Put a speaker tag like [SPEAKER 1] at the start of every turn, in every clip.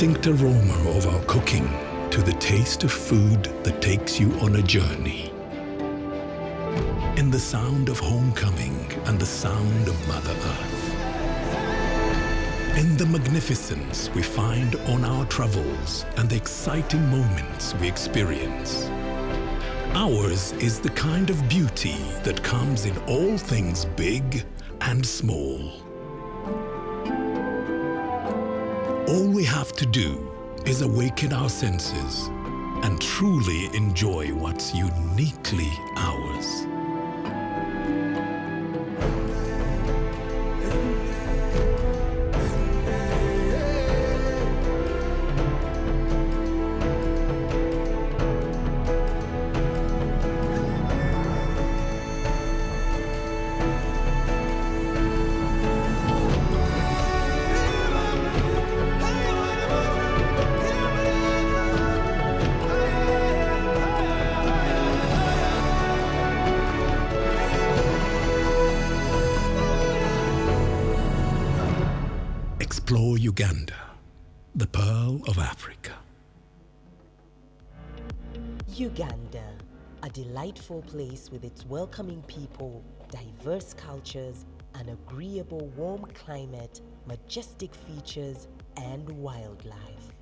[SPEAKER 1] distinct aroma of our cooking to the taste of food that takes you on a journey. In the sound of homecoming and the sound of Mother Earth. In the magnificence we find on our travels and the exciting moments we experience. Ours is the kind of beauty that comes in all things big and small. All we have to do is awaken our senses and truly enjoy what's uniquely ours. Explore Uganda, the pearl of Africa.
[SPEAKER 2] Uganda, a delightful place with its welcoming people, diverse cultures, an agreeable warm climate, majestic features, and wildlife.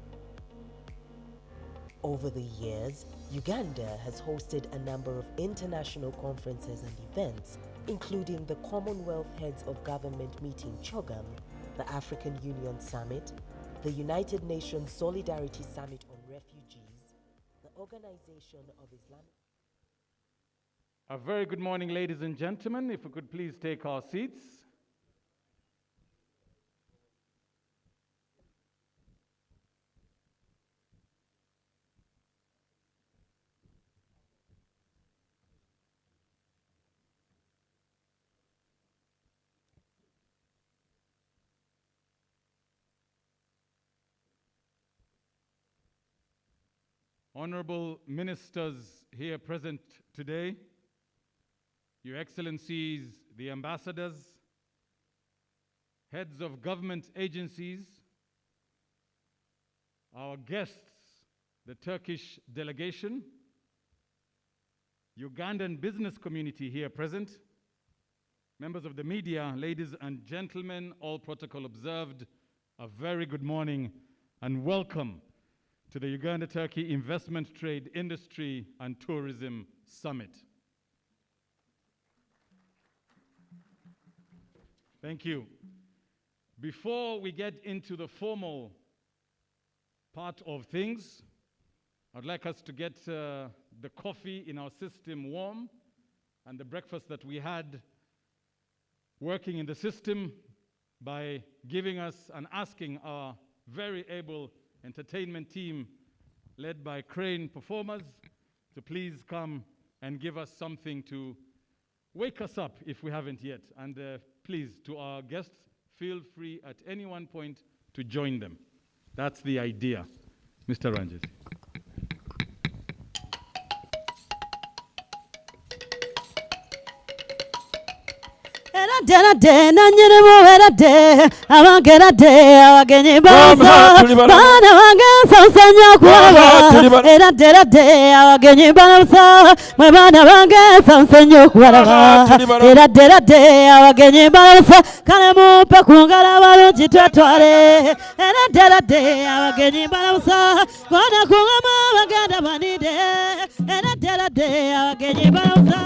[SPEAKER 2] Over the years, Uganda has hosted a number of international conferences and events, including the Commonwealth Heads of Government meeting CHOGM, the African Union Summit, the United Nations Solidarity Summit on Refugees, the Organization of Islamic...
[SPEAKER 3] A very good morning, ladies and gentlemen. If we could please take our seats. Honorable ministers here present today, Your Excellencies, the ambassadors, heads of government agencies, our guests, the Turkish delegation, Ugandan business community here present, members of the media, ladies and gentlemen, all protocol observed, a very good morning and welcome to the Uganda-Turkey Investment, Trade, Industry and Tourism Summit. Thank you. Before we get into the formal part of things, I'd like us to get the coffee in our system warm and the breakfast that we had working in the system by giving us and asking our very able entertainment team led by Crane Performers to please come and give us something to wake us up if we haven't yet. And please, to our guests, feel free at any one point to join them. That's the idea. Mr. Ranjit.
[SPEAKER 4] Dena dena nyere mo era de abagera de abagenyi baza bana bangenza nsanya kuba era dera de abagenyi baza mwe bana bangenza nsanya kuba era dera de abagenyi baza kale mupe kungala balungi twatwale era dera de abagenyi baza bana kungama bagenda banide era dera de abagenyi baza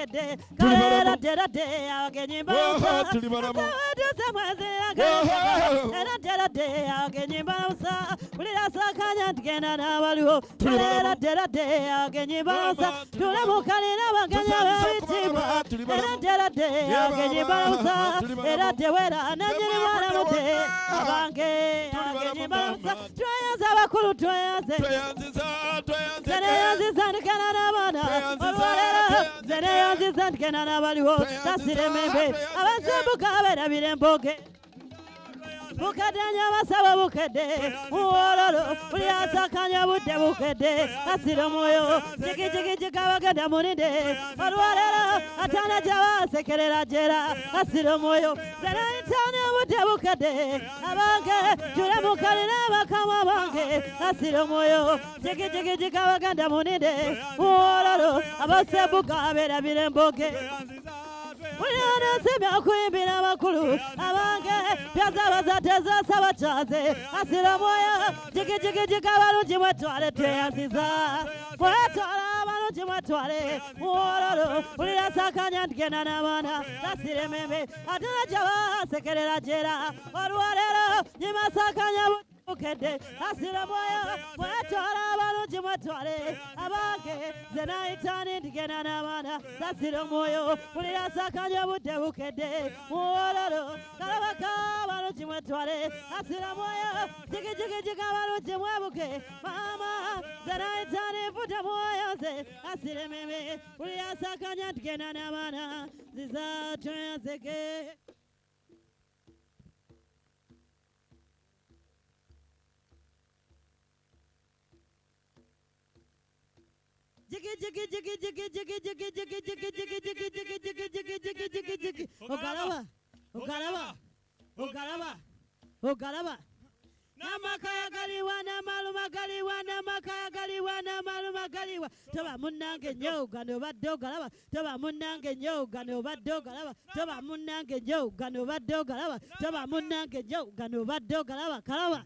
[SPEAKER 4] bukede kalera dera de agenyi bausa samwezi era dera de agenyi bausa ulira sakanya tgenda n'abaliwo kalera dera de agenyi bausa tulemukalira baganya bebitibwa era dera de agenyi bausa era tewera nanyiri mwana mude abange agenyi bausa tweyanze abakulu tweyanze zeneyanziza ndikana n'abaana olwalero zeneyanziza ndikana n'abaliwo tasiremembe abasembuka aberabira emboge bukedenya basaba bukede uwololo buli asakanya budde bukede asira omwoyo jigijigijika bagenda munide olwalero atana gyabasekerera jera asira omwoyo zerayitane budde bukede abange jule mukalire bakama bange asira omwoyo jigijigijika bagenda munide uwololo abasembuka aberabira emboge Uyana semya kuimbira makulu abange pyaza bazateza sabachaze asira moya jigi balungi mwetwale tweyanziza mwetwala balungi mwetwale muwololo ulira sakanya ndigenda n'abaana tasire membe atana gyabasekerera jera olwalero nyima sakanya bukede asira moya mwetwala balungi mwetwale abange zenayitani ndigenda n'abaana tasire omwoyo ulira sakanya budde bukede muwololo kalabaka balungi mwetwale asira moya jigijigijika balungi mwebuke mama zenayitani mvute mwoyoze asire meme ulira sakanya ndigenda n'abaana ziza tweyanzeke Ogalaba namakaya galiwa namaluma galiwa namakaya galiwa namaluma galiwa toba munnange nnyo gano obadde ogalaba toba munnange nnyo gano obadde ogalaba toba munnange nnyo gano obadde ogalaba toba munnange nnyo gano obadde ogalaba kalaba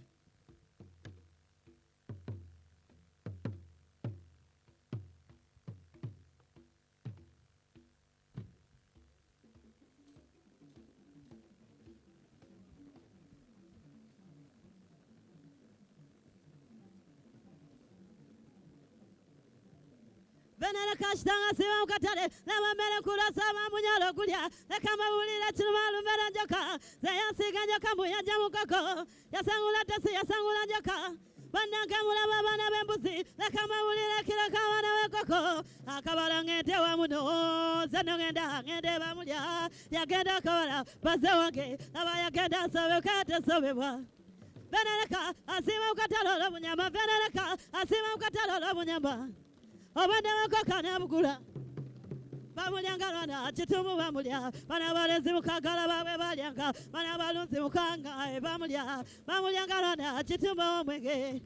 [SPEAKER 4] Venera kashtanga siwa mkatale Lama mele kula sama munyalo kulia Lekama ulila chinumalu mera njoka Zaya siga njoka mbuya jamukako Yasangula tesi yasangula njoka Bandanka mula babana bembusi Lekama ulila kila kawana wekoko Akabala ngente wa muno Zeno ngende bamulia Yagenda kawala Pase wange Lama yagenda sobe kate sobe wa Venera asima mkatalo lo munyama Venera asima mkatalo lo munyama Obanda wakokana bugula Bamulyanga lwana chitumu bamulya Bana balenzi mukagala bawe balyanga Bana balunzi mukanga bamulya Bamulyanga lwana chitumu omwenge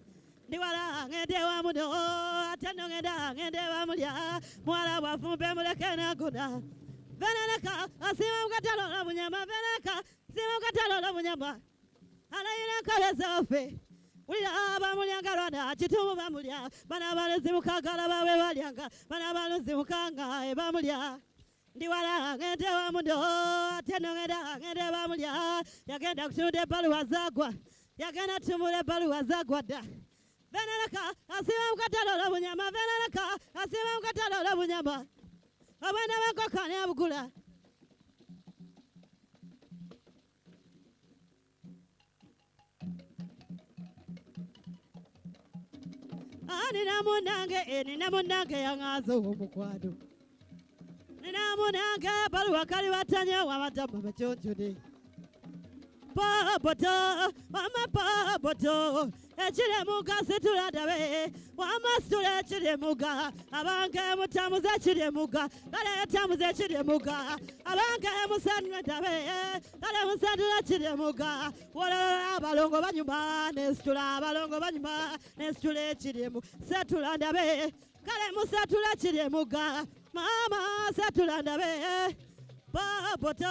[SPEAKER 4] Ndiwala ngende wa muno Ateno ngende bamulya Mwala wafumbe muleke naguna Veneleka asima mkatalo la munyama Veneleka asima mkatalo la munyama Alayina kaleza ofe Ulira bamulyanga lwana chitumu bamulya Bana balenzi mukagala bawe balyanga Bana balunzi mukanga bamulya Ndiwala ngende wa mundo Ateno ngende bamulya Yagenda kutumule baluwa zagwa Yagenda tumule baluwa zagwa da Veneleka asima mkatalo la munyama Veneleka asima mkatalo la munyama Obana wakokane abugula Nina munange yangazo omukwano Nina munange baluwa kali watanya wamatamba bachonjode Paboto, mama paboto Echile muga situla dawe Wama situla chile muga Abange mutamuze chile muga Kale tamuze chile muga Abange musanwe dawe Kale musanwe chile muga Wala balongo banyuma Nesitula balongo banyuma Nesitula chile muga Setula dawe Kale musatula chile muga Mama setula dawe Paboto,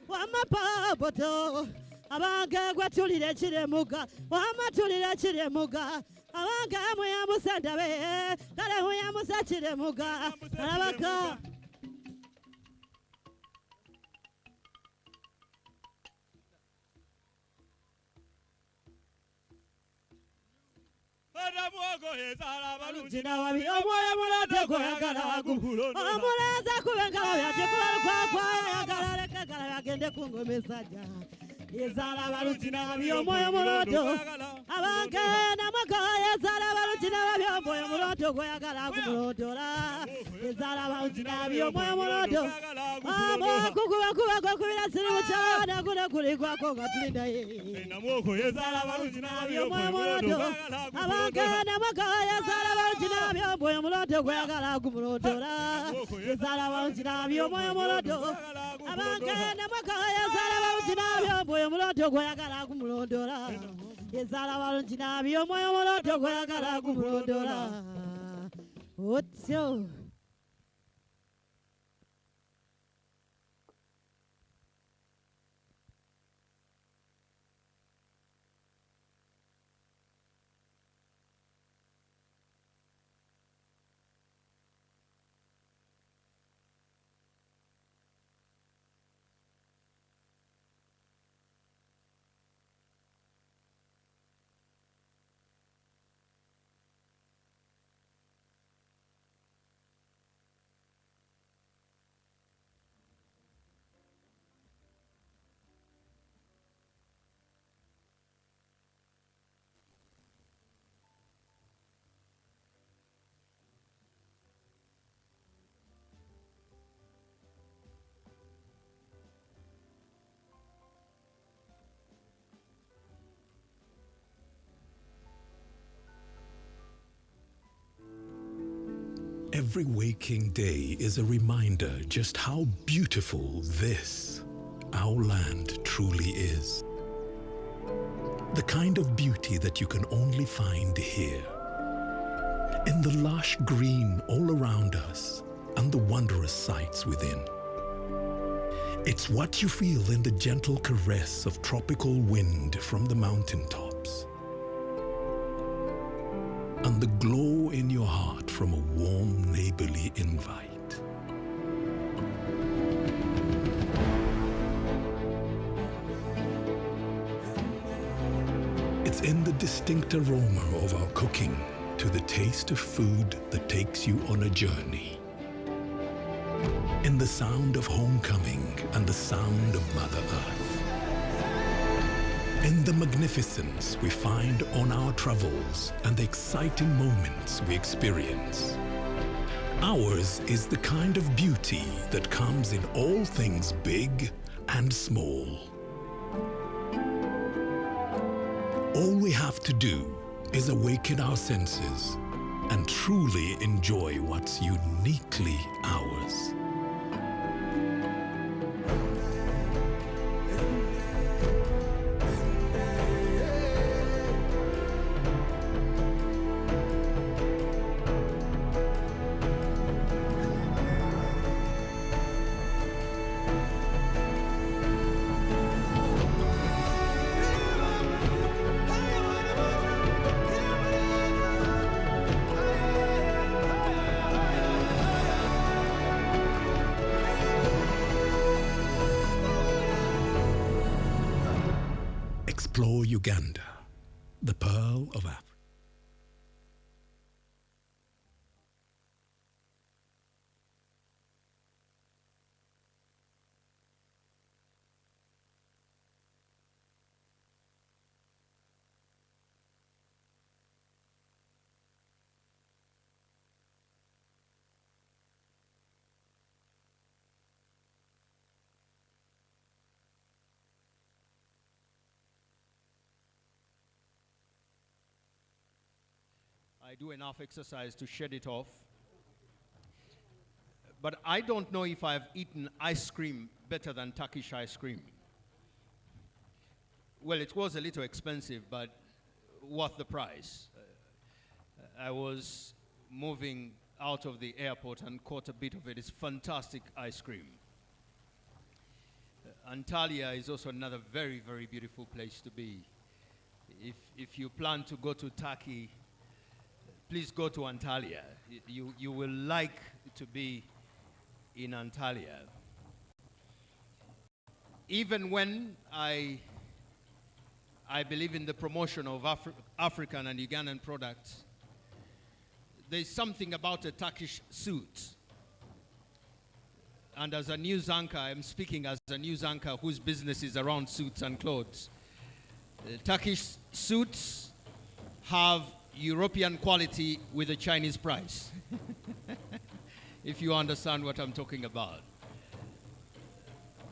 [SPEAKER 4] wama paboto Abange gwatulire chiremuga wamatulire chiremuga abange muyamusandabe kale muyamusa chiremuga alabaka Omuleza kubengala byakikola kwa yagala lekagala yagende kungomesaja. Ezala balutina byomwoyo mulodo. Abagenda magaya ezala balutina byomwoyo mulodo goyagala kumulodora. Ezala balutina byomwoyo mulodo. Abo kukuba kubira sirimu cyana kule kulikwa ko gatulinda ye.
[SPEAKER 5] Namoko ezala balutina
[SPEAKER 4] byomwoyo mulodo. Abagenda magaya ezala balutina byomwoyo mulodo goyagala kumulodora. Ezala balutina byomwoyo mulodo. Abagenda magaya ezala balutina byomwoyo mulodo goyagala kumulodora. Ezala balutina byomwoyo mulodo goyagala kumulodora. Otyo.
[SPEAKER 1] Every waking day is a reminder just how beautiful this, our land, truly is. The kind of beauty that you can only find here. In the lush green all around us and the wondrous sights within. It's what you feel in the gentle caress of tropical wind from the mountaintops. And the glow in your heart from a warm neighborly invite. It's in the distinct aroma of our cooking, to the taste of food that takes you on a journey. In the sound of homecoming and the sound of Mother Earth. In the magnificence we find on our travels and the exciting moments we experience. Ours is the kind of beauty that comes in all things big and small. All we have to do is awaken our senses and truly enjoy what's uniquely ours. Explore Uganda, the pearl of Africa.
[SPEAKER 5] I do enough exercise to shed it off. But I don't know if I've eaten ice cream better than Turkish ice cream. Well, it was a little expensive, but worth the price. I was moving out of the airport and caught a bit of it. It's fantastic ice cream. Antalya is also another very, very beautiful place to be. If you plan to go to Turkey, please go to Antalya. You will like to be in Antalya. Even when I believe in the promotion of African and Ugandan products, there's something about a Turkish suit. And as a news anchor, I'm speaking as a news anchor whose business is around suits and clothes. Turkish suits have European quality with a Chinese price. If you understand what I'm talking about.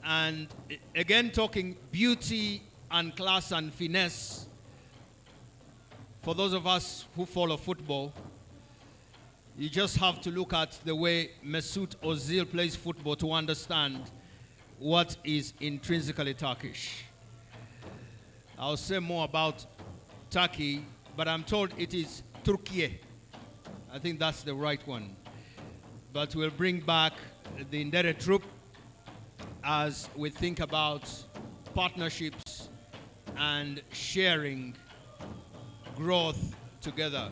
[SPEAKER 5] And again, talking beauty and class and finesse, for those of us who follow football, you just have to look at the way Mesut Ozil plays football to understand what is intrinsically Turkish. I'll say more about Turkey, but I'm told it is Turkiye. I think that's the right one. But we'll bring back the Ndere troop as we think about partnerships and sharing growth together.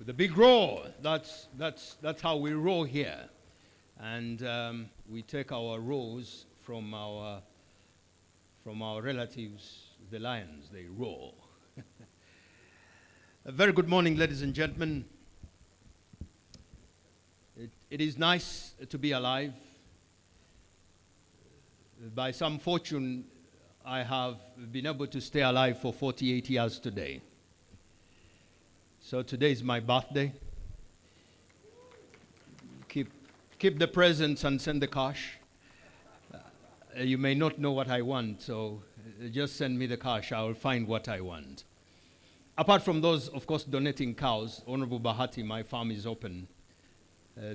[SPEAKER 5] the big roar. That's how we roar here. And we take our roars from our relatives, the lions. They roar. A very good morning, ladies and gentlemen. It is nice to be alive. By some fortune, I have been able to stay alive for 48 years today. So today is my birthday. Keep the presents and send the cash. You may not know what I want, so just send me the cash. I will find what I want. Apart from those, of course, donating cows, Honorable Bahati, my farm is open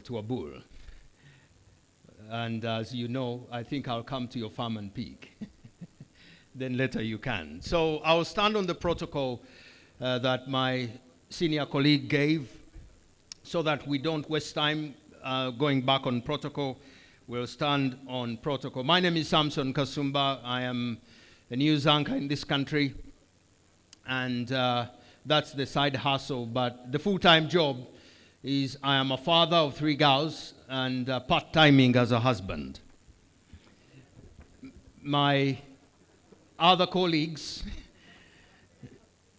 [SPEAKER 5] to a bull. And as you know, I think I'll come to your farm and peek. Then later you can. So I'll stand on the protocol that my senior colleague gave so that we don't waste time going back on protocol. We'll stand on protocol. My name is Samson Kasumba. I am a news anchor in this country. And that's the side hustle. But the full-time job is I am a father of 3 girls and part-timing as a husband. My other colleagues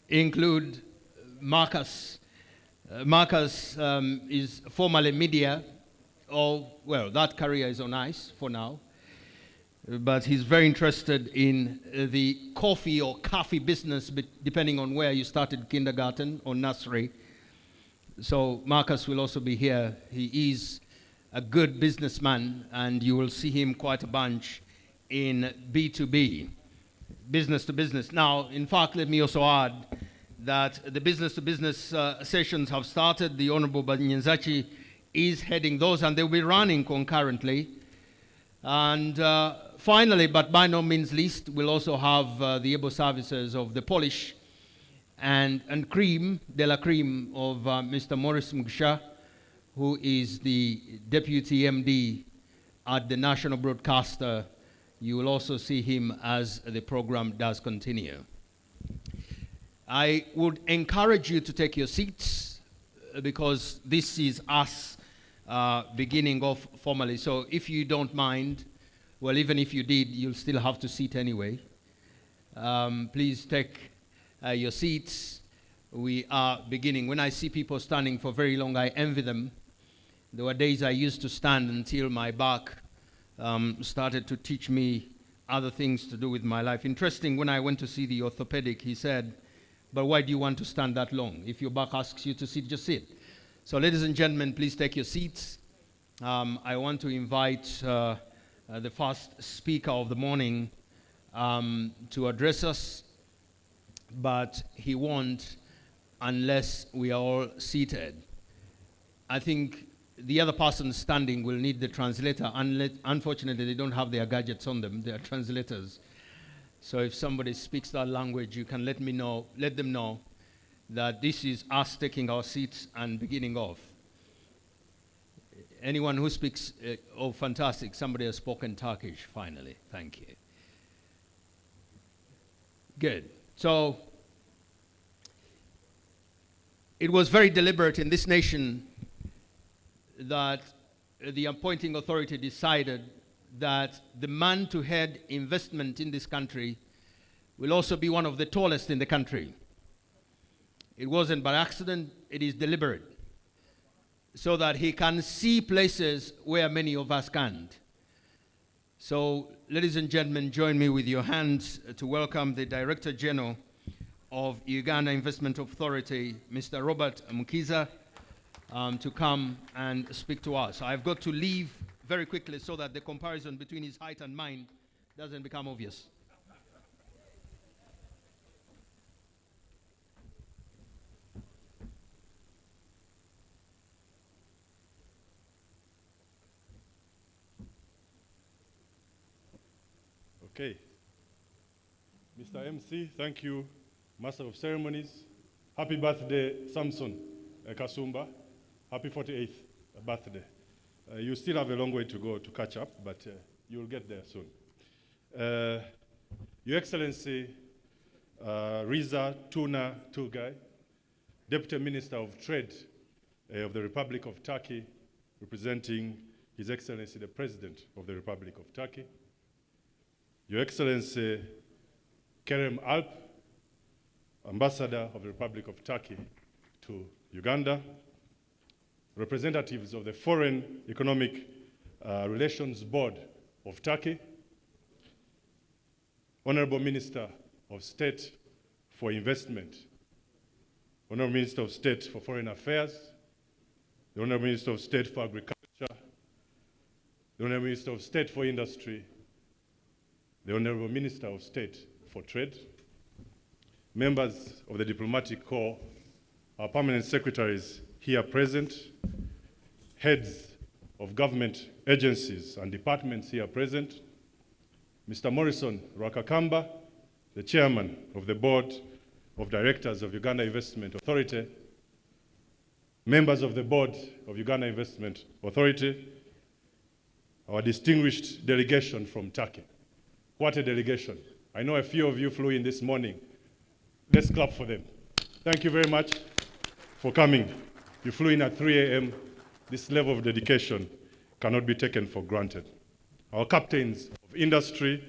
[SPEAKER 5] include Marcus. Marcus is formerly media. Well, that career is on ice for now. But he's very interested in the coffee or coffee business, depending on where you started kindergarten or nursery. So Marcus will also be here. He is a good businessman, and you will see him quite a bunch in B2B, business to business. Now, in fact, let me also add that the business to business sessions have started. The Honorable Banyenzachi is heading those, and they'll be running concurrently. And finally, but by no means least, we'll also have the able services of the Polish and cream, de la cream of Mr. Maurice Mugisha, who is the Deputy MD at the National Broadcaster. You will also see him as the program does continue. I would encourage you to take your seats because this is us beginning off formally. So if you don't mind, well, even if you did, you'll still have to sit anyway. Please take your seats. We are beginning. When I see people standing for very long, I envy them. There were days I used to stand until my back started to teach me other things to do with my life. Interesting, when I went to see the orthopedic, he said, but why do you want to stand that long? If your back asks you to sit, just sit. So ladies and gentlemen, please take your seats. I want to invite the first speaker of the morning to address us, but he won't unless we are all seated. I think the other person standing will need the translator. Unfortunately, they don't have their gadgets on them. They are translators. So if somebody speaks that language, you can let them know that this is us taking our seats and beginning off. Anyone who speaks, oh, fantastic, somebody has spoken Turkish, finally. Thank you. Good. So, it was very deliberate in this nation that the appointing authority decided that the man to head investment in this country will also be one of the tallest in the country. It wasn't by accident, it is deliberate, so that he can see places where many of us can't. So, ladies and gentlemen, join me with your hands to welcome the Director General of Uganda Investment Authority, Mr. Robert Mukiza, to come and speak to us. I've got to leave very quickly so that the comparison between his height and mine doesn't become obvious.
[SPEAKER 6] Okay. Mr. MC, thank you. Master of Ceremonies. Happy birthday, Samson Kasumba. Happy 48th birthday. You still have a long way to go to catch up, but you'll get there soon. Your Excellency, Riza Tuna Tugai, Deputy Minister of Trade of the Republic of Turkey, representing His Excellency the President of the Republic of Turkey, Your Excellency Kerem Alp, Ambassador of the Republic of Turkey to Uganda, representatives of the Foreign Economic Relations Board of Turkey, Honorable Minister of State for Investment, Honorable Minister of State for Foreign Affairs, the Honorable Minister of State for Agriculture, the Honorable Minister of State for Industry, the Honorable Minister of State for Trade, members of the Diplomatic Corps, our permanent secretaries here present, heads of government agencies and departments here present, Mr. Morrison Rwakakamba, the Chairman of the Board of Directors of Uganda Investment Authority, members of the Board of Uganda Investment Authority, our distinguished delegation from Turkey. What a delegation. I know a few of you flew in this morning. Let's clap for them. Thank you very much for coming. You flew in at 3 a.m. This level of dedication cannot be taken for granted. Our captains of industry,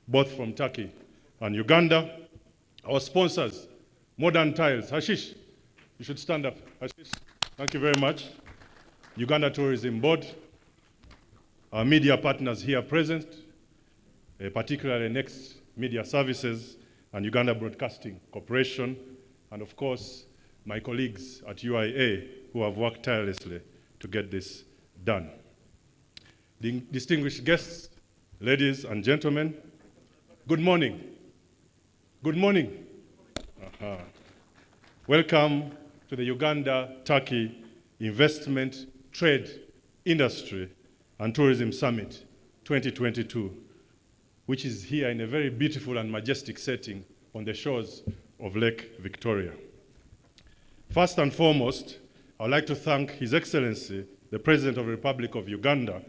[SPEAKER 6] both from Turkey and Uganda, our sponsors, Modern Tiles. Hashish, you should stand up. Hashish, thank you very much. Uganda Tourism Board, our media partners here present, particularly Next Media Services and Uganda Broadcasting Corporation, and of course, my colleagues at UIA who have worked tirelessly to get this done. The distinguished guests, ladies and gentlemen, good morning. Good morning. Welcome to the Uganda-Turkey Investment, Trade, Industry and Tourism Summit 2022, which is here in a very beautiful and majestic setting on the shores of Lake Victoria. First and foremost, I would like to thank His Excellency, the President of the Republic of Uganda,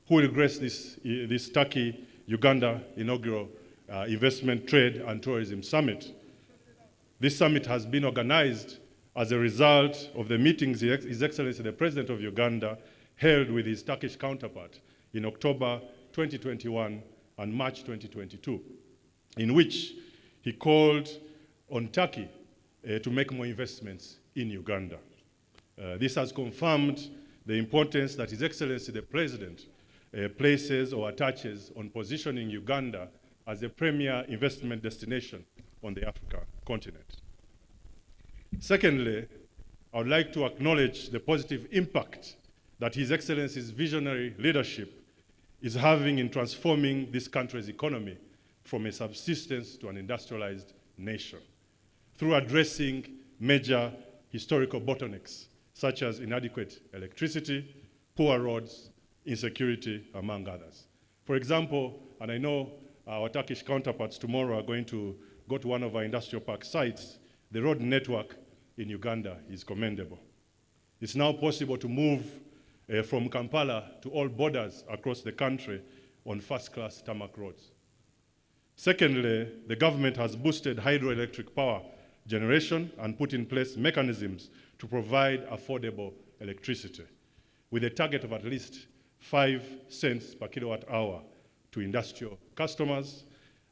[SPEAKER 6] who will grace this Turkey-Uganda inaugural Investment, Trade and Tourism Summit. This summit has been organized as a result of the meetings His Excellency, the President of Uganda, held with his Turkish counterpart in October 2021 and March 2022, in which he called on Turkey to make more investments in Uganda. This has confirmed the importance that His Excellency, the President, places or attaches on positioning Uganda as a premier investment destination on the African continent. Secondly, I would like to acknowledge the positive impact that His Excellency's visionary leadership is having in transforming this country's economy from a subsistence to an industrialized nation through addressing major historical bottlenecks such as inadequate electricity, poor roads, insecurity, among others. For example, and I know our Turkish counterparts tomorrow are going to go to one of our industrial park sites, the road network in Uganda is commendable. It's now possible to move from Kampala to all borders across the country on first-class tarmac roads. Secondly, the government has boosted hydroelectric power generation and put in place mechanisms to provide affordable electricity, with a target of at least 5 cents per kilowatt hour to industrial customers,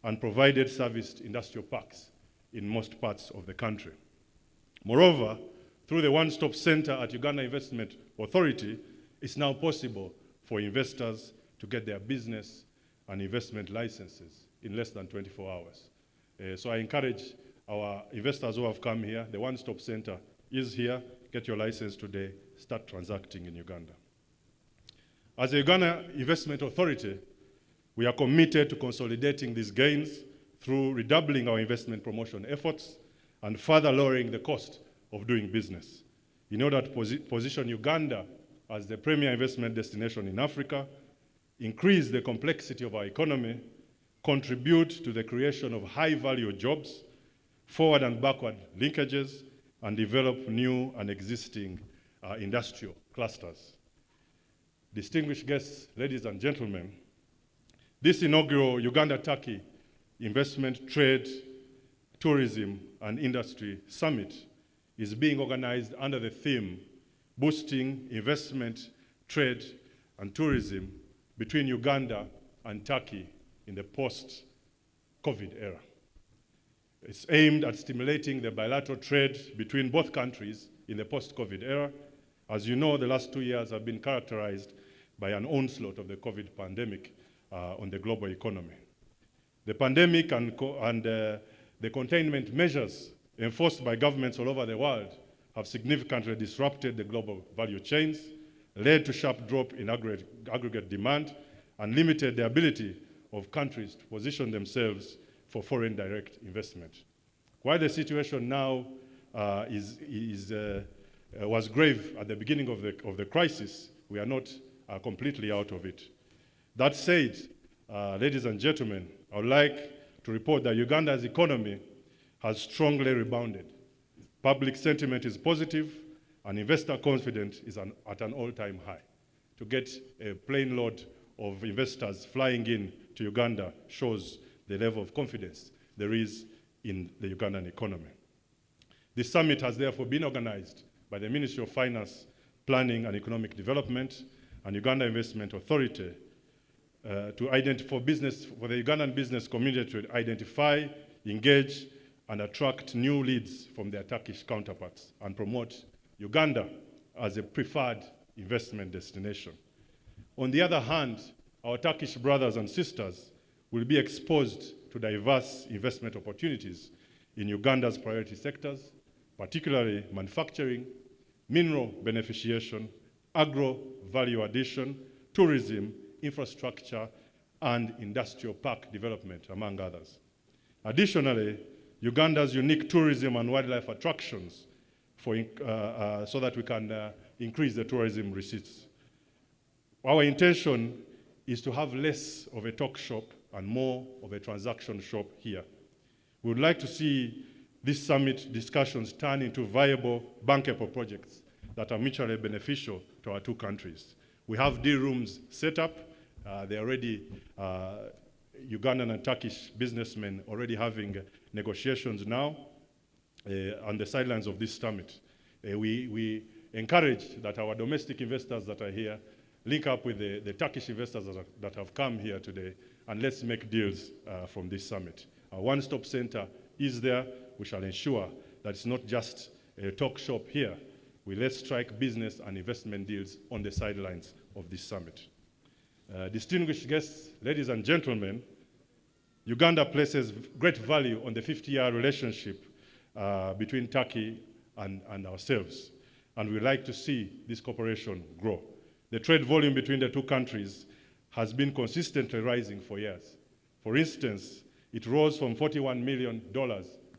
[SPEAKER 6] and provided serviced industrial parks in most parts of the country. Moreover, through the one-stop center at Uganda Investment Authority, it's now possible for investors to get their business and investment licenses in less than 24 hours. So I encourage our investors who have come here, the one-stop center is here, get your license today, start transacting in Uganda. As a Uganda Investment Authority, we are committed to consolidating these gains through redoubling our investment promotion efforts and further lowering the cost of doing business in order to position Uganda as the premier investment destination in Africa, increase the complexity of our economy, contribute to the creation of high-value jobs, forward and backward linkages, and develop new and existing industrial clusters. Distinguished guests, ladies and gentlemen, this inaugural Uganda-Turkey Investment, Trade, Tourism, and Industry Summit is being organized under the theme, boosting investment, trade, and tourism between Uganda and Turkey in the post-COVID era. It's aimed at stimulating the bilateral trade between both countries in the post-COVID era. As you know, the last 2 years have been characterized by an onslaught of the COVID pandemic on the global economy. The pandemic and the containment measures enforced by governments all over the world have significantly disrupted the global value chains, led to sharp drop in aggregate demand, and limited the ability of countries to position themselves for foreign direct investment. While the situation now was grave at the beginning of the crisis, we are not completely out of it. That said, ladies and gentlemen, I would like to report that Uganda's economy has strongly rebounded. Public sentiment is positive, and investor confidence is at an all-time high. To get a plane load of investors flying in to Uganda shows the level of confidence there is in the Ugandan economy. This summit has therefore been organized by the Ministry of Finance, Planning and Economic Development and Uganda Investment Authority for the Ugandan business community to identify, engage, and attract new leads from their Turkish counterparts and promote Uganda as a preferred investment destination. On the other hand, our Turkish brothers and sisters will be exposed to diverse investment opportunities in Uganda's priority sectors, particularly manufacturing, mineral beneficiation, agro-value addition, tourism, infrastructure, and industrial park development, among others. Additionally, Uganda's unique tourism and wildlife attractions so that we can increase the tourism receipts. Our intention is to have less of a talk shop and more of a transaction shop here. We would like to see these summit discussions turn into viable, bankable projects that are mutually beneficial to our two countries. We have deal rooms set up. They're already, Ugandan and Turkish businessmen already having negotiations now on the sidelines of this summit. We encourage that our domestic investors that are here link up with the Turkish investors that have come here today, and let's make deals from this summit. Our one-stop center is there. We shall ensure that it's not just a talk shop here. Let's strike business and investment deals on the sidelines of this summit. Distinguished guests, ladies and gentlemen, Uganda places great value on the 50-year relationship between Turkey and ourselves, and we like to see this cooperation grow. The trade volume between the two countries has been consistently rising for years. For instance, it rose from $41 million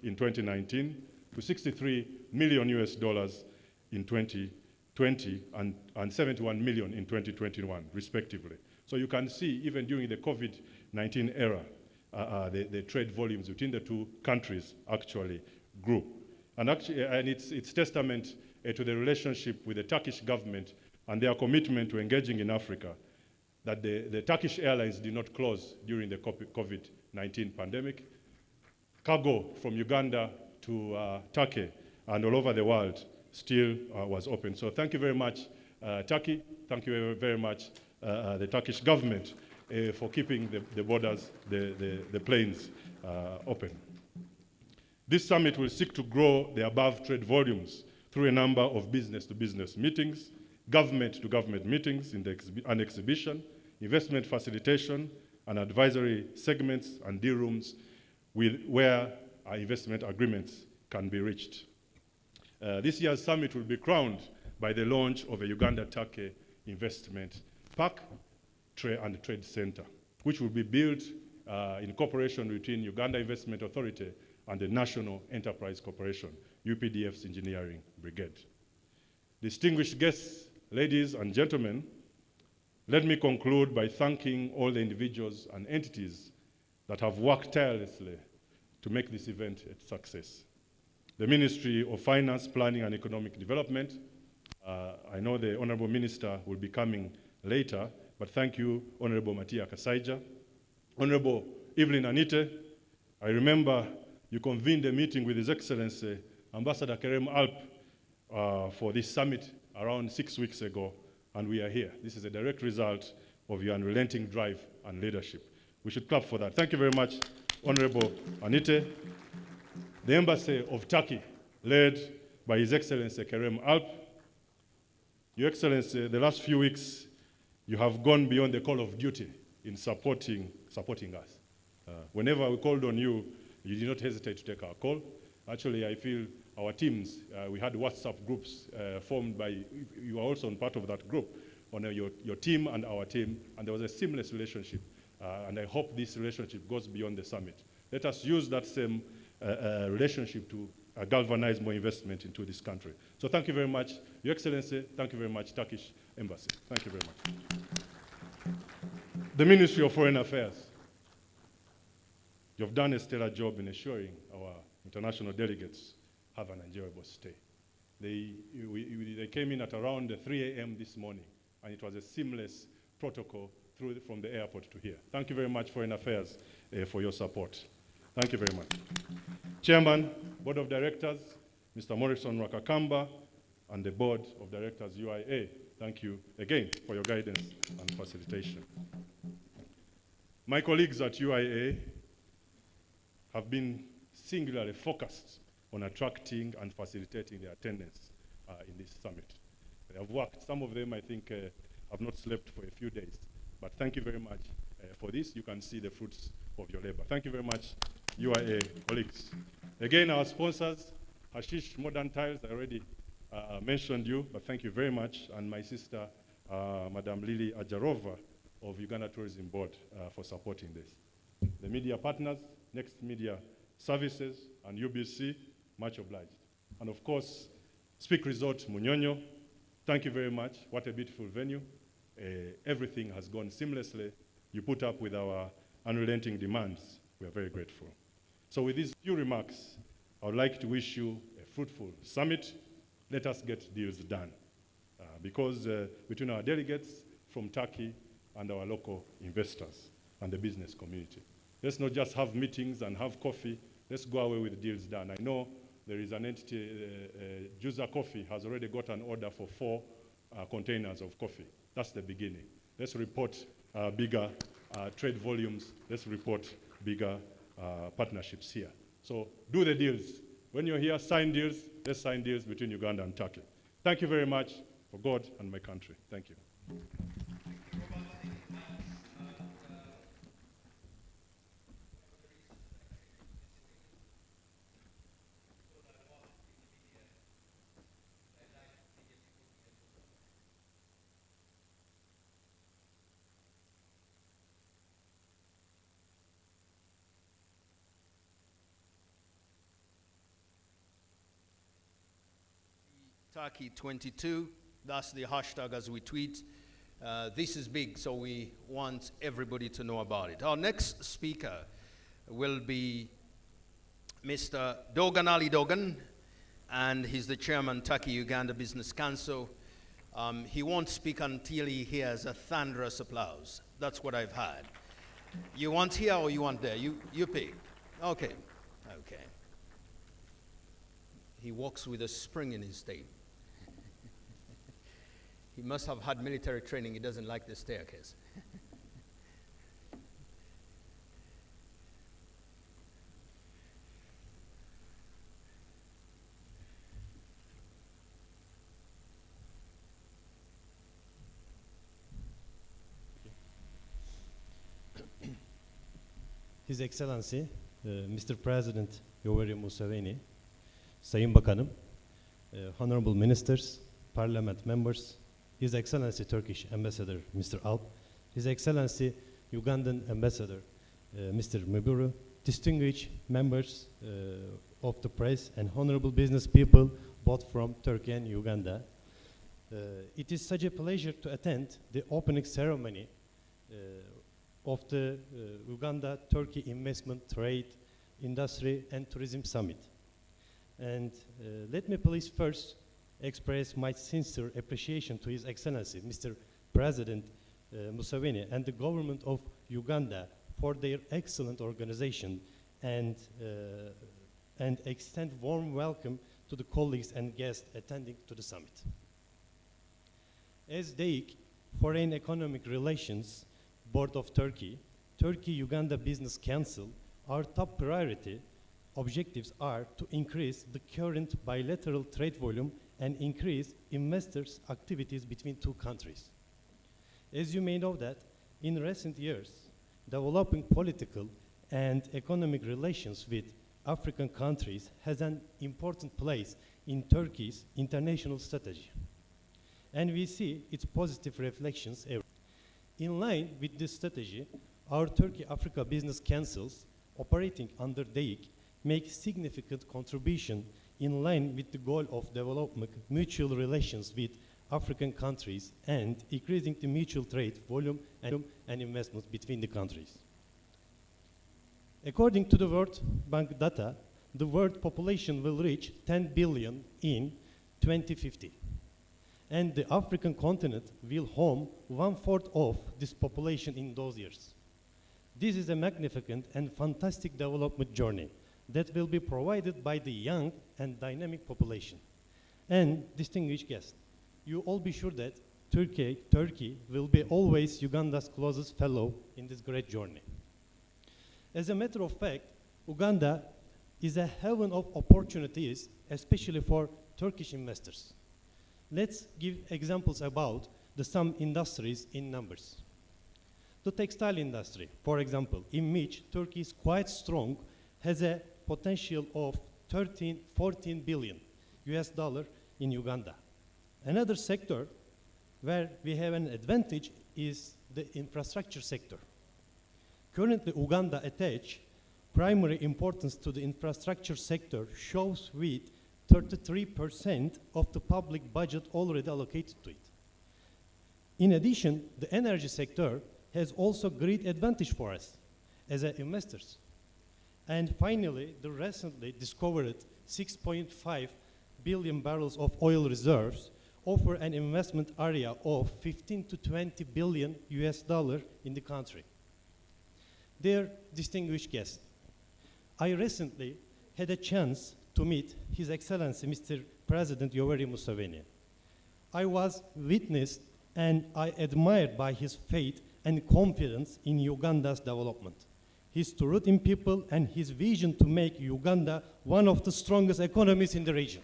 [SPEAKER 6] in 2019 to $63 million in 2020 and $71 million in 2021, respectively. So you can see, even during the COVID-19 era, the trade volumes between the two countries actually grew. And it's testament to the relationship with the Turkish government and their commitment to engaging in Africa that the Turkish airlines did not close during the COVID-19 pandemic. Cargo from Uganda to Turkey and all over the world still was open. So thank you very much, Turkey. Thank you very much, the Turkish government, for keeping the borders, the planes open. This summit will seek to grow the above trade volumes through a number of business-to-business meetings, government-to-government meetings in an exhibition, investment facilitation, and advisory segments and deal rooms where our investment agreements can be reached. This year's summit will be crowned by the launch of a Uganda-Turkey investment park and trade center, which will be built in cooperation between Uganda Investment Authority and the National Enterprise Corporation, UPDF's Engineering Brigade. Distinguished guests, ladies and gentlemen, let me conclude by thanking all the individuals and entities that have worked tirelessly to make this event a success. The Ministry of Finance, Planning and Economic Development, I know the Honorable Minister will be coming later, but thank you, Honorable Matia Kasaija. Honorable Evelyn Anite, I remember you convened a meeting with His Excellency Ambassador Kerem Alp for this summit around 6 weeks ago, and we are here. This is a direct result of your unrelenting drive and leadership. We should clap for that. Thank you very much, Honorable Anite. The Embassy of Turkey, led by His Excellency Kerem Alp. Your Excellency, the last few weeks, you have gone beyond the call of duty in supporting us. Whenever we called on you, you did not hesitate to take our call. Actually, I feel our teams, we had WhatsApp groups formed by, you are also on part of that group, on your team and our team, and there was a seamless relationship. And I hope this relationship goes beyond the summit. Let us use that same relationship to galvanize more investment into this country. So thank you very much, Your Excellency. Thank you very much, Turkish Embassy. Thank you very much. The Ministry of Foreign Affairs. You've done a stellar job in ensuring our international delegates have an enjoyable stay. They came in at around 3 a.m. this morning, and it was a seamless protocol from the airport to here. Thank you very much, Foreign Affairs, for your support. Thank you very much. Chairman, Board of Directors, Mr. Morrison Rakakamba, and the Board of Directors, UIA, thank you again for your guidance and facilitation. My colleagues at UIA have been singularly focused on attracting and facilitating the attendance in this summit. They have worked. Some of them, I think, have not slept for a few days. But thank you very much for this. You can see the fruits of your labor. Thank you very much, UIA colleagues. Again, our sponsors, Hashish Modern Tiles, I already mentioned you, but thank you very much. And my sister, Madam Lily Ajarova of Uganda Tourism Board for supporting this. The media partners, Next Media Services, and UBC, much obliged. And of course, Speak Resort Munyonyo, thank you very much. What a beautiful venue. Everything has gone seamlessly. You put up with our unrelenting demands. We are very grateful. So with these few remarks, I would like to wish you a fruitful summit. Let us get deals done. Because between our delegates from Turkey and our local investors and the business community, let's not just have meetings and have coffee. Let's go away with deals done. I know there is an entity, Juza Coffee has already got an order for 4 containers of coffee. That's the beginning. Let's report bigger trade volumes. Let's report bigger partnerships here. So do the deals. When you're here, sign deals. Let's sign deals between Uganda and Turkey. Thank you very much for God and my country. Thank you.
[SPEAKER 5] Turkey 22, that's the hashtag as we tweet. This is big, so we want everybody to know about it. Our next speaker will be Mr. Dogan Ali Dogan, and he's the chairman, Turkey-Uganda Business Council. He won't speak until he hears a thunderous applause. That's what I've heard. You want here or you want there? You pick. Okay. Okay. He walks with a spring in his step. He must have had military training. He doesn't like the staircase.
[SPEAKER 7] His Excellency, Mr. President Yoweri Museveni, Sayın Bakanım, Honorable Ministers, Parliament members, His Excellency Turkish Ambassador Mr. Alp, His Excellency Ugandan Ambassador Mr. Miburu, distinguished members of the press and honorable business people both from Turkey and Uganda. It is such a pleasure to attend the opening ceremony of the Uganda-Turkey Investment, Trade, Industry and Tourism Summit. And let me please first express my sincere appreciation to His Excellency, Mr. President Museveni and the government of Uganda for their excellent organization and extend warm welcome to the colleagues and guests attending to the summit. As DEIC, Foreign Economic Relations Board of Turkey, Turkey-Uganda Business Council, our top priority objectives are to increase the current bilateral trade volume and increase investors' activities between two countries. As you may know that, in recent years, developing political and economic relations with African countries has an important place in Turkey's international strategy. And we see its positive reflections everywhere. In line with this strategy, our Turkey-Africa Business Councils operating under DEIC make significant contribution in line with the goal of developing mutual relations with African countries and increasing the mutual trade volume and investments between the countries. According to the World Bank data, the world population will reach 10 billion in 2050. And the African continent will home 1/4 of this population in those years. This is a magnificent and fantastic development journey that will be provided by the young and dynamic population. And distinguished guests, you all be sure that Turkey will be always Uganda's closest fellow in this great journey. As a matter of fact, Uganda is a heaven of opportunities, especially for Turkish investors. Let's give examples about some industries in numbers. The textile industry, for example, in which Turkey is quite strong, has a potential of 14 billion US dollar in Uganda. Another sector where we have an advantage is the infrastructure sector. Currently, Uganda attaches primary importance to the infrastructure sector, shows with 33% of the public budget already allocated to it. In addition, the energy sector has also great advantage for us as investors. And finally, the recently discovered 6.5 billion barrels of oil reserves offer an investment area of 15 to 20 billion US dollar in the country. Dear distinguished guests, I recently had a chance to meet His Excellency Mr. President Yoweri Museveni. I was witnessed and I admired by his faith and confidence in Uganda's development, his truth in people, and his vision to make Uganda one of the strongest economies in the region.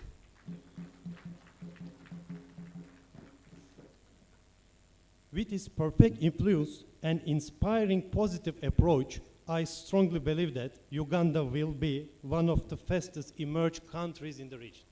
[SPEAKER 7] With his perfect influence and inspiring positive approach, I strongly believe that Uganda will be one of the fastest emerged countries in the region.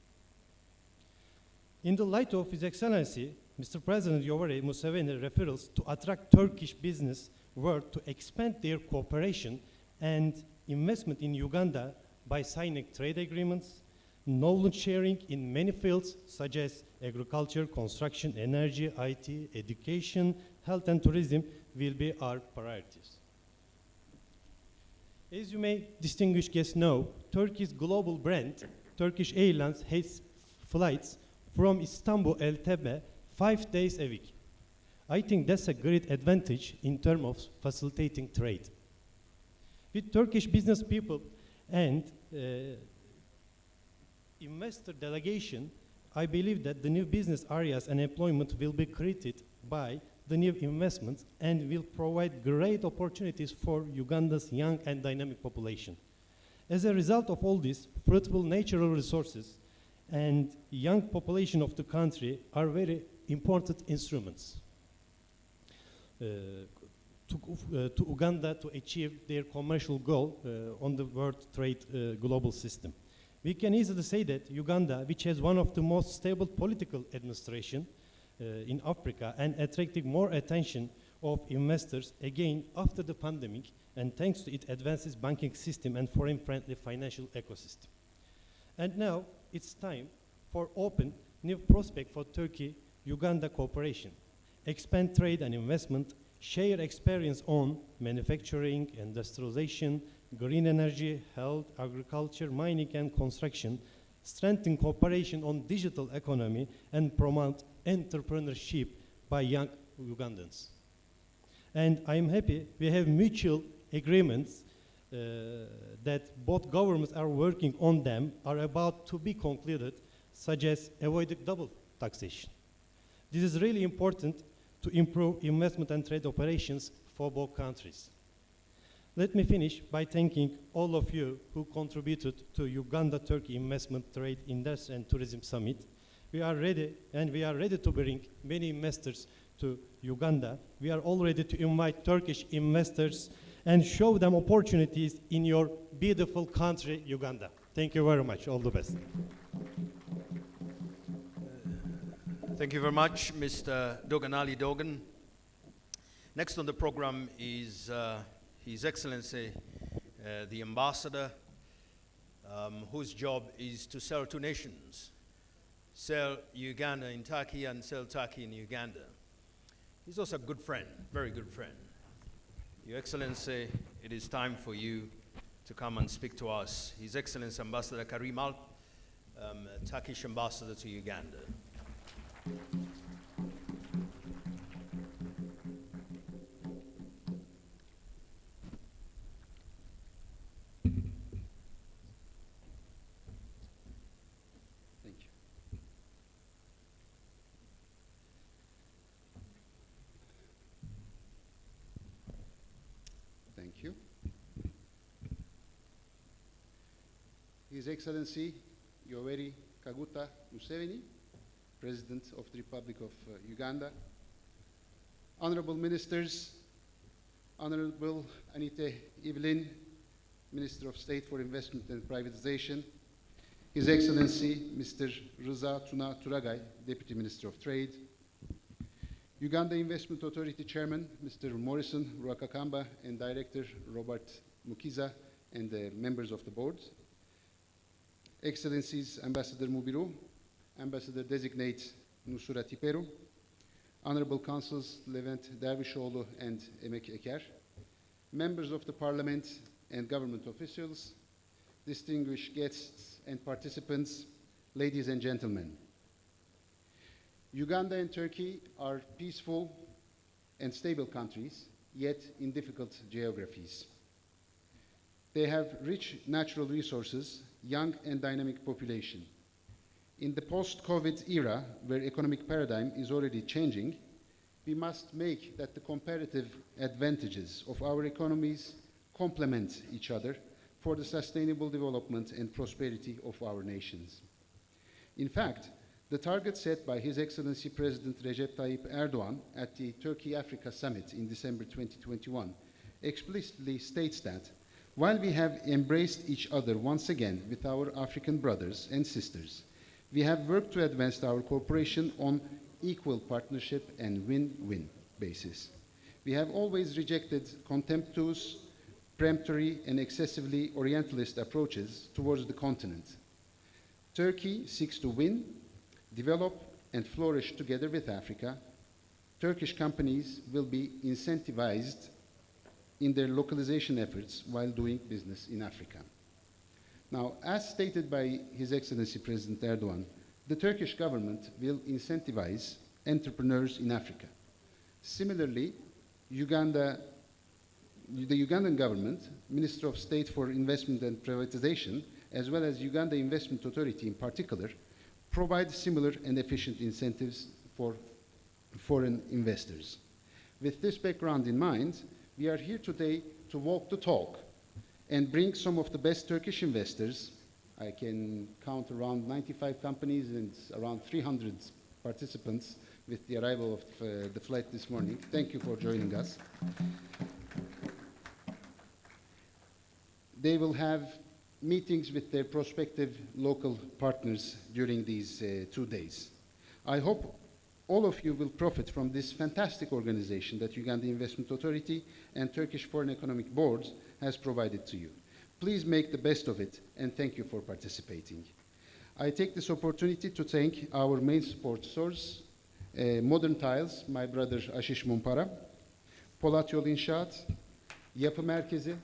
[SPEAKER 7] In the light of His Excellency, Mr. President Yoweri Museveni referrals to attract Turkish business world to expand their cooperation and investment in Uganda by signing trade agreements, knowledge sharing in many fields such as agriculture, construction, energy, IT, education, health and tourism will be our priorities. As you may distinguished guests know, Turkey's global brand, Turkish Airlines, has flights from Istanbul Entebbe 5 days a week. I think that's a great advantage in terms of facilitating trade. With Turkish business people and investor delegation, I believe that the new business areas and employment will be created by the new investments and will provide great opportunities for Uganda's young and dynamic population. As a result of all this, fruitful natural resources and young population of the country are very important instruments to Uganda to achieve their commercial goal on the world trade global system. We can easily say that Uganda, which has one of the most stable political administration in Africa and attracting more attention of investors again after the pandemic, and thanks to its advances banking system and foreign-friendly financial ecosystem. And now it's time for open new prospect for Turkey-Uganda cooperation, expand trade and investment, share experience on manufacturing, industrialization, green energy, health, agriculture, mining and construction, strengthen cooperation on digital economy, and promote entrepreneurship by young Ugandans. And I'm happy we have mutual agreements that both governments are working on them, are about to be concluded, such as avoiding double taxation. This is really important to improve investment and trade operations for both countries. Let me finish by thanking all of you who contributed to Uganda-Turkey Investment, Trade, Industry and Tourism Summit. We are ready to bring many investors to Uganda. We are all ready to invite Turkish investors and show them opportunities in your beautiful country, Uganda. Thank you very much. All the best.
[SPEAKER 5] Thank you very much, Mr. Dogan Ali Dogan. Next on the program is His Excellency, the Ambassador, whose job is to sell to nations. Sell Uganda in Turkey and sell Turkey in Uganda. He's also a good friend, very good friend. Your Excellency, it is time for you to come and speak to us. His Excellency Ambassador Karim Alp, Turkish Ambassador to Uganda.
[SPEAKER 8] Thank you. Thank you. His Excellency Yoweri Kaguta Museveni, President of the Republic of Uganda, Honorable Ministers, Honorable Anita Evelyn, Minister of State for Investment and Privatization, His Excellency Mr. Rıza Tuna Turagay, Deputy Minister of Trade, Uganda Investment Authority Chairman Mr. Morrison Ruakakamba and Director Robert Mukiza and the members of the board, Excellencies Ambassador Mubiru, Ambassador-designate Nusura Tiperu, Honorable Consuls Levent Dervishoğlu and Emek Eker, members of the Parliament and government officials, distinguished guests and participants, ladies and gentlemen. Uganda and Turkey are peaceful and stable countries, yet in difficult geographies. They have rich natural resources, young and dynamic population. In the post-COVID era, where economic paradigm is already changing, we must make that the comparative advantages of our economies complement each other for the sustainable development and prosperity of our nations. In fact, the target set by His Excellency President Recep Tayyip Erdogan at the Turkey-Africa Summit in December 2021 explicitly states that while we have embraced each other once again with our African brothers and sisters, we have worked to advance our cooperation on equal partnership and win-win basis. We have always rejected contemptuous, peremptory, and excessively Orientalist approaches towards the continent. Turkey seeks to win, develop, and flourish together with Africa. Turkish companies will be incentivized in their localization efforts while doing business in Africa. Now, as stated by His Excellency President Erdogan, the Turkish government will incentivize entrepreneurs in Africa. Similarly, the Ugandan government, Minister of State for Investment and Privatization, as well as Uganda Investment Authority in particular, provide similar and efficient incentives for foreign investors. With this background in mind, we are here today to walk the talk and bring some of the best Turkish investors. I can count around 95 companies and around 300 participants with the arrival of the flight this morning. Thank you for joining us. They will have meetings with their prospective local partners during these 2 days. I hope all of you will profit from this fantastic organization that Uganda Investment Authority and Turkish Foreign Economic Board has provided to you. Please make the best of it, and thank you for participating. I take this opportunity to thank our main sponsors, Modern Tiles, my brother Ashish Mumpara, Polat Yol İnşaat, Yapı Merkezi,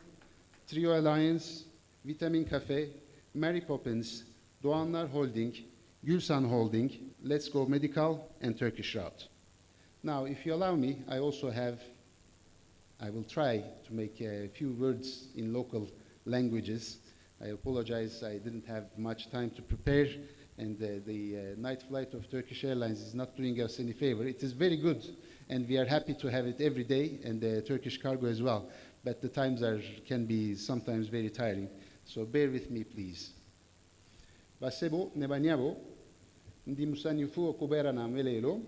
[SPEAKER 8] Trio Alliance, Vitamin Cafe, Mary Poppins, Doğanlar Holding, Gülsan Holding, Let's Go Medical, and Turkish Route. Now, if you allow me, I will try to make a few words in local languages. I apologize, I didn't have much time to prepare and the night flight of Turkish Airlines is not doing us any favor. It is very good, and we are happy to have it every day, and Turkish cargo as well. But the times can be sometimes very tiring. So bear with me, please. Basebo nebanyabo ndi musanifu okubera na melelo.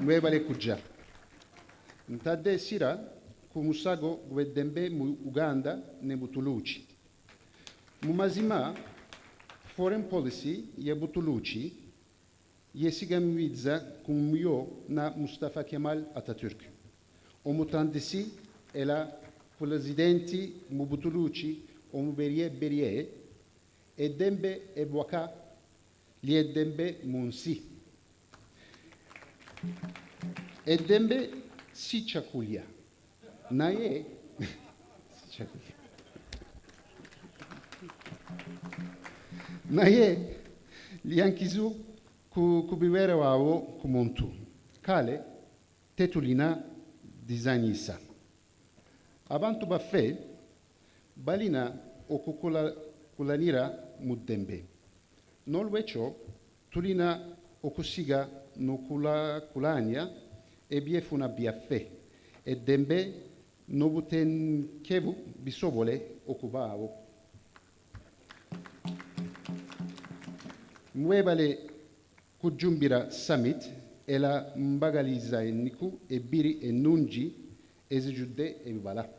[SPEAKER 8] Mwebale kujja. Ntadde sira ku musago gw'eddembe mu Uganda ne Butuluki. Mu mazima, foreign policy ya Butuluki yesigamirizza ku myo na Mustafa Kemal Atatürk. Omutandisi era Presidenti mu Butuluki omuberiye eddembe ebwaka ly'eddembe mu nsi. Eddembe si kyakulya naye naye lyankizo ku bibeerawo ku muntu kale tetulina dizanyisa. Abantu baffe balina okukulanira mu ddembe. N'olwekyo tulina okusiga n'okulakulanya ebyefuna byaffe eddembe n'obutenkebu bisobole okubaawo. Mwebale kujjumbira summit era mbagaliza enniku ebbiri ennungi ezijjudde ebibala.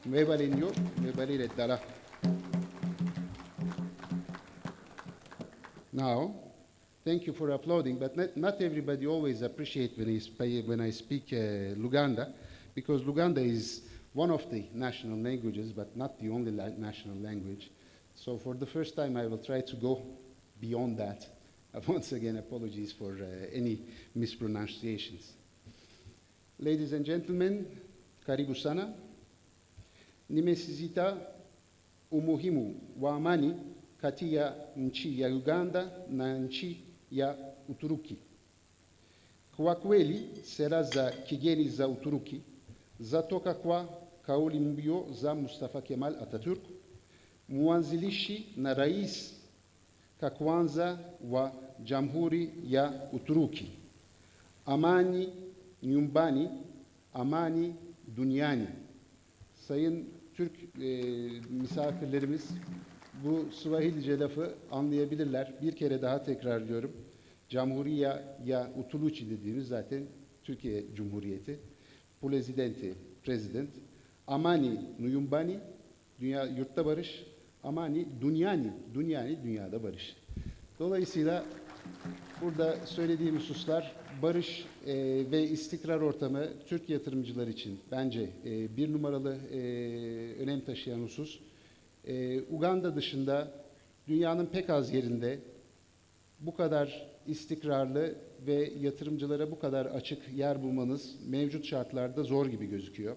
[SPEAKER 8] Mwebale nnyo, mwebalire ddala. Now, thank you for applauding, but not everybody always appreciates when I speak Luganda, because Luganda is one of the national languages, but not the only national language. So for the first time, I will try to go beyond that. Once again, apologies for any mispronunciations. Ladies and gentlemen, karibu sana. Nimesisitiza umuhimu wa amani kati ya nchi ya Uganda na nchi ya Uturuki. Kwa kweli, sera za kigeni za Uturuki zatoka kwa kauli mbiu za Mustafa Kemal Atatürk, mwanzilishi na rais wa kwanza wa Jamhuri ya Uturuki. Amani nyumbani, amani duniani. Sayın Türk misafirlerimiz bu Swahilice lafı anlayabilirler. Bir kere daha tekrarlıyorum. Jamhuriya ya Utuluci dediğimiz zaten Türkiye Cumhuriyeti. President. Amani nyumbani, dünya yurtta barış. Amani dünyada barış. Dolayısıyla burada söylediğim hususlar barış ve istikrar ortamı Türk yatırımcılar için bence bir numaralı önem taşıyan husus. Uganda dışında dünyanın pek az yerinde bu kadar istikrarlı ve yatırımcılara bu kadar açık yer bulmanız mevcut şartlarda zor gibi gözüküyor.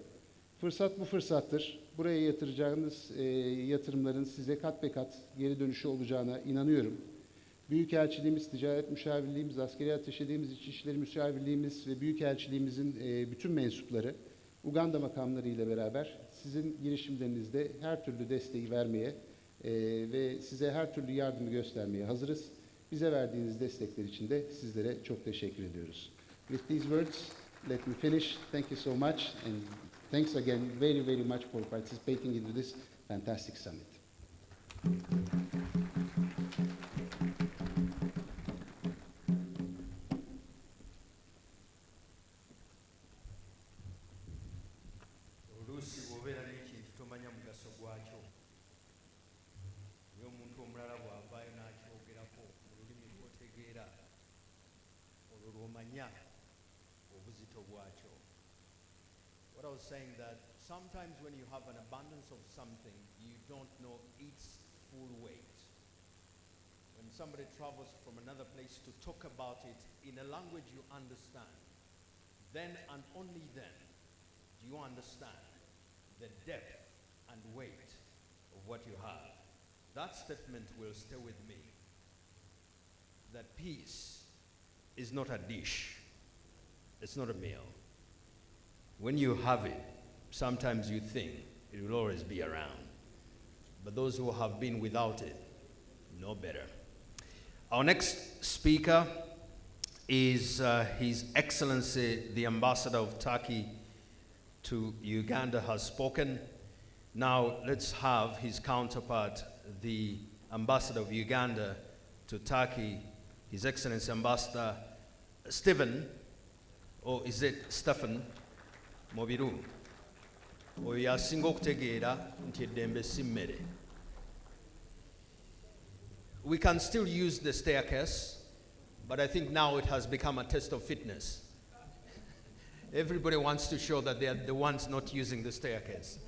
[SPEAKER 8] Fırsat bu fırsattır. Buraya yatıracağınız yatırımların size kat be kat geri dönüşü olacağına inanıyorum. Büyükelçiliğimiz, ticaret müşavirliğimiz, askeri ateşediğimiz, İçişleri Müşavirliğimiz ve Büyükelçiliğimizin bütün mensupları Uganda makamları ile beraber sizin girişimlerinizde her türlü desteği vermeye ve size her türlü yardımı göstermeye hazırız. Bize verdiğiniz destekler için de sizlere çok teşekkür ediyoruz. With these words, let me finish. Thank you so much and thanks again very, very much for participating into this fantastic summit.
[SPEAKER 5] Oluusi bw'obeera n'ekintu tomanya mugaso gwakyo naye omuntu omulala bw'avaayo n'akyogerako mu lulimi lw'otegeera olwo lw'omanya obuzito bwakyo. What I was saying that sometimes when you have an abundance of something, you don't know its full weight. When somebody travels from another place to talk about it in a language you understand, then and only then do you understand the depth and weight of what you have. That statement will stay with me. That peace is not a dish. It's not a meal. When you have it, sometimes you think it will always be around. but those who have been without it know better. Our next speaker is His Excellency, the Ambassador of Turkey to Uganda has spoken. Now let's have his counterpart, the Ambassador of Uganda to Turkey, His Excellency Ambassador Stephen, or is it Stephen Mobiru? Oyo yasinga okutegeera nti eddembe si mmere. We can still use the staircase, but I think now it has become a test of fitness. Everybody wants to show that they are the ones not using the staircase.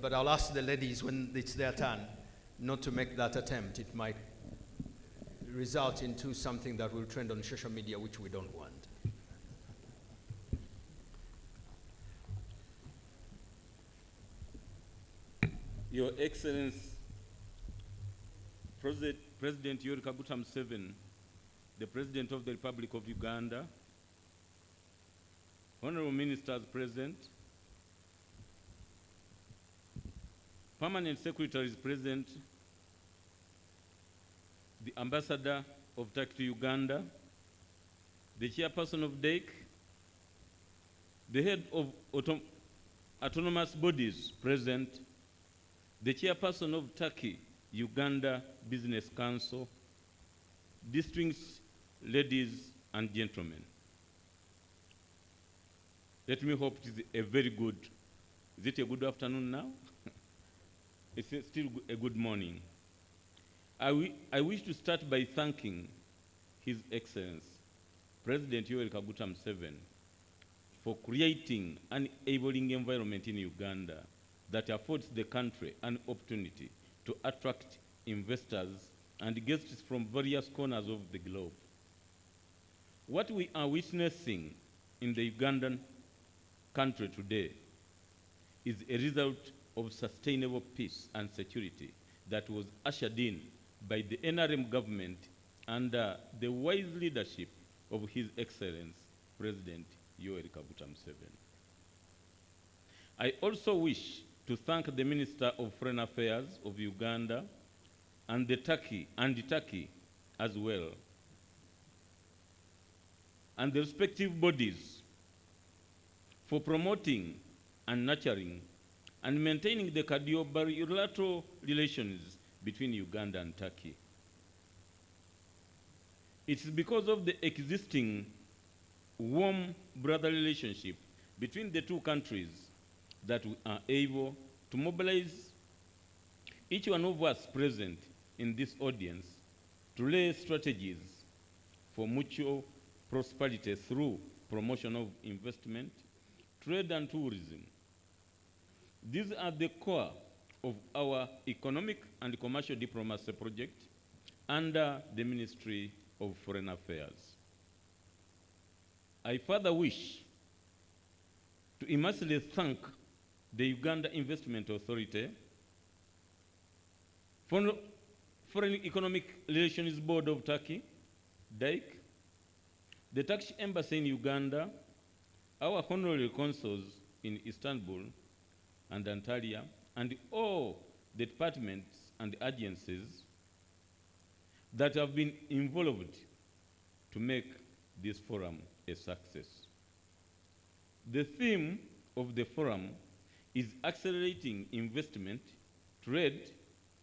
[SPEAKER 5] But I'll ask the ladies when it's their turn not to make that attempt. It might result into something that will trend on social media, which we don't want.
[SPEAKER 9] Your Excellency, President Yoweri Kaguta Museveni, the President of the Republic of Uganda, Honorable Ministers present, Permanent Secretaries present, the Ambassador of Turkey to Uganda, the Chairperson of DEC, the Head of Autonomous Bodies present, the Chairperson of Turkey-Uganda Business Council, distinguished ladies and gentlemen. Let me hope it is a very good, is it a good afternoon now? It's still a good morning. I wish to start by thanking His Excellency, President Yoweri Kaguta Museveni, for creating an enabling environment in Uganda that affords the country an opportunity to attract investors and guests from various corners of the globe. What we are witnessing in the Ugandan country today is a result of sustainable peace and security that was ushered in by the NRM government under the wise leadership of His Excellency, President Yoweri Kaguta Museveni. I also wish to thank the Minister of Foreign Affairs of Uganda and Turkey as well, and the respective bodies for promoting and nurturing and maintaining the bilateral relations between Uganda and Turkey. It's because of the existing warm brotherly relationship between the two countries that we are able to mobilize each one of us present in this audience to lay strategies for mutual prosperity through promotion of investment, trade and tourism. These are the core of our economic and commercial diplomacy project under the Ministry of Foreign Affairs. I further wish to immensely thank the Uganda Investment Authority, Foreign Economic Relations Board of Turkey, DEC, the Turkish Embassy in Uganda, our honorary consuls in Istanbul and Antalya, and all the departments and agencies that have been involved to make this forum a success. The theme of the forum is accelerating investment, trade,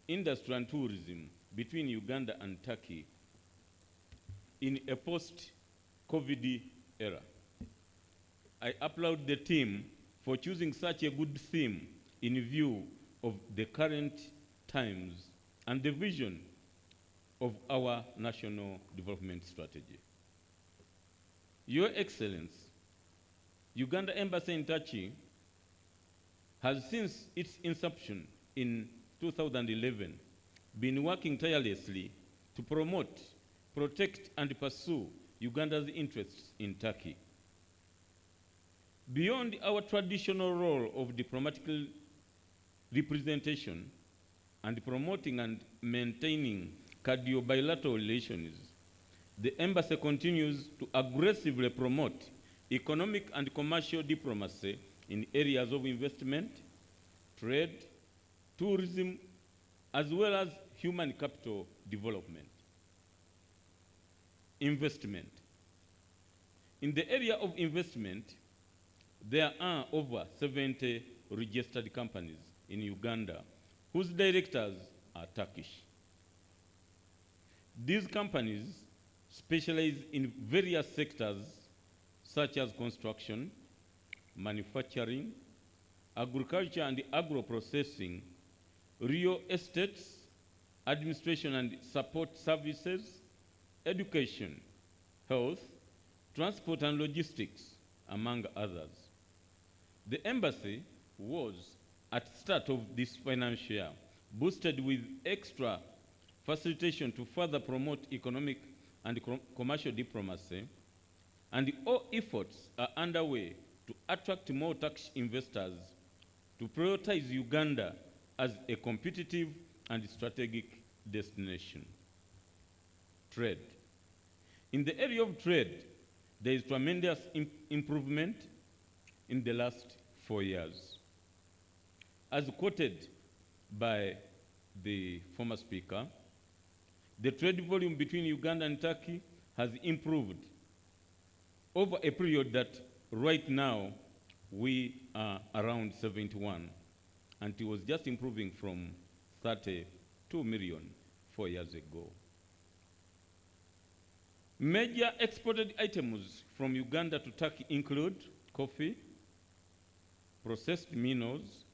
[SPEAKER 9] industry and tourism between Uganda and Turkey in a post-COVID era. I applaud the team for choosing such a good theme in view of the current times and the vision of our national development strategy. Your Excellency, Uganda Embassy in Turkey has since its inception in 2011 been working tirelessly to promote, protect and pursue Uganda's interests in Turkey. Beyond our traditional role of diplomatic representation and promoting and maintaining bilateral relations, the Embassy continues to aggressively promote economic and commercial diplomacy in areas of investment, trade, tourism, as well as human capital development. Investment. In the area of investment, there are over 70 registered companies in Uganda whose directors are Turkish. These companies specialize in various sectors such as construction, manufacturing, agriculture and agro-processing, real estates, administration and support services, education, health, transport and logistics, among others. The embassy was, at the start of this financial year, boosted with extra facilitation to further promote economic and commercial diplomacy, and all efforts are underway to attract more Turkish investors to prioritize Uganda as a competitive and strategic destination. Trade. In the area of trade, there is tremendous improvement in the last 4 years. As quoted by the former speaker, the trade volume between Uganda and Turkey has improved over a period that right now we are around 71, and it was just improving from 32 million 4 years ago. Major exported items from Uganda to Turkey include coffee, processed minerals,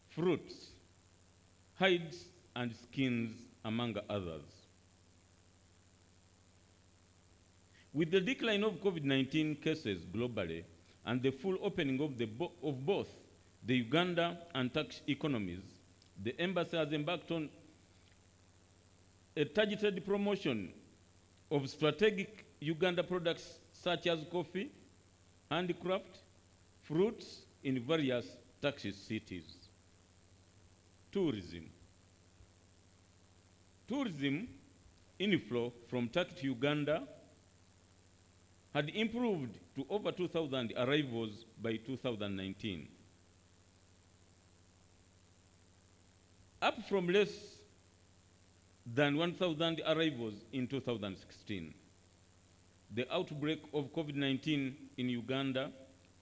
[SPEAKER 9] fruits, hides and skins, among others. With the decline of COVID-19 cases globally and the full opening of both the Uganda and Turkish economies, the embassy has embarked on a targeted promotion of strategic Uganda products such as coffee, handicraft, fruits in various Turkish cities. Tourism. Tourism inflow from Turkey to Uganda had improved to over 2,000 arrivals by 2019, up from less than 1,000 arrivals in 2016. The outbreak of COVID-19 in Uganda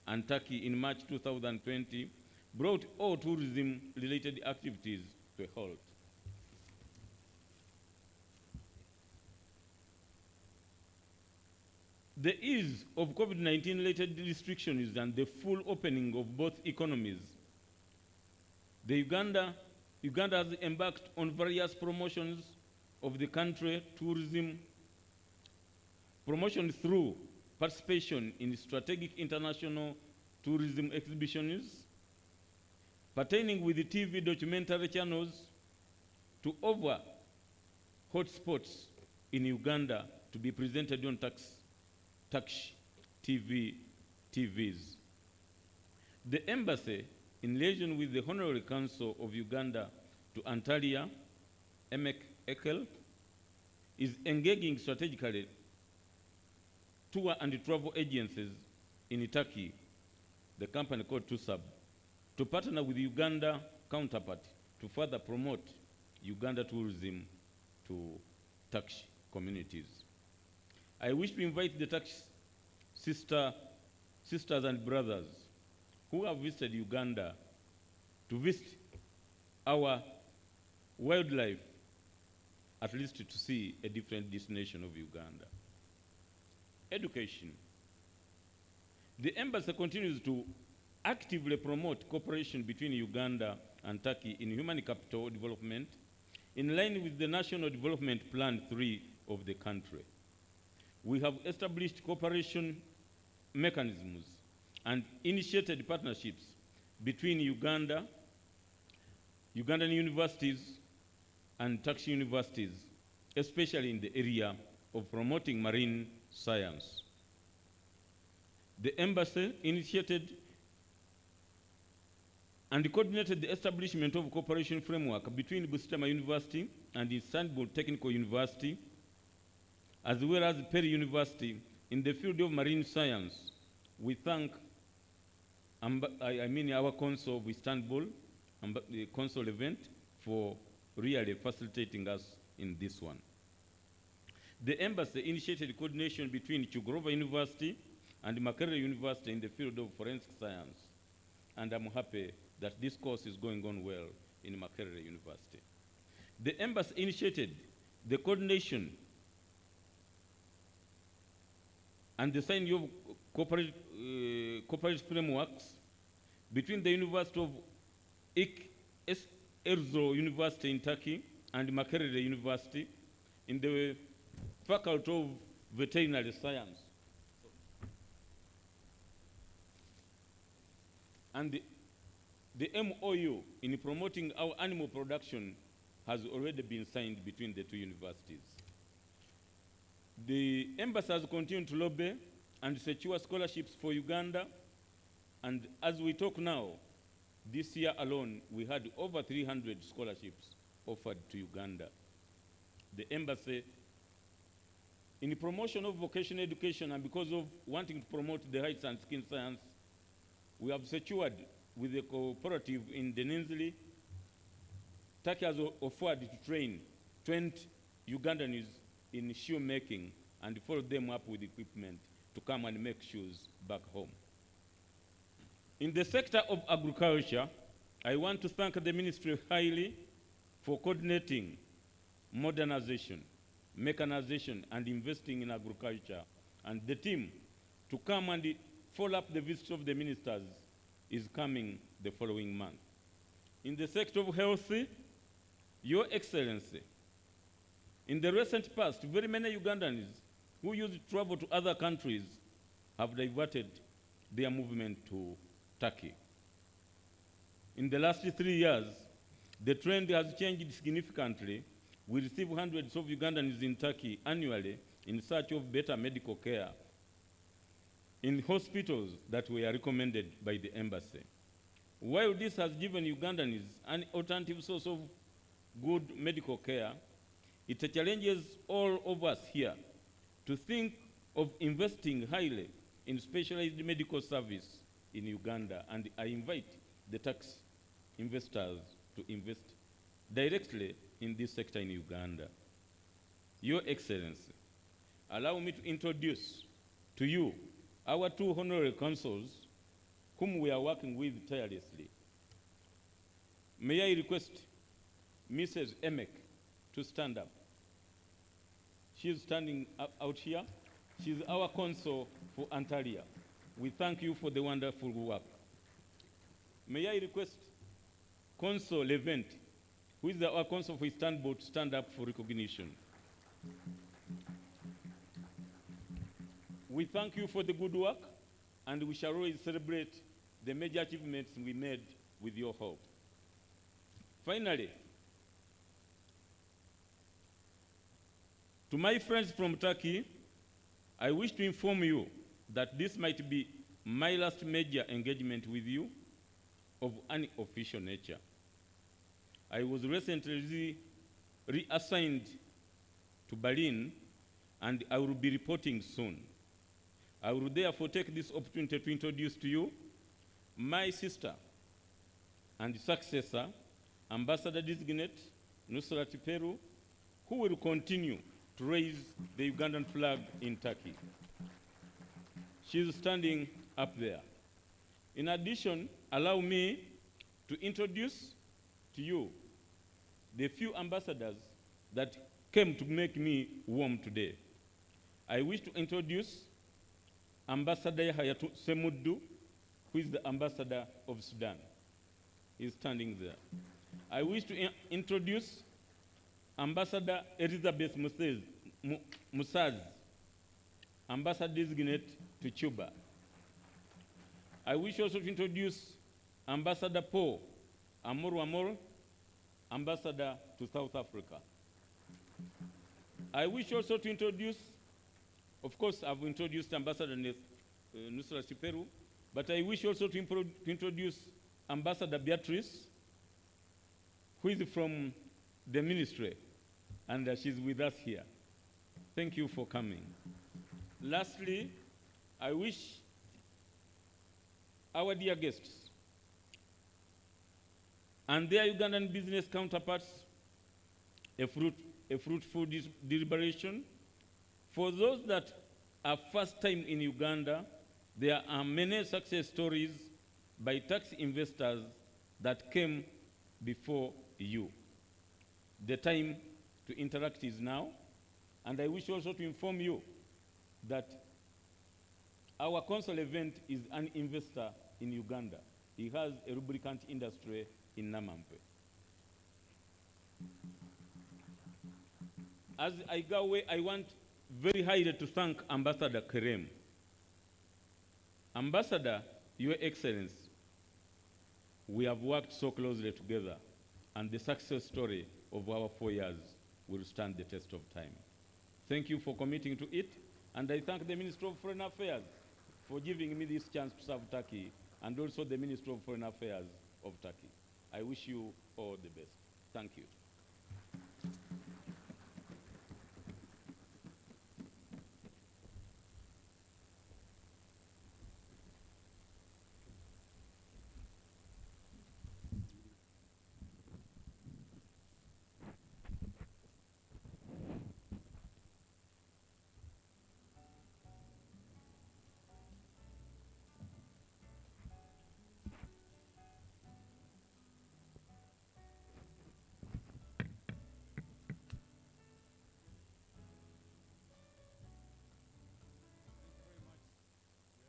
[SPEAKER 9] and Turkey in March 2020 brought all tourism-related activities to a halt. The ease of COVID-19-related restrictions and the full opening of both economies, Uganda has embarked on various promotions of the country tourism, promotion through participation in strategic international tourism exhibitions, pertaining with the TV documentary channels to over hotspots in Uganda to be presented on Turkish TVs. The embassy, in liaison with the Honorary Council of Uganda to Antalya, Emek Ekel, is engaging strategically tour and travel agencies in Turkey, the company called TUSAB, to partner with Uganda counterpart to further promote Uganda tourism to Turkish communities. I wish to invite the Turkish sisters and brothers who have visited Uganda to visit our wildlife, at least to see a different destination of Uganda. Education. The embassy continues to actively promote cooperation between Uganda and Turkey in human capital development in line with the National Development Plan 3 of the country. We have established cooperation mechanisms and initiated partnerships between Ugandan universities and Turkish universities, especially in the area of promoting marine science. The embassy initiated and coordinated the establishment of a cooperation framework between Busitama University and Istanbul Technical University, as well as Perry University in the field of marine science. We thank our Consul of Istanbul the council event for really facilitating us in this one. The embassy initiated coordination between Chugrova University and Makerere University in the field of forensic science. And I'm happy that this course is going on well in Makerere University. The embassy initiated the coordination and the signing of corporate frameworks between the University of Erzurum University in Turkey and Makerere University in the Faculty of Veterinary Science. And the MOU in promoting our animal production has already been signed between the two universities. The embassy has continued to lobby and secure scholarships for Uganda, and as we talk now, this year alone, we had over 300 scholarships offered to Uganda. The embassy, in the promotion of vocational education and because of wanting to promote the heights and skill science, we have secured with a cooperative in Denizli, Turkey has offered to train 20 Ugandans in shoe making and follow them up with equipment to come and make shoes back home. In the sector of agriculture, I want to thank the ministry highly for coordinating modernization, mechanization, and investing in agriculture, and the team to come and follow up the visit of the ministers is coming the following month. In the sector of health, Your Excellency, in the recent past, very many Ugandans who used to travel to other countries have diverted their movement to Turkey. In the last 3 years, the trend has changed significantly. We receive hundreds of Ugandans in Turkey annually in search of better medical care in hospitals that were recommended by the embassy. While this has given Ugandans an alternative source of good medical care, it challenges all of us here to think of investing highly in specialized medical service in Uganda, and I invite the tax investors to invest directly in this sector in Uganda. Your Excellency, allow me to introduce to you our two honorary consuls whom we are working with tirelessly. May I request Mrs. Emek to stand up. She is standing out here. She is our consul for Antalya. We thank you for the wonderful work. May I request Consul Levent, who is our consul for Istanbul, to stand up for recognition. We thank you for the good work, and we shall always celebrate the major achievements we made with your help. Finally, to my friends from Turkey, I wish to inform you that this might be my last major engagement with you of an official nature. I was recently reassigned to Berlin, and I will be reporting soon. I will therefore take this opportunity to introduce to you my sister and successor, Ambassador Designate Nusrat Peru, who will continue to raise the Ugandan flag in Turkey. She is standing up there. In addition, allow me to introduce to you the few ambassadors that came to make me warm today. I wish to introduce Ambassador Hayatu Semuddu, who is the ambassador of Sudan. He's standing there. I wish to introduce Ambassador Elizabeth Musaz, Ambassador Designate to Cuba. I wish also to introduce Ambassador Paul Amor, Ambassador to South Africa. I wish also to introduce, of course, I've introduced Ambassador Nusrat Peru, but I wish also to introduce Ambassador Beatrice, who is from the ministry, and she's with us here. Thank you for coming. Lastly, I wish our dear guests and their Ugandan business counterparts a fruitful deliberation. For those that are first time in Uganda, there are many success stories by tax investors that came before you. The time to interact is now, and I wish also to inform you that our council event is an investor in Uganda. He has a lubricant industry in Namampe. As I go away, I want very highly to thank Ambassador Kerem. Ambassador, Your Excellency, we have worked so closely together, and the success story of our 4 years will stand the test of time. Thank you for committing to it, and I thank the Minister of Foreign Affairs for giving me this chance to serve Turkey, and also the Minister of Foreign Affairs of Turkey. I wish you all the best. Thank you.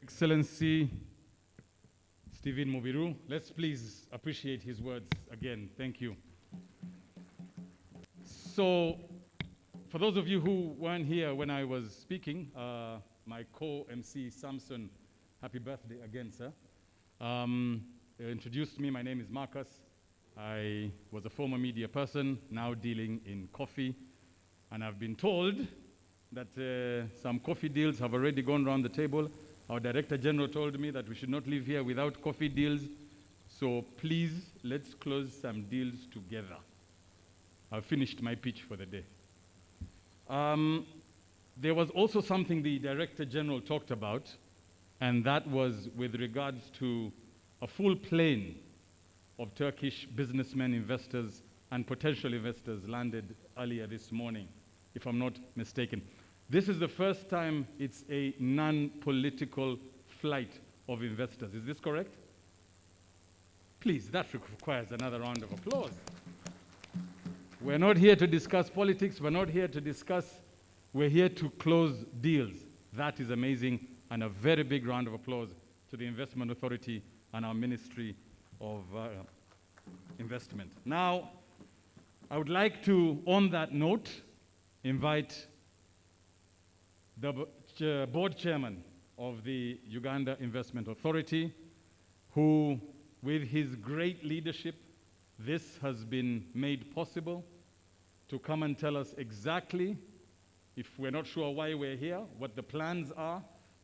[SPEAKER 3] Excellency Stephen Mubiru, let's please appreciate his words again. Thank you. So, for those of you who weren't here when I was speaking, my co-MC Samson, happy birthday again, sir, introduced me. My name is Marcus. I was a former media person, now dealing in coffee, and I've been told that some coffee deals have already gone around the table. Our Director General told me that we should not leave here without coffee deals. So please, let's close some deals together. I've finished my pitch for the day. There was also something the Director General talked about, and that was with regards to a full plane of Turkish businessmen, investors, and potential investors landed earlier this morning, if I'm not mistaken. This is the first time it's a non-political flight of investors. Is this correct? Please, that requires another round of applause. We're not here to discuss politics. We're not here to discuss. We're here to close deals. That is amazing, and a very big round of applause to the Investment Authority and our Ministry of Investment. Now, I would like to, on that note, invite the board chairman of the Uganda Investment Authority, who, with his great leadership, this has been made possible, to come and tell us exactly, if we're not sure why we're here, what the plans are,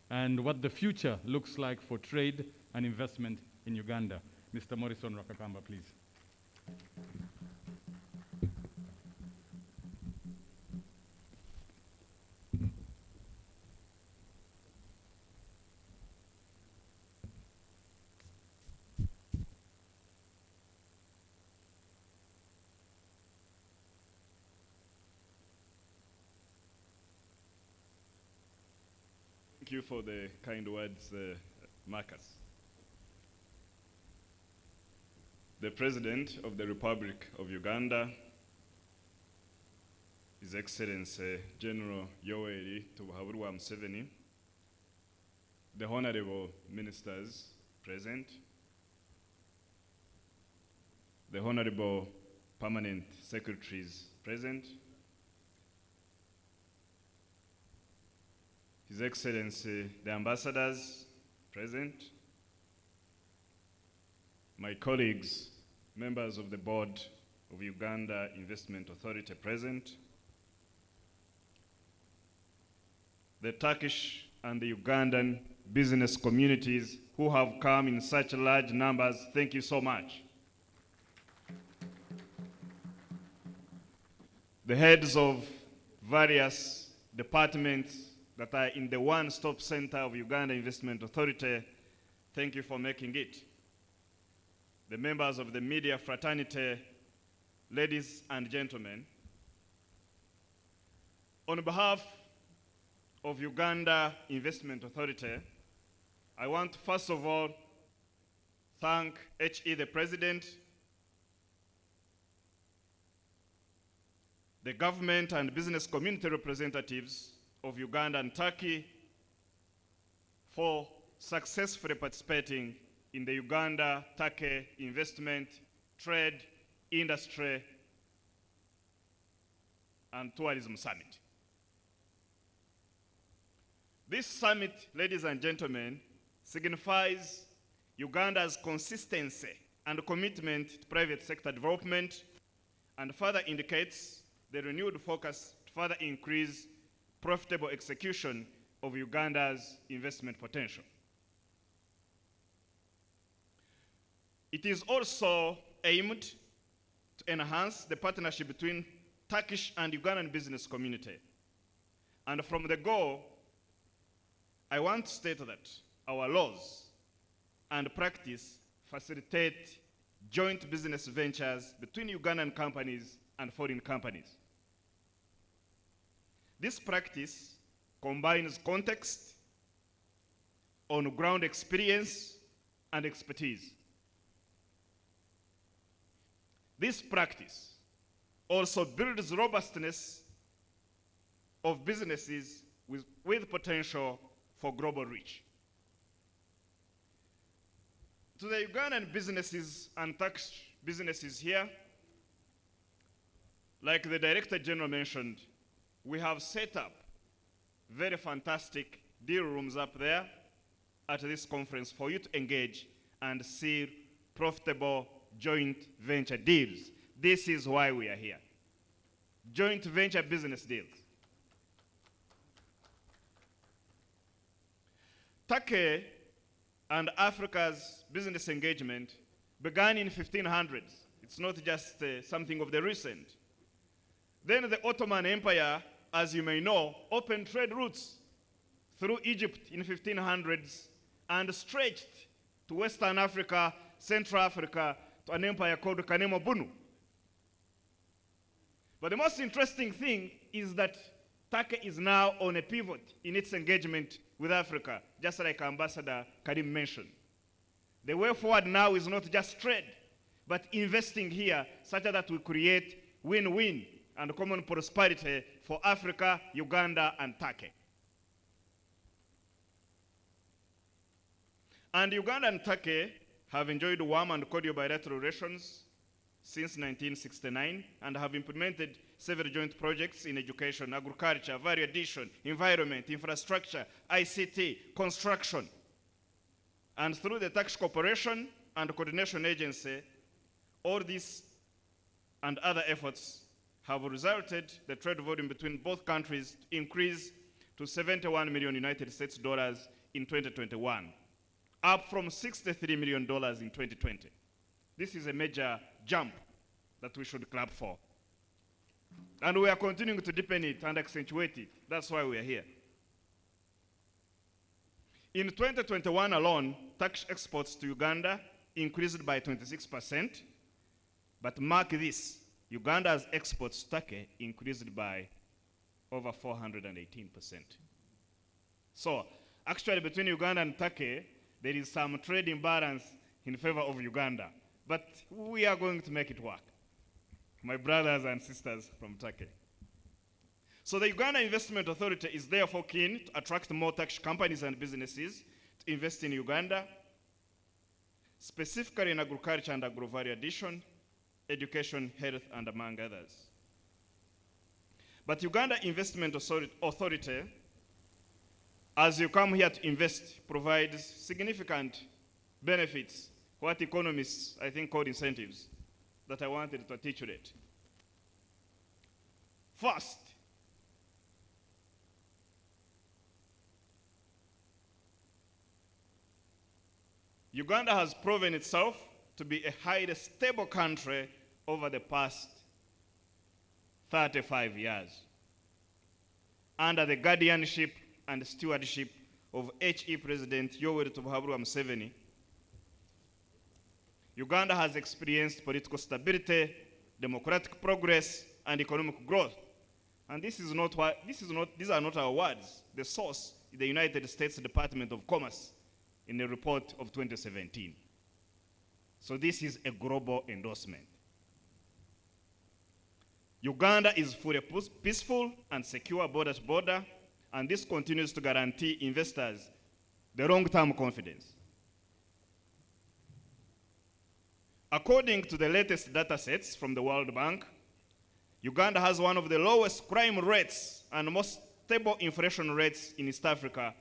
[SPEAKER 3] and what the future looks like for trade and investment in Uganda. Mr. Morrison Rakakamba, please.
[SPEAKER 10] Thank you for the kind words, Marcus. The President of the Republic of Uganda, His Excellency General Yoweri Tubuhaburwa Museveni, the Honorable Ministers present, the Honorable Permanent Secretaries present, His Excellency, the ambassadors present, my colleagues, members of the board of Uganda Investment Authority present, the Turkish and the Ugandan business communities who have come in such large numbers, thank you so much. The heads of various departments that are in the one-stop center of Uganda Investment Authority, thank you for making it. the members of the media fraternity, ladies and gentlemen, on behalf of Uganda Investment Authority, I want to first of all thank HE, the President, the government and business community representatives of Uganda and Turkey for successfully participating in the Uganda-Turkey Investment, Trade, Industry, and Tourism Summit. This summit, ladies and gentlemen, signifies Uganda's consistency and commitment to private sector development and further indicates the renewed focus to further increase profitable execution of Uganda's investment potential. It is also aimed to enhance the partnership between Turkish and Ugandan business community. And from the go, I want to state that our laws and practice facilitate joint business ventures between Ugandan companies and foreign companies. This practice combines context, on-ground experience, and expertise. This practice also builds robustness of businesses with potential for global reach. To the Ugandan businesses and Turkish businesses here, like the Director General mentioned, we have set up very fantastic deal rooms up there at this conference for you to engage and see profitable joint venture deals. This is why we are here. Joint venture business deals. Turkey and Africa's business engagement began in 1500s. It's not just something of the recent. Then the Ottoman Empire, as you may know, opened trade routes through Egypt in 1500s and stretched to Western Africa, Central Africa, to an empire called Kanemo Bunu. But the most interesting thing is that Turkey is now on a pivot in its engagement with Africa, just like Ambassador Karim mentioned. The way forward now is not just trade, but investing here such that we create win-win and common prosperity for Africa, Uganda, and Turkey. And Uganda and Turkey have enjoyed warm and cordial bilateral relations since 1969 and have implemented several joint projects in education, agriculture, value addition, environment, infrastructure, ICT, construction. And through the Turkish Cooperation and Coordination Agency, all these and other efforts have resulted the trade volume between both countries to increase to $71 million United States dollars in 2021, up from $63 million in 2020. This is a major jump that we should clap for. And we are continuing to deepen it and accentuate it. That's why we are here. In 2021 alone, Turkish exports to Uganda increased by 26%, but mark this, Uganda's exports to Turkey increased by over 418%. So, actually between Uganda and Turkey, there is some trade imbalance in favor of Uganda, but we are going to make it work. My brothers and sisters from Turkey. So the Uganda Investment Authority is therefore keen to attract more Turkish companies and businesses to invest in Uganda, specifically in agriculture and agro-value addition, education, health, and among others. But Uganda Investment Authority, as you come here to invest, provides significant benefits, what economists, I think, call incentives, that I wanted to articulate. First, Uganda has proven itself to be a highly stable country over the past 35 years, under the guardianship and stewardship of HE President Yoweri Museveni. Uganda has experienced political stability, democratic progress, and economic growth. And these are not our words. The source is the United States Department of Commerce in a report of 2017. So this is a global endorsement. Uganda is fully peaceful and secure border to border, and this continues to guarantee investors the long-term confidence. According to the latest data sets from the World Bank, Uganda has one of the lowest crime rates and most stable inflation rates in East Africa,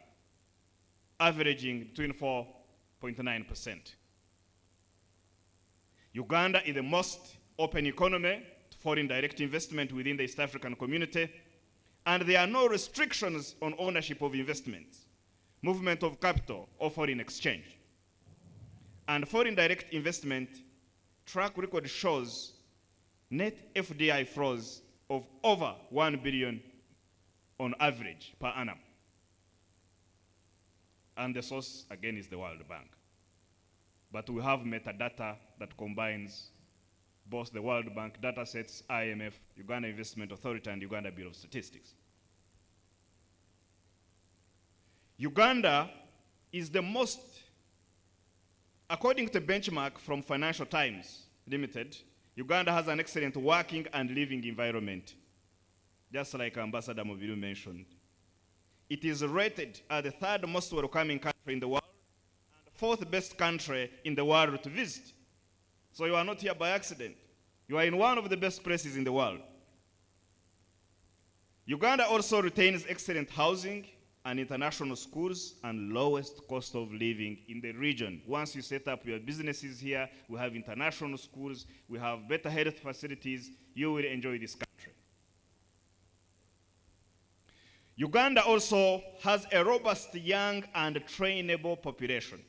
[SPEAKER 10] averaging between 4.9%. Uganda is the most open economy to foreign direct investment within the East African community, and there are no restrictions on ownership of investments, movement of capital, or foreign exchange. And foreign direct investment track record shows net FDI flows of over 1 billion on average per annum. And the source, again, is the World Bank. But we have metadata that combines both the World Bank data sets, IMF, Uganda Investment Authority, and Uganda Bureau of Statistics. Uganda is the most, according to benchmark from Financial Times Limited, Uganda has an excellent working and living environment, just like Ambassador Mobiru mentioned. It is rated as the third most welcoming country in the world and the fourth best country in the world to visit. So you are not here by accident. You are in one of the best places in the world. Uganda also retains excellent housing and international schools and lowest cost of living in the region. Once you set up your businesses here, we have international schools, we have better health facilities, you will enjoy this country. Uganda also has a robust young and trainable population.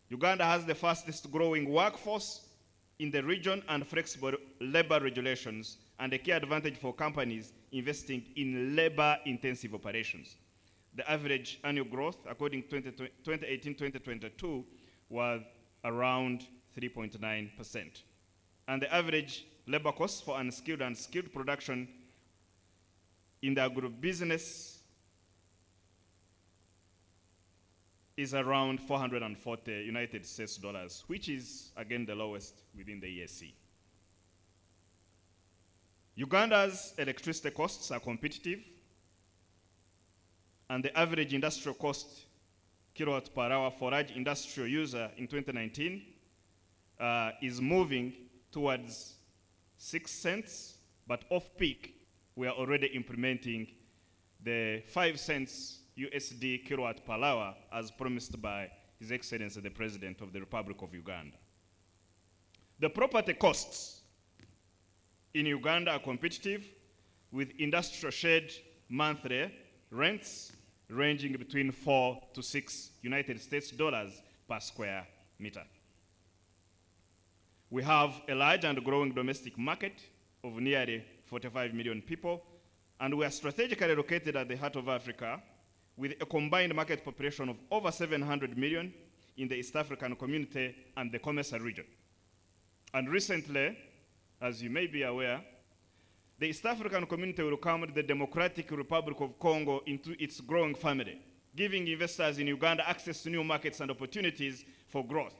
[SPEAKER 10] Uganda has the fastest growing workforce in the region and flexible labor regulations, and a key advantage for companies investing in labor-intensive operations. The average annual growth, according to 2018-2022, was around 3.9%. And the average labor cost for unskilled and skilled production in the agribusiness is around 440 United States dollars, which is, again, the lowest within the ESC. Uganda's electricity costs are competitive, and the average industrial cost kilowatt per hour for large industrial user in 2019 is moving towards 6 cents, but off-peak, we are already implementing the 5 cents USD kilowatt per hour as promised by His Excellency the President of the Republic of Uganda. The property costs in Uganda are competitive, with industrial shed monthly rents ranging between 4 to 6 United States dollars per square meter. We have a large and growing domestic market of nearly 45 million people, and we are strategically located at the heart of Africa with a combined market population of over 700 million in the East African community and the Comesa region. And recently, as you may be aware, the East African community welcomed the Democratic Republic of Congo into its growing family, giving investors in Uganda access to new markets and opportunities for growth.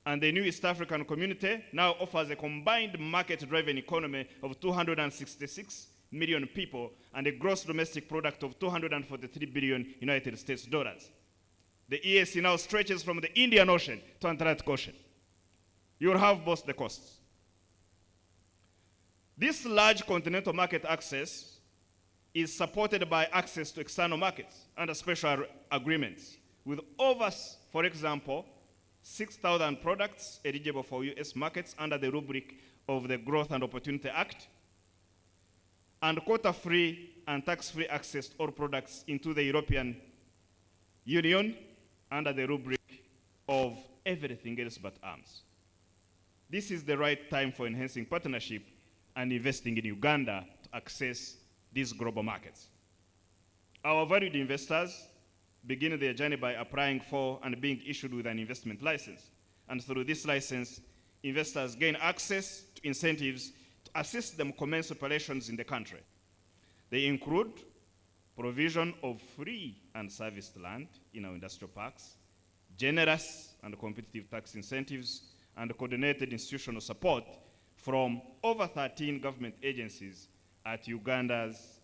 [SPEAKER 10] And the new East African community now offers a combined market-driven economy of 266 million people and a gross domestic product of 243 billion United States dollars. The EAC now stretches from the Indian Ocean to Atlantic Ocean. You will have both the costs. This large continental market access is supported by access to external markets under special agreements with over, for example, 6,000 products eligible for US markets under the rubric of the Growth and Opportunity Act, and quota-free and tax-free access to all products into the European Union under the rubric of everything else but arms. This is the right time for enhancing partnership and investing in Uganda to access these global markets. Our valued investors begin their journey by applying for and being issued with an investment license. and through this license, investors gain access to incentives to assist them commence operations in the country. They include provision of free and serviced land in our industrial parks, generous and competitive tax incentives, and coordinated institutional support from over 13 government agencies at Uganda's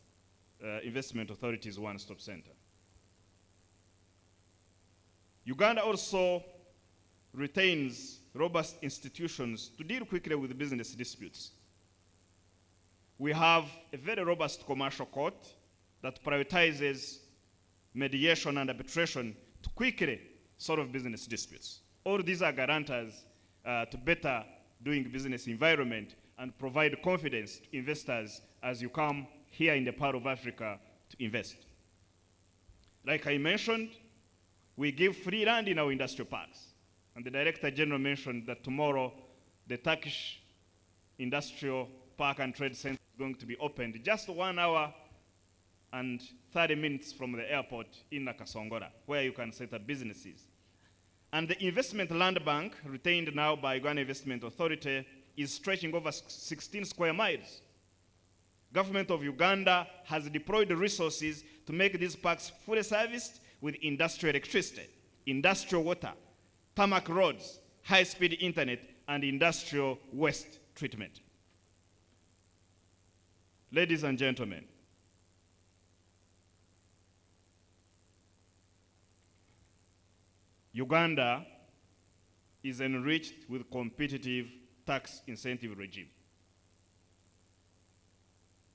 [SPEAKER 10] Investment Authority's one-stop center. Uganda also retains robust institutions to deal quickly with business disputes. We have a very robust commercial court that prioritizes mediation and arbitration to quickly solve business disputes. All these are guarantors to better doing business environment and provide confidence to investors as you come here in the part of Africa to invest. Like I mentioned, we give free land in our industrial parks. And the Director General mentioned that tomorrow the Turkish Industrial Park and Trade Center is going to be opened just 1 hour and 30 minutes from the airport in Nakasongola, where you can set up businesses. And the investment land bank, retained now by Uganda Investment Authority, is stretching over 16 square miles. Government of Uganda has deployed resources to make these parks fully serviced with industrial electricity, industrial water, tarmac roads, high-speed internet, and industrial waste treatment. Ladies and gentlemen, Uganda is enriched with competitive tax incentive regime,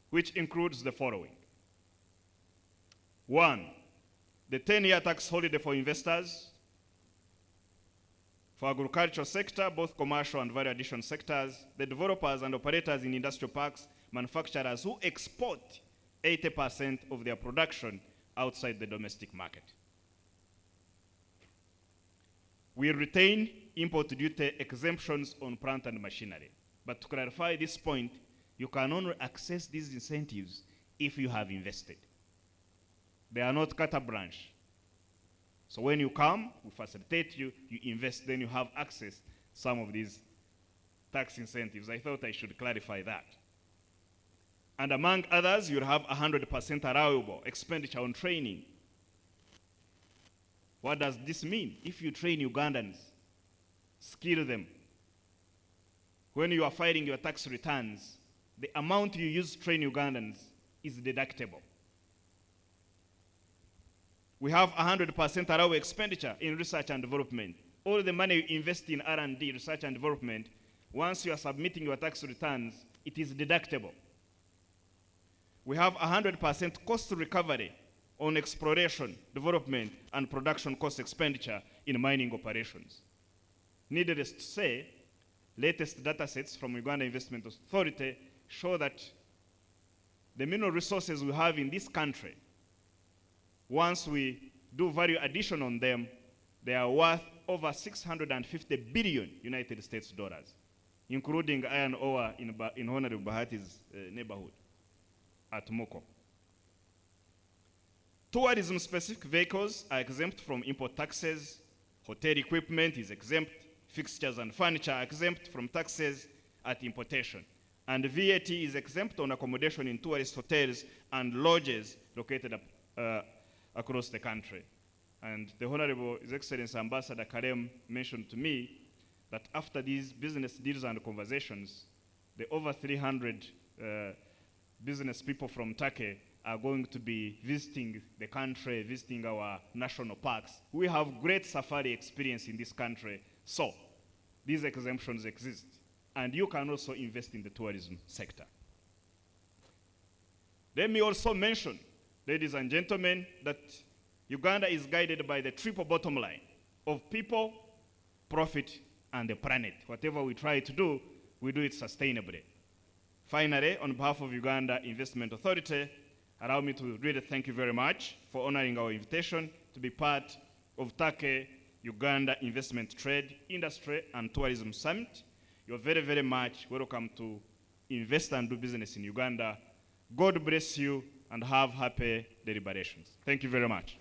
[SPEAKER 10] which includes the following. 1, the 10-year tax holiday for investors. For agricultural sector, both commercial and value addition sectors, the developers and operators in industrial parks, manufacturers who export 80% of their production outside the domestic market. We retain import duty exemptions on plant and machinery. But to clarify this point, you can only access these incentives if you have invested. They are not carte blanche. So when you come, we facilitate you, you invest, then you have access to some of these tax incentives. I thought I should clarify that. And among others, you'll have 100% allowable expenditure on training. What does this mean? If you train Ugandans, skill them, when you are filing your tax returns, the amount you use to train Ugandans is deductible. We have 100% allowable expenditure in research and development. All the money you invest in R&D, research and development, once you are submitting your tax returns, it is deductible. We have 100% cost recovery on exploration, development, and production cost expenditure in mining operations. Needless to say, latest data sets from Uganda Investment Authority show that the mineral resources we have in this country, once we do value addition on them, they are worth over 650 billion United States dollars, including iron ore in Honorable Bahati's neighborhood at Moko. Tourism-specific vehicles are exempt from import taxes. Hotel equipment is exempt. Fixtures and furniture are exempt from taxes at importation. And VAT is exempt on accommodation in tourist hotels and lodges located across the country. And the Honorable His Excellency Ambassador Karem mentioned to me that after these business deals and conversations, the over 300 business people from Turkey are going to be visiting the country, visiting our national parks. We have great safari experience in this country, so these exemptions exist. And you can also invest in the tourism sector. Let me also mention, ladies and gentlemen, that Uganda is guided by the triple bottom line of people, profit, and the planet. Whatever we try to do, we do it sustainably. Finally, on behalf of Uganda Investment Authority, allow me to really thank you very much for honoring our invitation to be part of Turkey-Uganda Investment Trade, Industry, and Tourism Summit. You're very, very much welcome to invest and do business in Uganda. God bless you and have happy deliberations. Thank you very much.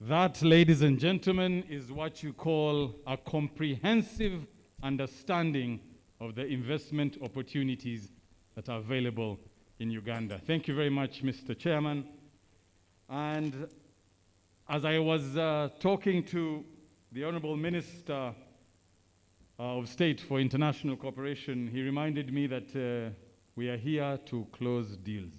[SPEAKER 3] That, ladies and gentlemen, is what you call a comprehensive understanding of the investment opportunities that are available in Uganda. Thank you very much, Mr. Chairman. And as I was talking to the Honorable Minister of State for International Cooperation, he reminded me that we are here to close deals.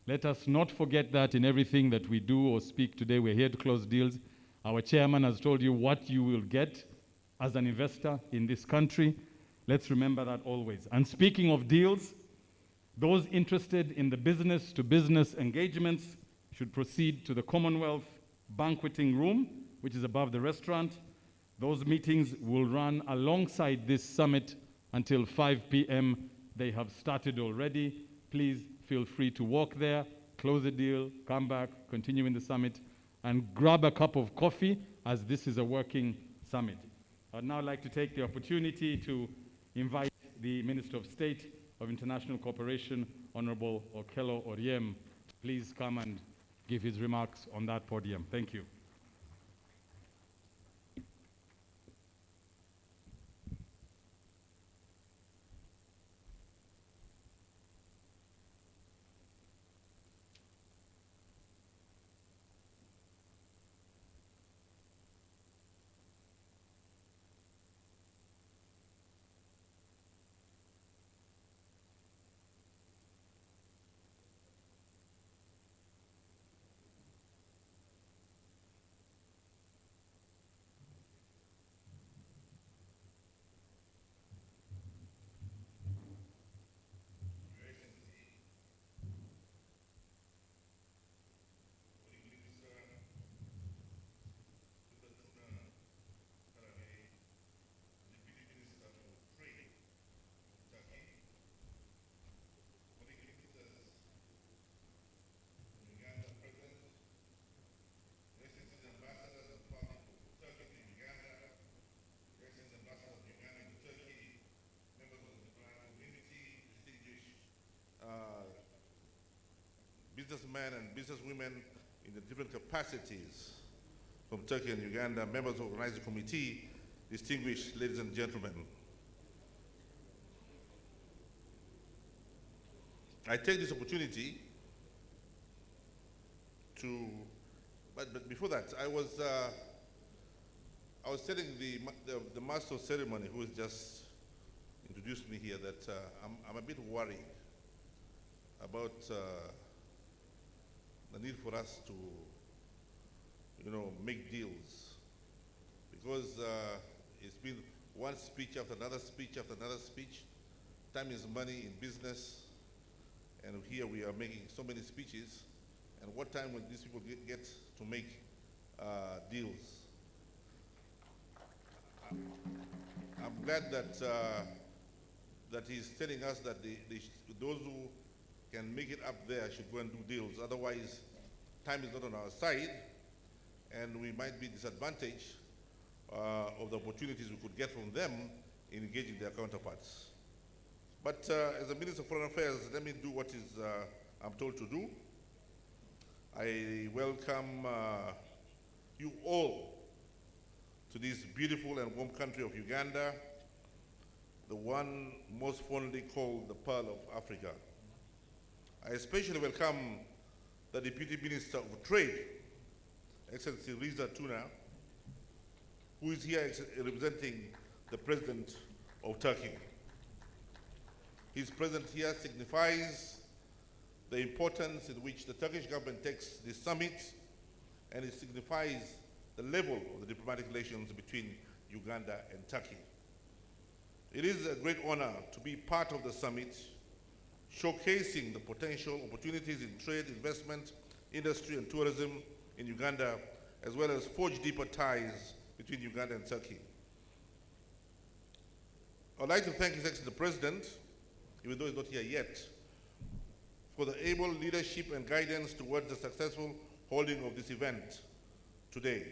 [SPEAKER 3] Let us not forget that in everything that we do or speak today. We're here to close deals. Our chairman has told you what you will get as an investor in this country. Let's remember that always. And speaking of deals, those interested in the business-to-business engagements should proceed to the Commonwealth banqueting room, which is above the restaurant. Those meetings will run alongside this summit until 5 p.m. They have started already. Please feel free to walk there, close the deal, come back, continue in the summit, and grab a cup of coffee, as this is a working summit. I'd now like to take the opportunity to invite the Minister of State of International Cooperation, Honorable Okello Oryem. Please come and give his remarks on that podium. Thank you.
[SPEAKER 11] Businessmen and businesswomen in the different capacities from Turkey and Uganda, members of the organizing committee, distinguished ladies and gentlemen. I take this opportunity to, but before that, I was telling the master of ceremony, who has just introduced me here, that I'm a bit worried about the need for us to, make deals, because it's been one speech after another speech after another speech. Time is money in business, and here we are making so many speeches. And what time will these people get to make deals? I'm glad that that he's telling us that those who can make it up there should go and do deals. Otherwise, time is not on our side, and we might be disadvantaged of the opportunities we could get from them in engaging their counterparts. But as a Minister of Foreign Affairs, let me do what is I'm told to do. I welcome you all to this beautiful and warm country of Uganda, the one most fondly called the Pearl of Africa. I especially welcome the Deputy Minister of Trade, Excellency Riza Tuna, who is here representing the President of Turkey. His presence here signifies the importance in which the Turkish government takes this summit, and it signifies the level of the diplomatic relations between Uganda and Turkey. It is a great honor to be part of the summit, showcasing the potential opportunities in trade, investment, industry, and tourism in Uganda, as well as forge deeper ties between Uganda and Turkey. I'd like to thank His Excellency the President, even though he's not here yet, for the able leadership and guidance towards the successful holding of this event today.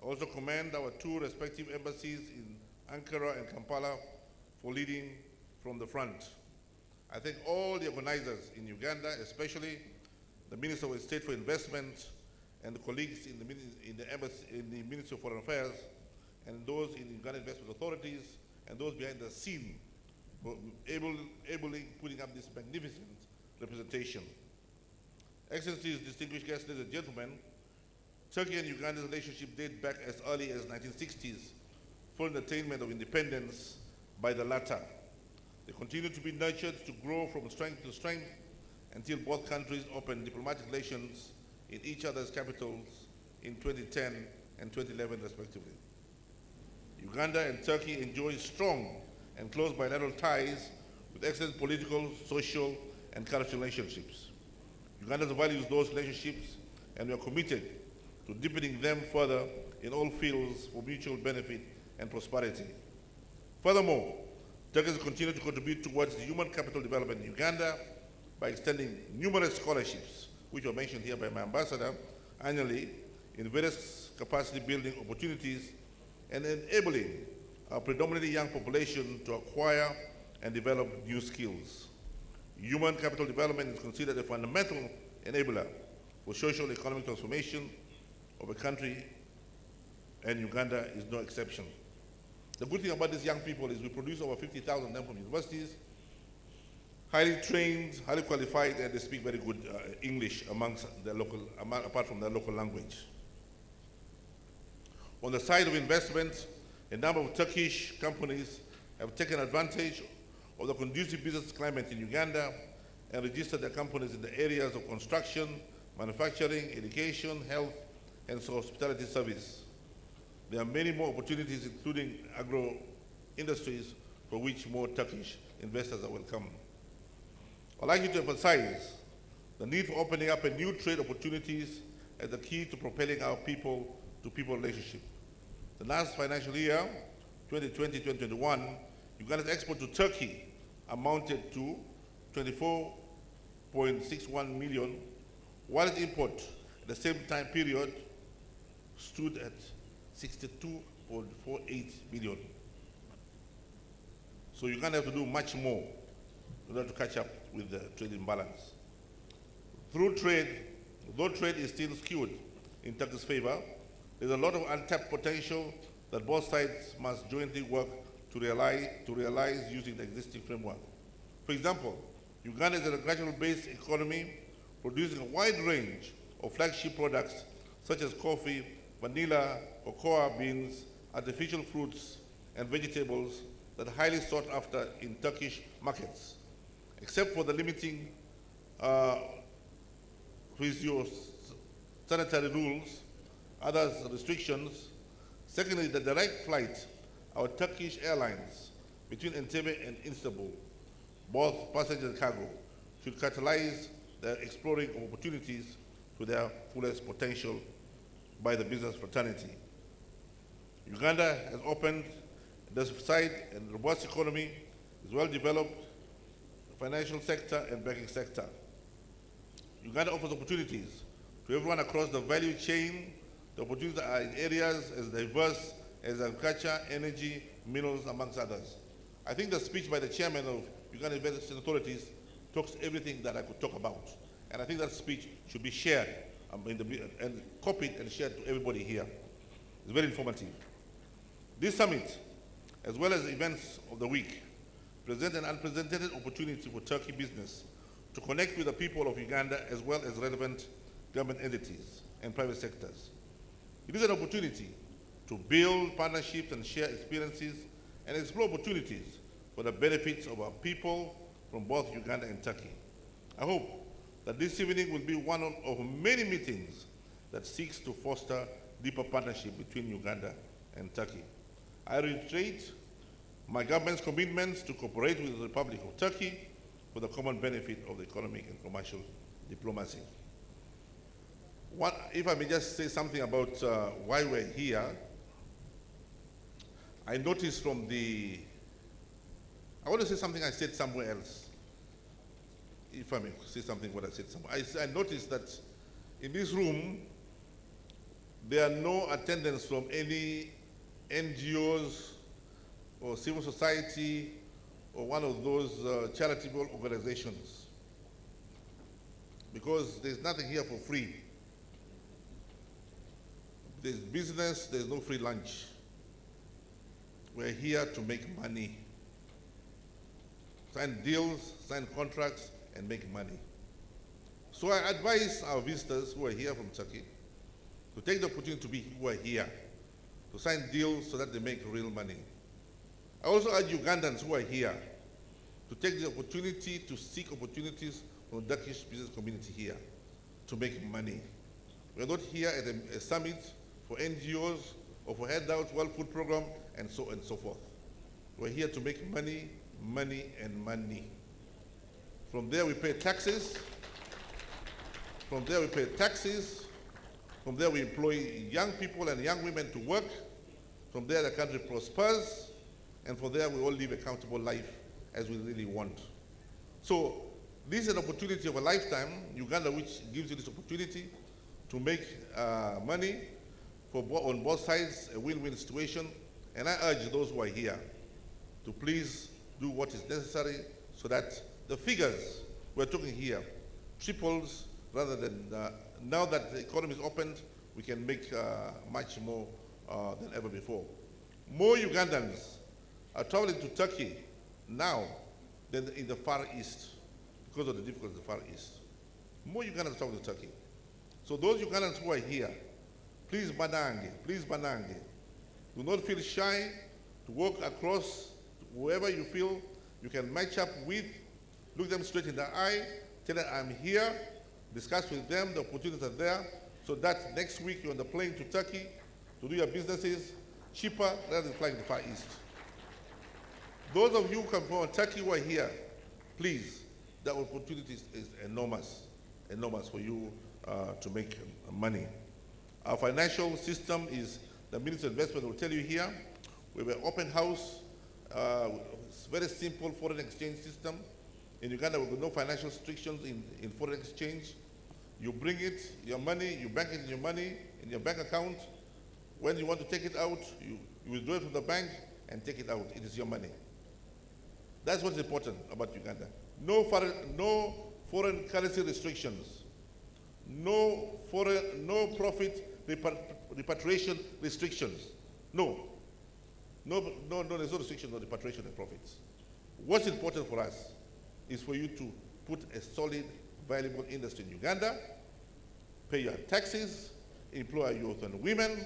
[SPEAKER 11] I also commend our two respective embassies in Ankara and Kampala for leading from the front. I thank all the organizers in Uganda, especially the Minister of State for Investment and the colleagues in the embassy, in the Ministry of Foreign Affairs, and those in Uganda investment authorities, and those behind the scene, for ably putting up this magnificent representation. Excellencies, distinguished guests, ladies and gentlemen, Turkey and Uganda's relationship date back as early as 1960s, following the attainment of independence by the latter. They continue to be nurtured to grow from strength to strength until both countries opened diplomatic relations in each other's capitals in 2010 and 2011 respectively. Uganda and Turkey enjoy strong and close bilateral ties with excellent political, social, and cultural relationships. Uganda values those relationships, and we are committed to deepening them further in all fields for mutual benefit and prosperity. Furthermore, Turkey has continued to contribute towards the human capital development in Uganda by extending numerous scholarships, which were mentioned here by my ambassador, annually in various capacity building opportunities and enabling our predominantly young population to acquire and develop new skills. Human capital development is considered a fundamental enabler for social economic transformation of a country, and Uganda is no exception. The good thing about these young people is we produce over 50,000 of them from universities, highly trained, highly qualified, and they speak very good English apart from their local language. On the side of investment, a number of Turkish companies have taken advantage of the conducive business climate in Uganda and registered their companies in the areas of construction, manufacturing, education, health, and hospitality service. There are many more opportunities, including agro industries, for which more Turkish investors are welcome. I'd like you to emphasize the need for opening up a new trade opportunities as the key to propelling our people-to-people relationship. The last financial year, 2020-2021, Uganda's export to Turkey amounted to 24.61 million, while its import at the same time period stood at 62.48 million. So Uganda has to do much more in order to catch up with the trade imbalance. Through trade, though trade is still skewed in Turkey's favor, there's a lot of untapped potential that both sides must jointly work to realize using the existing framework. For example, Uganda is an agricultural-based economy producing a wide range of flagship products such as coffee, vanilla, cocoa beans, artificial fruits, and vegetables that are highly sought after in Turkish markets. Except for the limiting sanitary rules, other restrictions. Secondly, the direct flight, our Turkish airlines between Entebbe and Istanbul, both passenger and cargo, should catalyze the exploring of opportunities to their fullest potential by the business fraternity. Uganda has opened a diversified and robust economy, is well developed financial sector and banking sector. Uganda offers opportunities to everyone across the value chain. The opportunities are in areas as diverse as agriculture, energy, minerals, amongst others. I think the speech by the chairman of Uganda Investment Authorities talks everything that I could talk about. And I think that speech should be shared and copied and shared to everybody here. It's very informative. This summit, as well as events of the week, present an unprecedented opportunity for Turkey business to connect with the people of Uganda as well as relevant government entities and private sectors. It is an opportunity to build partnerships and share experiences and explore opportunities for the benefits of our people from both Uganda and Turkey. I hope that this evening will be one of many meetings that seeks to foster deeper partnership between Uganda and Turkey. I reiterate my government's commitments to cooperate with the Republic of Turkey for the common benefit of the economic and commercial diplomacy. If I may just say something about why we're here, I noticed I want to say something I said somewhere else. If I may say something what I said somewhere. I noticed that in this room, there are no attendants from any NGOs or civil society or one of those charitable organizations. Because there's nothing here for free. there's business, there's no free lunch. We're here to make money. Sign deals, sign contracts, and make money. So I advise our visitors who are here from Turkey to take the opportunity to be who are here, to sign deals so that they make real money. I also urge Ugandans who are here to take the opportunity to seek opportunities from the Turkish business community here to make money. We're not here at a summit for NGOs or for handouts, World Food Program, and so on and so forth. We're here to make money, money, and money. From there we pay taxes. From there we pay taxes. From there we employ young people and young women to work. From there the country prospers. And from there we all live a comfortable life as we really want. So this is an opportunity of a lifetime, Uganda, which gives you this opportunity to make money on both sides, a win-win situation. And I urge those who are here to please do what is necessary so that the figures we're talking here triples rather than now that the economy is opened, we can make much more than ever before. More Ugandans are traveling to Turkey now than in the Far East because of the difficulties in the Far East. More Ugandans travel to Turkey. So those Ugandans who are here, please banange, do not feel shy to walk across to whoever you feel you can match up with, look them straight in the eye, tell them I'm here, discuss with them, the opportunities are there, so that next week you're on the plane to Turkey to do your businesses cheaper rather than flying to the Far East. Those of you who come from Turkey who are here, please, the opportunity is enormous for you to make money. Our financial system is, the Minister of Investment will tell you here, we have an open house, very simple foreign exchange system. In Uganda, we've got no financial restrictions in foreign exchange. You bring it, your money, you bank it in your money, in your bank account. When you want to take it out, you withdraw it from the bank and take it out. It is your money. That's what's important about Uganda. No foreign currency restrictions. No profit repatriation restrictions. No, there's no restriction on repatriation of profits. What's important for us is for you to put a solid, valuable industry in Uganda, pay your taxes, employ youth and women,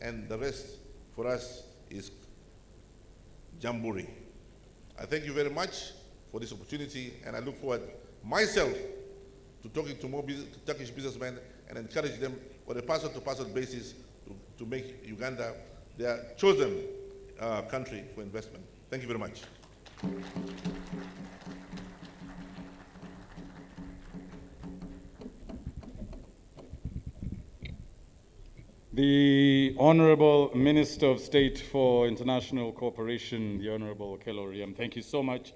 [SPEAKER 11] and the rest for us is Jamboree. I thank you very much for this opportunity, and I look forward myself to talking to more Turkish businessmen and encourage them on a person-to-person basis to make Uganda their chosen country for investment. Thank you very much.
[SPEAKER 3] The Honorable Minister of State for International Cooperation, the Honorable Okello Oryem, thank you so much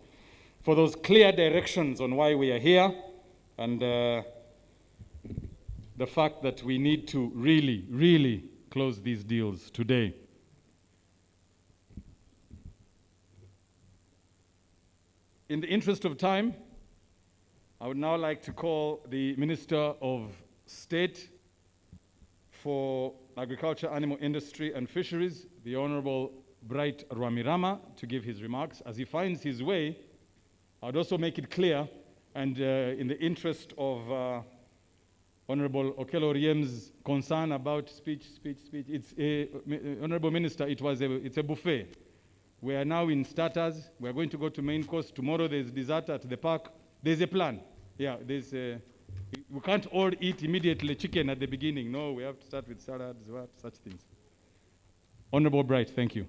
[SPEAKER 3] for those clear directions on why we are here and the fact that we need to really close these deals today. In the interest of time, I would now like to call the Minister of State for Agriculture, Animal Industry and Fisheries, the Honorable Bright Rwamirama, to give his remarks. As he finds his way, I would also make it clear, and in the interest of Honorable Okello Oryem's concern about speech, it's Honorable Minister, it's a buffet. We are now in starters. We are going to go to main course. Tomorrow there's dessert at the park. There's a plan. Yeah, we can't all eat immediately chicken at the beginning. No, we have to start with salads, such things. Honorable Bright, thank you.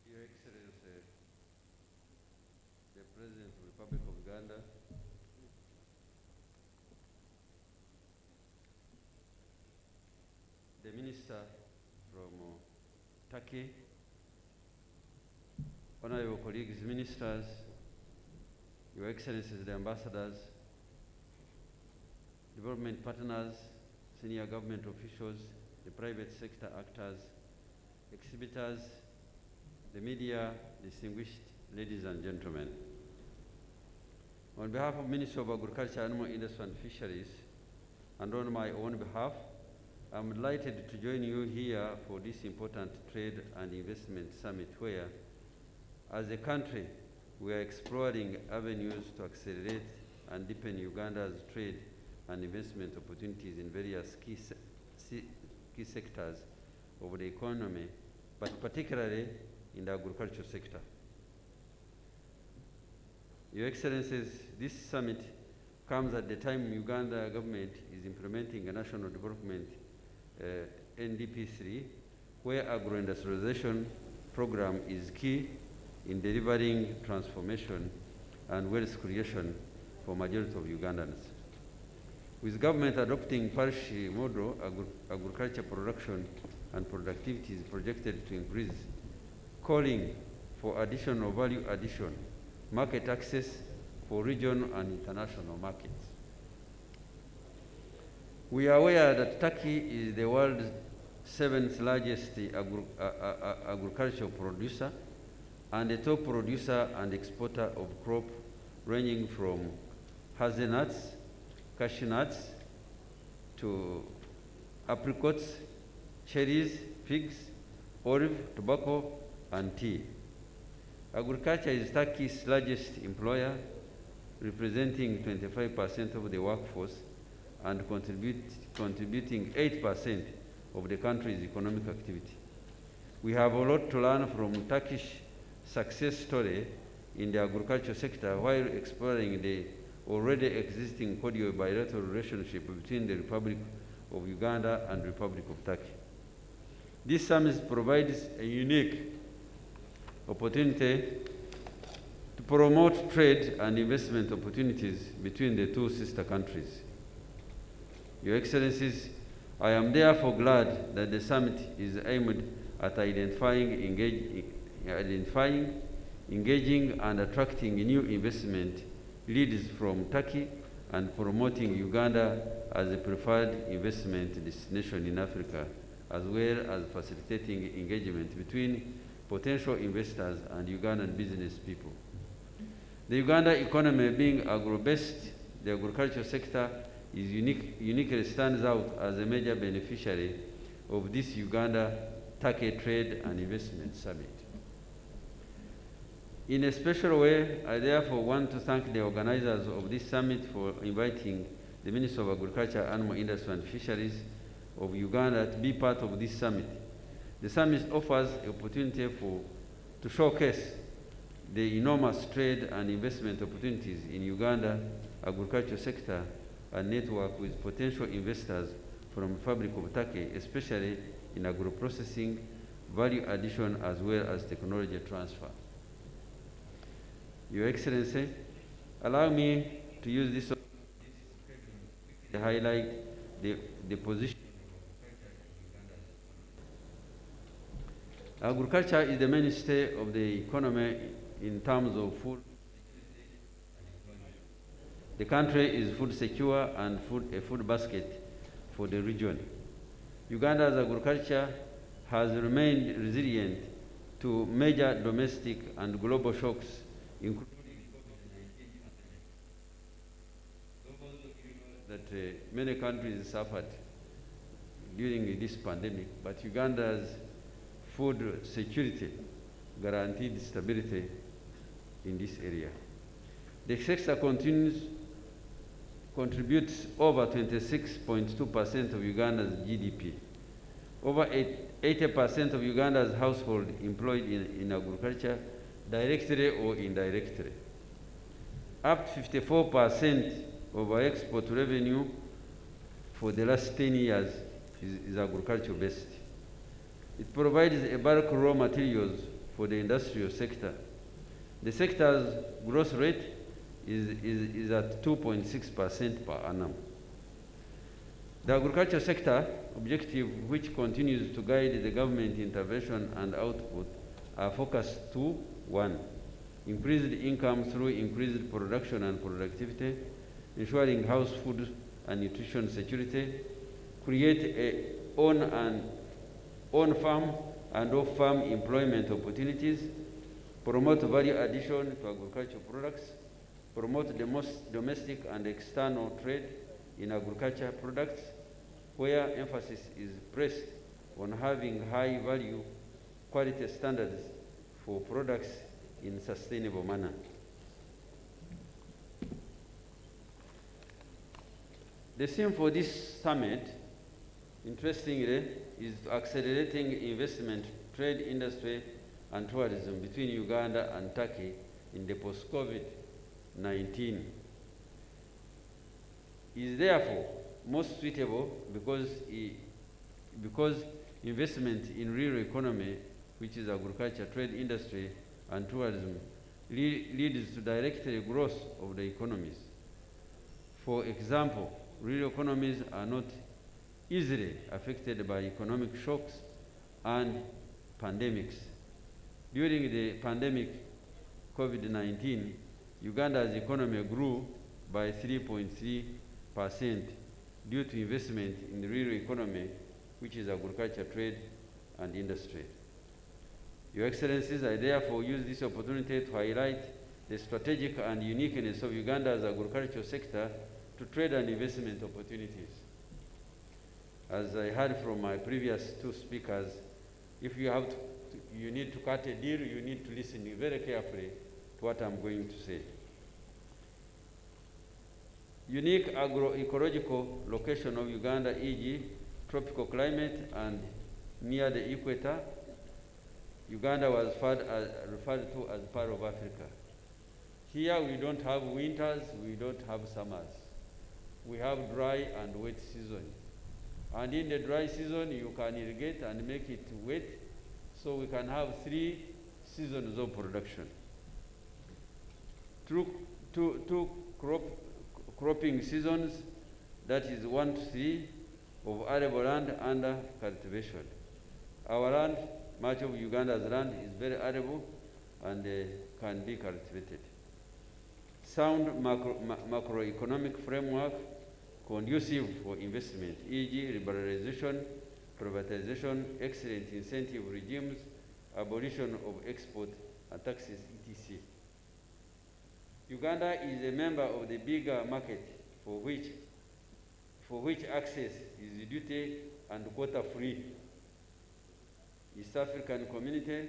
[SPEAKER 12] Your Excellency, the President of the Republic of Uganda, the Minister from Turkey, honorable colleagues, ministers, Your Excellencies, the ambassadors, development partners, senior government officials, the private sector actors, exhibitors, the media, distinguished ladies and gentlemen. On behalf of Ministry of Agriculture, Animal Industry and Fisheries, and on my own behalf, I'm delighted to join you here for this important trade and investment summit where, as a country, we are exploring avenues to accelerate and deepen Uganda's trade and investment opportunities in various key sectors of the economy, but particularly in the agricultural sector. Your Excellencies, this summit comes at the time Uganda government is implementing a national development NDP3, where agro-industrialization program is key in delivering transformation and wealth creation for majority of Ugandans. With government adopting parish model, agriculture production and productivity is projected to increase, calling for additional value addition, market access for regional and international markets. We are aware that Turkey is the world's 7th largest agricultural producer and the top producer and exporter of crop ranging from hazelnuts, cashew nuts, to apricots, cherries, figs, olive, tobacco, and tea. Agriculture is Turkey's largest employer, representing 25% of the workforce and contributing 8% of the country's economic activity. We have a lot to learn from Turkish success story in the agriculture sector while exploring the already existing cordial bilateral relationship between the Republic of Uganda and Republic of Turkey. This summit provides a unique opportunity to promote trade and investment opportunities between the two sister countries. Your Excellencies, I am therefore glad that the summit is aimed at identifying, engaging, and attracting new investment leads from Turkey and promoting Uganda as a preferred investment destination in Africa, as well as facilitating engagement between potential investors and Ugandan business people. The Uganda economy being agro-based, the agricultural sector is uniquely stands out as a major beneficiary of this Uganda-Turkey Trade and Investment Summit. In a special way, I therefore want to thank the organizers of this summit for inviting the Minister of Agriculture, Animal Industry and Fisheries of Uganda to be part of this summit. The summit offers an opportunity to showcase the enormous trade and investment opportunities in Uganda agriculture sector and network with potential investors from the Republic of Turkey, especially in agro-processing, value addition, as well as technology transfer. Your Excellency, allow me to use this to highlight the position. Agriculture is the mainstay of the economy in terms of food. The country is food secure and a food basket for the region. Uganda's agriculture has remained resilient to major domestic and global shocks, including that many countries suffered during this pandemic, but Uganda's food security guaranteed stability in this area. The sector contributes over 26.2% of Uganda's GDP. Over 80% of Uganda's households employed in agriculture, directly or indirectly. Up to 54% of our export revenue for the last 10 years is agriculture based. It provides a bulk raw materials for the industrial sector. The sector's growth rate is at 2.6% per annum. The agriculture sector objective, which continues to guide the government intervention and output, are focused to: 1, increased income through increased production and productivity, ensuring house food and nutrition security, create a on-farm and off-farm employment opportunities, promote value addition to agricultural products, promote domestic and external trade in agriculture products, where emphasis is placed on having high value quality standards for products in sustainable manner. The theme for this summit, interestingly, is accelerating investment, trade, industry, and tourism between Uganda and Turkey in the post-COVID-19. It is therefore most suitable because investment in real economy, which is agriculture, trade, industry, and tourism, leads to direct growth of the economies. For example, real economies are not easily affected by economic shocks and pandemics. During the pandemic, COVID-19, Uganda's economy grew by 3.3% due to investment in the real economy, which is agriculture, trade, and industry. Your Excellencies, I therefore use this opportunity to highlight the strategic and uniqueness of Uganda's agricultural sector to trade and investment opportunities. As I heard from my previous two speakers, if you need to cut a deal, you need to listen very carefully to what I'm going to say. Unique agroecological location of Uganda, e.g., tropical climate and near the equator, Uganda was referred to as part of Africa. Here we don't have winters, we don't have summers. We have dry and wet season. And in the dry season, you can irrigate and make it wet, so we can have 3 seasons of production. Two cropping seasons, that is 1 to 3, of arable land under cultivation. Our land, much of Uganda's land, is very arable and can be cultivated. Sound macroeconomic framework conducive for investment, e.g. liberalization, privatization, excellent incentive regimes, abolition of export and taxes, etc. Uganda is a member of the bigger market for which access is duty and quota free. East African community,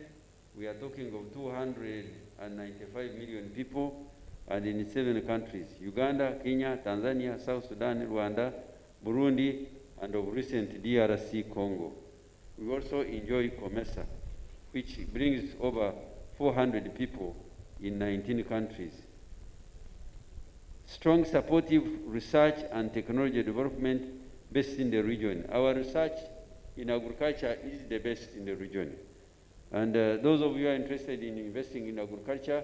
[SPEAKER 12] we are talking of 295 million people, and in 7 countries, Uganda, Kenya, Tanzania, South Sudan, Rwanda, Burundi, and of recent DRC Congo. We also enjoy COMESA, which brings over 400 people in 19 countries. Strong supportive research and technology development based in the region. Our research in agriculture is the best in the region. And those of you who are interested in investing in agriculture,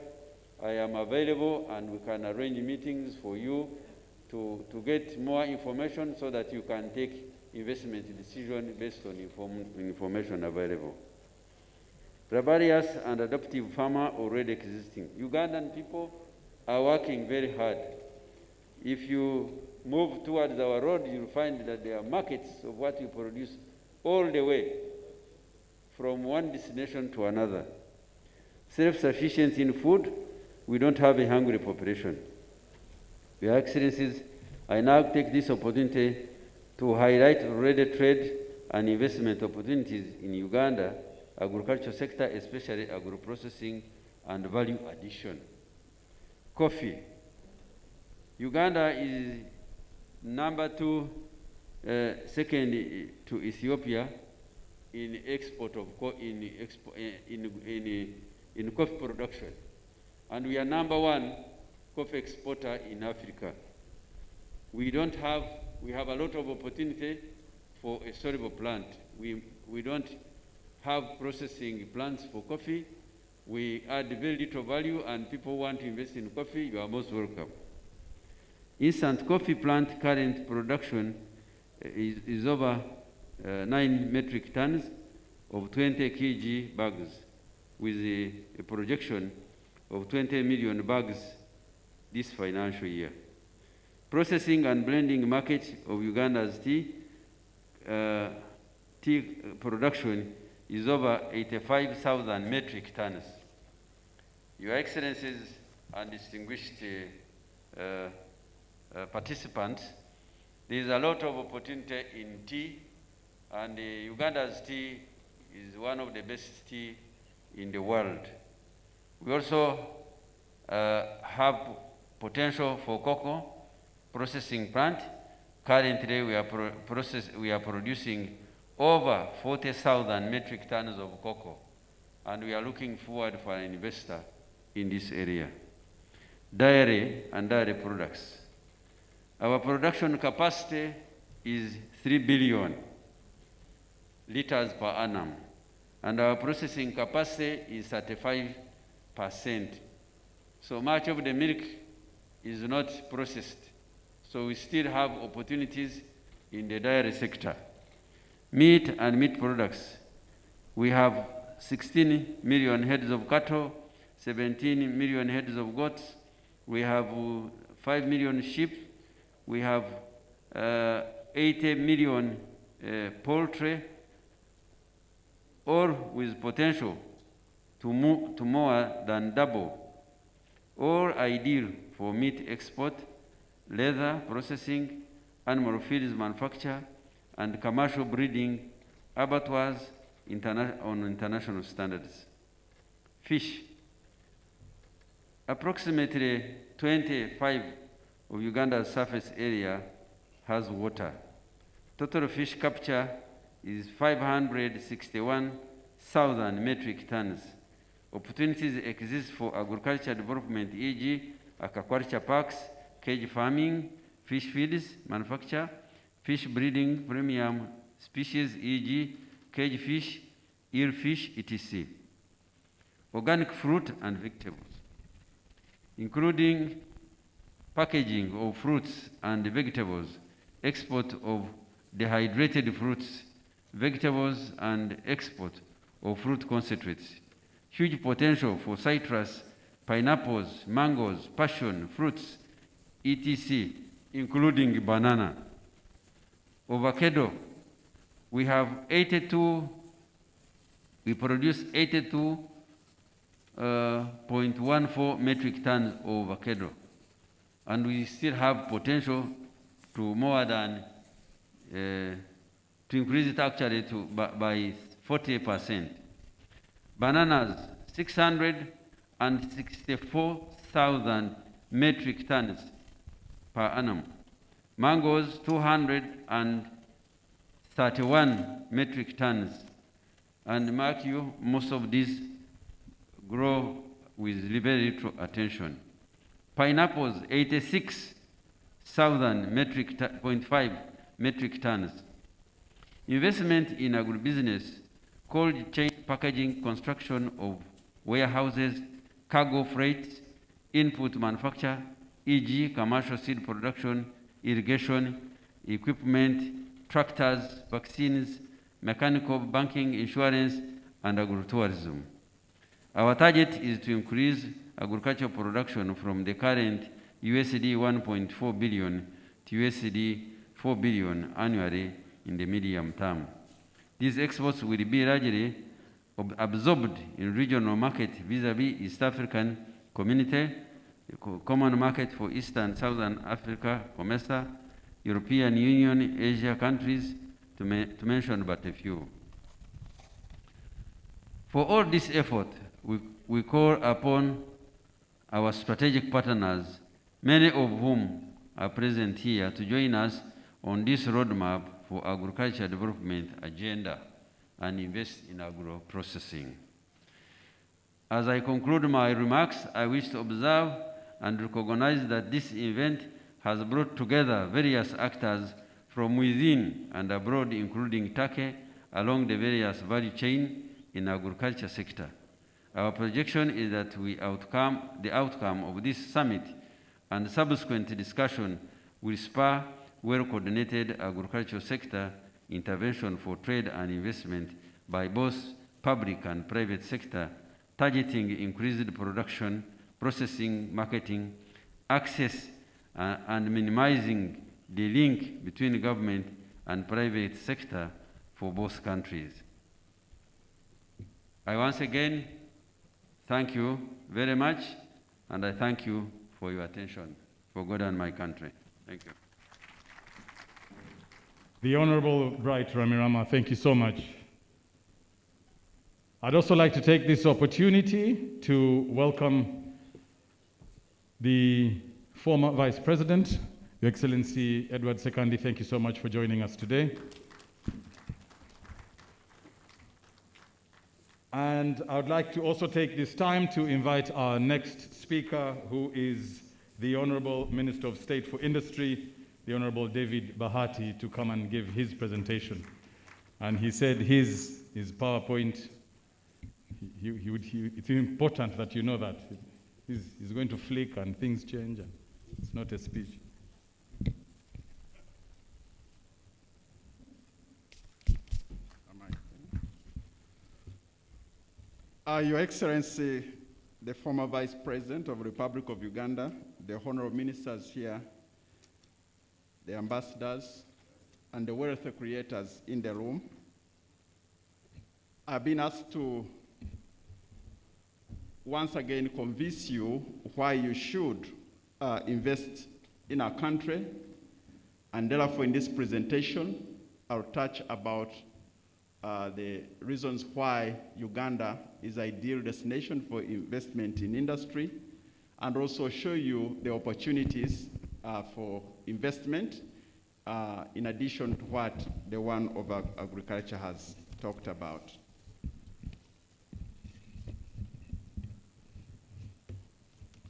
[SPEAKER 12] I am available and we can arrange meetings for you to get more information so that you can take investment decision based on information available. Rebellious and adaptive farmer already existing. Ugandan people are working very hard. If you move towards our road, you'll find that there are markets of what you produce all the way from one destination to another. Self-sufficiency in food, we don't have a hungry population. Your Excellencies, I now take this opportunity to highlight already trade and investment opportunities in Uganda, agriculture sector, especially agro-processing and value addition. Coffee. Uganda is number 2, second to Ethiopia in export of in coffee production, and we are number 1 coffee exporter in Africa. We have a lot of opportunity for a soluble plant. We don't have processing plants for coffee. We add very little value, and people want to invest in coffee. You are most welcome. Instant coffee plant current production is over 9 metric tons of 20 kg bags, with a projection of 20 million bags this financial year. Processing and blending market of Uganda's tea production is over 85,000 metric tons. Your Excellencies and distinguished participants. There is a lot of opportunity in tea, and Uganda's tea is one of the best tea in the world. We also have potential for cocoa processing plant. Currently, we are producing over 40,000 metric tons of cocoa, and we are looking forward for an investor in this area. Dairy and dairy products. Our production capacity is 3 billion liters per annum, and our processing capacity is 35%. So much of the milk is not processed. So we still have opportunities in the dairy sector. Meat and meat products. We have 16 million heads of cattle, 17 million heads of goats. We have 5 million sheep. We have 80 million poultry, all with potential to more than double, all ideal for meat export, leather processing, animal feeds manufacture, and commercial breeding, abattoirs on international standards. Fish. Approximately 25 of Uganda's surface area has water. Total fish capture is 561,000 metric tons. Opportunities exist for agriculture development, e.g. aquaculture parks, cage farming, fish feeds manufacture, fish breeding, premium species, e.g. cage fish, eel fish, etc. Organic fruit and vegetables, including packaging of fruits and vegetables, export of dehydrated fruits, vegetables, and export of fruit concentrates. Huge potential for citrus, pineapples, mangoes, passion fruits, etc., including banana. Avocado, we produce 82.14 metric tons of avocado, and we still have potential to more than, to increase it actually by 40%. Bananas, 664,000 metric tons per annum. Mangoes, 231 metric tons. And mark you, most of these grow with very little attention. Pineapples, 86,000 0.5 metric tons. Investment in agribusiness, cold chain packaging, construction of warehouses, cargo freight, input manufacture, e.g. commercial seed production, irrigation, equipment, tractors, vaccines, mechanical, banking, insurance, and agritourism. Our target is to increase agricultural production from the current USD 1.4 billion to USD 4 billion annually in the medium term. These exports will be largely absorbed in regional market vis-à-vis East African community, common market for East and Southern Africa, COMESA, European Union, Asia countries, to mention but a few. For all this effort, we call upon our strategic partners, many of whom are present here, to join us on this roadmap for agriculture development agenda and invest in agro-processing. As I conclude my remarks, I wish to observe and recognize that this event has brought together various actors from within and abroad, including Turkey, along the various value chain in agriculture sector. Our projection is that the outcome of this summit and subsequent discussion will spur well-coordinated agricultural sector intervention for trade and investment by both public and private sector, targeting increased production, processing, marketing, access, and minimizing the link between government and private sector for both countries. I once again thank you very much, and I thank you for your attention. for God and my country. Thank you.
[SPEAKER 3] The Honorable Bright Ramirama, thank you so much. I'd also like to take this opportunity to welcome the former Vice President, Your Excellency Edward Sekandi. Thank you so much for joining us today. And I would like to also take this time to invite our next speaker, who is the Honorable Minister of State for Industry, the Honorable David Bahati, to come and give his presentation. And he said his PowerPoint, it's important that you know that. He's going to flick and things change, and it's not a speech.
[SPEAKER 13] Your Excellency, the former Vice President of the Republic of Uganda, the honorable ministers here, the ambassadors, and the wealth creators in the room, I've been asked to once again convince you why you should invest in our country. And therefore, in this presentation, I'll touch about the reasons why Uganda is an ideal destination for investment in industry, and also show you the opportunities for investment in addition to what the one of agriculture has talked about.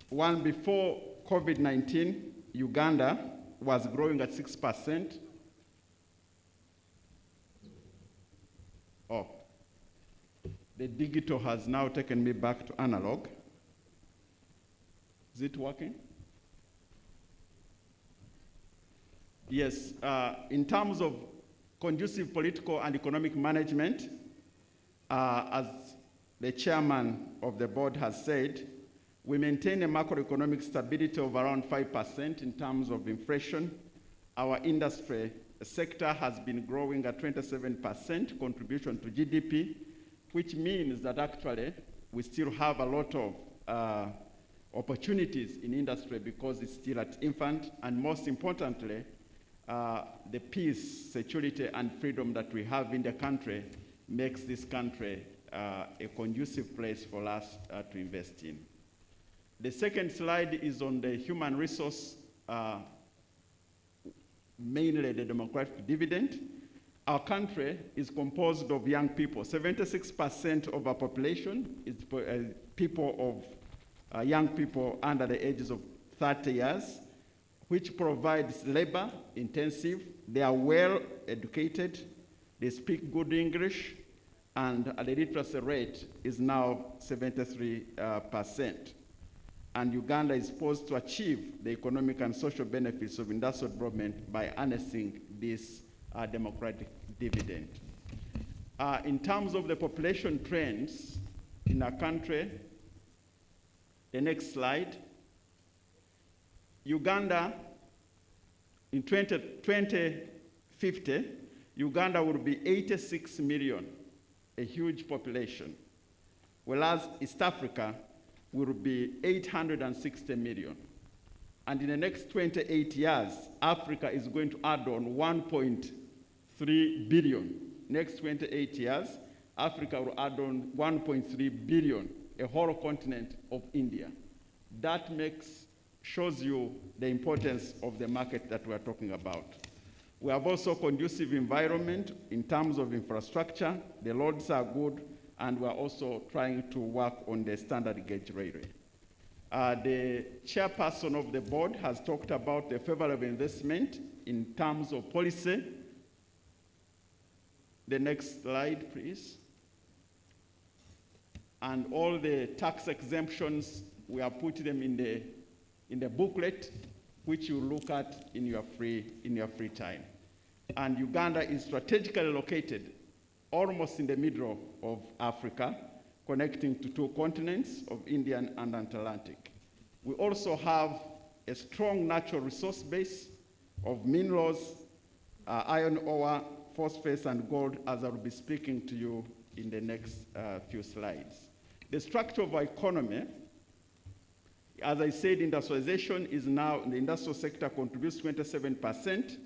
[SPEAKER 13] One, before COVID-19, Uganda was growing at 6%. Oh, the digital has now taken me back to analog. Is it working? Yes, in terms of conducive political and economic management, as the chairman of the board has said, we maintain a macroeconomic stability of around 5% in terms of inflation. Our industry sector has been growing at 27% contribution to GDP, which means that actually we still have a lot of opportunities in industry because it's still at infant, and most importantly, the peace, security, and freedom that we have in the country makes this country a conducive place for us to invest in. The second slide is on the human resource, mainly the demographic dividend. Our country is composed of young people. 76% of our population is young people under the ages of 30 years, which provides labor intensive. They are well educated, they speak good English, and the literacy rate is now 73%. And Uganda is supposed to achieve the economic and social benefits of industrial development by harnessing this democratic dividend. In terms of the population trends in our country, the next slide, Uganda, in 2050, Uganda will be 86 million, a huge population, whereas East Africa will be 860 million. And in the next 28 years, Africa is going to add on 1.3 billion. Next 28 years, Africa will add on 1.3 billion, a whole continent of India. That shows you the importance of the market that we're talking about. We have also conducive environment in terms of infrastructure. The roads are good, and we're also trying to work on the standard gauge railway. The chairperson of the board has talked about the favorable investment in terms of policy. The next slide, please. And all the tax exemptions, we have put them in the booklet, which you look at in your free time. And Uganda is strategically located almost in the middle of Africa, connecting to two continents of Indian and Atlantic. We also have a strong natural resource base of minerals, iron ore, phosphates, and gold, as I will be speaking to you in the next few slides. The structure of our economy As I said, industrialization is now, the industrial sector contributes 27%.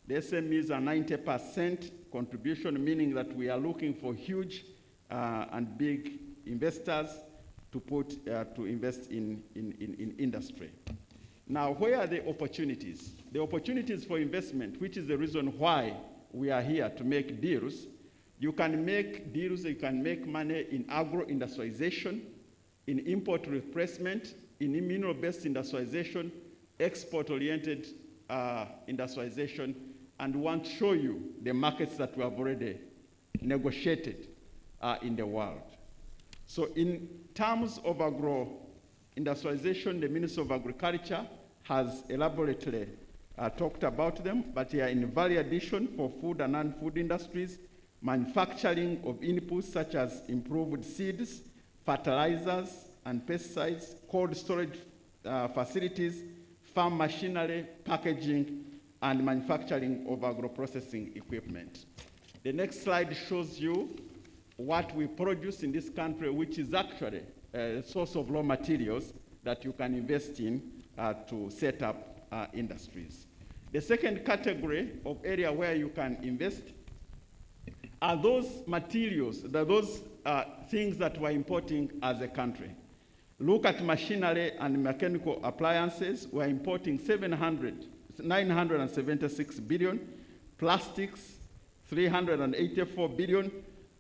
[SPEAKER 13] The SMEs are 90% contribution, meaning that we are looking for huge and big investors to invest in industry. Now, where are the opportunities? The opportunities for investment, which is the reason why we are here to make deals. You can make deals, you can make money in agro-industrialization, in import replacement, in mineral-based industrialization, export-oriented industrialization, and we want to show you the markets that we have already negotiated in the world. So in terms of agro-industrialization, the Minister of Agriculture has elaborately talked about them, but here in value addition for food and non-food industries, manufacturing of inputs such as improved seeds, fertilizers and pesticides, cold storage facilities, farm machinery, packaging, and manufacturing of agro-processing equipment. The next slide shows you what we produce in this country, which is actually a source of raw materials that you can invest in to set up industries. The second category of area where you can invest are those materials, those things that we're importing as a country. Look at machinery and mechanical appliances. We're importing 976 billion, plastics, 384 billion.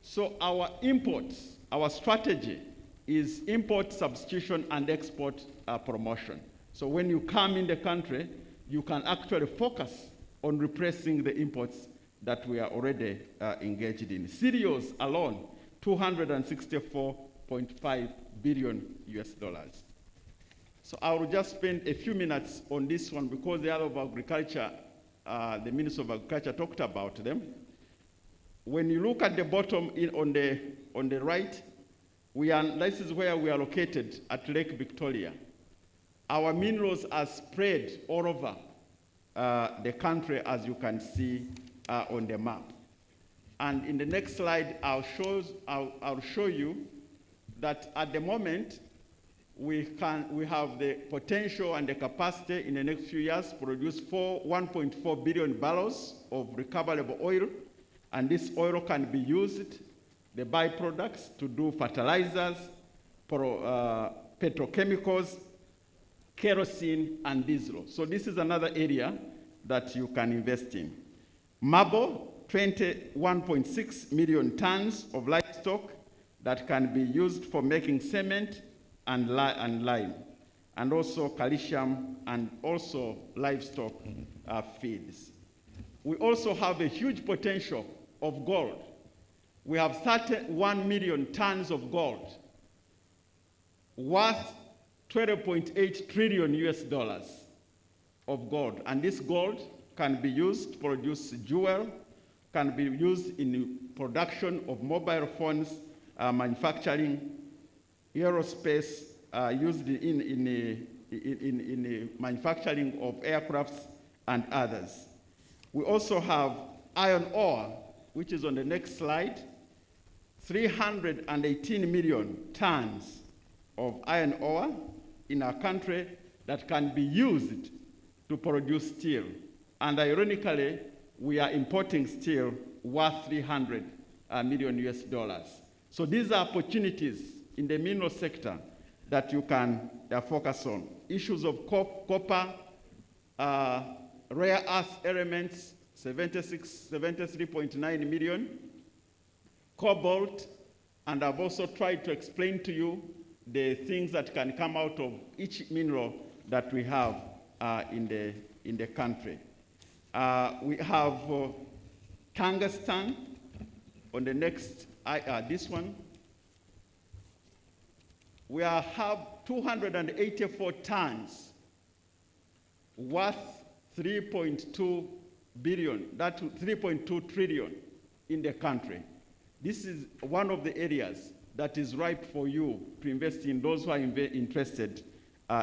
[SPEAKER 13] So our imports, our strategy is import substitution and export promotion. So when you come in the country, you can actually focus on replacing the imports that we are already engaged in. Cereals alone, $264.5 billion US. So I will just spend a few minutes on this one because the other of agriculture, the Minister of Agriculture talked about them. When you look at the bottom on the right, this is where we are located at Lake Victoria. Our minerals are spread all over the country, as you can see on the map. And in the next slide, I'll show you that at the moment, we have the potential and the capacity in the next few years to produce 1.4 billion barrels of recoverable oil, and this oil can be used, the byproducts, to do fertilizers, petrochemicals, kerosene, and diesel. So this is another area that you can invest in. Marble, 21.6 million tons of livestock that can be used for making cement and lime, and also calcium and also livestock feeds. We also have a huge potential of gold. We have 31 million tons of gold, worth $12.8 trillion US of gold. And this gold can be used to produce jewel, can be used in production of mobile phones, manufacturing, aerospace, used in the manufacturing of aircrafts and others. We also have iron ore, which is on the next slide, 318 million tons of iron ore in our country that can be used to produce steel. And ironically, we are importing steel worth 300 million US dollars. So these are opportunities in the mineral sector that you can focus on. Issues of copper, rare earth elements, 73.9 million, cobalt, and I've also tried to explain to you the things that can come out of each mineral that we have in the country. We have tungsten on the next, this one. We have 284 tons worth 3.2 billion, that's 3.2 trillion in the country. This is one of the areas that is ripe for you to invest in, those who are interested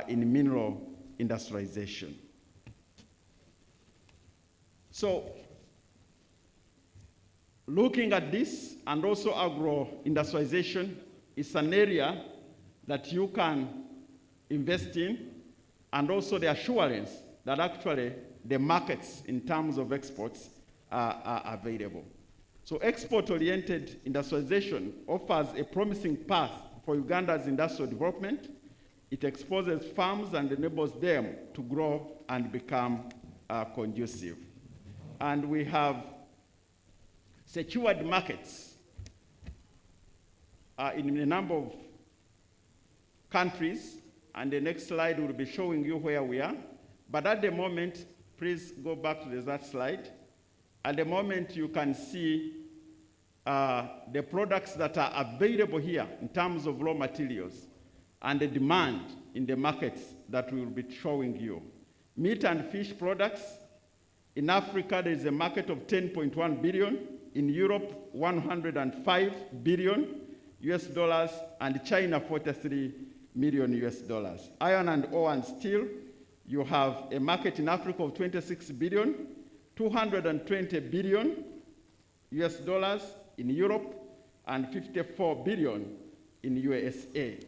[SPEAKER 13] in mineral industrialization. So, looking at this and also agro-industrialization is an area that you can invest in, and also the assurance that actually the markets in terms of exports are available. So export-oriented industrialization offers a promising path for Uganda's industrial development. It exposes farms and enables them to grow and become conducive. And we have secured markets in a number of countries, and the next slide will be showing you where we are. But at the moment, please go back to that slide. At the moment, you can see the products that are available here in terms of raw materials and the demand in the markets that we will be showing you. Meat and fish products. In Africa, there is a market of 10.1 billion. In Europe, 105 billion US dollars, and China, 43 million US dollars. Iron and ore and steel, you have a market in Africa of 26 billion, 220 billion US dollars in Europe, and 54 billion in USA.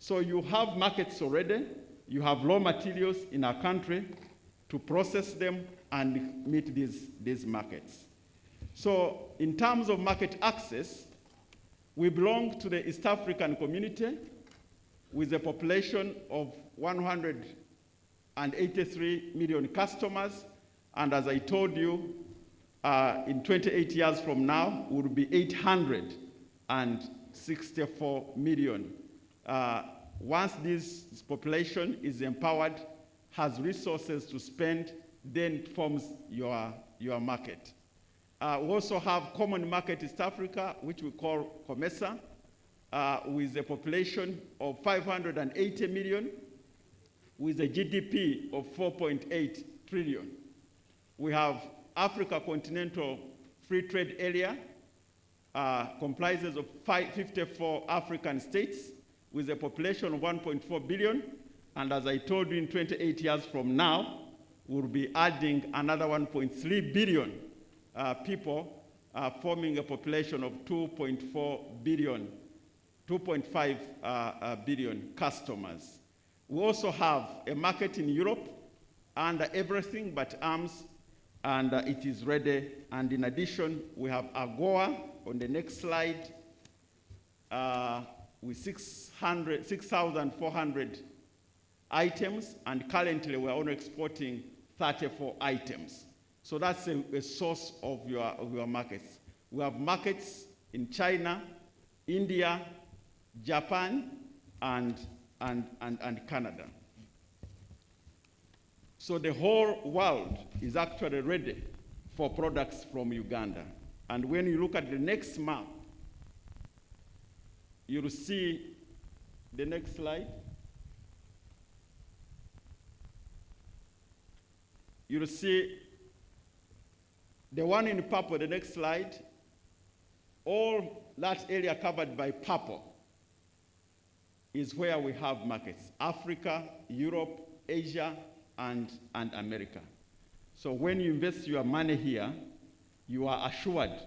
[SPEAKER 13] So you have markets already, you have raw materials in our country to process them and meet these markets. So in terms of market access, we belong to the East African community with a population of 183 million customers, and as I told you, in 28 years from now, will be 864 million. Once this population is empowered, has resources to spend, then it forms your market. We also have common market East Africa, which we call COMESA, with a population of 580 million, with a GDP of 4.8 trillion. We have Africa Continental Free Trade Area, comprises of 54 African states, with a population of 1.4 billion, and as I told you, in 28 years from now, we'll be adding another 1.3 billion people, forming a population of 2.4 billion, 2.5 billion customers. We also have a market in Europe under everything but arms, and it is ready. And in addition, we have AGOA on the next slide with 6,400 items, and currently we're only exporting 34 items. So that's a source of your markets. We have markets in China, India, Japan, and Canada. So the whole world is actually ready for products from Uganda. And when you look at the next map, you'll see the next slide. You'll see the one in purple, the next slide, all that area covered by purple is where we have markets: Africa, Europe, Asia, and America. So when you invest your money here, you are assured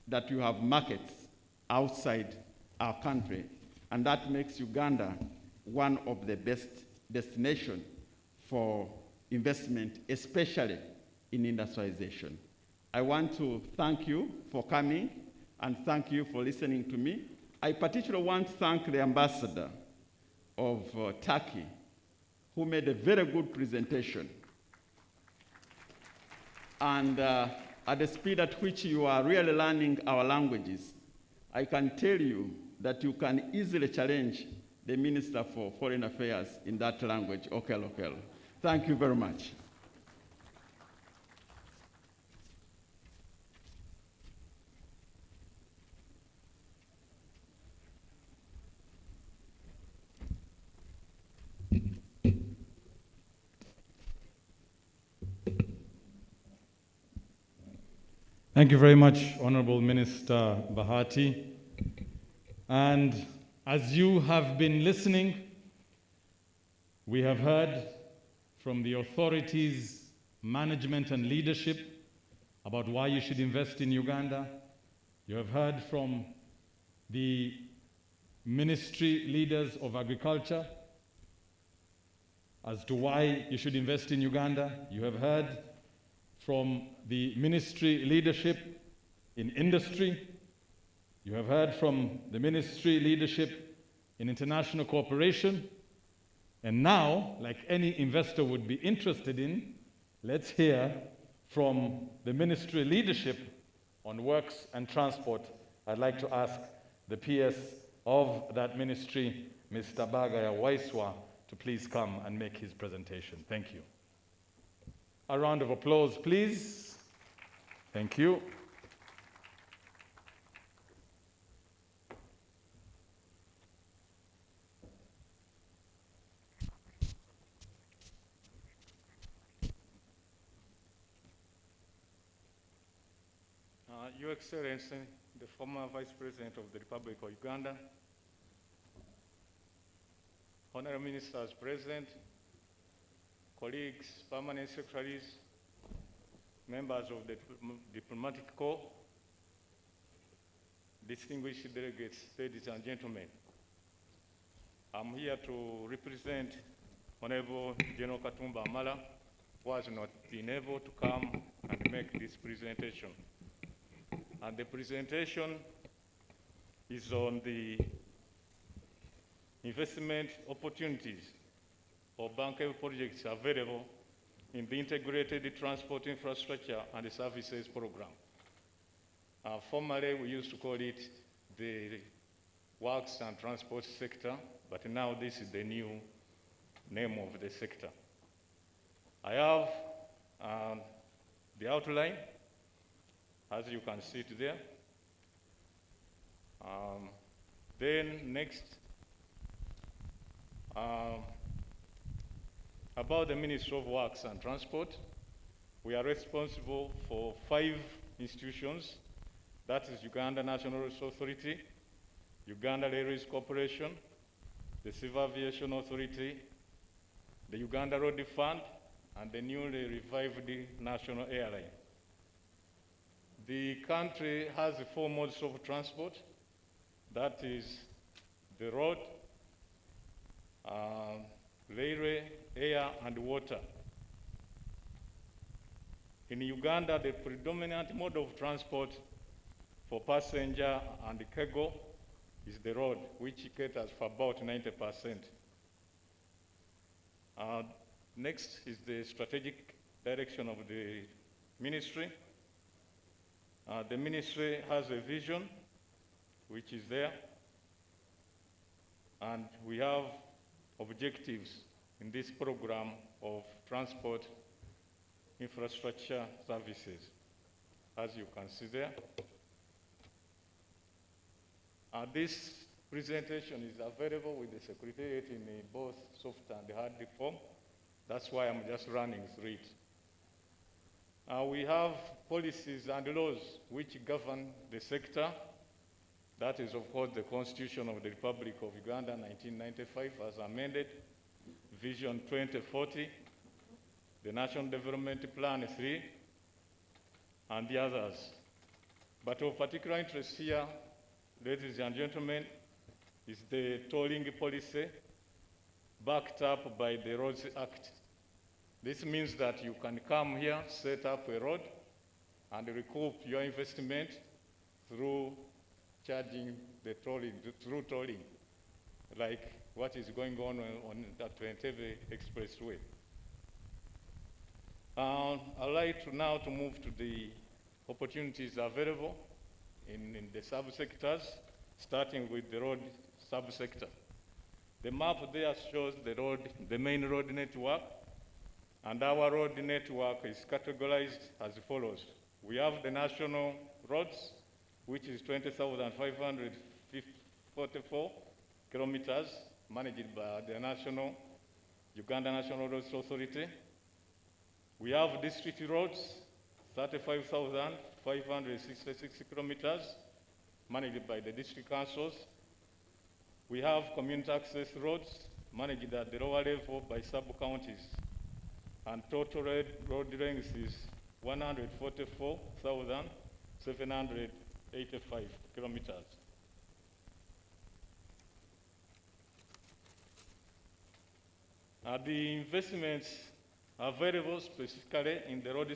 [SPEAKER 13] that you have markets outside our country, and that makes Uganda one of the best destinations for investment, especially in industrialization. I want to thank you for coming and thank you for listening to me. I particularly want to thank the ambassador of Turkey, who made a very good presentation. And at the speed at which you are really learning our languages, I can tell you that you can easily challenge the Minister for Foreign Affairs in that language, Okel Okel. Thank you very much.
[SPEAKER 3] Thank you very much, Honorable Minister Bahati. And as you have been listening, we have heard from the authorities, management and leadership about why you should invest in Uganda. You have heard from the ministry leaders of agriculture as to why you should invest in Uganda. You have heard from the ministry leadership in industry. You have heard from the ministry leadership in international cooperation. And now, like any investor would be interested in, let's hear from the ministry leadership on works and transport. I'd like to ask the PS of that ministry, Mr. Bagaya Waiswa, to please come and make his presentation. Thank you. A round of applause, please. Thank you.
[SPEAKER 14] Your Excellency, the former Vice President of the Republic of Uganda, Honorable Ministers present, colleagues, permanent secretaries, members of the diplomatic corps, distinguished delegates, ladies and gentlemen. I'm here to represent Honorable General Katumba Amala, who has not been able to come and make this presentation. And the presentation is on the investment opportunities or bankable projects available in the Integrated Transport Infrastructure and Services Program. Formerly, we used to call it the Works and Transport Sector, but now this is the new name of the sector. I have the outline, as you can see it there. Then next, about the Ministry of Works and Transport, we are responsible for 5 institutions. That is Uganda National Resource Authority, Uganda Railways Corporation, the Civil Aviation Authority, the Uganda Road Fund, and the newly revived National Airline. The country has 4 modes of transport. That is the road, railway, air, and water. In Uganda, the predominant mode of transport for passenger and cargo is the road, which caters for about 90%. Next is the strategic direction of the ministry. The ministry has a vision, which is there, and we have objectives in this program of transport infrastructure services, as you can see there. This presentation is available with the Secretariat in both soft and hard form. That's why I'm just running through it. We have policies and laws which govern the sector. That is, of course, the Constitution of the Republic of Uganda, 1995, as amended, Vision 2040, the National Development Plan 3, and the others. But of particular interest here, ladies and gentlemen, is the tolling policy backed up by the Roads Act. This means that you can come here, set up a road, and recoup your investment through charging the tolling, through tolling, like what is going on that Entebbe Expressway. I'd like now to move to the opportunities available in the subsectors, starting with the road subsector. The map there shows the main road network, and our road network is categorized as follows. We have the national roads, which is 20,544 kilometers, managed by the Uganda National Roads Authority. We have district roads, 35,566 kilometers, managed by the district councils. We have community access roads, managed at the lower level by sub-counties. And total road length is 144,785 kilometers. The investments available specifically in the road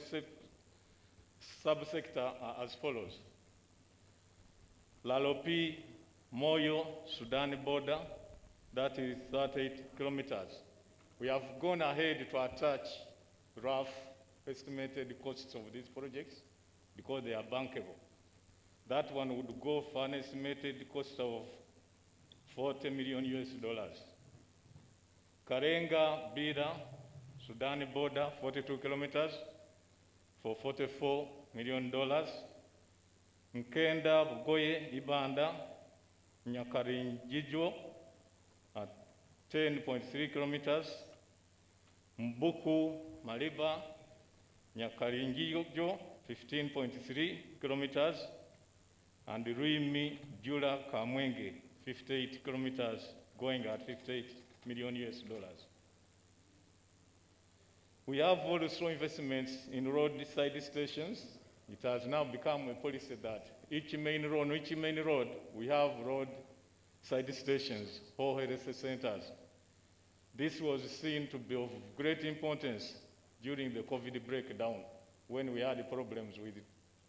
[SPEAKER 14] subsector are as follows. Lalopi, Moyo, Sudan border, that is 38 kilometers. We have gone ahead to attach rough estimated costs of these projects because they are bankable. That one would go for an estimated cost of $40 million US. Karenga, Bida, Sudan border, 42 kilometers for $44 million. Nkenda, Bugoye, Ibanda, Nyakarinjijo at 10.3 kilometers. Mbuku, Maliba, Nyakarinjijo, 15.3 kilometers. And Ruimi, Jula, Kamwenge, 58 kilometers, going at $58 million US. We have also investments in road side stations. It has now become a policy that each main road, we have road side stations or health centers. This was seen to be of great importance during the COVID breakdown when we had problems with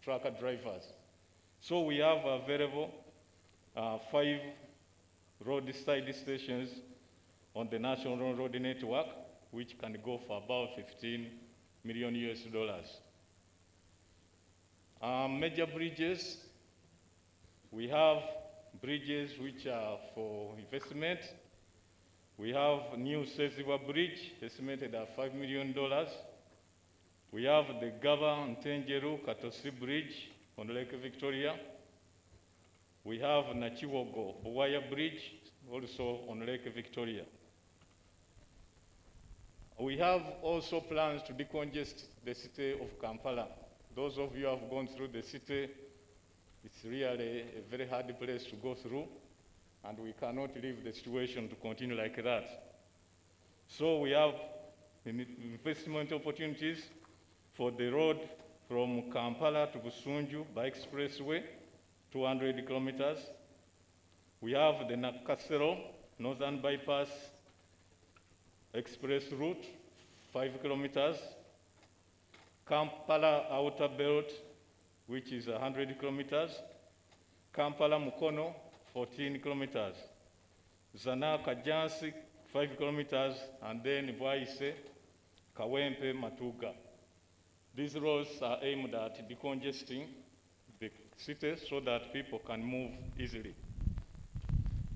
[SPEAKER 14] trucker drivers. So we have available 5 road side stations on the national road network, which can go for about $15 million US. Major bridges, we have bridges which are for investment. We have new Seziwa Bridge, estimated at $5 million. We have the Gaba Ntenjeru Katosi Bridge on Lake Victoria. We have Nachiwogo Buwaya Bridge, also on Lake Victoria. We have also plans to decongest the city of Kampala. Those of you who have gone through the city, it's really a very hard place to go through, and we cannot leave the situation to continue like that. So we have investment opportunities for the road from Kampala to Busunju by expressway, 200 kilometers. We have the Nakasero Northern Bypass Express route, 5 kilometers. Kampala Outer Belt, which is 100 kilometers. Kampala Mukono, 14 kilometers. Zana Kajansi, 5 kilometers. And then Vaise, Kawempe, Matuga. These roads are aimed at decongesting the city so that people can move easily.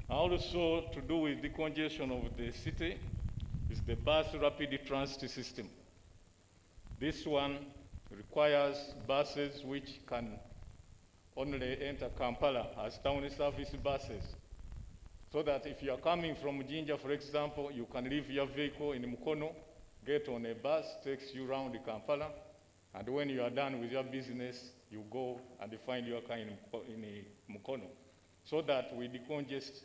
[SPEAKER 14] Also, to do with decongestion of the city is the bus rapid transit system. This one requires buses which can only enter Kampala as town service buses, so that if you are coming from Jinja, for example, you can leave your vehicle in Mukono, get on a bus, takes you around Kampala, and when you are done with your business, you go and find your car in Mukono, so that we decongest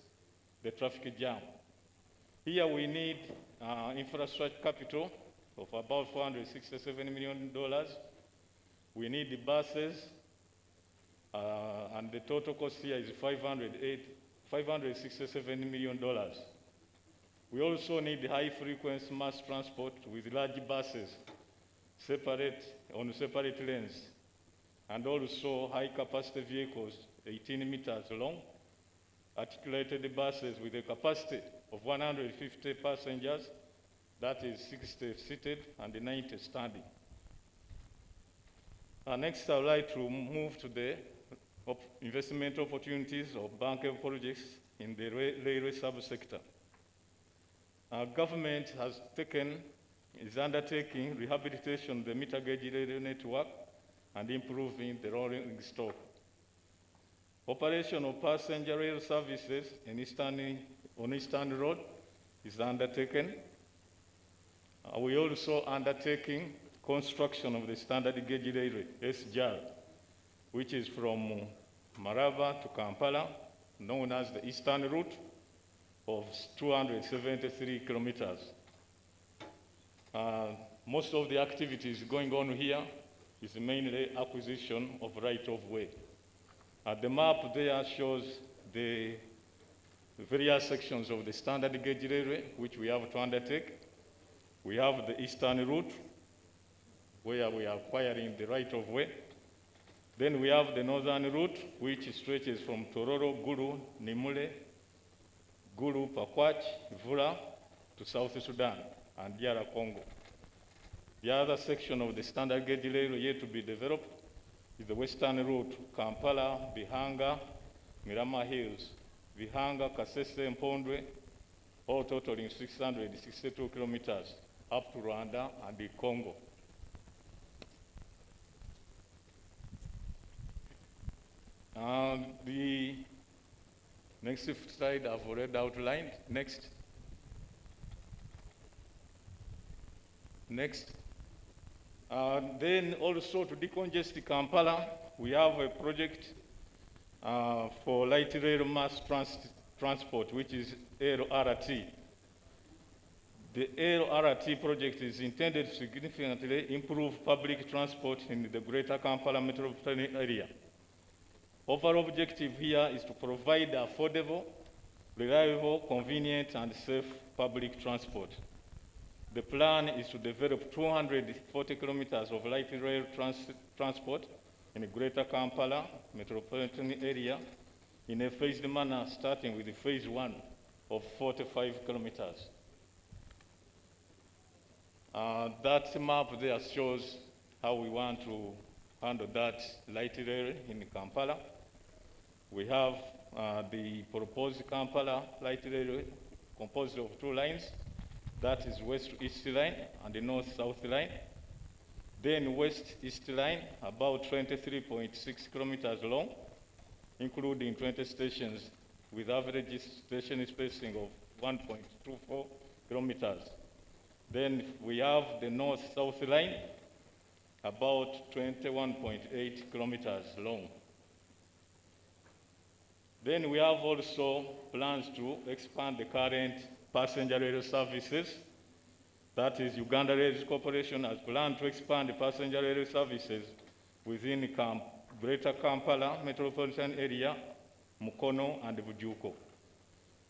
[SPEAKER 14] the traffic jam. Here we need infrastructure capital of about $467 million. We need the buses, and the total cost here is $567 million. We also need high-frequency mass transport with large buses on separate lanes, and also high-capacity vehicles, 18 meters long, articulated buses with a capacity of 150 passengers, that is 60 seated and 90 standing. Next, I would like to move to the investment opportunities of bankable projects in the railway subsector. Our government is undertaking rehabilitation of the meter gauge railway network and improving the rolling stock. Operation of passenger rail services on Eastern Road is undertaken. We also undertaking construction of the standard gauge railway, SGR, which is from Maraba to Kampala, known as the Eastern Route, of 273 kilometers. Most of the activities going on here is mainly acquisition of right-of-way. The map there shows the various sections of the standard gauge railway, which we have to undertake. We have the eastern route, where we are acquiring the right of way. Then we have the northern route, which stretches from Tororo, Gulu, Nimule, Gulu, Pakwach, Vura to South Sudan and DR Congo. The other section of the standard gauge rail yet to be developed is the western route, Kampala, Bihanga, Mirama Hills, Bihanga, Kasese, Mpondwe, all totaling 662 kilometers up to Rwanda and the Congo. The next slide I've already outlined. Next. Then also to decongest Kampala, we have a project for light rail mass transport, which is LRT. The LRT project is intended to significantly improve public transport in the greater Kampala metropolitan area. Overall objective here is to provide affordable, reliable, convenient, and safe public transport. The plan is to develop 240 kilometers of light rail transport in the greater Kampala metropolitan area in a phased manner, starting with the phase 1 of 45 kilometers. That map there shows how we want to handle that light rail in Kampala. We have the proposed Kampala light rail composed of 2 lines. That is west-east line and the north-south line. Then west-east line, about 23.6 kilometers long, including 20 stations with average station spacing of 1.24 kilometers. Then we have the north-south line, about 21.8 kilometers long. Then we have also plans to expand the current passenger rail services. That is, Uganda Rail Corporation has planned to expand the passenger rail services within Greater Kampala metropolitan area, Mukono, and Bujuko.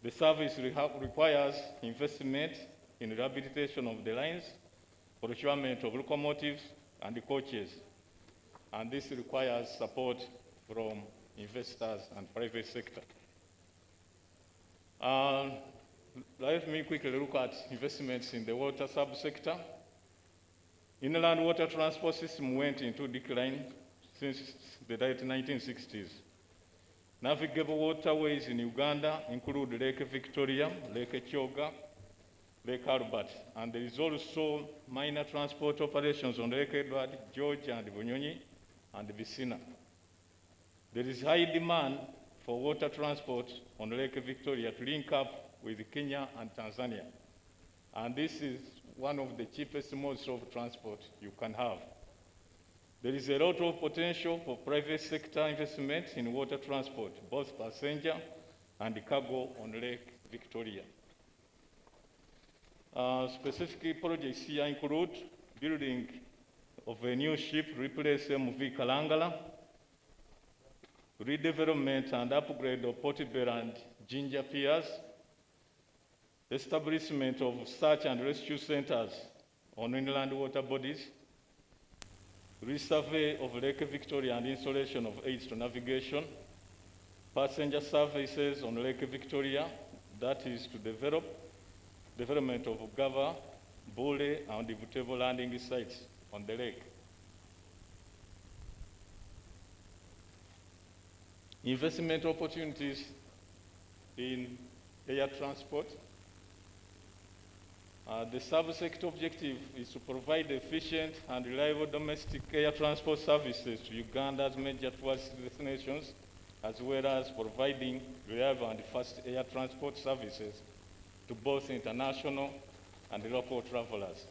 [SPEAKER 14] The service requires investment in rehabilitation of the lines, procurement of locomotives and the coaches, and this requires support from investors and private sector. Let me quickly look at investments in the water subsector. Inland water transport system went into decline since the late 1960s. Navigable waterways in Uganda include Lake Victoria, Lake Kyoga, Lake Albert, and there is also minor transport operations on Lake Edward, George, and Bunyonyi, and Visina. There is high demand for water transport on Lake Victoria to link up with Kenya and Tanzania. And this is one of the cheapest modes of transport you can have. There is a lot of potential for private sector investment in water transport, both passenger and cargo on Lake Victoria. Specific projects here include building of a new ship, replace MV Kalangala, redevelopment and upgrade of Portobello and Jinja piers, establishment of search and rescue centers on inland water bodies, resurvey of Lake Victoria and installation of aids to navigation, passenger services on Lake Victoria, that is to development of Gava, Bule, and the Butebo landing sites on the lake. Investment opportunities in air transport. The subsector objective is to provide efficient and reliable domestic air transport services to Uganda's major tourist destinations, as well as providing reliable and fast air transport services to both international and local travelers.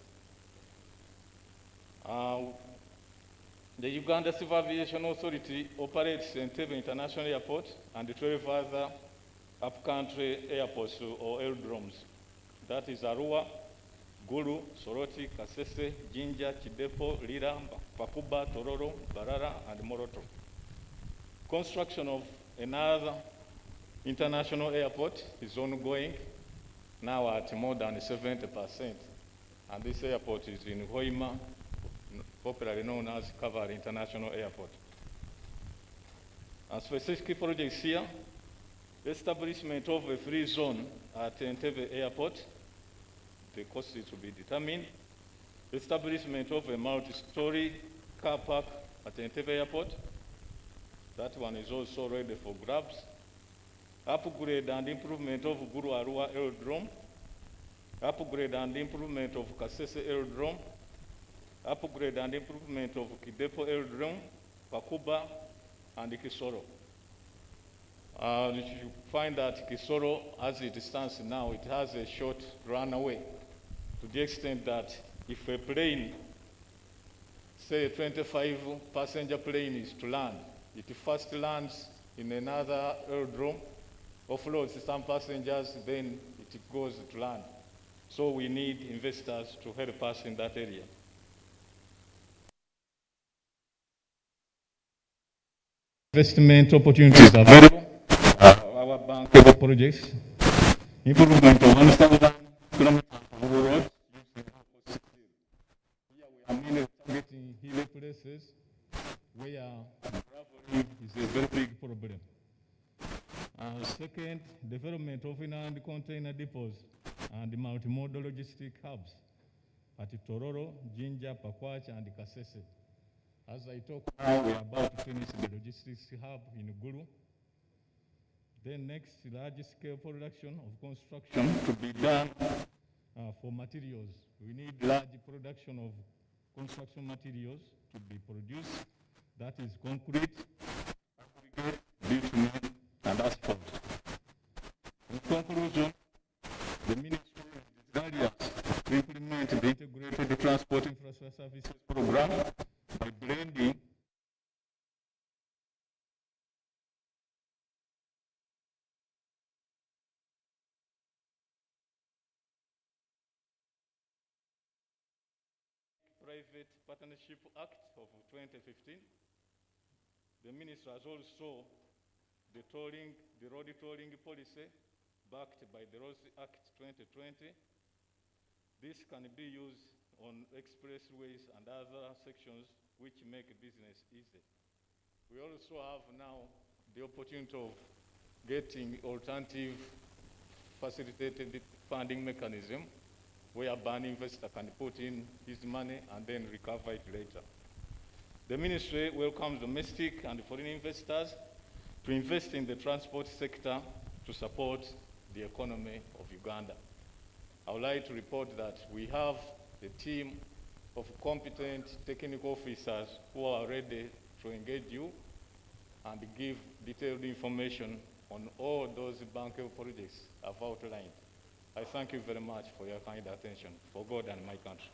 [SPEAKER 14] The Uganda Civil Aviation Authority operates Entebbe International Airport and 12 other upcountry airports or aerodromes. That is Arua, Gulu, Soroti, Kasese, Jinja, Chidepo, Lira, Pakuba, Tororo, Barara, and Moroto. Construction of another international airport is ongoing, now at more than 70%. and this airport is in Hoima, popularly known as Kaval International Airport. And specific projects here, establishment of a free zone at Entebbe Airport, the cost is to be determined. Establishment of a multi-story car park at Entebbe Airport, that one is also ready for grabs. Upgrade and improvement of Guru Arua Aerodrome, upgrade and improvement of Kasese Aerodrome, upgrade and improvement of Kidepo Aerodrome, Pakuba, and Kisoro. You find that Kisoro, as it stands now, it has a short runway to the extent that if a plane, say a 25-passenger plane is to land, it first lands in another aerodrome, offloads some passengers, then it goes to land. So we need investors to help us in that area. Investment opportunities available. Our bankable projects. Improvement of 1,000 kilometers of roads. Here we are mainly targeting hilly places where traveling is a very big problem. Second, development of inland container depots and multimodal logistic hubs at Tororo, Jinja, Pakwach, and Kasese. As I talk now, we are about to finish the logistics hub in Gulu. Then next, large-scale production of construction to be done for materials. We need large production of construction materials to be produced. That is concrete, aggregate, bitumen, and asphalt. In conclusion, the Ministry is desirous to implement the Integrated Transport Infrastructure Services Program by blending Private Partnership Act of 2015. The Minister has also the road tolling policy backed by the Roads Act 2020. This can be used on expressways and other sections which make business easy. We also have now the opportunity of getting alternative facilitated funding mechanism whereby an investor can put in his money and then recover it later. The Ministry welcomes domestic and foreign investors to invest in the transport sector to support the economy of Uganda. I would like to report that we have a team of competent technical officers who are ready to engage you and give detailed information on all those bankable projects I've outlined. I thank you very much for your kind attention, for God and my country.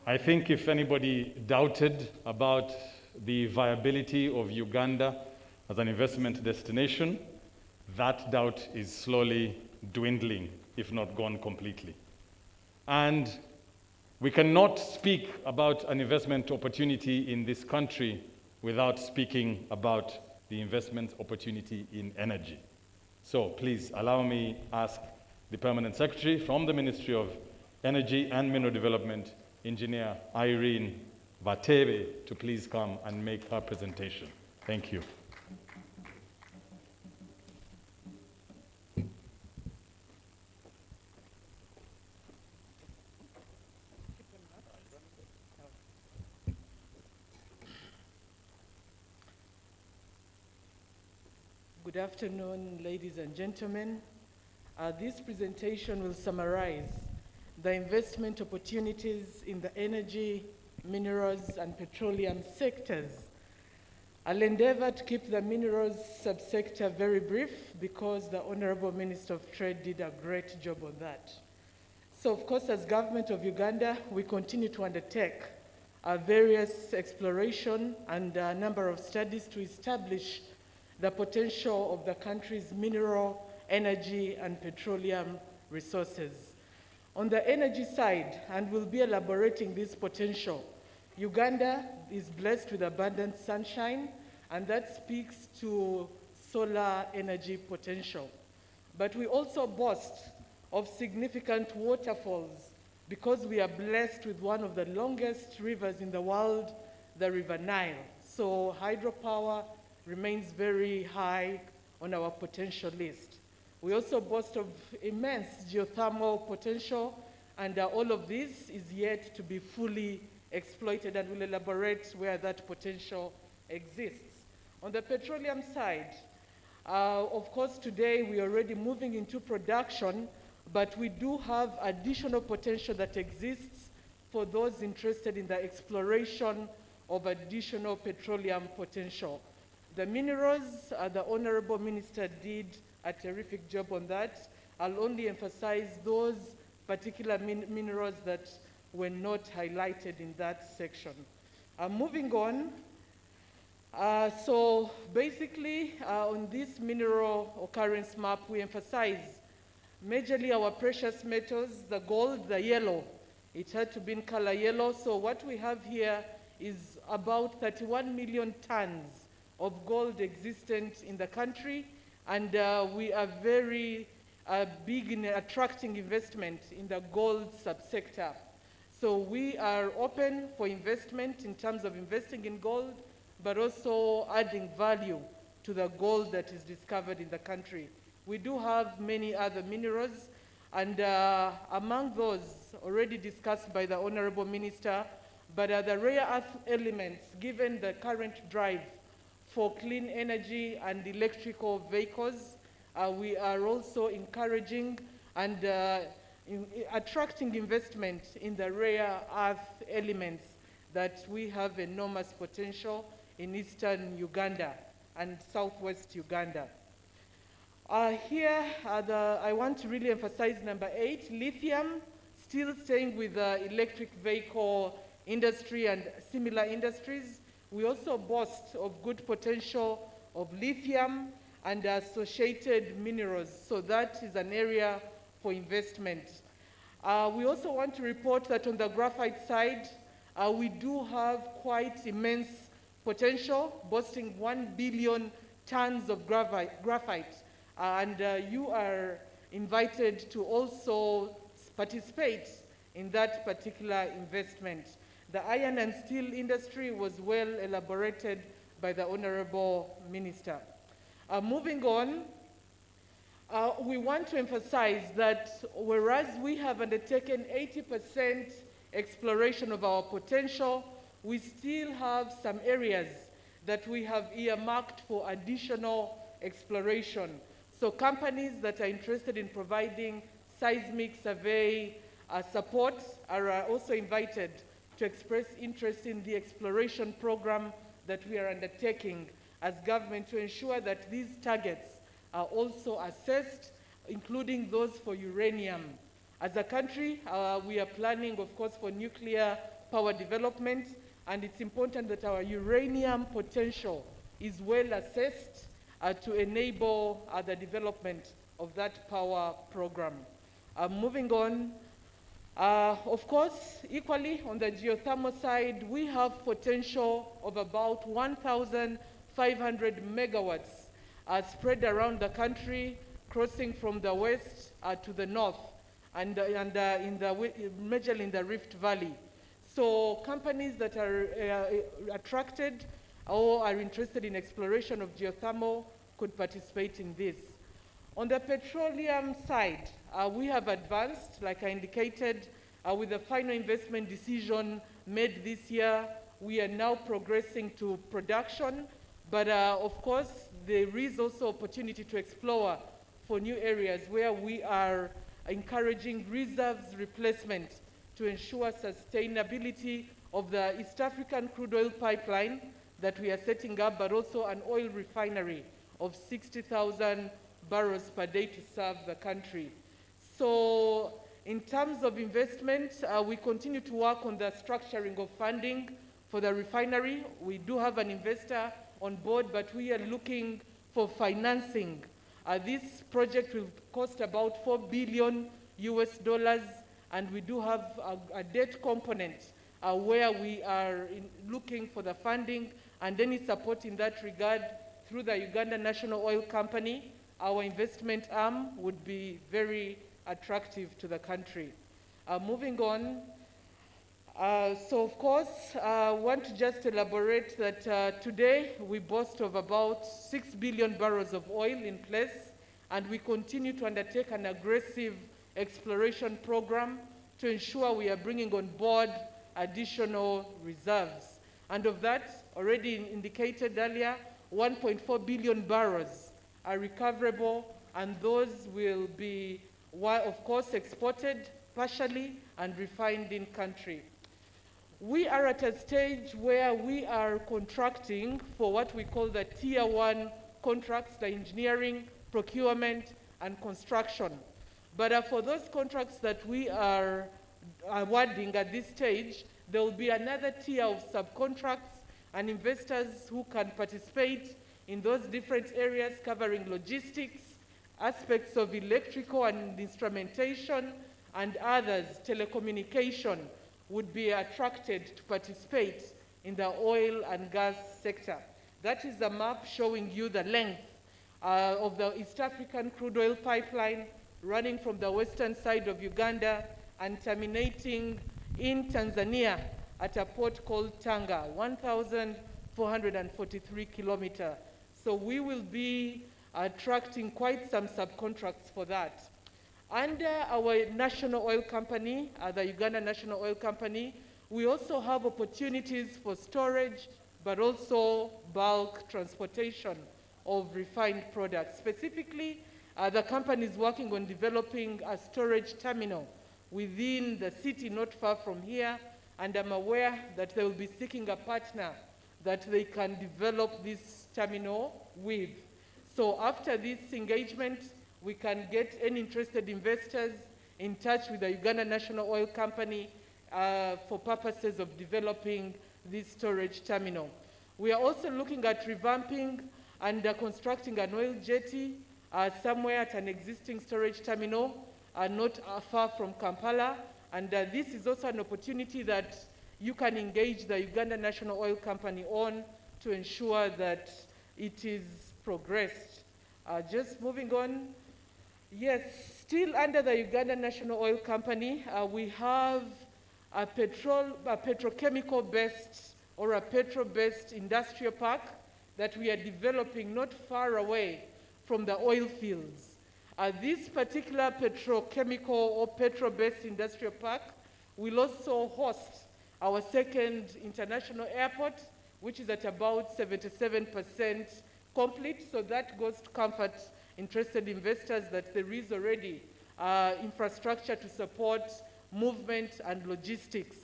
[SPEAKER 14] I think if anybody doubted about the viability of Uganda as an investment destination, that doubt is slowly dwindling, if not gone completely. And we cannot speak about an investment opportunity in this country without speaking about the investment opportunity in energy. So please allow me ask the Permanent Secretary from the Ministry of Energy and Mineral Development, Engineer Irene Vatebe, to please come and make her presentation. Thank you.
[SPEAKER 15] Good afternoon, ladies and gentlemen. This presentation will summarize the investment opportunities in the energy, minerals, and petroleum sectors. I'll endeavor to keep the minerals subsector very brief because the Honorable Minister of Trade did a great job on that. So, of course, as Government of Uganda, we continue to undertake various exploration and a number of studies to establish the potential of the country's mineral, energy, and petroleum resources. On the energy side, and we'll be elaborating this potential, Uganda is blessed with abundant sunshine, and that speaks to solar energy potential. But we also boast of significant waterfalls because we are blessed with one of the longest rivers in the world, the River Nile. So hydropower remains very high on our potential list. We also boast of immense geothermal potential, and all of this is yet to be fully exploited, and we'll elaborate where that potential exists. On the petroleum side, of course, today we are already moving into production, but we do have additional potential that exists for those interested in the exploration of additional petroleum potential. The minerals, the Honorable Minister did a terrific job on that. I'll only emphasize those particular minerals that were not highlighted in that section. Moving on, so basically on this mineral occurrence map, we emphasize majorly our precious metals, the gold, the yellow. It had to be in color yellow. So what we have here is about 31 million tons of gold existent in the country, and we are very big in attracting investment in the gold subsector. So we are open for investment in terms of investing in gold, but also adding value to the gold that is discovered in the country. We do have many other minerals, and among those already discussed by the Honorable Minister, but the rare earth elements, given the current drive for clean energy and electrical vehicles, we are also encouraging and attracting investment in the rare earth elements that we have enormous potential in eastern Uganda and southwest Uganda. Here, I want to really emphasize number 8, lithium, still staying with the electric vehicle industry and similar industries. We also boast of good potential of lithium and associated minerals, so that is an area for investment. We also want to report that on the graphite side, we do have quite immense potential, boasting 1 billion tons of graphite. And you are invited to also participate in that particular investment. The iron and steel industry was well elaborated by the Honorable Minister. Moving on, we want to emphasize that whereas we have undertaken 80% exploration of our potential, we still have some areas that we have earmarked for additional exploration. So companies that are interested in providing seismic survey support are also invited to express interest in the exploration program that we are undertaking as government to ensure that these targets are also assessed, including those for uranium. As a country, we are planning, of course, for nuclear power development, and it's important that our uranium potential is well assessed to enable the development of that power program. Moving on, of course, equally on the geothermal side, we have potential of about 1,500 megawatts spread around the country, crossing from the west to the north, and majorly in the Rift Valley. So companies that are attracted or are interested in exploration of geothermal could participate in this. On the petroleum side, we have advanced, like I indicated, with the final investment decision made this year. We are now progressing to production, but of course, there is also opportunity to explore for new areas where we are encouraging reserves replacement to ensure sustainability of the East African crude oil pipeline that we are setting up, but also an oil refinery of 60,000 barrels per day to serve the country. So in terms of investment, we continue to work on the structuring of funding for the refinery. We do have an investor on board, but we are looking for financing This project will cost about $4 billion US, and we do have a debt component where we are looking for the funding and any support in that regard through the Ugandan National Oil Company. Our investment arm would be very attractive to the country. Moving on, so of course, I want to just elaborate that today we boast of about 6 billion barrels of oil in place, and we continue to undertake an aggressive exploration program to ensure we are bringing on board additional reserves. And of that, already indicated earlier, 1.4 billion barrels are recoverable, and those will be, of course, exported partially and refined in country. We are at a stage where we are contracting for what we call the Tier 1 contracts, the engineering, procurement, and construction. But for those contracts that we are awarding at this stage, there will be another tier of subcontracts and investors who can participate in those different areas covering logistics, aspects of electrical and instrumentation, and others, telecommunication, would be attracted to participate in the oil and gas sector. That is a map showing you the length of the East African crude oil pipeline running from the western side of Uganda and terminating in Tanzania at a port called Tanga, 1,443 kilometers. So we will be attracting quite some subcontracts for that. Under our national oil company, the Uganda National Oil Company, we also have opportunities for storage, but also bulk transportation of refined products. Specifically, the company is working on developing a storage terminal within the city not far from here, and I'm aware that they will be seeking a partner that they can develop this terminal with. So after this engagement, we can get any interested investors in touch with the Uganda National Oil Company for purposes of developing this storage terminal. We are also looking at revamping and constructing an oil jetty somewhere at an existing storage terminal not far from Kampala. And this is also an opportunity that you can engage the Uganda National Oil Company on to ensure that it is progressed. Just moving on. Yes, still under the Uganda National Oil Company, we have a petrochemical-based or a petro-based industrial park that we are developing not far away from the oil fields. This particular petrochemical or petro-based industrial park will also host our second international airport, which is at about 77% complete. So that goes to comfort interested investors that there is already infrastructure to support movement and logistics.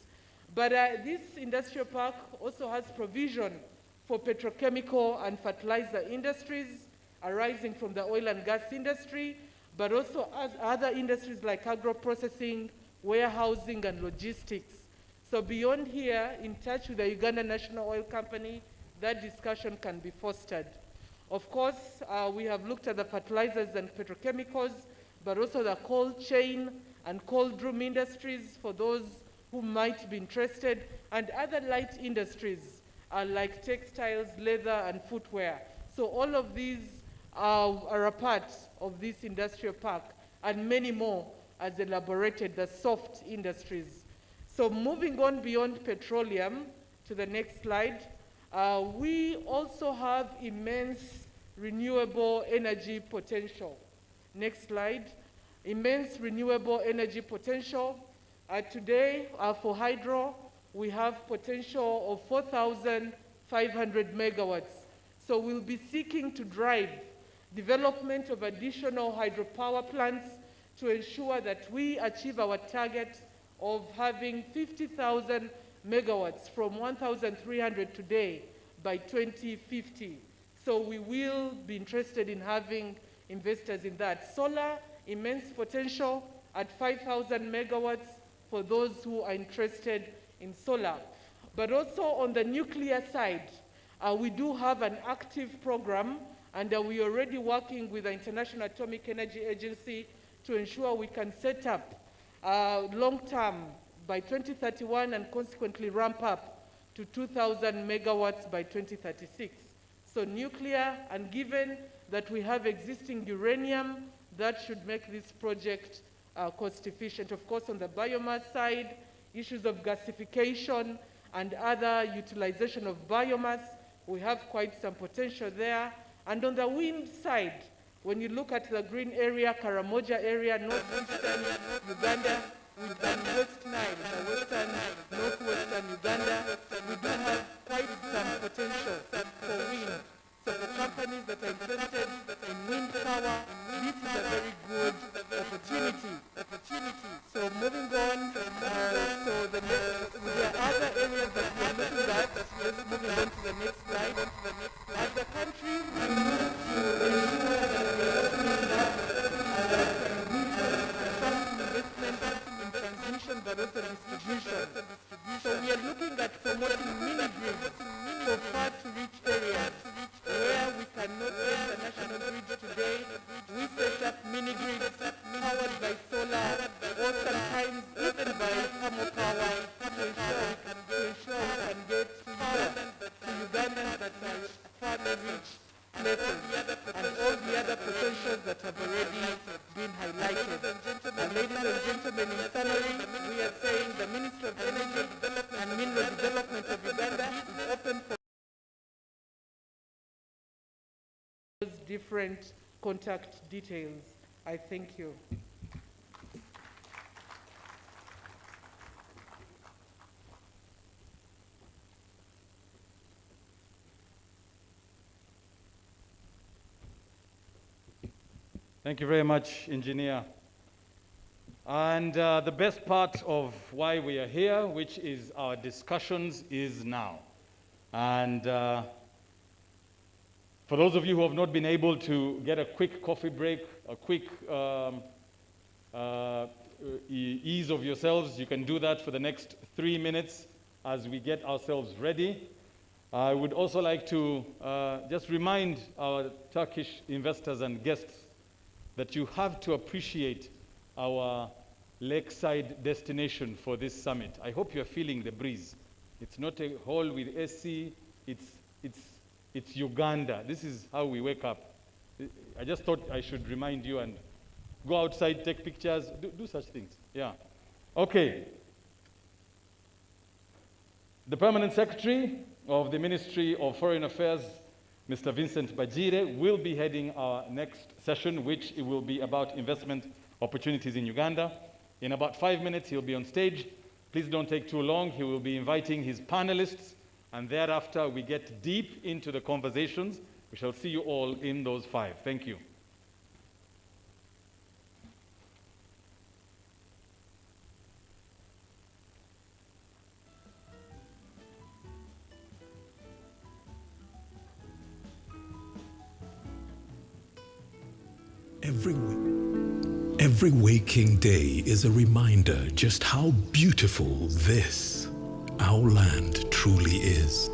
[SPEAKER 15] But this industrial park also has provision for petrochemical and fertilizer industries arising from the oil and gas industry, but also as other industries like agro-processing, warehousing, and logistics. So beyond here, in touch with the Uganda National Oil Company, that discussion can be fostered. Of course, we have looked at the fertilizers and petrochemicals, but also the cold chain and cold room industries for those who might be interested, and other light industries like textiles, leather, and footwear. So all of these are a part of this industrial park, and many more as elaborated, the soft industries. So moving on beyond petroleum to the next slide, we also have immense renewable energy potential. Next slide. Immense renewable energy potential. Today, for hydro, we have potential of 4,500 megawatts. So we'll be seeking to drive development of additional hydropower plants to ensure that we achieve our target of having 50,000 megawatts from 1,300 today by 2050. So we will be interested in having investors in that. Solar, immense potential at 5,000 megawatts for those who are interested in solar. But also on the nuclear side, we do have an active program And we're already working with the International Atomic Energy Agency to ensure we can set up long-term by 2031 and consequently ramp up to 2,000 megawatts by 2036. So nuclear, and given that we have existing uranium, that should make this project cost efficient. Of course, on the biomass side, issues of gasification and other utilization of biomass, we have quite some potential there. And on the wind side, when you look at the green area, Karamoja area, northwestern Uganda, with the West Nile, the western, northwestern Uganda, we do have quite some potential for wind. So for companies that are interested in wind power, this is a very good opportunity. So moving on, so there are other areas that we are looking at. Let's move on to the next slide. As a country, we need to ensure that we are opening up investment in transmission but also distribution. So we are looking at promoting mini-grids for far-to-reach areas where we cannot get the national grid today. We set up mini-grids powered by solar or sometimes even by thermal power to ensure we can get power to Ugandans that are far-to-reach places and all the other potentials that have already been highlighted. And ladies and gentlemen, in summary, we are saying the Ministry of Energy and Mineral Development of Uganda is open for different contact details. I thank you.
[SPEAKER 3] Thank you very much, Engineer. And the best part of why we are here, which is our discussions, is now. And for those of you who have not been able to get a quick coffee break, a quick ease of yourselves, you can do that for the next 3 minutes as we get ourselves ready. I would also like to just remind our Turkish investors and guests that you have to appreciate our lakeside destination for this summit. I hope you're feeling the breeze. It's not a hall with AC, it's Uganda. This is how we wake up. I just thought I should remind you and go outside, take pictures, do such things. Yeah. Okay. The Permanent Secretary of the Ministry of Foreign Affairs, Mr. Vincent Bajire, will be heading our next session, which it will be about investment opportunities in Uganda. In about 5 minutes, he'll be on stage. Please don't take too long. He will be inviting his panelists, and thereafter we get deep into the conversations. We shall see you all in those 5. Thank you.
[SPEAKER 1] Every waking day is a reminder just how beautiful this, our land, truly is.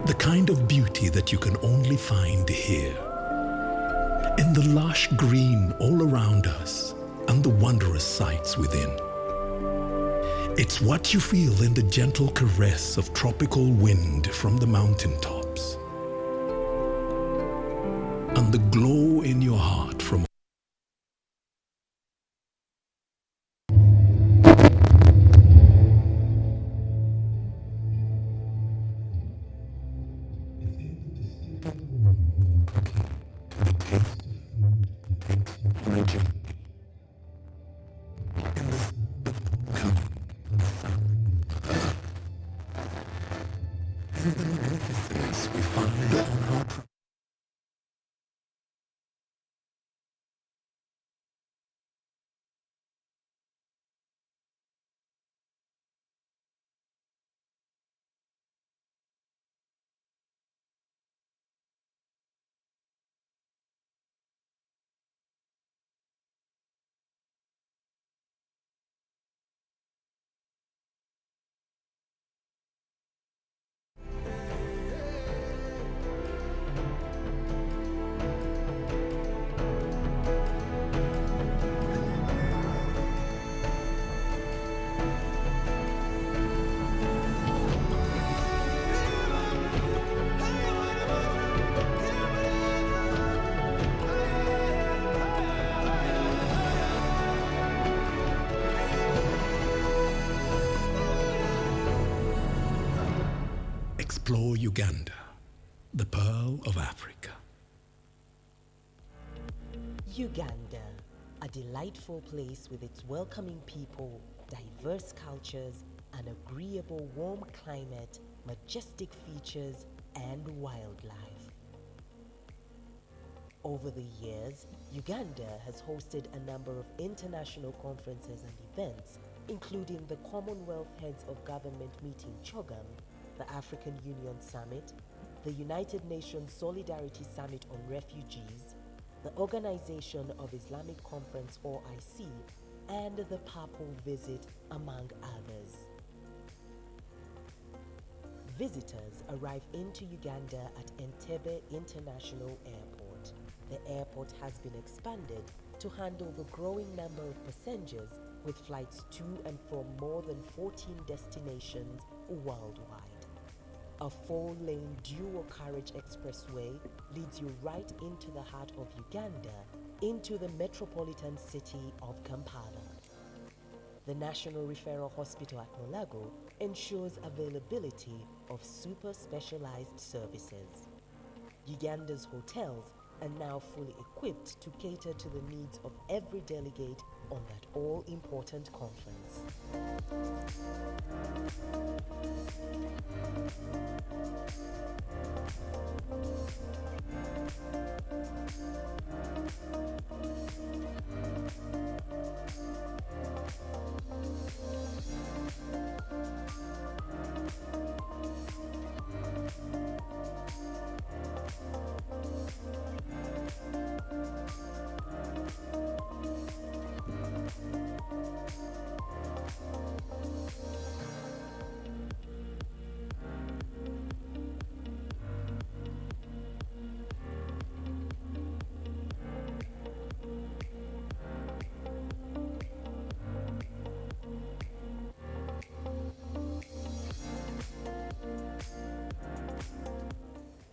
[SPEAKER 1] The kind of beauty that you can only find here. In the lush green all around us and the wondrous sights within. It's what you feel in the gentle caress of tropical wind from the mountaintops. And the glow in your heart from explore Uganda, the pearl of Africa.
[SPEAKER 2] Uganda, a delightful place with its welcoming people, diverse cultures, an agreeable warm climate, majestic features, and wildlife. Over the years, Uganda has hosted a number of international conferences and events, including the Commonwealth Heads of Government meeting CHOGM, the African Union Summit, the United Nations Solidarity Summit on Refugees, the Organization of Islamic Conference OIC, and the Papal Visit, among others. Visitors arrive into Uganda at Entebbe International Airport. The airport has been expanded to handle the growing number of passengers, with flights to and from more than 14 destinations worldwide. A 4-lane dual-carriage expressway leads you right into the heart of Uganda, into the metropolitan city of Kampala. The National Referral Hospital at Mulago ensures availability of super specialized services. Uganda's hotels are now fully equipped to cater to the needs of every delegate on that all-important conference.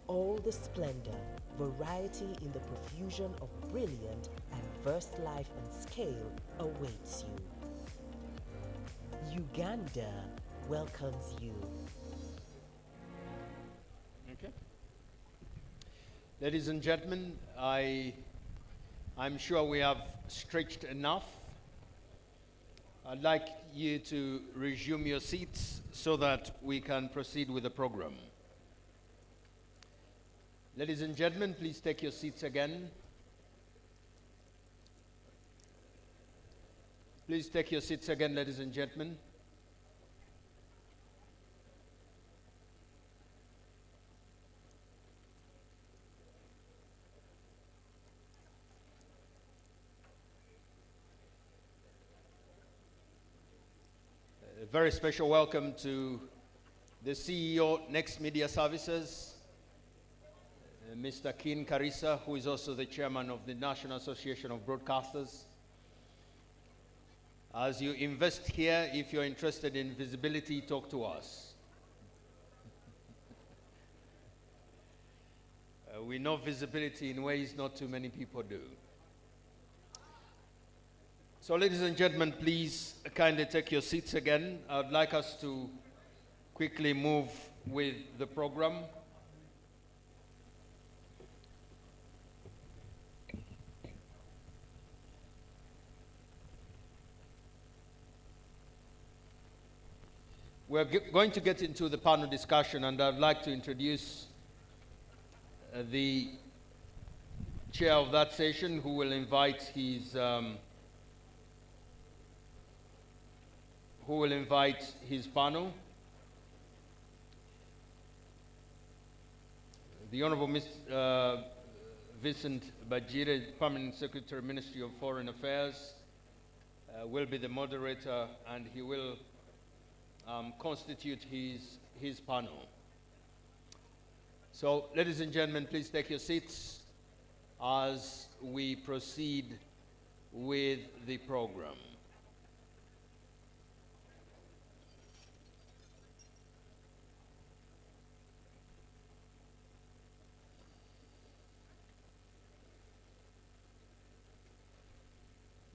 [SPEAKER 2] All the splendor, variety in the profusion of brilliant and versed life and scale awaits you. Uganda welcomes you.
[SPEAKER 16] Okay. Ladies and gentlemen, I'm sure we have stretched enough. I'd like you to resume your seats so that we can proceed with the program. Ladies and gentlemen, please take your seats again. Please take your seats again, ladies and gentlemen. A very special welcome to the CEO, Next Media Services, Mr. Kin Karisa, who is also the chairman of the National Association of Broadcasters. As you invest here, if you're interested in visibility, talk to us. We know visibility in ways not too many people do. So ladies and gentlemen, please kindly take your seats again. I'd like us to quickly move with the program. We're going to get into the panel discussion, and I'd like to introduce the chair of that session, who will invite his panel. The Honorable Vincent Bajire, Permanent Secretary, Ministry of Foreign Affairs, will be the moderator, and he will constitute his panel. So, ladies and gentlemen, please take your seats as we proceed with the program.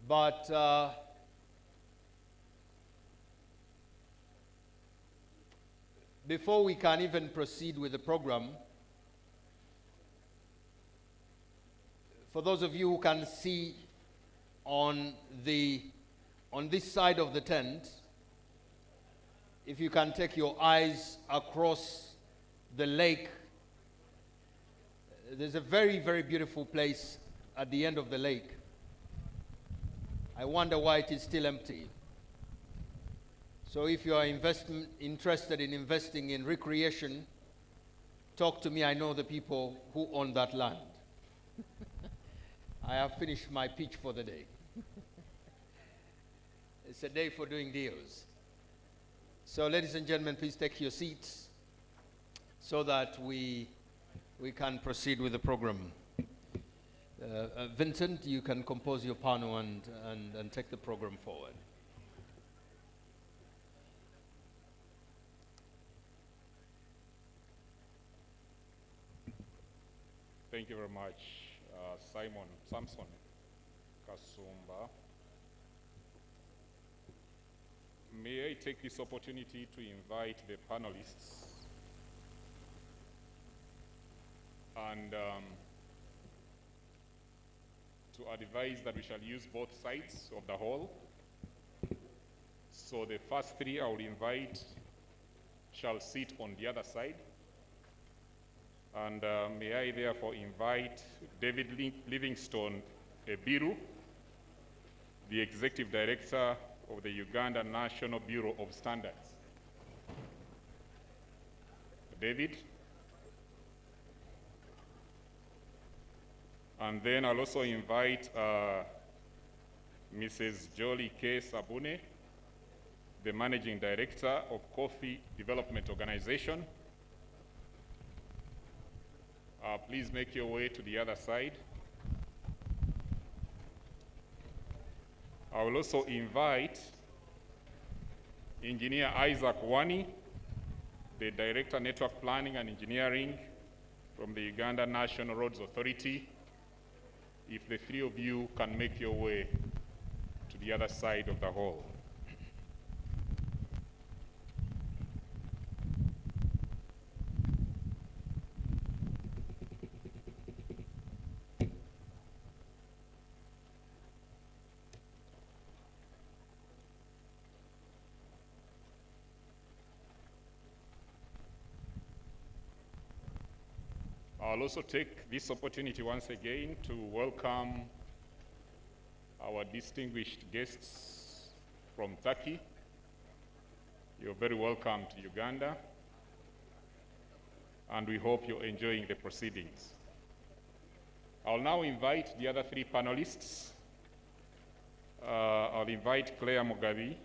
[SPEAKER 16] But before we can even proceed with the program, for those of you who can see on this side of the tent, if you can take your eyes across the lake, there's a very, very beautiful place at the end of the lake. I wonder why it is still empty. So if you are interested in investing in recreation, talk to me. I know the people who own that land. I have finished my pitch for the day. It's a day for doing deals. So ladies and gentlemen, please take your seats so that we can proceed with the program. Vincent, you can compose your panel and take the program forward.
[SPEAKER 17] Thank you very much, Samson Kasumba. May I take this opportunity to invite the panelists and to advise that we shall use both sides of the hall. So the first three I will invite shall sit on the other side. And may I therefore invite David Livingstone Ebiru, the Executive Director of the Uganda National Bureau of Standards. David. And then I'll also invite Mrs. Jolie K. Sabune, the Managing Director of Coffee Development Organization. Please make your way to the other side. I will also invite Engineer Isaac Wani, the Director Network Planning and Engineering from the Uganda National Roads Authority, if the three of you can make your way to the other side of the hall. I'll also take this opportunity once again to welcome our distinguished guests from Turkey. You're very welcome to Uganda, and we hope you're enjoying the proceedings. I'll now invite the other three panelists. I'll invite Claire Mugabi,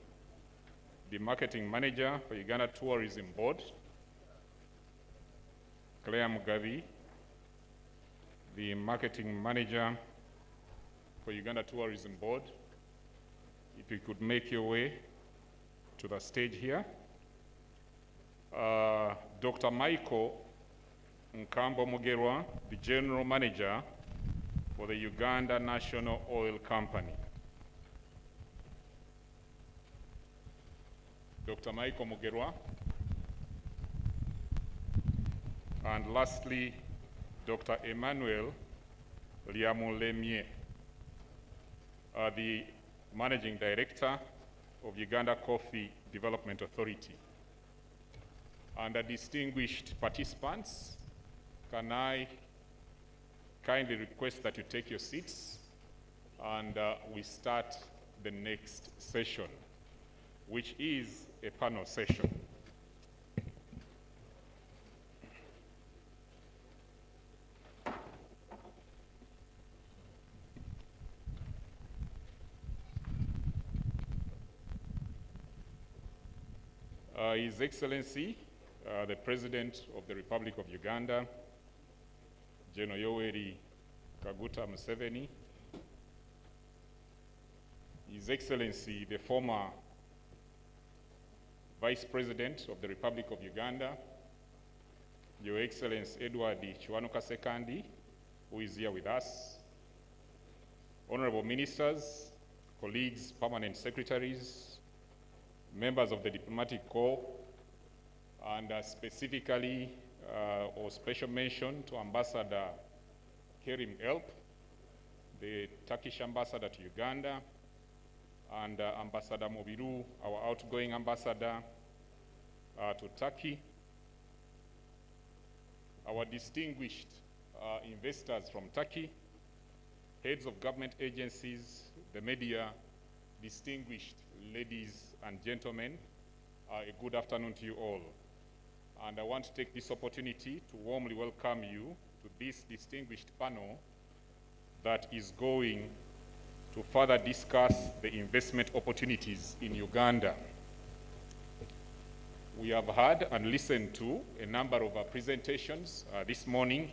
[SPEAKER 17] the Marketing Manager for Uganda Tourism Board. Claire Mugabi, the Marketing Manager for Uganda Tourism Board. If you could make your way to the stage here. Dr. Michael Nkambo Mugerwa, the General Manager for the Uganda National Oil Company. Dr. Michael Mugerwa. And lastly, Dr. Emmanuel Liamulemie, the Managing Director of Uganda Coffee Development Authority. And the distinguished participants, can I kindly request that you take your seats and we start the next session, which is a panel session. His Excellency, the President of the Republic of Uganda, General Yoweri Kaguta Museveni, His Excellency, the former Vice President of the Republic of Uganda, Your Excellency Edward Chiwanuka Sekandi, who is here with us, Honorable Ministers, colleagues, permanent secretaries, members of the diplomatic corps, and specifically or special mention to Ambassador Kerim Elp, the Turkish ambassador to Uganda, and Ambassador Mobiru, our outgoing ambassador to Turkey, our distinguished investors from Turkey, heads of government agencies, the media, distinguished ladies and gentlemen, a good afternoon to you all. And I want to take this opportunity to warmly welcome you to this distinguished panel that is going to further discuss the investment opportunities in Uganda. We have heard and listened to a number of presentations this morning,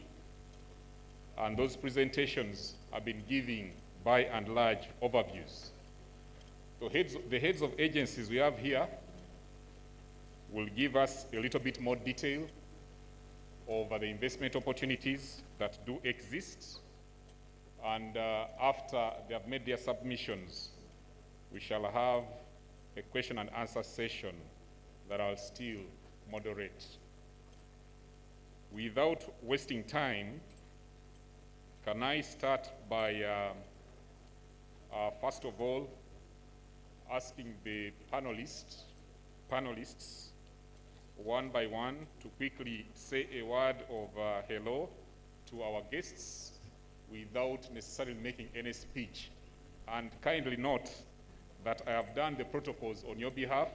[SPEAKER 17] and those presentations have been giving by and large overviews. The heads of agencies we have here will give us a little bit more detail over the investment opportunities that do exist. And after they have made their submissions, we shall have a question and answer session that I'll still moderate. Without wasting time, can I start by, first of all, asking the panelists one by one to quickly say a word of hello to our guests without necessarily making any speech. And kindly note that I have done the protocols on your behalf,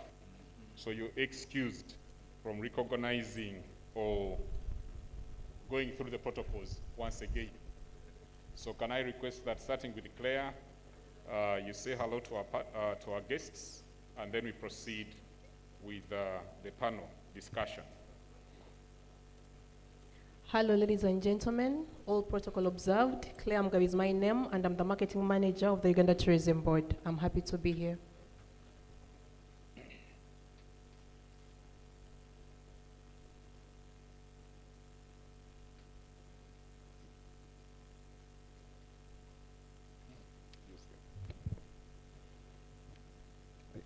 [SPEAKER 17] so you're excused from recognizing or going through the protocols once again. So can I request that, starting with Claire, you say hello to our guests, and then we proceed with the panel discussion.
[SPEAKER 18] Hello, ladies and gentlemen. All protocol observed. Claire Mugabe is my name, and I'm the marketing manager of the Uganda Tourism Board. I'm happy to be here.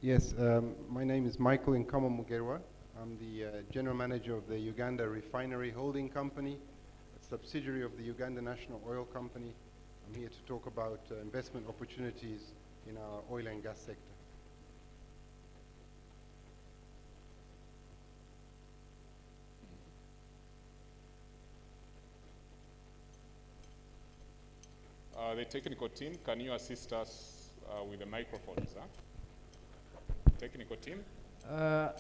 [SPEAKER 19] Yes, my name is Michael Nkama Mugerwa. I'm the general manager of the Uganda Refinery Holding Company, a subsidiary of the Uganda National Oil Company. I'm here to talk about investment opportunities in our oil and gas sector.
[SPEAKER 17] The technical team, can you assist us with the microphones? Technical team.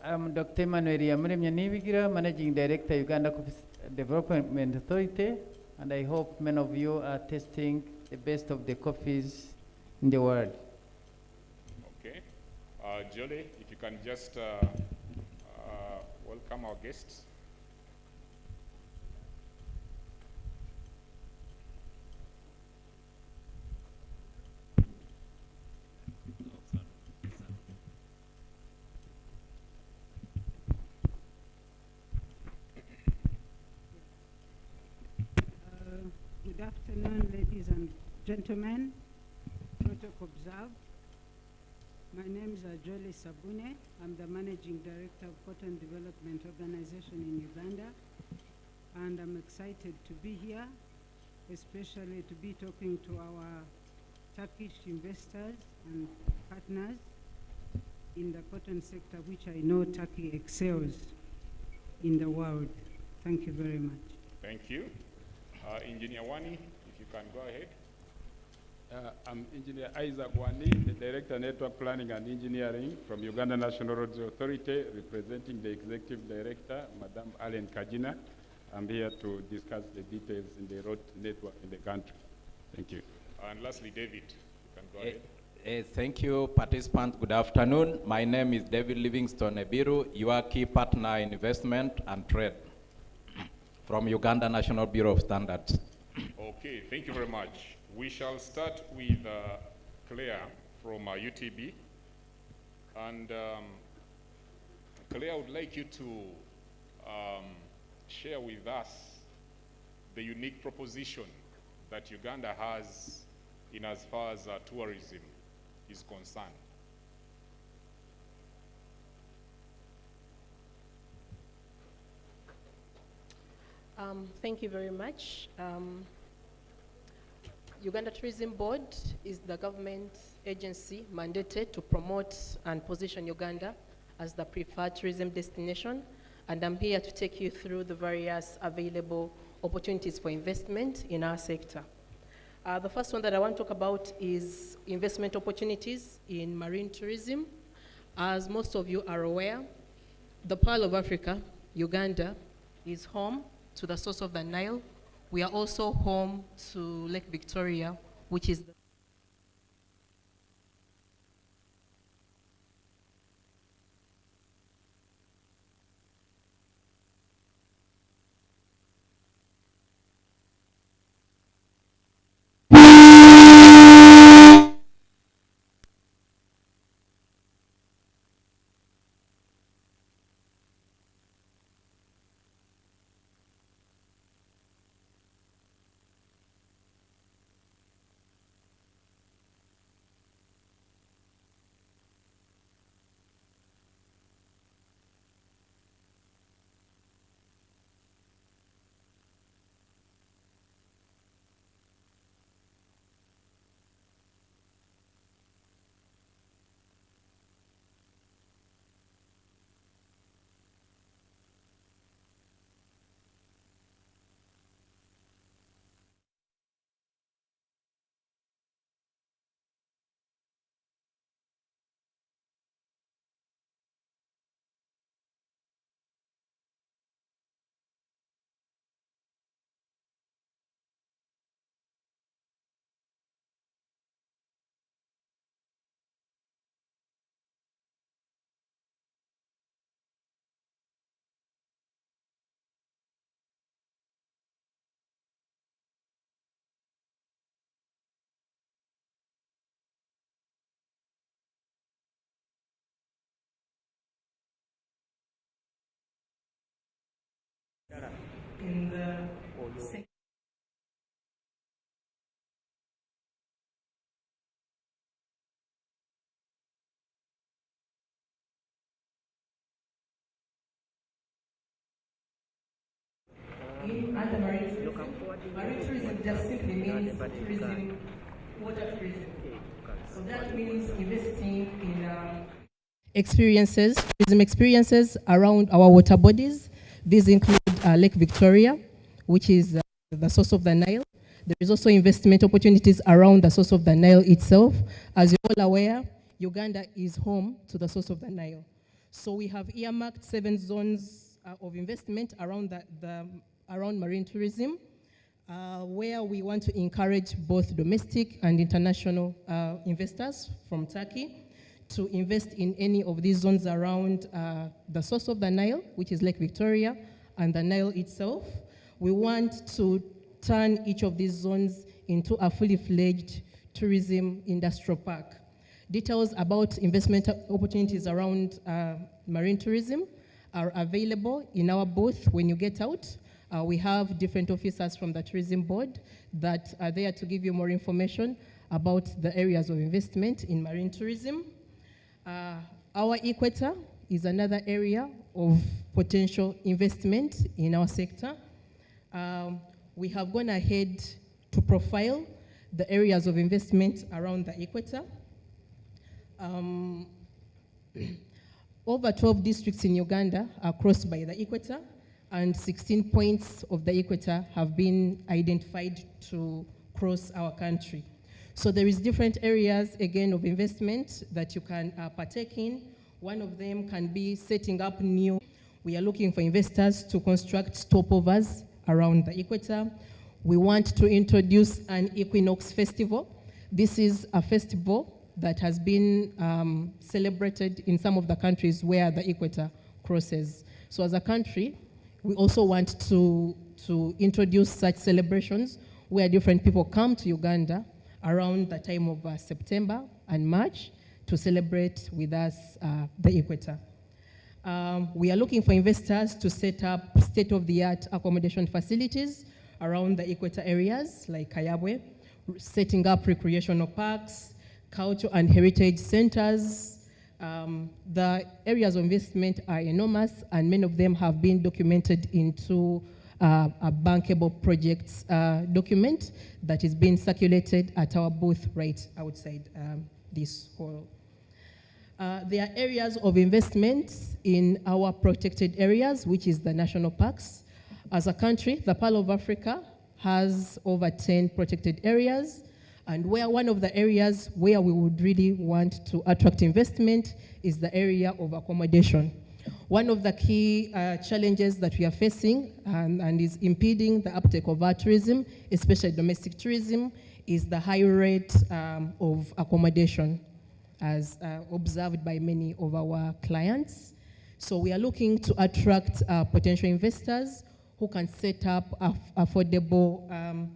[SPEAKER 20] I'm Dr. Emmanuel Yamuremye Nibigira, Managing Director, Uganda Coffee Development Authority, and I hope many of you are tasting the best of the coffees in the world.
[SPEAKER 17] Okay. Jolie, if you can just welcome our guests.
[SPEAKER 21] Good afternoon, ladies and gentlemen. Protocol observed. My name is Jolie Sabune. I'm the Managing Director of Cotton Development Organization in Uganda. And I'm excited to be here, especially to be talking to our Turkish investors and partners in the cotton sector, which I know Turkey excels in the world. Thank you very much.
[SPEAKER 17] Thank you. Engineer Wani, if you can go ahead.
[SPEAKER 22] I'm Engineer Isaac Wani, the Director Network Planning and Engineering from Uganda National Roads Authority, representing the Executive Director, Madam Allen Kajina. I'm here to discuss the details in the road network in the country. Thank you.
[SPEAKER 17] And lastly, David, you can go ahead.
[SPEAKER 23] Thank you, participants. Good afternoon. My name is David Livingstone Ebiru, your key partner in investment and trade from Uganda National Bureau of Standards.
[SPEAKER 17] Okay, thank you very much. We shall start with Claire from UTB. And Claire, I would like you to share with us the unique proposition that Uganda has in as far as tourism is concerned.
[SPEAKER 18] Thank you very much. Uganda Tourism Board is the government agency mandated to promote and position Uganda as the preferred tourism destination, and I'm here to take you through the various available opportunities for investment in our sector. The first one that I want to talk about is investment opportunities in marine tourism. As most of you are aware, the Pearl of Africa, Uganda, is home to the source of the Nile. We are also home to Lake Victoria, which is the in the sector. Under marine tourism just simply means tourism, water tourism. So that means investing in tourism experiences around our water bodies. These include Lake Victoria, which is the source of the Nile. There is also investment opportunities around the source of the Nile itself. As you're all aware, Uganda is home to the source of the Nile. So we have earmarked 7 zones of investment around around marine tourism, where we want to encourage both domestic and international investors from Turkey to invest in any of these zones around the source of the Nile, which is Lake Victoria, and the Nile itself. We want to turn each of these zones into a fully fledged tourism industrial park. Details about investment opportunities around marine tourism are available in our booth when you get out. We have different officers from the tourism board that are there to give you more information about the areas of investment in marine tourism. Our equator is another area of potential investment in our sector. We have gone ahead to profile the areas of investment around the equator. Over 12 districts in Uganda are crossed by the equator, and 16 points of the equator have been identified to cross our country. So there is different areas, again, of investment that you can partake in. One of them can be setting up new. We are looking for investors to construct stopovers around the equator. We want to introduce an equinox festival. This is a festival that has been celebrated in some of the countries where the equator crosses. So as a country, we also want to introduce such celebrations where different people come to Uganda around the time of September and March to celebrate with us the equator. We are looking for investors to set up state-of-the-art accommodation facilities around the equator areas like Kayabwe, setting up recreational parks, culture and heritage centers. The areas of investment are enormous, and many of them have been documented into a bankable projects document that is being circulated at our booth right outside this hall. There are areas of investment in our protected areas, which is the national parks. As a country, the Pearl of Africa has over 10 protected areas, and where one of the areas where we would really want to attract investment is the area of accommodation. One of the key challenges that we are facing and is impeding the uptake of our tourism, especially domestic tourism, is the high rate of accommodation, as observed by many of our clients. So we are looking to attract potential investors who can set up affordable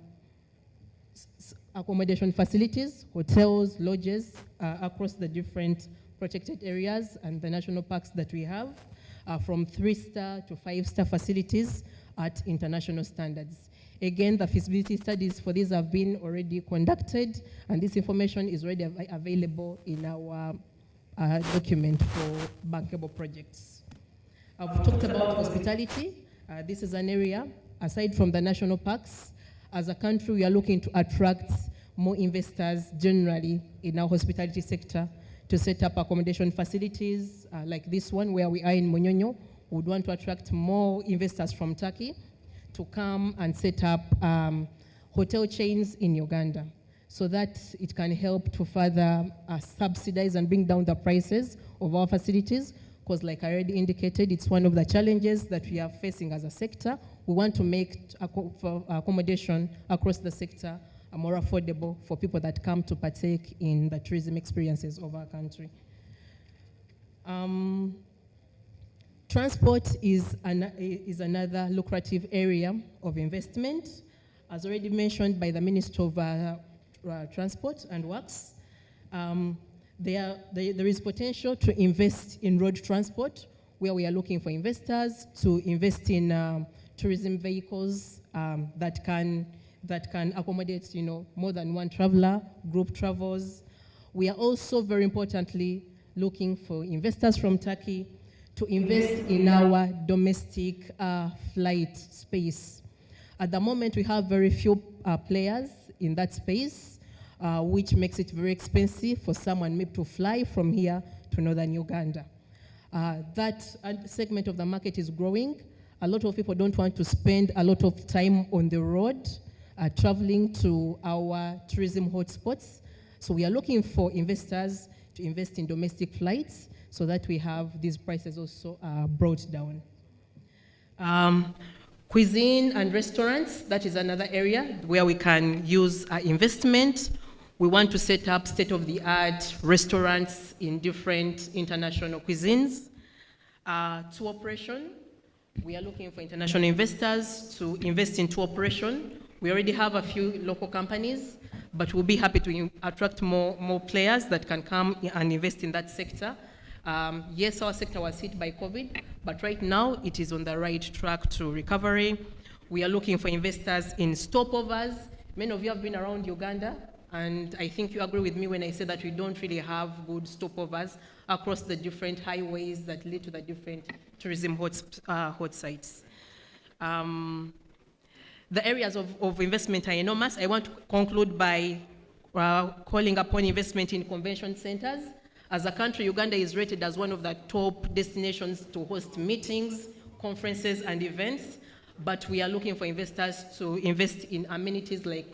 [SPEAKER 18] accommodation facilities, hotels, lodges across the different protected areas and the national parks that we have, from 3-star to 5-star facilities at international standards. Again, the feasibility studies for these have been already conducted, and this information is already available in our document for bankable projects. I've talked about hospitality. This is an area, aside from the national parks, as a country, we are looking to attract more investors generally in our hospitality sector to set up accommodation facilities like this one where we are in Munyonyo. We would want to attract more investors from Turkey to come and set up hotel chains in Uganda so that it can help to further subsidize and bring down the prices of our facilities, because like I already indicated, it's one of the challenges that we are facing as a sector. We want to make accommodation across the sector more affordable for people that come to partake in the tourism experiences of our country. Transport is another lucrative area of investment. As already mentioned by the Minister of Transport and Works, there is potential to invest in road transport, where we are looking for investors to invest in tourism vehicles that can accommodate, more than one traveler, group travels. We are also, very importantly, looking for investors from Turkey to invest in our domestic flight space. At the moment, we have very few players in that space, which makes it very expensive for someone maybe to fly from here to northern Uganda. That segment of the market is growing. A lot of people don't want to spend a lot of time on the road traveling to our tourism hotspots. So we are looking for investors to invest in domestic flights so that we have these prices also brought down. Cuisine and restaurants, that is another area where we can use investment. We want to set up state-of-the-art restaurants in different international cuisines. Tour operation, we are looking for international investors to invest in tour operation. We already have a few local companies, but we'll be happy to attract more players that can come and invest in that sector. Yes, our sector was hit by COVID, but right now it is on the right track to recovery. We are looking for investors in stopovers. Many of you have been around Uganda, and I think you agree with me when I say that we don't really have good stopovers across the different highways that lead to the different tourism hot sites. The areas of investment are enormous. I want to conclude by calling upon investment in convention centers. As a country, Uganda is rated as one of the top destinations to host meetings, conferences, and events, but we are looking for investors to invest in amenities like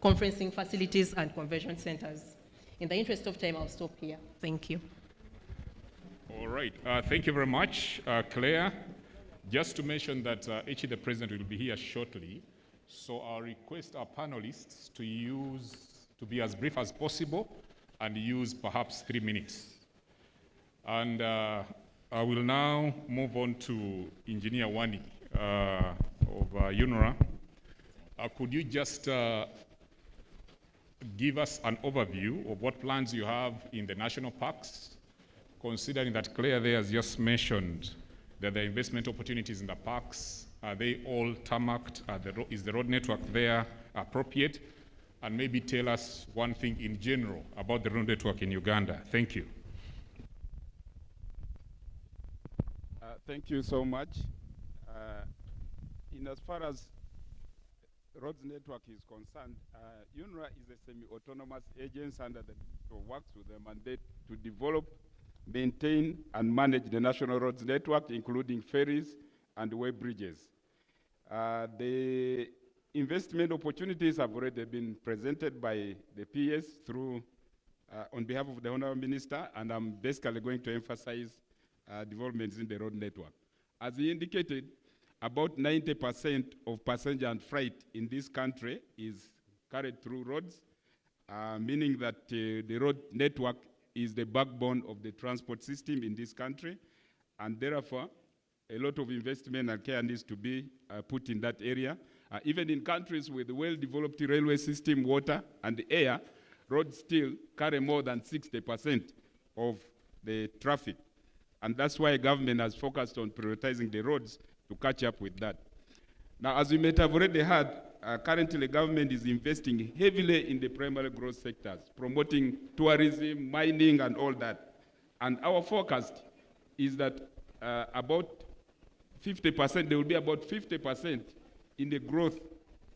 [SPEAKER 18] conferencing facilities and convention centers. In the interest of time, I'll stop here. Thank you.
[SPEAKER 17] All right. Thank you very much, Claire. Just to mention that H.E. the President will be here shortly, so I'll request our panelists to be as brief as possible and use perhaps 3 minutes. And I will now move on to Engineer Wani of UNRWA. Could you just give us an overview of what plans you have in the national parks, considering that Claire there has just mentioned that the investment opportunities in the parks, are they all tarmacked? Is the road network there appropriate? And maybe tell us one thing in general about the road network in Uganda. Thank you.
[SPEAKER 22] Thank you so much. in as far as roads network is concerned, UNRWA is a semi-autonomous agency under the Ministry of Works with a mandate to develop, maintain, and manage the national roads network, including ferries and way bridges. The investment opportunities have already been presented by the PS through, on behalf of the Honorable Minister, and I'm basically going to emphasize developments in the road network. As he indicated, about 90% of passenger and freight in this country is carried through roads, meaning that the road network is the backbone of the transport system in this country, and therefore, a lot of investment and care needs to be put in that area. Even in countries with well-developed railway system, water, and air, roads still carry more than 60% of the traffic. And that's why government has focused on prioritizing the roads to catch up with that. Now, as you may have already heard, currently the government is investing heavily in the primary growth sectors, promoting tourism, mining, and all that. And our forecast is that about 50%, there will be about 50% in the growth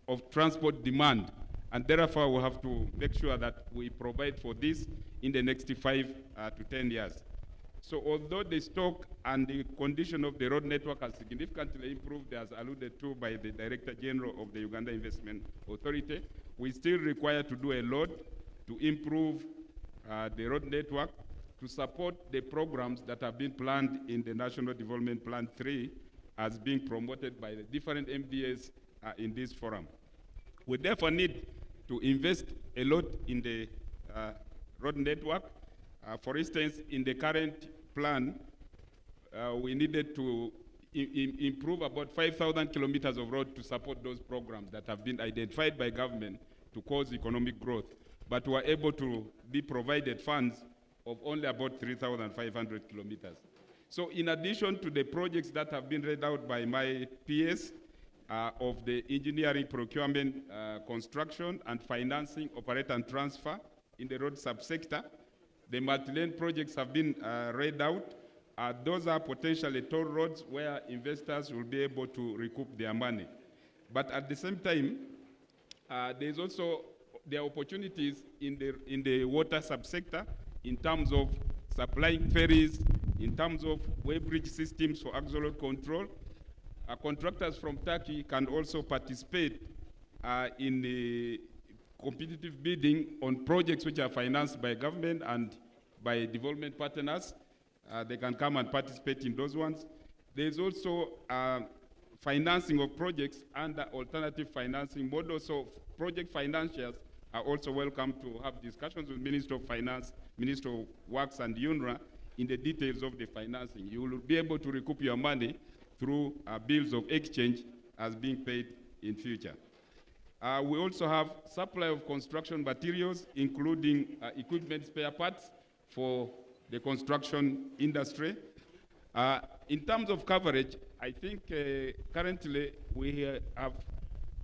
[SPEAKER 22] of transport demand. And therefore, we have to make sure that we provide for this in the next 5 to 10 years. So although the stock and the condition of the road network has significantly improved, as alluded to by the Director General of the Uganda Investment Authority, we still require to do a lot to improve the road network to support the programs that have been planned in the National Development Plan 3 as being promoted by the different MDAs in this forum. We therefore need to invest a lot in the road network. For instance, in the current plan, we needed to improve about 5,000 kilometers of road to support those programs that have been identified by government to cause economic growth. But we were able to be provided funds of only about 3,500 kilometers. So in addition to the projects that have been read out by my PS of the engineering, procurement, construction, and financing, operate and transfer in the road subsector, the multi-lane projects have been read out. Those are potentially toll roads where investors will be able to recoup their money. But at the same time, there's also there are opportunities in the water subsector in terms of supplying ferries, in terms of weighbridge systems for axle control. Contractors from Turkey can also participate in the competitive bidding on projects which are financed by government and by development partners. They can come and participate in those ones. There's also financing of projects under alternative financing models. So project financiers are also welcome to have discussions with Minister of Finance, Minister of Works, and UNRWA in the details of the financing. You will be able to recoup your money through bills of exchange as being paid in future. We also have supply of construction materials, including equipment spare parts for the construction industry. In terms of coverage, I think currently we have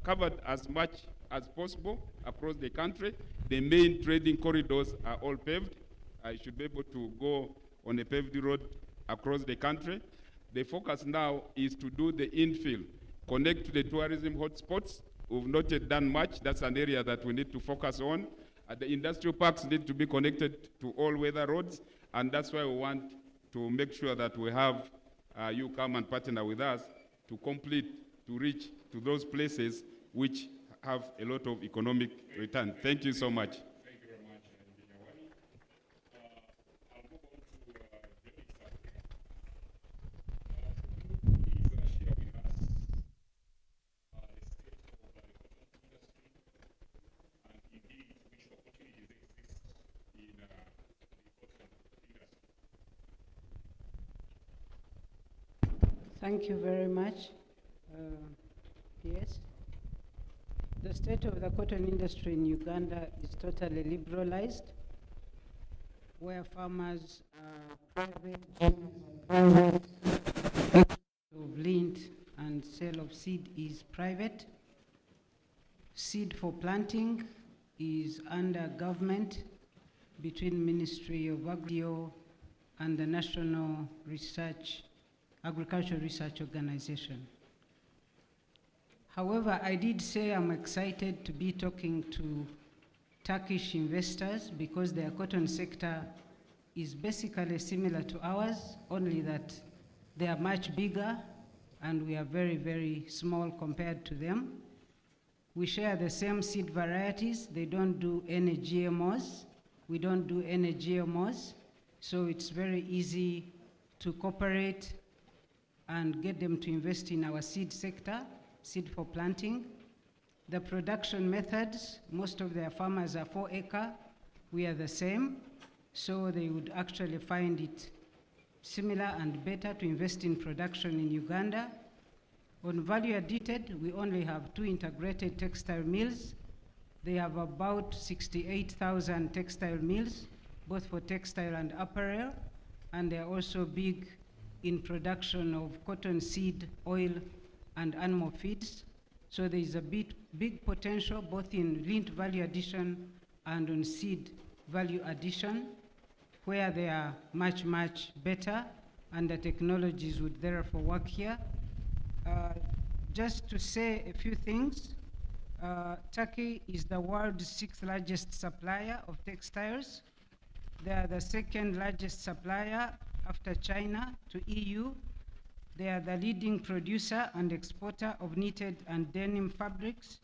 [SPEAKER 22] covered as much as possible across the country. The main trading corridors are all paved. I should be able to go on a paved road across the country. The focus now is to do the infill, connect to the tourism hotspots. We've not yet done much. That's an area that we need to focus on. The industrial parks need to be connected to all-weather roads, and that's why we want to make sure that we have you come and partner with us to complete, to reach to those places which have a lot of economic return. Thank you so much.
[SPEAKER 17] Thank you very much, Engineer Wani. I'll move on to Jelisa. Please share with us the state of the cotton industry and indeed which opportunities exist in the cotton industry.
[SPEAKER 21] Thank you very much. Yes. The state of the cotton industry in Uganda is totally liberalized, where farmers are private of lint and sale of seed is private. Seed for planting is under government between Ministry of Agriculture and the National Agricultural Research Organization. However, I did say I'm excited to be talking to Turkish investors because their cotton sector is basically similar to ours, only that they are much bigger and we are very, very small compared to them. We share the same seed varieties. They don't do any GMOs. We don't do any GMOs. So it's very easy to cooperate and get them to invest in our seed sector, seed for planting. The production methods, most of their farmers are 4 acre. We are the same. So they would actually find it similar and better to invest in production in Uganda. On value added, we only have 2 integrated textile mills. They have about 68,000 textile mills, both for textile and apparel, and they're also big in production of cotton seed, oil, and animal feeds. So there is a big potential both in lint value addition and on seed value addition, where they are much, much better, and the technologies would therefore work here. Just to say a few things, Turkey is the world's 6th largest supplier of textiles. They are the 2nd largest supplier after China to EU. They are the leading producer and exporter of knitted and denim fabrics,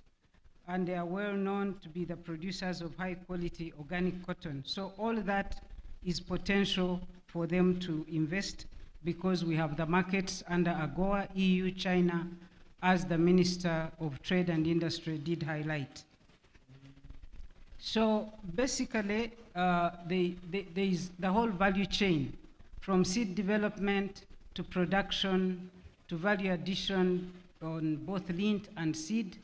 [SPEAKER 21] and they are well known to be the producers of high quality organic cotton. So all that is potential for them to invest because we have the markets under AGOA, EU, China, as the Minister of Trade and Industry did highlight. So basically, there is the whole value chain from seed development to production to value addition on both lint and seed.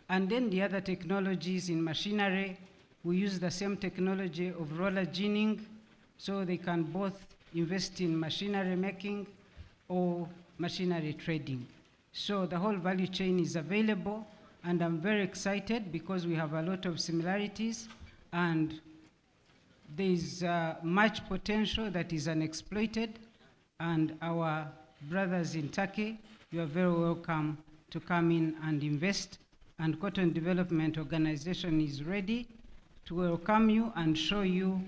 [SPEAKER 21] And then the other technologies in machinery, we use the same technology of roller ginning, so they can both invest in machinery making or machinery trading. So the whole value chain is available, and I'm very excited because we have a lot of similarities, and there's much potential that is unexploited, and our brothers in Turkey, you are very welcome to come in and invest, and Cotton Development Organization is ready to welcome you and show you,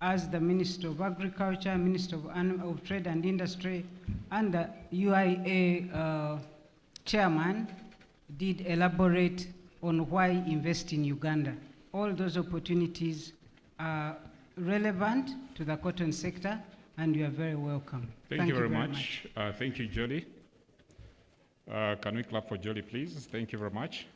[SPEAKER 21] as the Minister of Agriculture, Minister of Trade and Industry, and the UIA chairman did elaborate on why invest in Uganda. All those opportunities are relevant to the cotton sector, and you are very welcome.
[SPEAKER 17] Thank you very much. Thank you, Jolie. Can we clap for Jolie, please? Thank you very much.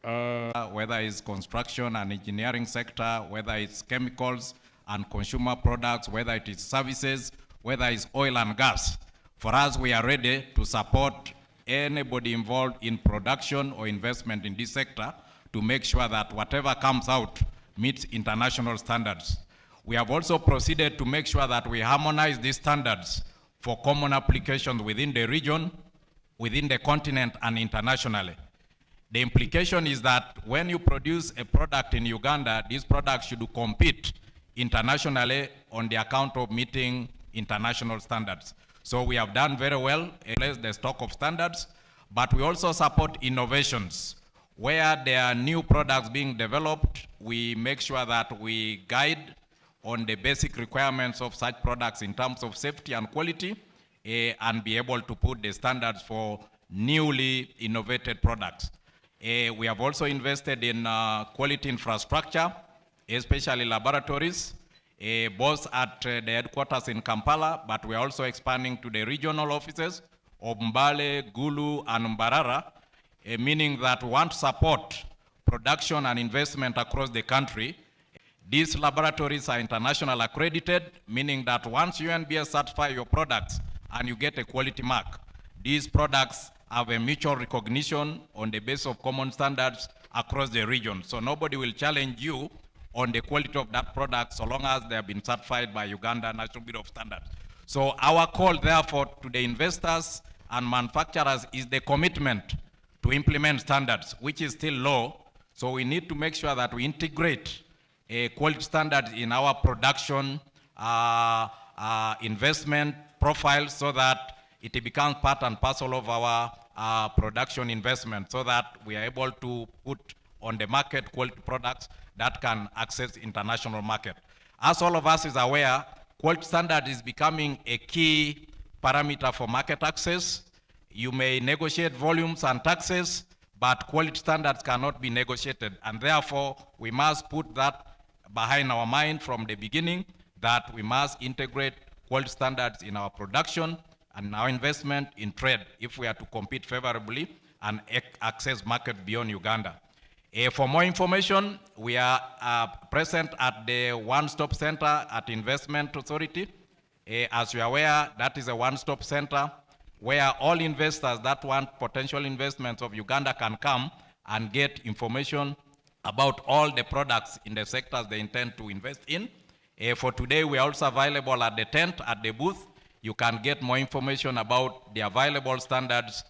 [SPEAKER 23] Whether it's construction and engineering sector, whether it's chemicals and consumer products, whether it is services, whether it's oil and gas, for us, we are ready to support anybody involved in production or investment in this sector to make sure that whatever comes out meets international standards. We have also proceeded to make sure that we harmonize these standards for common applications within the region, within the continent, and internationally. The implication is that when you produce a product in Uganda, this product should compete internationally on the account of meeting international standards. So we have done very well, raise the stock of standards, but we also support innovations. Where there are new products being developed, we make sure that we guide on the basic requirements of such products in terms of safety and quality, and be able to put the standards for newly innovated products. We have also invested in quality infrastructure, especially laboratories, both at the headquarters in Kampala, but we're also expanding to the regional offices of Mbale, Gulu, and Mbarara, meaning that we want to support production and investment across the country. These laboratories are international accredited, meaning that once UNBS certify your products and you get a quality mark, these products have a mutual recognition on the basis of common standards across the region. So nobody will challenge you on the quality of that product so long as they have been certified by Uganda National Bureau of Standards. So our call, therefore, to the investors and manufacturers is the commitment to implement standards, which is still low. So we need to make sure that we integrate quality standards in our production investment profile so that it becomes part and parcel of our production investment so that we are able to put on the market quality products that can access international market. As all of us is aware, quality standard is becoming a key parameter for market access. You may negotiate volumes and taxes, but quality standards cannot be negotiated. And therefore, we must put that behind our mind from the beginning, that we must integrate quality standards in our production and our investment in trade if we are to compete favorably and access market beyond Uganda. For more information, we are present at the One-Stop Center at Investment Authority. As you are aware, that is a one-stop center where all investors that want potential investments of Uganda can come and get information about all the products in the sectors they intend to invest in. For today, we are also available at the tent, at the booth. You can get more information about the available standards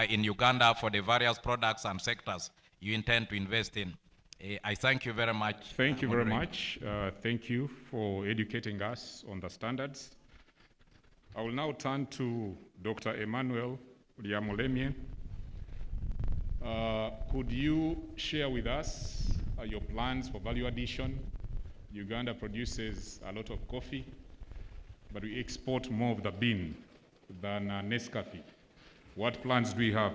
[SPEAKER 23] in Uganda for the various products and sectors you intend to invest in. I thank you very much.
[SPEAKER 17] Thank you very much. Thank you for educating us on the standards. I will now turn to Dr. Emmanuel Lyamulemye. Could you share with us your plans for value addition? Uganda produces a lot of coffee, but we export more of the bean than Nescafe. What plans do we have?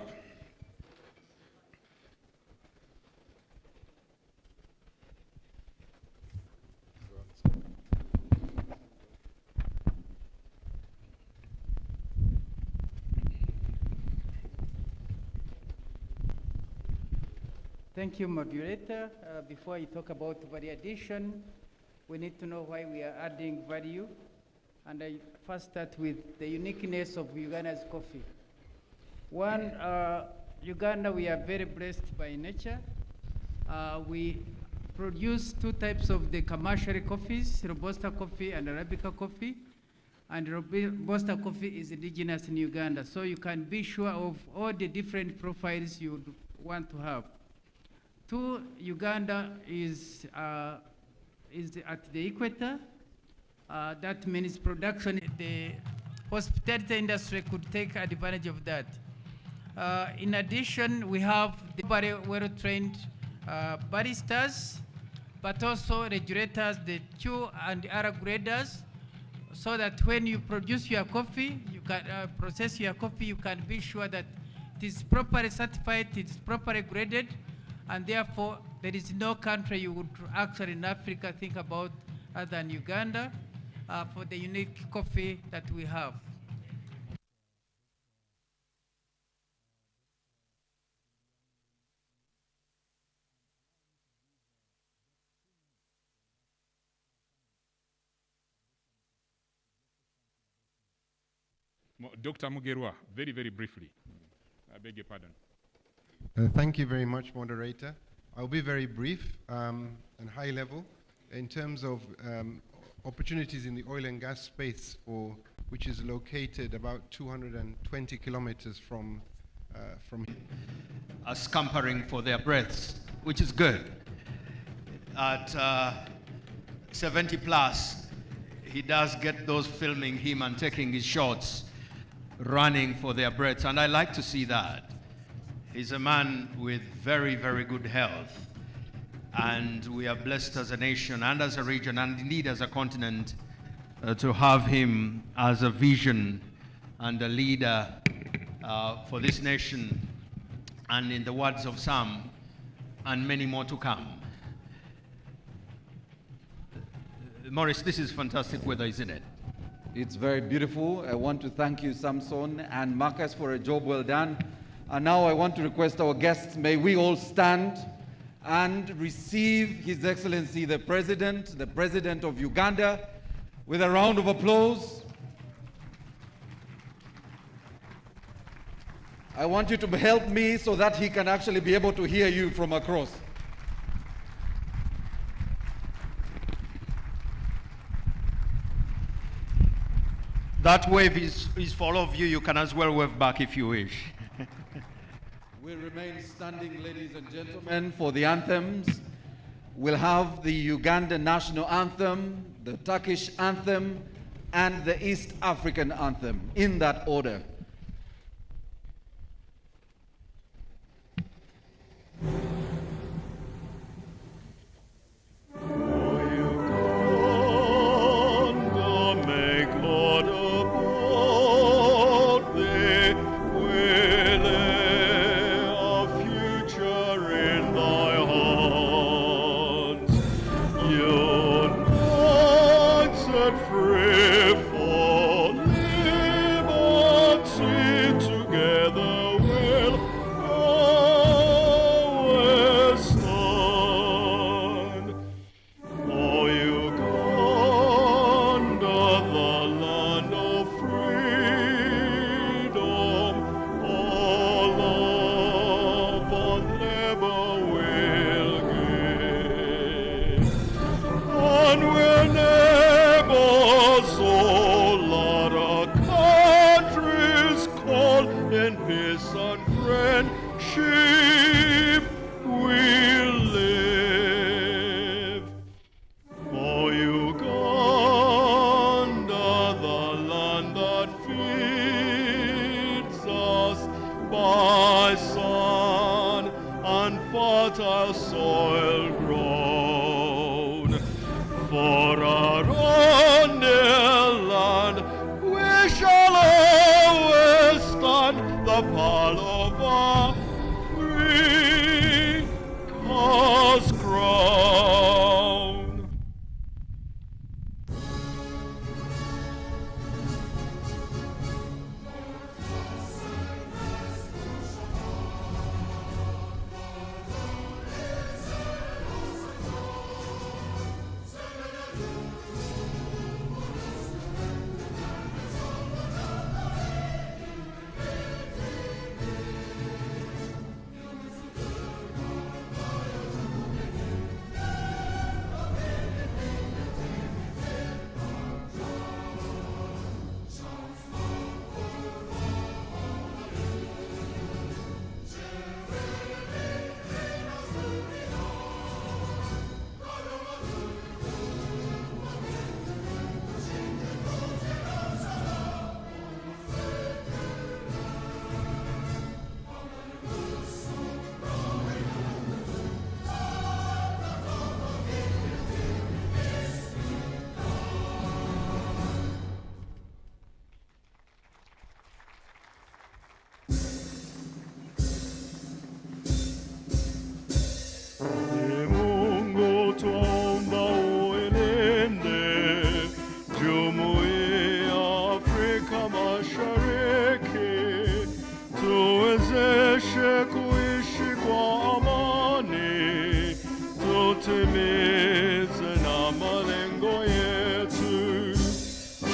[SPEAKER 20] Thank you, moderator. Before I talk about value addition, we need to know why we are adding value. And I first start with the uniqueness of Uganda's coffee. One, Uganda, we are very blessed by nature. We produce two types of the commercial coffees, Robusta coffee and Arabica coffee. And Robusta coffee is indigenous in Uganda. So you can be sure of all the different profiles you would want to have. Two, Uganda is at the equator. That means production, the hospitality industry could take advantage of that. In addition, we have the very well-trained baristas, but also regulators, the Q and the R graders, so that when you produce your coffee, you can process your coffee, you can be sure that it is properly certified, it is properly graded, and therefore there is no country you would actually in Africa think about other than Uganda for the unique coffee that we have.
[SPEAKER 17] Dr. Mugerwa, very, very briefly. I beg your pardon.
[SPEAKER 19] Thank you very much, moderator. I'll be very brief and high level in terms of opportunities in the oil and gas space, which is located about 220 kilometers from
[SPEAKER 5] are scampering for their breaths, which is good. At 70 plus, he does get those filming him and taking his shots, running for their breaths, and I like to see that. He's a man with very, very good health, and we are blessed as a nation and as a region and indeed as a continent to have him as a vision and a leader for this nation, and in the words of some, and many more to come. Maurice, this is fantastic weather, isn't it?
[SPEAKER 4] It's very beautiful. I want to thank you, Samson and Marcus, for a job well done. And now I want to request our guests, may we all stand and receive His Excellency the President of Uganda, with a round of applause. I want you to help me so that he can actually be able to hear you from across.
[SPEAKER 5] That wave is for all of you. You can as well wave back if you wish.
[SPEAKER 4] We'll remain standing, ladies and gentlemen, for the anthems. We'll have the Ugandan national anthem, the Turkish anthem, and the East African anthem, in that order.
[SPEAKER 6] in peace and friendship we'll live. O Uganda, the land that feeds us by sun and fertile soil grown. For our own dear land, we shall always stand the pall of our free cause crown. Mungu twaomba uenende Jumuiya Afrika Mashariki, tuwezeshe kuishi kwa amani, tutimize na malengo yetu.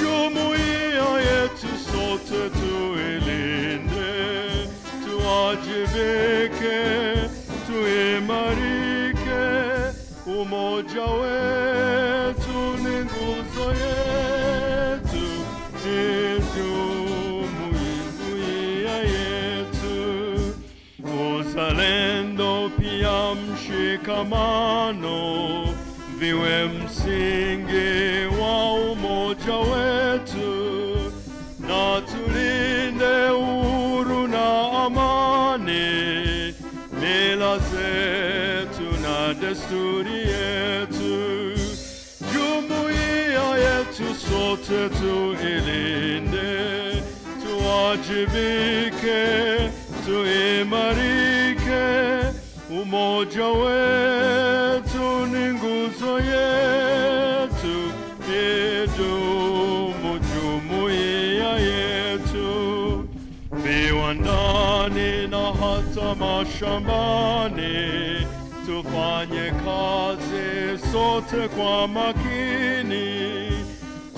[SPEAKER 6] Jumuiya yetu sote tuilinde, tuwajibike, tuimarike, umoja wetu ni nguzo yetu, ni jumuiya yetu. Uzalendo pia mshikamano viwe msingi wa umoja wetu, na tulinde uhuru na amani, mila zetu na desturi yetu. Jumuiya yetu sote tuilinde, tuwajibike, tuimarike, umoja wetu ni nguzo yetu, idumu jumuiya yetu. Viwandani na hata mashambani, tufanye kazi sote kwa makini,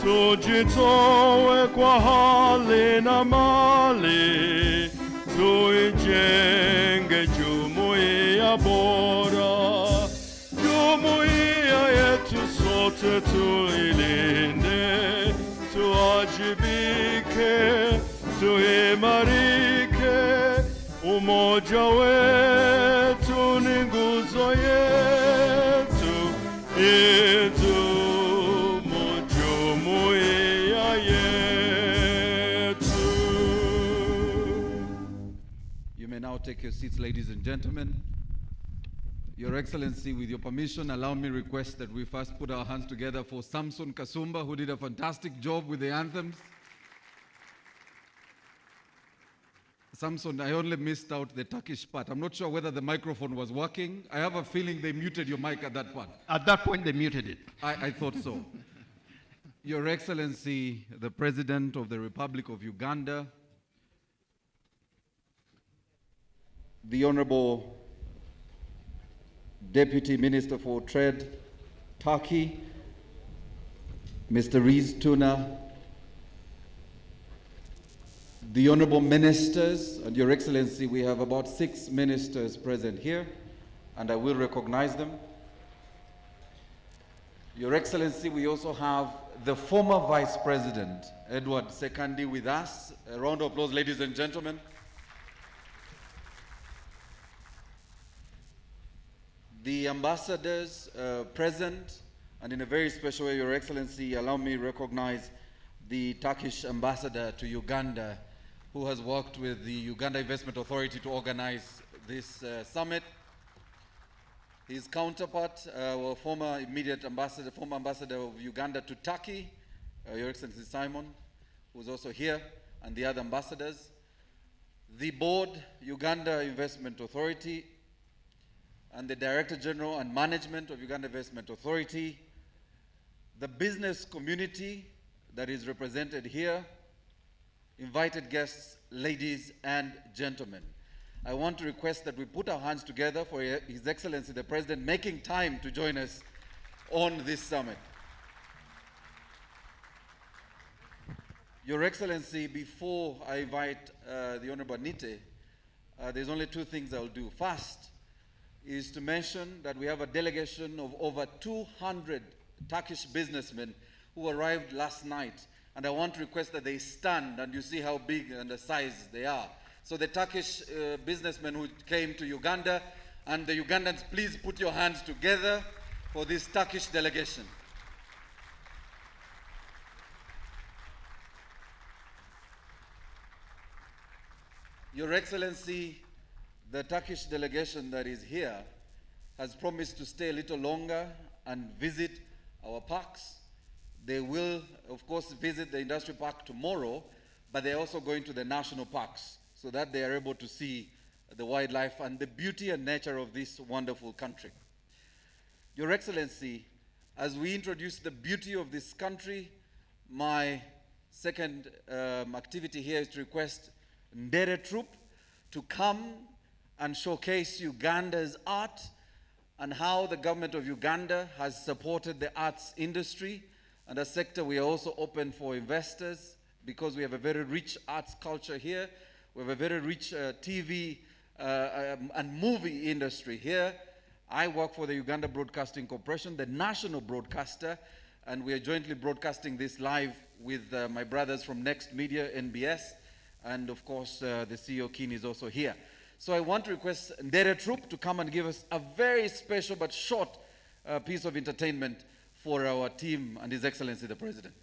[SPEAKER 6] tujitoe kwa hali na mali, tuijenge jumuiya bora. Jumuiya yetu sote tuilinde, tuwajibike, tuimarike, umoja wetu ni nguzo yetu, idumu jumuiya yetu.
[SPEAKER 4] You may now take your seats, ladies and gentlemen. Your Excellency, with your permission, allow me request that we first put our hands together for Samson Kasumba, who did a fantastic job with the anthems. Samson, I only missed out the Turkish part. I'm not sure whether the microphone was working. I have a feeling they muted your mic at that part.
[SPEAKER 5] At that point, they muted it.
[SPEAKER 4] I thought so. Your Excellency, the President of the Republic of Uganda, the Honorable Deputy Minister for Trade, Turkey, Mr. Rees Tuna, the Honorable Ministers, and Your Excellency, we have about 6 ministers present here, and I will recognize them. Your Excellency, we also have the former Vice President, Edward Sekandi, with us. A round of applause, ladies and gentlemen. the ambassadors present, and in a very special way, Your Excellency, allow me to recognize the Turkish ambassador to Uganda, who has worked with the Uganda Investment Authority to organize this summit. His counterpart, our former ambassador of Uganda to Turkey, Your Excellency Simon, who's also here, and the other ambassadors. The board, Uganda Investment Authority, and the Director General and Management of Uganda Investment Authority, the business community that is represented here, invited guests, ladies and gentlemen. I want to request that we put our hands together for His Excellency the President making time to join us on this summit. Your Excellency, before I invite the Honorable Nite, there's only two things I'll do. First is to mention that we have a delegation of over 200 Turkish businessmen who arrived last night, and I want to request that they stand, and you see how big and the size they are. So the Turkish businessmen who came to Uganda, and the Ugandans, please put your hands together for this Turkish delegation. Your Excellency, the Turkish delegation that is here has promised to stay a little longer and visit our parks. They will, of course, visit the industrial park tomorrow, but they're also going to the national parks so that they are able to see the wildlife and the beauty and nature of this wonderful country. Your Excellency, as we introduce the beauty of this country, my second activity here is to request Ndere Troop to come and showcase Uganda's art and how the government of Uganda has supported the arts industry. And a sector we are also open for investors because we have a very rich arts culture here. We have a very rich TV and movie industry here. I work for the Uganda Broadcasting Corporation, the national broadcaster, and we are jointly broadcasting this live with my brothers from Next Media, NBS, and of course the CEO Keen is also here. So I want to request Ndere Troop to come and give us a very special but short piece of entertainment for our team and His Excellency the President.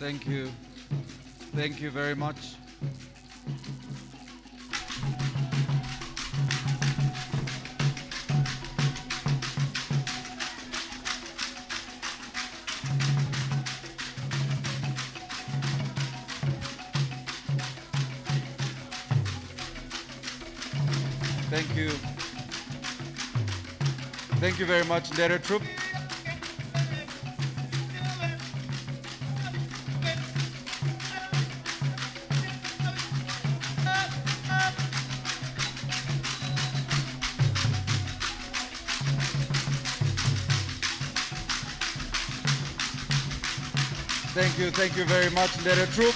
[SPEAKER 4] Thank you. Thank you very much. Thank you. Thank you very much, Dere Troop. Thank you very much, Dere Troop.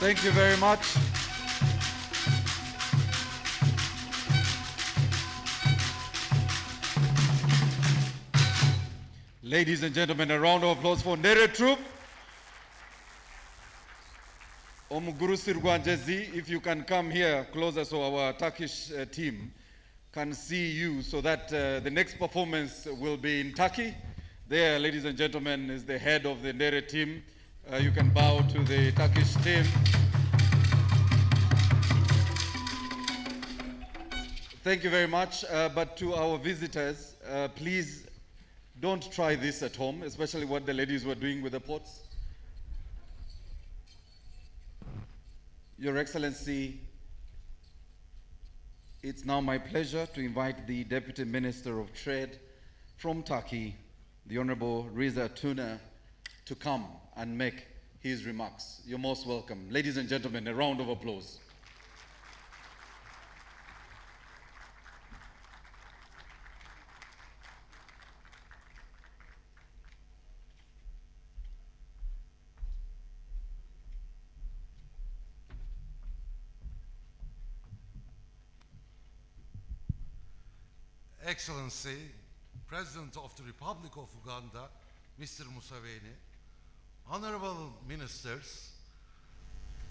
[SPEAKER 4] Thank you very much. Ladies and gentlemen, a round of applause for Dere Troop. Omuguru Sirgwanjezi, if you can come here closer so our Turkish team can see you, so that the next performance will be in Turkey. There, ladies and gentlemen, is the head of the Dere team. You can bow to the Turkish team. Thank you very much. But to our visitors, please don't try this at home, especially what the ladies were doing with the pots. Your Excellency, it's now my pleasure to invite the Deputy Minister of Trade from Turkey, the Honorable Reza Tuna, to come and make his remarks. You're most welcome. Ladies and gentlemen, a round of applause.
[SPEAKER 7] Excellency, President of the Republic of Uganda, Mr. Museveni, honorable ministers,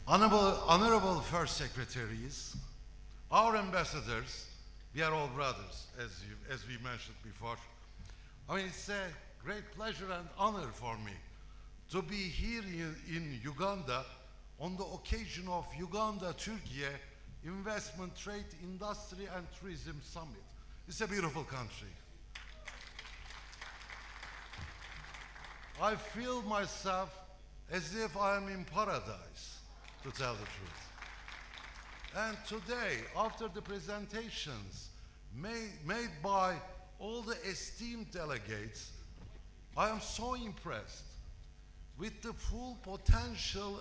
[SPEAKER 7] honorable First Secretaries, our ambassadors, we are all brothers, as we mentioned before. I mean, it's a great pleasure and honor for me to be here in Uganda on the occasion of Uganda-Turkey Investment, Trade, Industry and Tourism Summit. It's a beautiful country. I feel myself as if I am in paradise, to tell the truth. And today, after the presentations made by all the esteemed delegates, I am so impressed with the full potential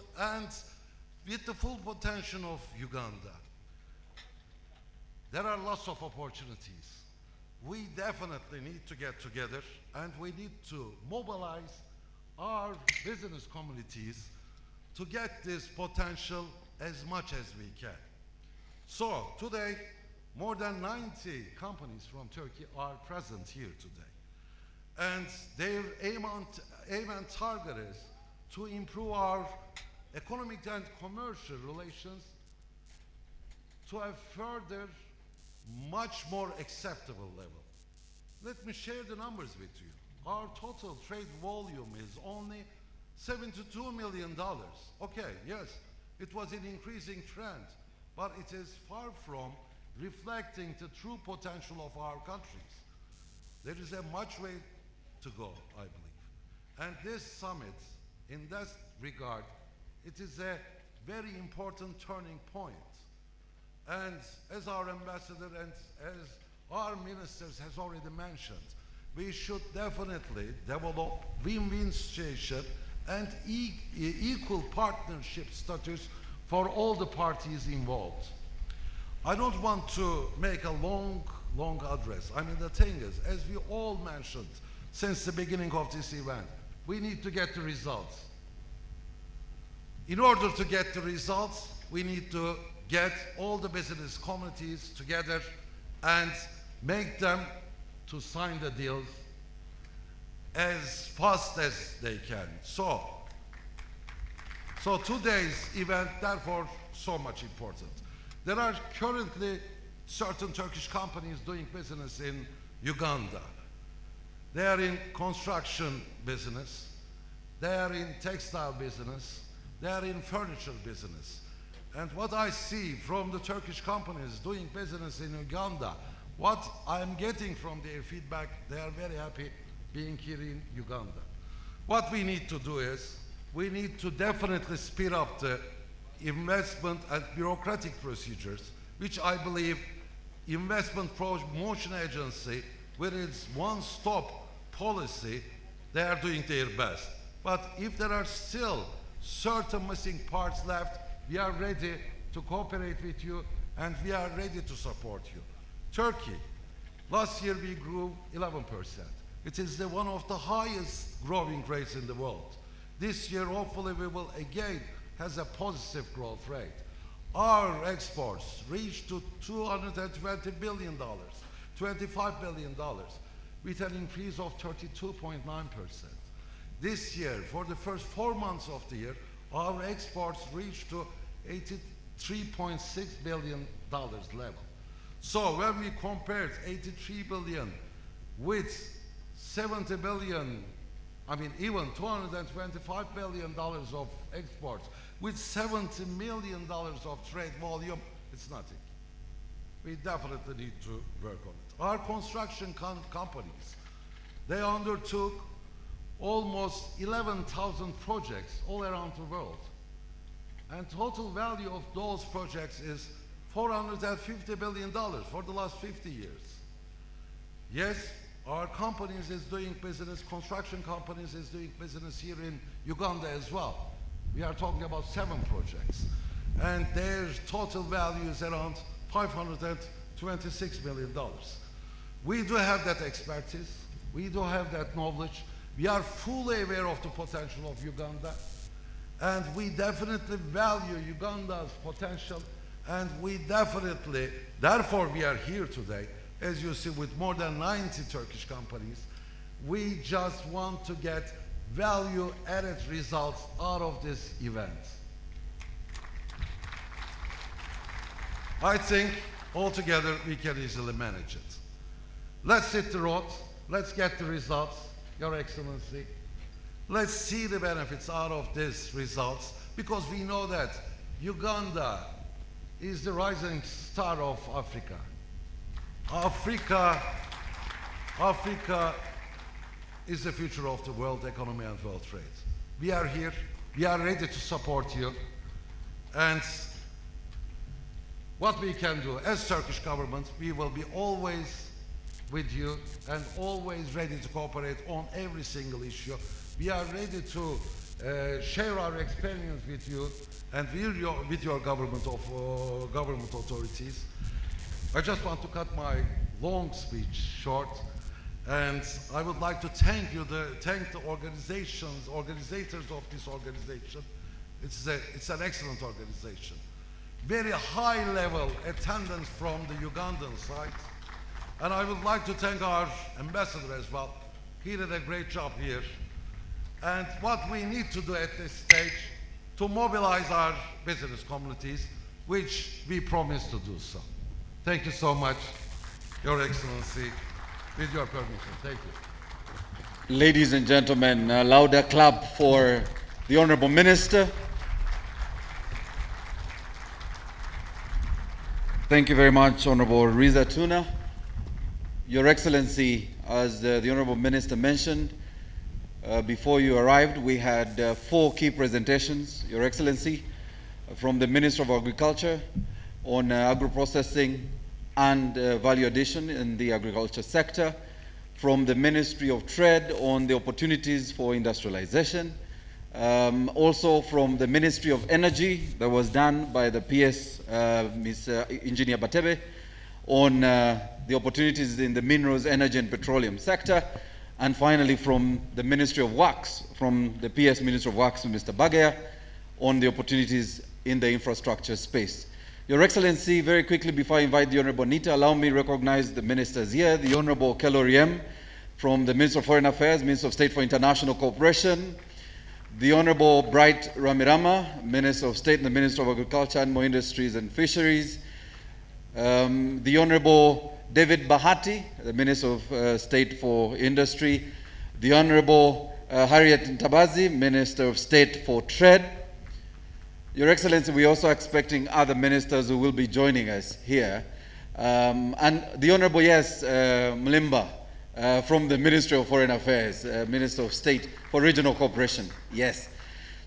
[SPEAKER 7] of Uganda. There are lots of opportunities. We definitely need to get together and we need to mobilize our business communities to get this potential as much as we can. So today, more than 90 companies from Turkey are present here today. And their aim and target is to improve our economic and commercial relations to a further, much more acceptable level. Let me share the numbers with you. Our total trade volume is only $72 million. Okay, yes, it was an increasing trend, but it is far from reflecting the true potential of our countries. There is a much way to go, I believe. And this summit, in that regard, it is a very important turning point. And as our ambassador and as our ministers has already mentioned, we should definitely develop win-win situation and equal partnership status for all the parties involved. I don't want to make a long address. I mean, the thing is, as we all mentioned since the beginning of this event, we need to get the results. In order to get the results, we need to get all the business communities together and make them to sign the deals as fast as they can. So today's event, therefore, so much important. There are currently certain Turkish companies doing business in Uganda. They are in construction business, they are in textile business, they are in furniture business. And what I see from the Turkish companies doing business in Uganda, what I'm getting from their feedback, they are very happy being here in Uganda. What we need to do is, we need to definitely speed up the investment and bureaucratic procedures, which I believe Investment Promotion Agency, with its one-stop policy, they are doing their best. But if there are still certain missing parts left, we are ready to cooperate with you and we are ready to support you. Turkey, last year we grew 11%. It is one of the highest growing rates in the world. This year, hopefully, we will again have a positive growth rate. Our exports reached to $220 billion, $25 billion, with an increase of 32.9%. This year, for the first 4 months of the year, our exports reached to $83.6 billion level. So when we compared 83 billion with 70 billion, I mean even $225 billion of exports with $70 million of trade volume, it's nothing. We definitely need to work on it. Our construction companies, they undertook almost 11,000 projects all around the world. And total value of those projects is $450 billion for the last 50 years. Yes, our companies is doing business, construction companies is doing business here in Uganda as well. We are talking about 7 projects. And their total value is around $526 million. We do have that expertise. We do have that knowledge. We are fully aware of the potential of Uganda. And we definitely value Uganda's potential. And we definitely, therefore we are here today, as you see, with more than 90 Turkish companies. We just want to get value-added results out of this event. I think altogether we can easily manage it. Let's hit the road. Let's get the results, Your Excellency. Let's see the benefits out of these results, because we know that Uganda is the rising star of Africa. Africa is the future of the world economy and world trade. We are here. We are ready to support you. And what we can do as Turkish government, we will be always with you and always ready to cooperate on every single issue. We are ready to share our experience with you and with your government authorities. I just want to cut my long speech short, and I would like to thank the organizators of this organization. It's an excellent organization. Very high level attendance from the Ugandan side. And I would like to thank our ambassador as well. He did a great job here. And what we need to do at this stage to mobilize our business communities, which we promise to do so. Thank you so much, Your Excellency. With your permission, thank you.
[SPEAKER 4] Ladies and gentlemen, a louder clap for the Honorable Minister. Thank you very much, Honorable Riza Tuna. Your Excellency, as the Honorable Minister mentioned, before you arrived, we had 4 key presentations, Your Excellency, from the Minister of Agriculture, on agro-processing and value addition in the agriculture sector, from the Ministry of Trade on the opportunities for industrialization, also from the Ministry of Energy that was done by the PS, Ms. Engineer Batebe, on the opportunities in the minerals, energy and petroleum sector, and finally from the Ministry of Works, from the PS Minister of Works, Mr. Bagaya, on the opportunities in the infrastructure space. Your Excellency, very quickly before I invite the Honorable Nita, allow me to recognize the ministers here, the Honorable Kello Riem from the Minister of Foreign Affairs, Minister of State for International Cooperation, the Honorable Bright Ramirama, Minister of State and the Minister of Agriculture, Animal Industries and Fisheries, the Honorable David Bahati, the Minister of State for Industry, the Honorable Harriet Ntabazi, Minister of State for Trade. Your Excellency, we're also expecting other ministers who will be joining us here. And the Honorable, yes, Mlimba from the Ministry of Foreign Affairs, Minister of State for Regional Cooperation, yes.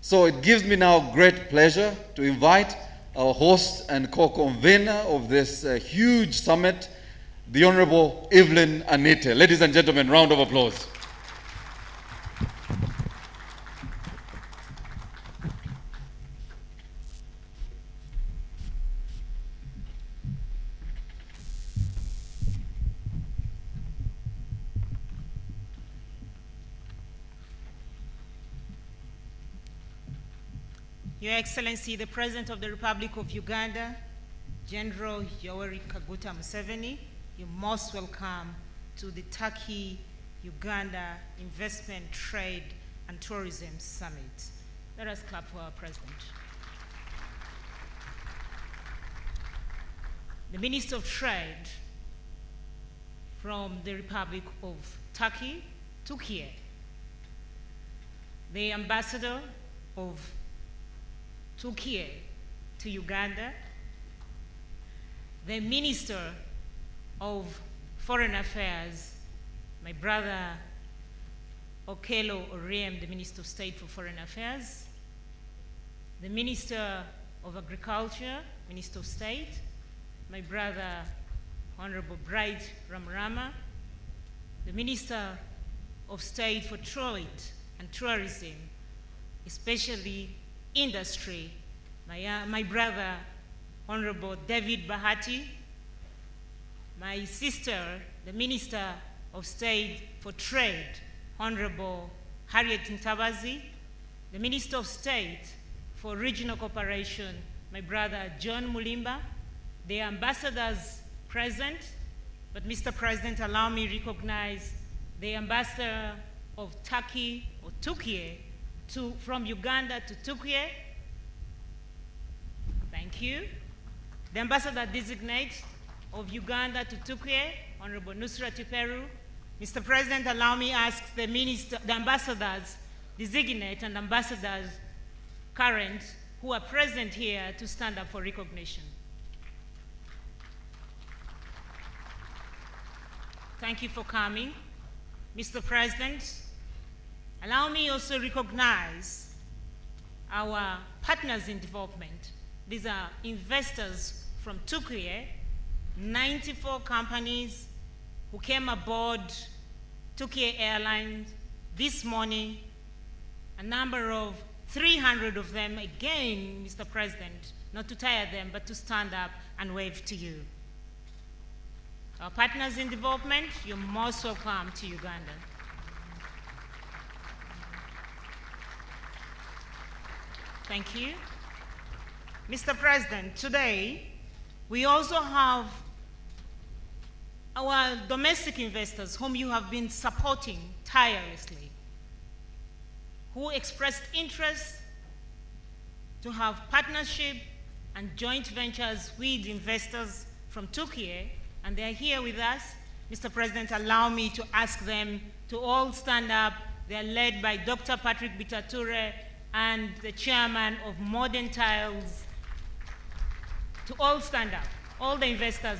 [SPEAKER 4] So it gives me now great pleasure to invite our host and co-convener of this huge summit, the Honorable Evelyn Anite. Ladies and gentlemen, round of applause.
[SPEAKER 8] Your Excellency, the President of the Republic of Uganda, General Yoweri Kaguta Museveni, you're most welcome to the Turkey-Uganda Investment, Trade and Tourism Summit. Let us clap for our President. The Minister of Trade from the Republic of Turkey, Turkey, the Ambassador of Turkey to Uganda, the Minister of Foreign Affairs, my brother Okello Oriem, the Minister of State for Foreign Affairs, the Minister of Agriculture, Minister of State, my brother Honorable Bright Ramirama, the Minister of State for Trade and Tourism, especially Industry, my brother Honorable David Bahati, my sister, the Minister of State for Trade, Honorable Harriet Ntabazi, the Minister of State for Regional Cooperation, my brother John Mulimba, the ambassadors present, but Mr. President, allow me to recognize the Ambassador of Turkey, or Turkey, from Uganda to Turkey. Thank you. The Ambassador Designate of Uganda to Turkey, Honorable Nusrat Peru. Mr. President, allow me to ask the Ambassadors Designate and Ambassadors Current who are present here to stand up for recognition. Thank you for coming. Mr. President, allow me also recognize our partners in development. These are investors from Turkey, 94 companies who came aboard Turkey Airlines this morning, a number of 300 of them, again, Mr. President, not to tire them, but to stand up and wave to you. Our partners in development, you're most welcome to Uganda. Thank you. Mr. President, today, we also have our domestic investors whom you have been supporting tirelessly, who expressed interest to have partnership and joint ventures with investors from Turkey, and they're here with us. Mr. President, allow me to ask them to all stand up. They're led by Dr. Patrick Bitature and the chairman of Modern Tiles, to all stand up, all the investors.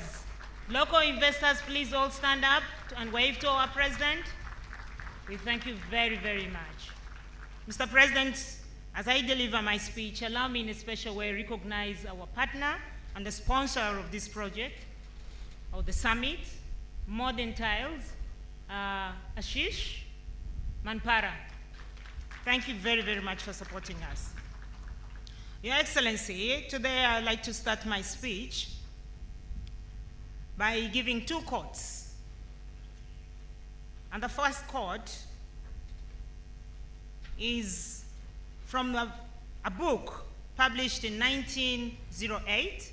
[SPEAKER 8] Local investors, please all stand up and wave to our president. We thank you very, very much. Mr. President, as I deliver my speech, allow me in a special way recognize our partner, and the sponsor of this project, or the summit, Modern Tiles, Ashish Manpara. Thank you very, very much for supporting us. Your Excellency, today I'd like to start my speech by giving two quotes. And the first quote is from a book published in 1908.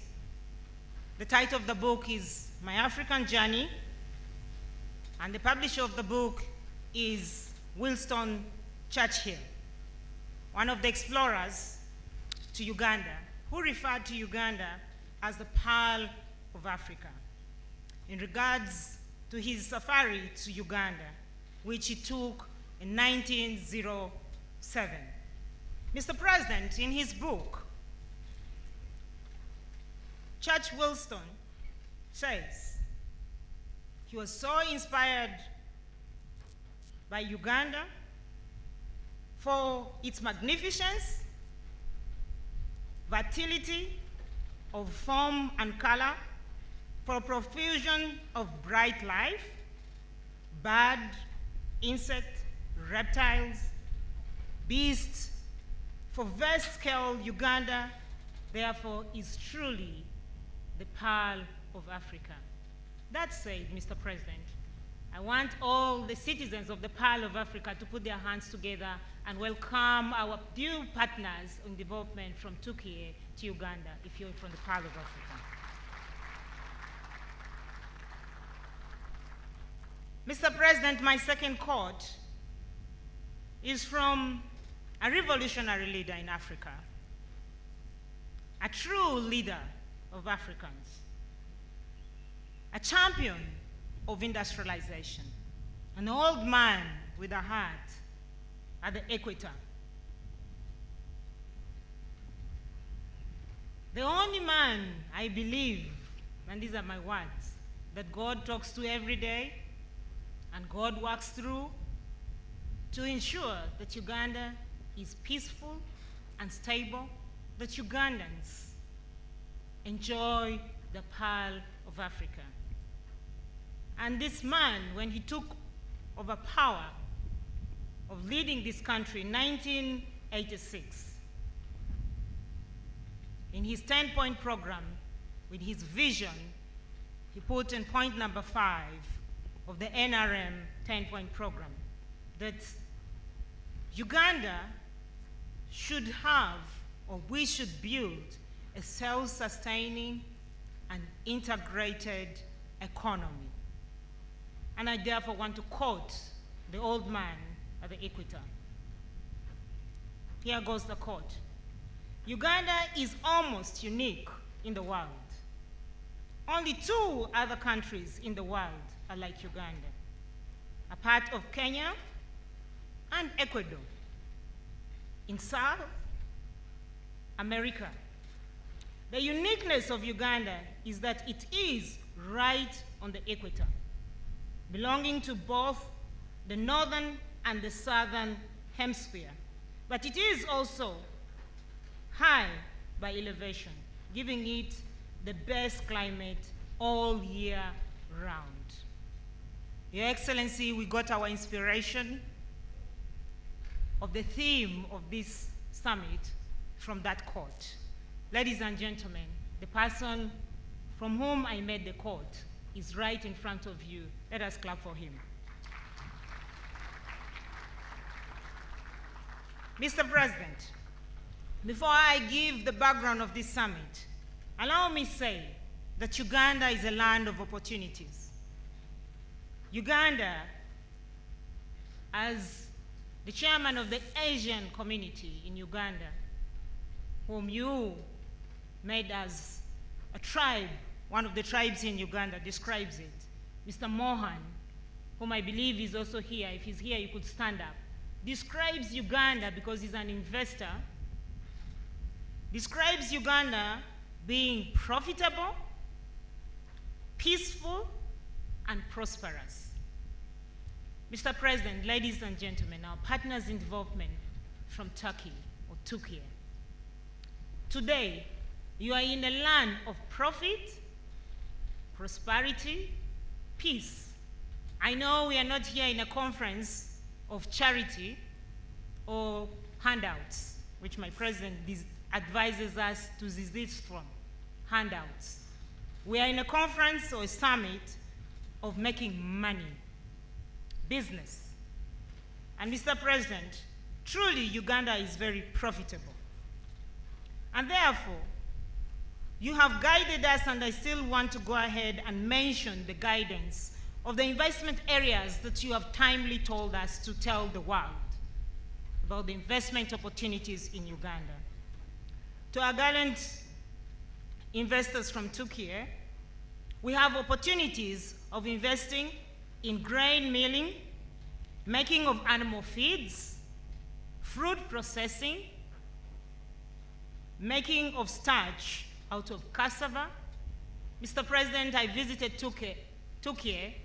[SPEAKER 8] The title of the book is My African Journey, and the publisher of the book is Winston Churchill, one of the explorers to Uganda, who referred to Uganda as the Pearl of Africa in regards to his safari to Uganda, which he took in 1907. Mr. President, in his book, Church Wilston says he was so inspired by Uganda for its magnificence, fertility of form and color, for profusion of bright life, bird, insect, reptiles, beasts. For vast scale, Uganda, therefore, is truly the Pearl of Africa. That said, Mr. President, I want all the citizens of the Pearl of Africa to put their hands together and welcome our new partners in development from Turkey to Uganda, if you're from the Pearl of Africa. Mr. President, my second quote is from a revolutionary leader in Africa, a true leader of Africans, a champion of industrialization, an old man with a heart at the equator. The only man, I believe, and these are my words, that God talks to every day and God works through to ensure that Uganda is peaceful and stable, that Ugandans enjoy the Pearl of Africa. And this man, when he took over power of leading this country in 1986, in his 10-point program, with his vision, he put in point number 5 of the NRM 10-point program that Uganda should have, or we should build, a self-sustaining and integrated economy. And I therefore want to quote the old man at the equator. Here goes the quote. Uganda is almost unique in the world. Only 2 other countries in the world are like Uganda, a part of Kenya and Ecuador in South America. The uniqueness of Uganda is that it is right on the equator, belonging to both the northern and the southern hemisphere. But it is also high by elevation, giving it the best climate all year round. Your Excellency, we got our inspiration of the theme of this summit from that quote. Ladies and gentlemen, the person from whom I made the quote is right in front of you. Let us clap for him. Mr. President, before I give the background of this summit, allow me say that Uganda is a land of opportunities. Uganda, as the chairman of the Asian community in Uganda, whom you made as a tribe, one of the tribes in Uganda, describes it. Mr. Mohan, whom I believe is also here, if he's here, you could stand up, describes Uganda, because he's an investor, describes Uganda being profitable, peaceful, and prosperous. Mr. President, ladies and gentlemen, our partners in development from Turkey, or Turkey. Today, You are in a land of profit, prosperity, peace. I know we are not here in a conference of charity or handouts, which my president advises us to desist from, handouts. We are in a conference or a summit of making money, business. And Mr. President, truly Uganda is very profitable. And therefore, you have guided us, and I still want to go ahead and mention the guidance of the investment areas that you have timely told us to tell the world about the investment opportunities in Uganda. To our gallant investors from Turkey, we have opportunities of investing in grain milling, making of animal feeds, fruit processing, making of starch out of cassava. Mr. President, I visited Turkey,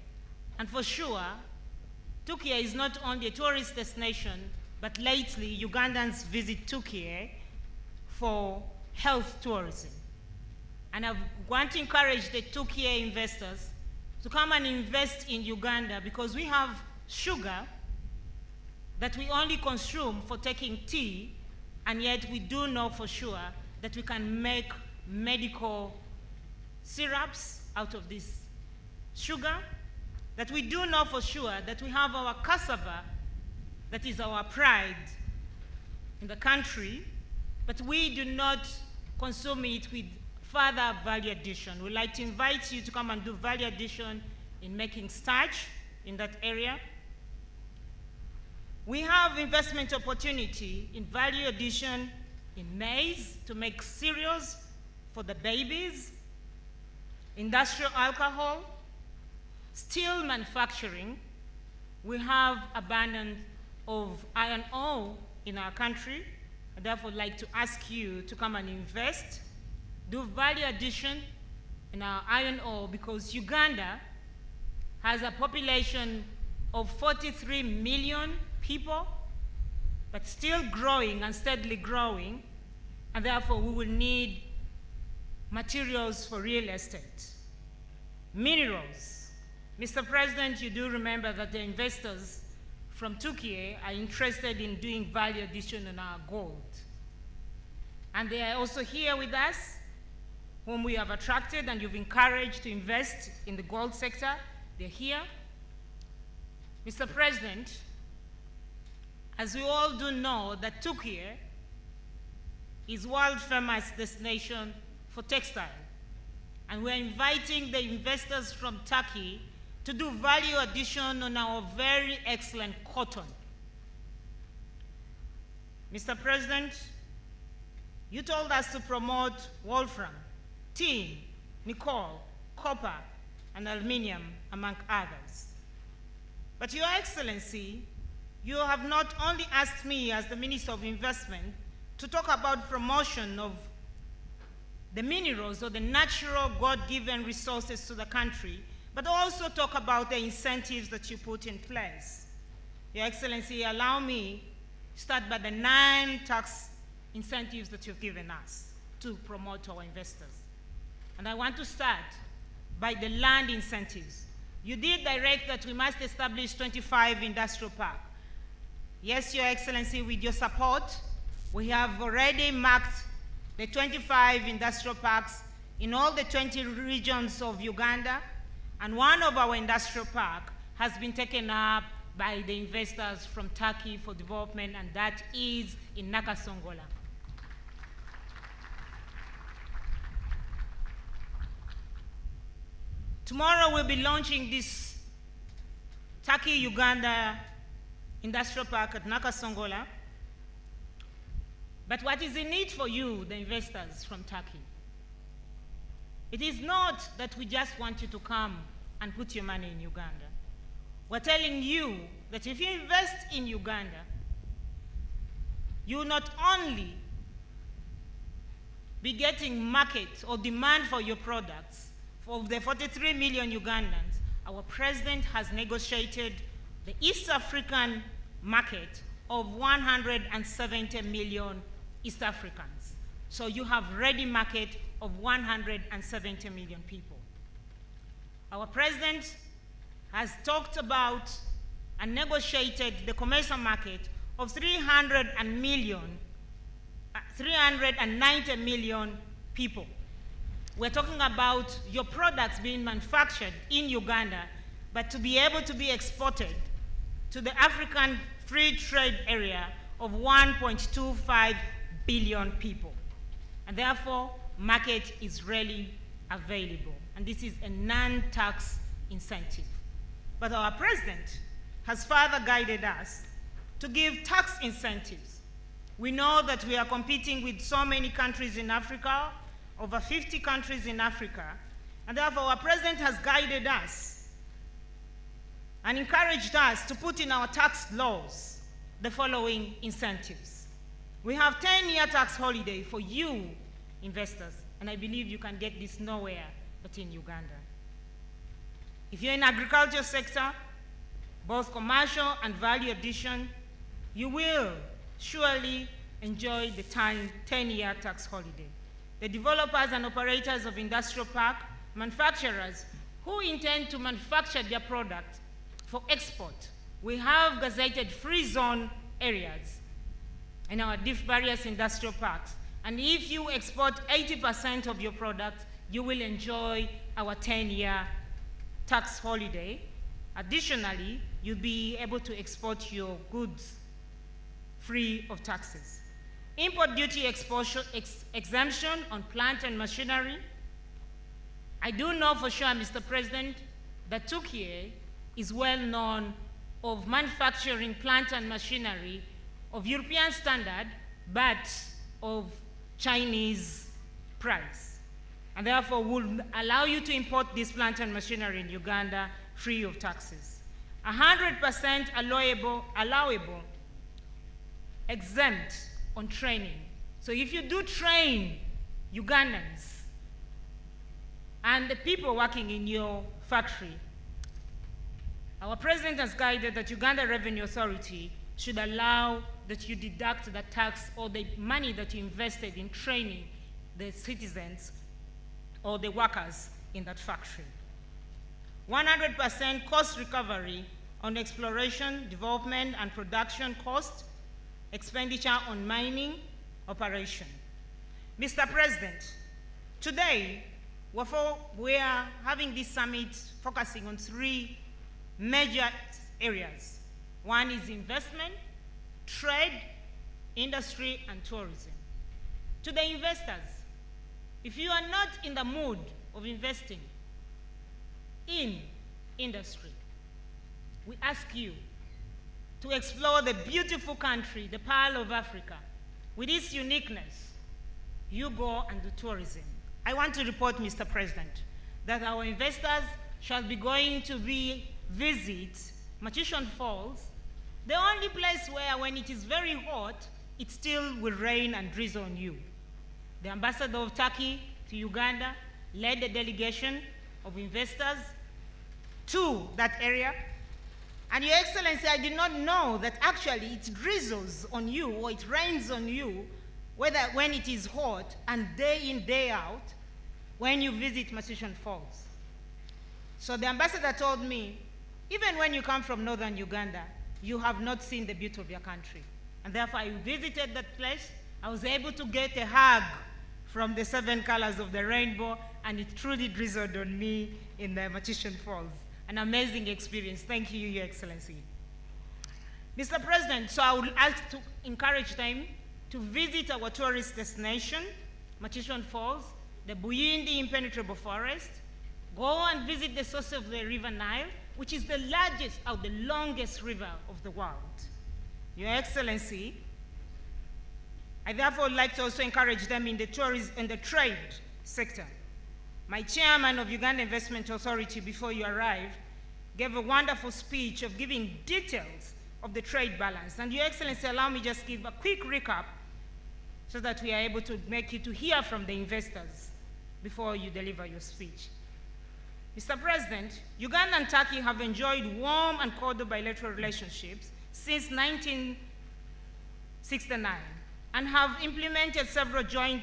[SPEAKER 8] and for sure, Turkey is not only a tourist destination, but lately Ugandans visit Turkey for health tourism. And I want to encourage the Turkey investors to come and invest in Uganda, because we have sugar that we only consume for taking tea, and yet we do know for sure that we can make medical syrups out of this sugar, that we do know for sure that we have our cassava, that is our pride in the country, but we do not consume it with further value addition. We'd like to invite you to come and do value addition in making starch in that area. We have investment opportunity in value addition in maize to make cereals for the babies, industrial alcohol, steel manufacturing. We have abundance of iron ore in our country. I therefore like to ask you to come and invest, do value addition in our iron ore, because Uganda has a population of 43 million people, but still growing and steadily growing, and therefore we will need materials for real estate. Minerals. Mr. President, you do remember that the investors from Turkey are interested in doing value addition on our gold. And they are also here with us, whom we have attracted and you've encouraged to invest in the gold sector. They're here. Mr. President, as we all do know that Turkey is world famous destination for textile. And we're inviting the investors from Turkey to do value addition on our very excellent cotton. Mr. President, you told us to promote wolfram, tin, nickel, copper, and aluminium, among others. But Your Excellency, you have not only asked me as the Minister of Investment to talk about promotion of the minerals or the natural God-given resources to the country, but also talk about the incentives that you put in place. Your Excellency, allow me to start by the 9 tax incentives that you've given us to promote our investors. And I want to start by the land incentives. You did direct that we must establish 25 industrial parks. Yes, Your Excellency, with your support, we have already marked the 25 industrial parks in all the 20 regions of Uganda, and one of our industrial parks has been taken up by the investors from Turkey for development, and that is in Nakasongola. Tomorrow we'll be launching this Turkey-Uganda industrial park at Nakasongola. But what is in it for you, the investors from Turkey? It is not that we just want you to come and put your money in Uganda. We're telling you that if you invest in Uganda, you will not only be getting market or demand for your products. For the 43 million Ugandans, our president has negotiated the East African market of 170 million East Africans. So you have ready market of 170 million people. Our president has talked about and negotiated the commercial market of 390 million people. We're talking about your products being manufactured in Uganda, but to be able to be exported to the African Free Trade Area of 1.25 billion people. And therefore, market is really available. And this is a non-tax incentive. But our president has further guided us to give tax incentives. We know that we are competing with so many countries in Africa, over 50 countries in Africa, and therefore our president has guided us and encouraged us to put in our tax laws the following incentives. We have 10-year tax holiday for you investors, and I believe you can get this nowhere but in Uganda. If you're in agriculture sector, both commercial and value addition, you will surely enjoy the 10-year tax holiday. The developers and operators of industrial park, manufacturers who intend to manufacture their product for export, we have gazetted free zone areas in our various industrial parks. And if you export 80% of your product, you will enjoy our 10-year tax holiday. Additionally, you'll be able to export your goods free of taxes. Import duty exemption on plant and machinery. I do know for sure, Mr. President, that Turkey is well known of manufacturing plant and machinery of European standard, but of Chinese price. And therefore will allow you to import this plant and machinery in Uganda free of taxes. 100% allowable, exempt on training. So if you do train Ugandans and the people working in your factory, our president has guided that Uganda Revenue Authority should allow that you deduct the tax or the money that you invested in training the citizens or the workers in that factory. 100% cost recovery on exploration, development, and production cost, expenditure on mining operation. Mr. President, today we are having this summit focusing on 3 major areas. One is investment, trade, industry, and tourism. To the investors, if you are not in the mood of investing in industry, we ask you to explore the beautiful country, the Pearl of Africa. With its uniqueness, you go and do tourism. I want to report, Mr. President, that our investors shall be going to visit Machishon Falls, the only place where when it is very hot, it still will rain and drizzle on you. The ambassador of Turkey to Uganda led a delegation of investors to that area. And Your Excellency, I did not know that actually it drizzles on you or it rains on you when it is hot and day in, day out when you visit Machishon Falls. So the ambassador told me, even when you come from northern Uganda, you have not seen the beauty of your country. And therefore I visited that place. I was able to get a hug from the 7 colors of the rainbow, and it truly drizzled on me in the Machishon Falls. An amazing experience. Thank you, Your Excellency. Mr. President, so I would like to encourage them to visit our tourist destination, Machishon Falls, the Buyindi Impenetrable Forest, go and visit the source of the River Nile, which is the largest or the longest river of the world. Your Excellency, I therefore would like to also encourage them in the tourism and the trade sector. My chairman of Uganda Investment Authority before you arrived gave a wonderful speech of giving details of the trade balance. And Your Excellency, allow me just give a quick recap so that we are able to make you to hear from the investors before you deliver your speech. Mr. President, Uganda and Turkey have enjoyed warm and cordial bilateral relationships since 1969 and have implemented several joint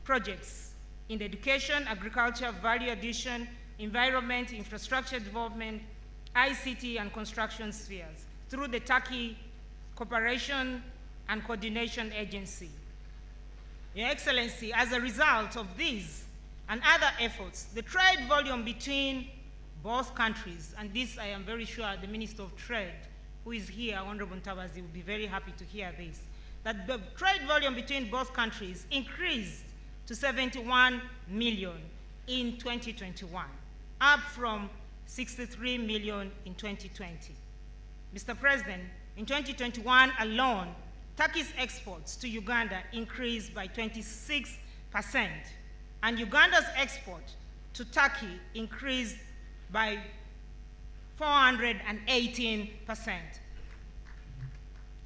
[SPEAKER 8] projects in education, agriculture, value addition, environment, infrastructure development, ICT, and construction spheres through the Turkey Cooperation and Coordination Agency. Your Excellency, as a result of these and other efforts, the trade volume between both countries, and this I am very sure the Minister of Trade, who is here, Honorable Ntabazi, will be very happy to hear this, that the trade volume between both countries increased to 71 million in 2021, up from 63 million in 2020. Mr. President, in 2021 alone, Turkey's exports to Uganda increased by 26%, and Uganda's export to Turkey increased by 418%.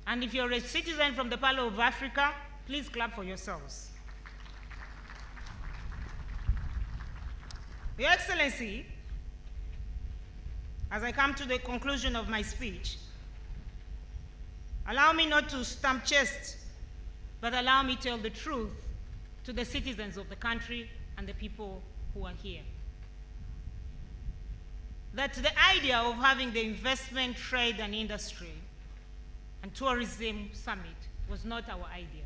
[SPEAKER 8] And if you're a citizen from the Pearl of Africa, please clap for yourselves. Your Excellency, as I come to the conclusion of my speech, allow me not to stamp chest, but allow me to tell the truth to the citizens of the country and the people who are here. That the idea of having the investment, trade, and industry and tourism summit was not our idea.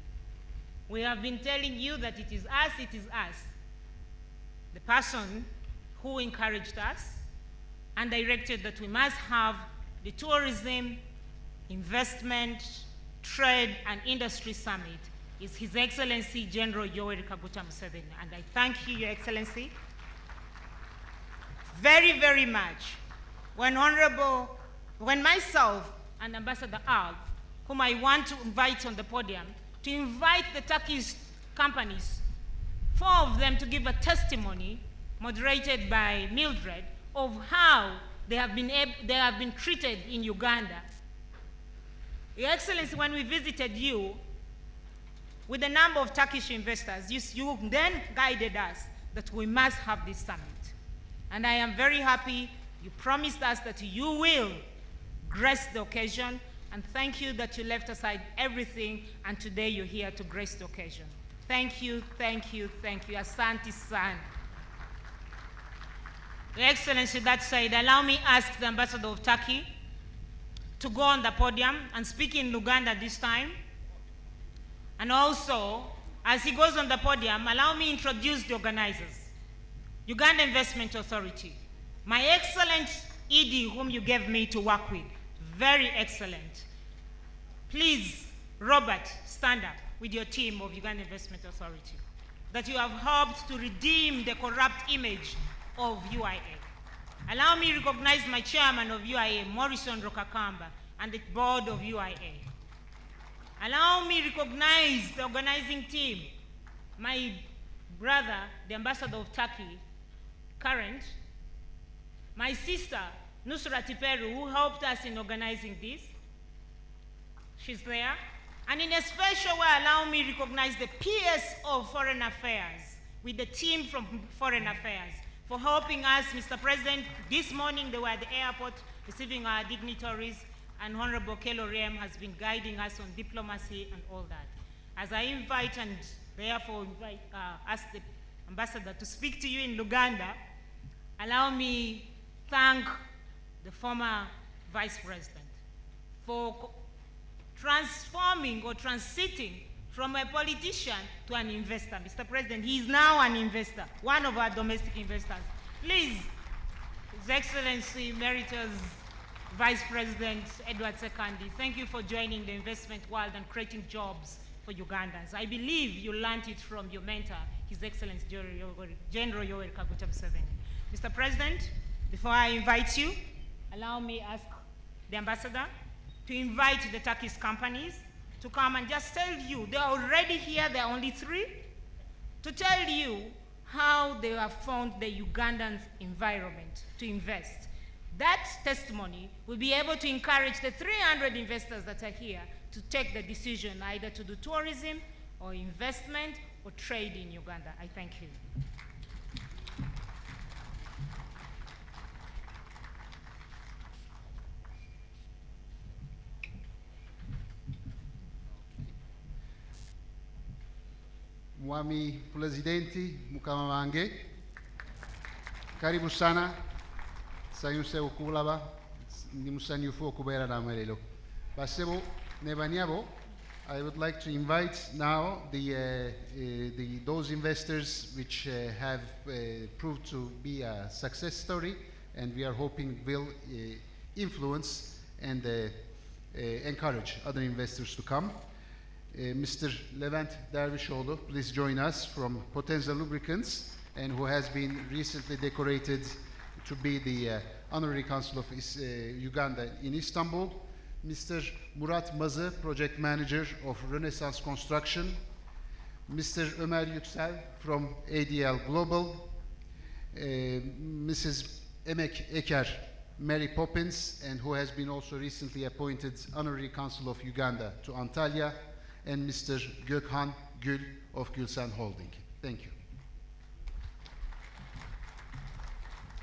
[SPEAKER 8] We have been telling you that it is us, the person who encouraged us and directed that we must have the tourism, investment, trade, and industry summit is His Excellency General Yoweri Kaguta Museveni. And I thank you, Your Excellency, very, very much. When myself and Ambassador Al, whom I want to invite on the podium, to invite the Turkish companies, 4 of them to give a testimony moderated by Mildred of how they have been treated in Uganda. Your Excellency, when we visited you with a number of Turkish investors, you then guided us that we must have this summit. And I am very happy you promised us that you will grace the occasion, and thank you that you left aside everything and today you're here to grace the occasion. Thank you, thank you, thank you. Asante san. Your Excellency, that said, allow me ask the Ambassador of Turkey to go on the podium and speak in Uganda this time. And also, as he goes on the podium, allow me introduce the organizers. Uganda Investment Authority, my excellent ED whom you gave me to work with, very excellent. Please, Robert, stand up with your team of Uganda Investment Authority, that you have helped to redeem the corrupt image of UIA. Allow me to recognize my chairman of UIA, Morrison Rokakamba, and the board of UIA. Allow me to recognize the organizing team, my brother, the ambassador of Turkey, current, my sister, Nusrat Iperu, who helped us in organizing this. She's there. And in a special way, allow me to recognize the PS of Foreign Affairs with the team from Foreign Affairs for helping us, Mr. President. This morning they were at the airport receiving our dignitaries, and Honorable Kelo Riem has been guiding us on diplomacy and all that. As I invite and therefore ask the ambassador to speak to you in Uganda, allow me thank the former Vice President for transforming or transiting from a politician to an investor. Mr. President, he is now an investor, one of our domestic investors. Please, His Excellency Emeritus Vice President Edward Sekandi, thank you for joining the investment world and creating jobs for Ugandans. I believe you learned it from your mentor, His Excellency General Yoweri Kaguta Museveni. Mr. President, before I invite you, allow me to ask the ambassador to invite the Turkish companies to come and just tell you, they're already here, there are only 3, to tell you how they have found the Ugandan environment to invest. That testimony will be able to encourage the 300 investors that are here to take the decision either to do tourism or investment or trade in Uganda. I thank you.
[SPEAKER 9] Mwami Presidenti Mukama Mange, karibu sana, sayunse ukulaba, ni musanyufu okubera namwe lero. Basebo ne banyabo, I would like to invite now those investors which have proved to be a success story, and we are hoping will influence and encourage other investors to come. Mr. Levent Dervishoğlu, please join us from Potenza Lubricants, and who has been recently decorated to be the Honorary Consul of Uganda in Istanbul. Mr. Murat Mazı, Project Manager of Renaissance Construction. Mr. Ömer Yüksel from ADL Global. Mrs. Emek Eker, Mary Poppins, and who has been also recently appointed Honorary Consul of Uganda to Antalya, and Mr. Gökhan Gül of Gülsen Holding. Thank you.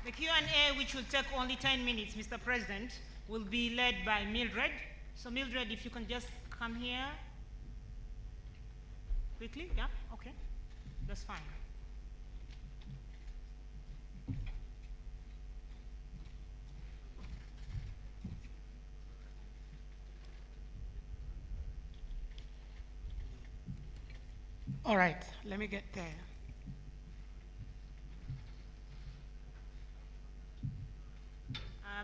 [SPEAKER 8] The Q&A, which will take only 10 minutes, Mr. President, will be led by Mildred. So Mildred, if you can just come here quickly. Yeah, okay, that's fine.
[SPEAKER 10] All right, let me get there.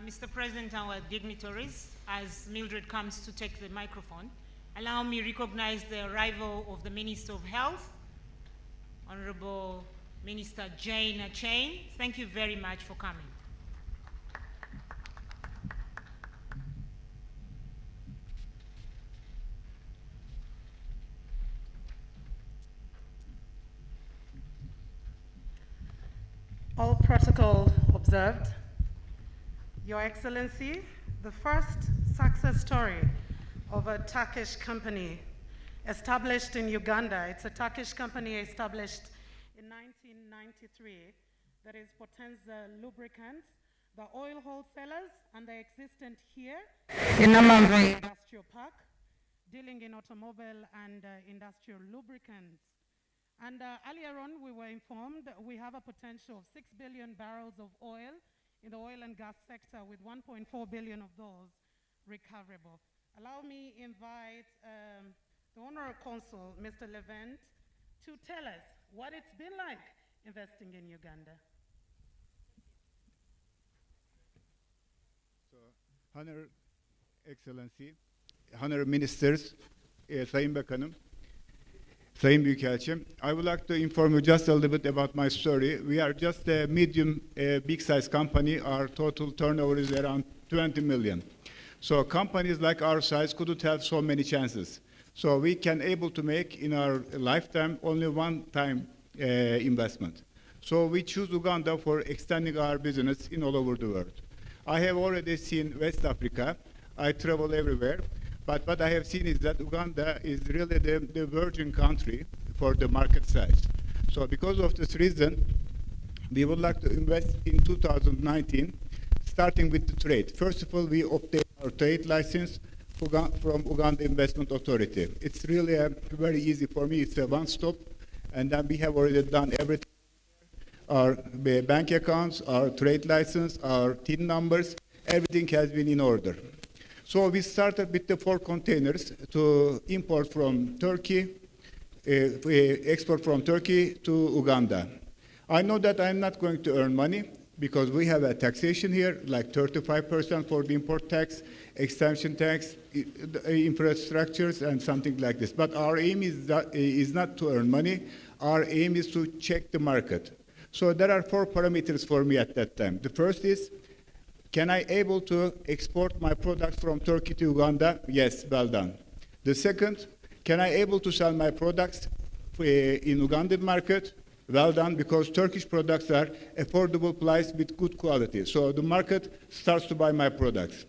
[SPEAKER 8] Mr. President, our dignitaries, as Mildred comes to take the microphone, allow me to recognize the arrival of the Minister of Health, Honorable Minister Jane Achain. Thank you very much for coming.
[SPEAKER 10] All protocol observed. Your Excellency, the first success story of a Turkish company established in Uganda. It's a Turkish company established in 1993 that is Potenza Lubricants, the oil wholesalers, and they're existent here in Namangwe Industrial Park, dealing in automobile and industrial lubricants. And earlier on, we were informed we have a potential of 6 billion barrels of oil in the oil and gas sector, with 1.4 billion of those recoverable. Allow me invite the Honorary Consul, Mr. Levent, to tell us what it's been like investing in Uganda.
[SPEAKER 11] So, Honorable Excellency, Honorable Ministers, Sayın Bakanım, Sayın Büyükelçim, I would like to inform you just a little bit about my story. We are just a medium, big size company. Our total turnover is around 20 million. So companies like our size couldn't have so many chances. So we can able to make in our lifetime only one time investment. So we choose Uganda for extending our business in all over the world. I have already seen West Africa. I travel everywhere. But what I have seen is that Uganda is really the virgin country for the market size. So because of this reason, we would like to invest in 2019, starting with the trade. First of all, we obtained our trade license from Uganda Investment Authority. It's really very easy for me. It's a one-stop, and then we have already done everything. Our bank accounts, our trade license, our TIN numbers, everything has been in order. So we started with the 4 containers to import from Turkey, export from Turkey to Uganda. I know that I'm not going to earn money because we have a taxation here, like 35% for the import tax, exemption tax, infrastructures, and something like this. But our aim is not to earn money. Our aim is to check the market. So there are 4 parameters for me at that time. The first is, can I able to export my products from Turkey to Uganda? Yes, well done. The second, can I able to sell my products in Ugandan market? Well done, because Turkish products are affordable price with good quality. So the market starts to buy my products.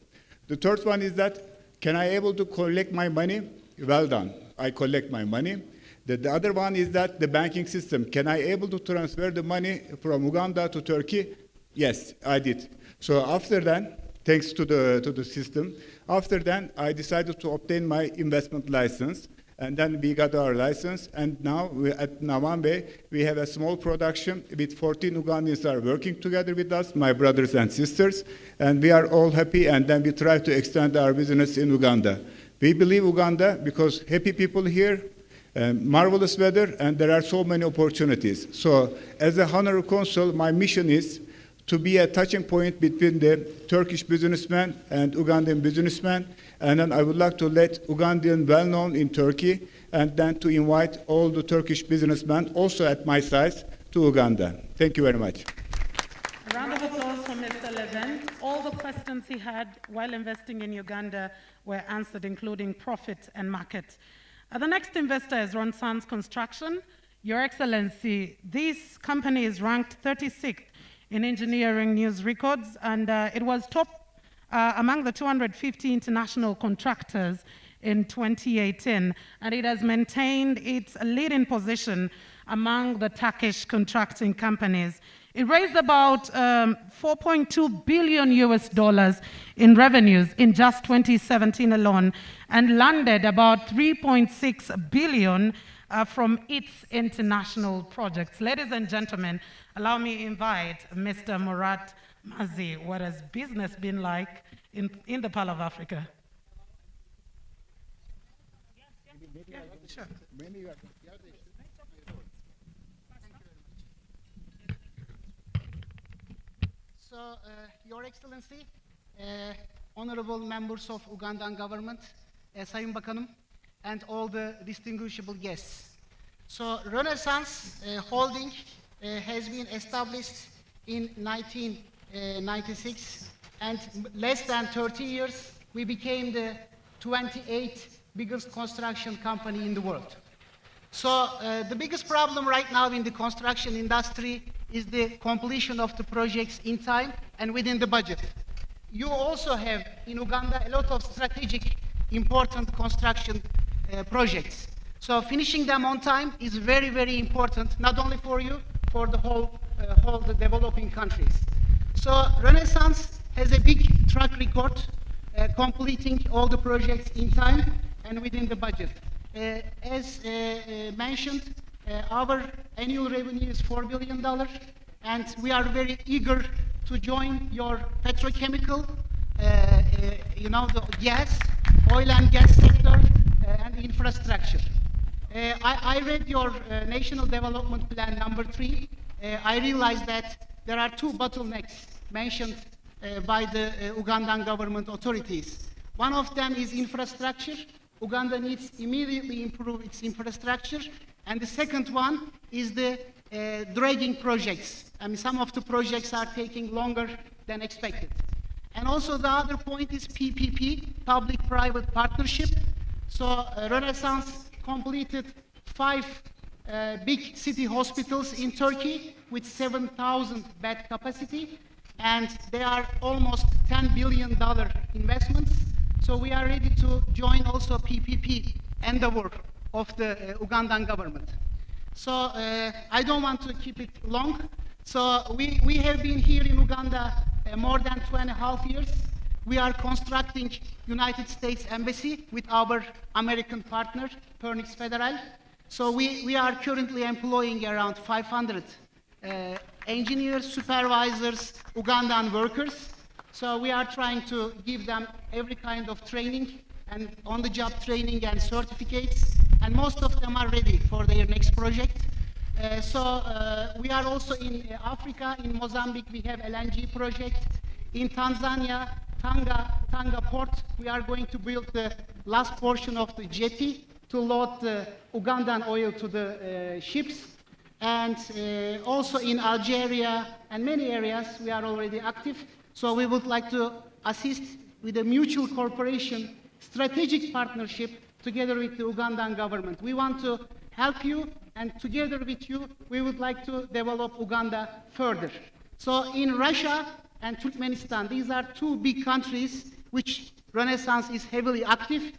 [SPEAKER 11] The third one is that, can I able to collect my money? Well done, I collect my money. The other one is that the banking system. Can I able to transfer the money from Uganda to Turkey? Yes, I did. So after that, thanks to the system, after that, I decided to obtain my investment license. and then we got our license, and now at Nawambe, we have a small production with 14 Ugandans are working together with us, my brothers and sisters, and we are all happy, and then we try to extend our business in Uganda. We believe Uganda because happy people here, marvelous weather, and there are so many opportunities. So as a honorary consul, my mission is to be a touching point between the Turkish businessman and Ugandan businessman. And then I would like to let Ugandan well known in Turkey, and then to invite all the Turkish businessmen also at my size to Uganda. Thank you very much.
[SPEAKER 10] A round of applause for Mr. Levent. All the questions he had while investing in Uganda were answered, including profit and market. The next investor is Renaissance Construction. Your Excellency, this company is ranked 36th in engineering news records, and it was top among the 250 international contractors in 2018, and it has maintained its leading position among the Turkish contracting companies. It raised about 4.2 billion US dollars in revenues in just 2017 alone, and landed about 3.6 billion from its international projects. Ladies and gentlemen, allow me to invite Mr. Murat Mazi. What has business been like in the Pearl of Africa? Yeah, sure.
[SPEAKER 12] So, Your Excellency, honorable members of Ugandan government, Sayın Bakanım, and all the distinguishable guests. So, Renaissance Holding has been established in 1996, and less than 30 years, we became the 28th biggest construction company in the world. So the biggest problem right now in the construction industry is the completion of the projects in time and within the budget. You also have in Uganda a lot of strategic, important construction projects. So finishing them on time is very, very important, not only for you, for the whole the developing countries. So Renaissance has a big track record completing all the projects in time and within the budget. As mentioned, our annual revenue is $4 billion, and we are very eager to join your petrochemical, the gas, oil and gas sector, and infrastructure. I read your National Development Plan number 3. I realized that there are two bottlenecks mentioned by the Ugandan government authorities. One of them is infrastructure. Uganda needs immediately improve its infrastructure. And the second one is the dredging projects. I mean, some of the projects are taking longer than expected. And also the other point is PPP, public-private partnership. So Renaissance completed 5 big city hospitals in Turkey with 7,000 bed capacity, and they are almost $10 billion investments. So we are ready to join also PPP endeavor of the Ugandan government. So I don't want to keep it long. So we have been here in Uganda more than 2.5 years. We are constructing United States Embassy with our American partner, Pernix Federal. So we are currently employing around 500 engineers, supervisors, Ugandan workers. So we are trying to give them every kind of training and on-the-job training and certificates, and most of them are ready for their next project. We are also in Africa. In Mozambique, we have LNG project. In Tanzania, Tanga Port, we are going to build the last portion of the jetty to load the Ugandan oil to the ships. And also in Algeria and many areas, we are already active. So we would like to assist with a mutual cooperation, strategic partnership together with the Ugandan government. We want to help you, and together with you, we would like to develop Uganda further. So in Russia and Turkmenistan, these are two big countries which Renaissance is heavily active.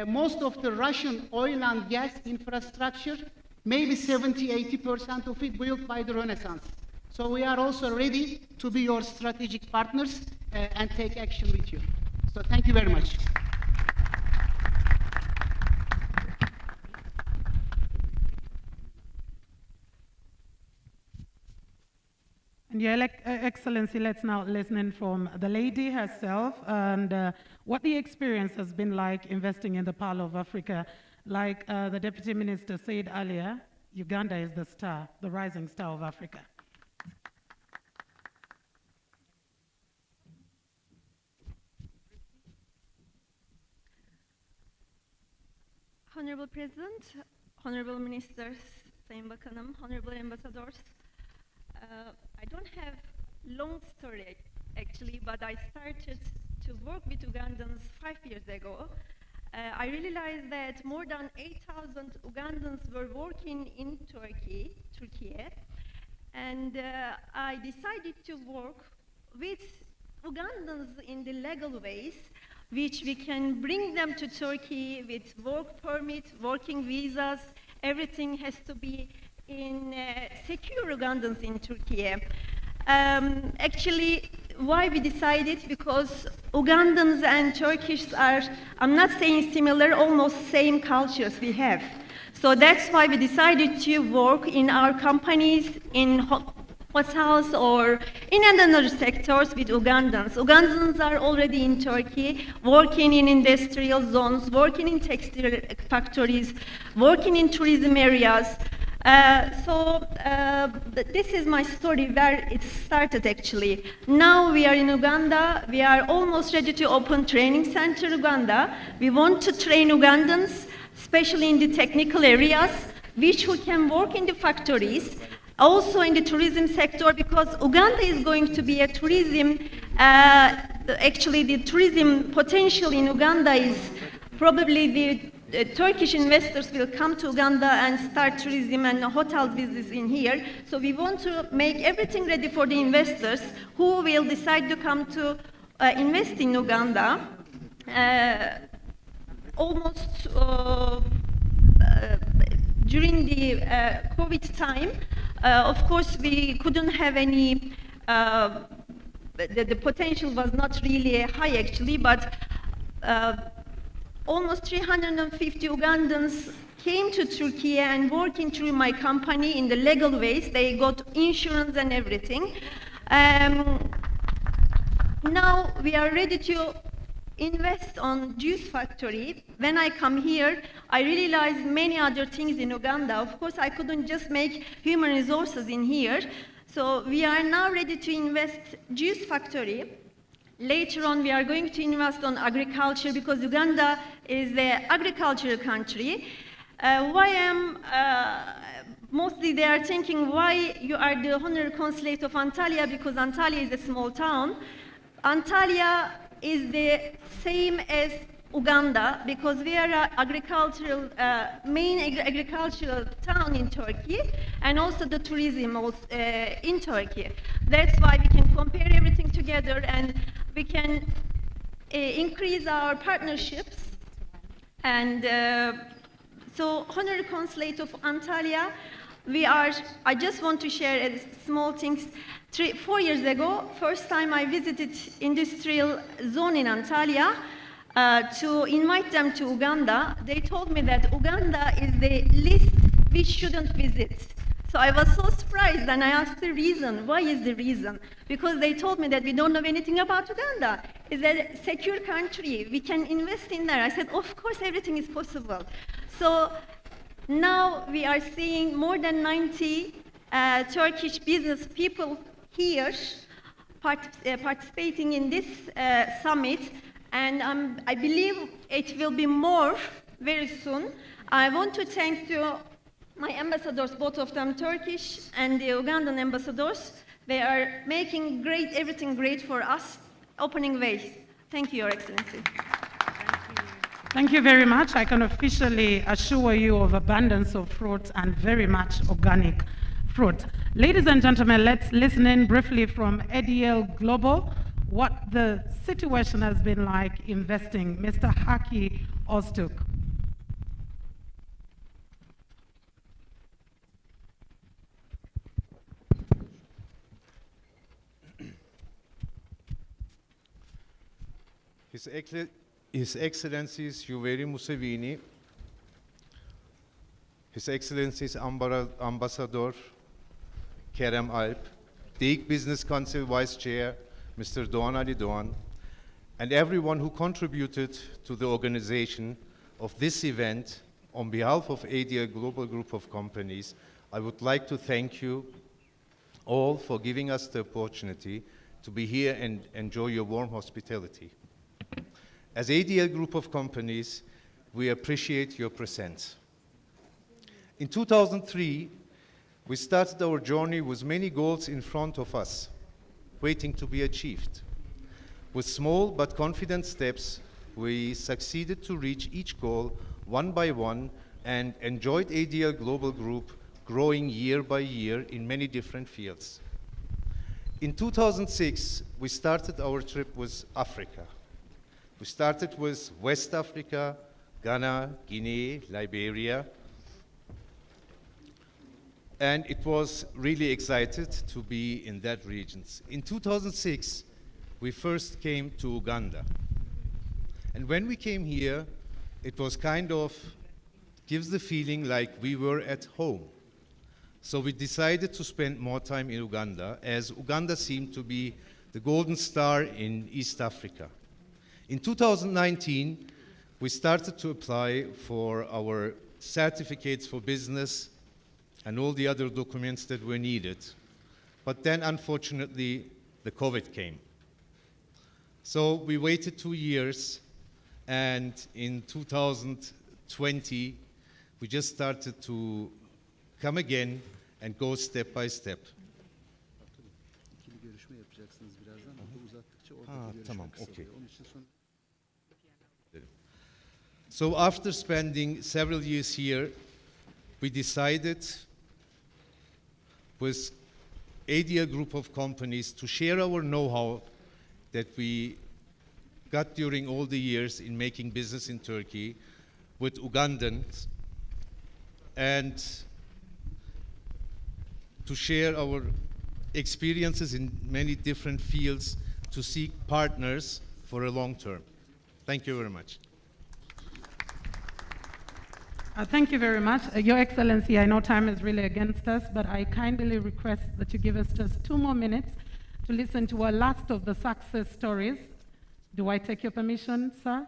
[SPEAKER 12] Most of the Russian oil and gas infrastructure, maybe 70–80% of it built by the Renaissance. So we are also ready to be your strategic partners and take action with you. So thank you very much.
[SPEAKER 10] Your Excellency, let's now listen from the lady herself and what the experience has been like investing in the Pearl of Africa. Like the Deputy Minister said earlier, Uganda is the star, the rising star of Africa.
[SPEAKER 13] Honorable President, Honorable Ministers, Sayın Bakanım, Honorable Ambassadors, I don't have long story actually, but I started to work with Ugandans 5 years ago. I realized that more than 8,000 Ugandans were working in Turkey, and I decided to work with Ugandans in the legal ways, which we can bring them to Turkey with work permit, working visas. Everything has to be in secure Ugandans in Turkey. Actually, why we decided? Because Ugandans and Turkish are, I'm not saying similar, almost same cultures we have. So that's why we decided to work in our companies, in hotels or in other sectors with Ugandans. Ugandans are already in Turkey, working in industrial zones, working in textile factories, working in tourism areas. This is my story where it started actually. Now we are in Uganda. We are almost ready to open training center in Uganda. We want to train Ugandans, especially in the technical areas, which who can work in the factories, also in the tourism sector, because Uganda is going to be a tourism, actually the tourism potential in Uganda is probably the Turkish investors will come to Uganda and start tourism and hotel business in here. So we want to make everything ready for the investors who will decide to come to invest in Uganda. Almost during the COVID time, of course, we couldn't have any, the potential was not really high actually, but almost 350 Ugandans came to Turkey and working through my company in the legal ways. They got insurance and everything. Now we are ready to invest on juice factory. When I come here, I realized many other things in Uganda. Of course, I couldn't just make human resources in here. So we are now ready to invest juice factory. Later on, we are going to invest on agriculture because Uganda is an agricultural country. Mostly they are thinking why you are the Honorary Consulate of Antalya, because Antalya is a small town. Antalya is the same as Uganda because we are an agricultural, main agricultural town in Turkey, and also the tourism in Turkey. That's why we can compare everything together and we can increase our partnerships. And so, Honorary Consulate of Antalya, I just want to share a small things. 4 years ago, first time I visited industrial zone in Antalya to invite them to Uganda. They told me that Uganda is the list we shouldn't visit. So I was so surprised and I asked the reason. Why is the reason? Because they told me that we don't know anything about Uganda. It's a secure country. We can invest in there. I said, of course, everything is possible. So now we are seeing more than 90 Turkish business people here participating in this summit. And I believe it will be more very soon. I want to thank my ambassadors, both of them Turkish and the Ugandan ambassadors. They are making everything great for us, opening ways. Thank you, Your Excellency.
[SPEAKER 10] Thank you very much. I can officially assure you of abundance of fruit and very much organic fruit. Ladies and gentlemen, let's listen in briefly from ADL Global, what the situation has been like investing. Mr. Haki Ostuk.
[SPEAKER 14] His Excellencies Yoweri Museveni, His Excellencies Ambassador Kerem Alp, the IC Business Council Vice Chair, Mr. Doğan Ali Doğan, and everyone who contributed to the organization of this event. On behalf of ADL Global Group of Companies, I would like to thank you all for giving us the opportunity to be here and enjoy your warm hospitality. As ADL Group of Companies, we appreciate your presence. In 2003, we started our journey with many goals in front of us, waiting to be achieved. With small but confident steps, we succeeded to reach each goal one by one and enjoyed ADL Global Group growing year by year in many different fields. In 2006, we started our trip with Africa. We started with West Africa, Ghana, Guinea, Liberia, and it was really excited to be in that regions. In 2006, we first came to Uganda. And when we came here, it was kind of, gives the feeling like we were at home. So we decided to spend more time in Uganda, as Uganda seemed to be the golden star in East Africa. In 2019, we started to apply for our certificates for business and all the other documents that were needed. But then, unfortunately, the COVID came. So we waited 2 years, and in 2020, we just started to come again and go step by step. Okay. So after spending several years here, we decided with ADL Group of Companies to share our know-how that we got during all the years in making business in Turkey with Ugandans, and to share our experiences in many different fields to seek partners for a long term. Thank you very much.
[SPEAKER 10] Thank you very much. Your Excellency, I know time is really against us, but I kindly request that you give us just 2 more minutes to listen to our last of the success stories. Do I take your permission, sir?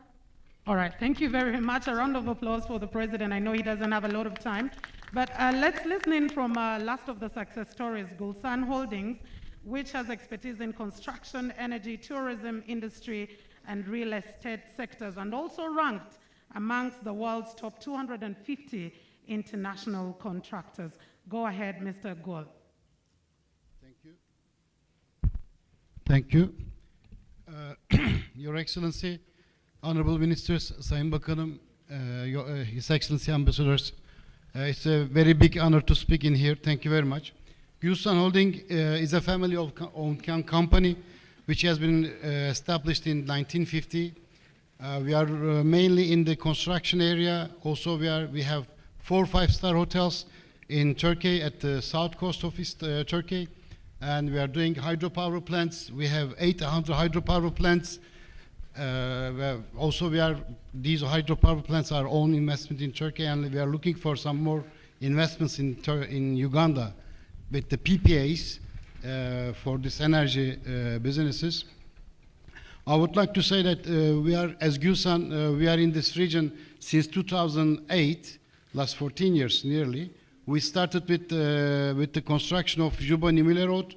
[SPEAKER 10] All right, thank you very much. A round of applause for the President. I know he doesn't have a lot of time, but let's listen in from last of the success stories, Gulsan Holdings, which has expertise in construction, energy, tourism, industry, and real estate sectors, and also ranked amongst the world's top 250 international contractors. Go ahead, Mr. Gul.
[SPEAKER 9] Thank you. Thank you. Your Excellency, Honorable Ministers, Sayın Bakanım, His Excellency Ambassadors, it's a very big honor to speak in here. Thank you very much. Gulsan Holding is a family-owned company which has been established in 1950. We are mainly in the construction area. Also, we have 4 5-star hotels in Turkey at the south coast of East Turkey, and we are doing hydropower plants. We have 800 hydropower plants. Also, these hydropower plants are own investment in Turkey, and we are looking for some more investments in Uganda with the PPAs for this energy businesses. I would like to say that we are, as Gulsan, we are in this region since 2008, last 14 years nearly. We started with the construction of Juba-Nimile Road,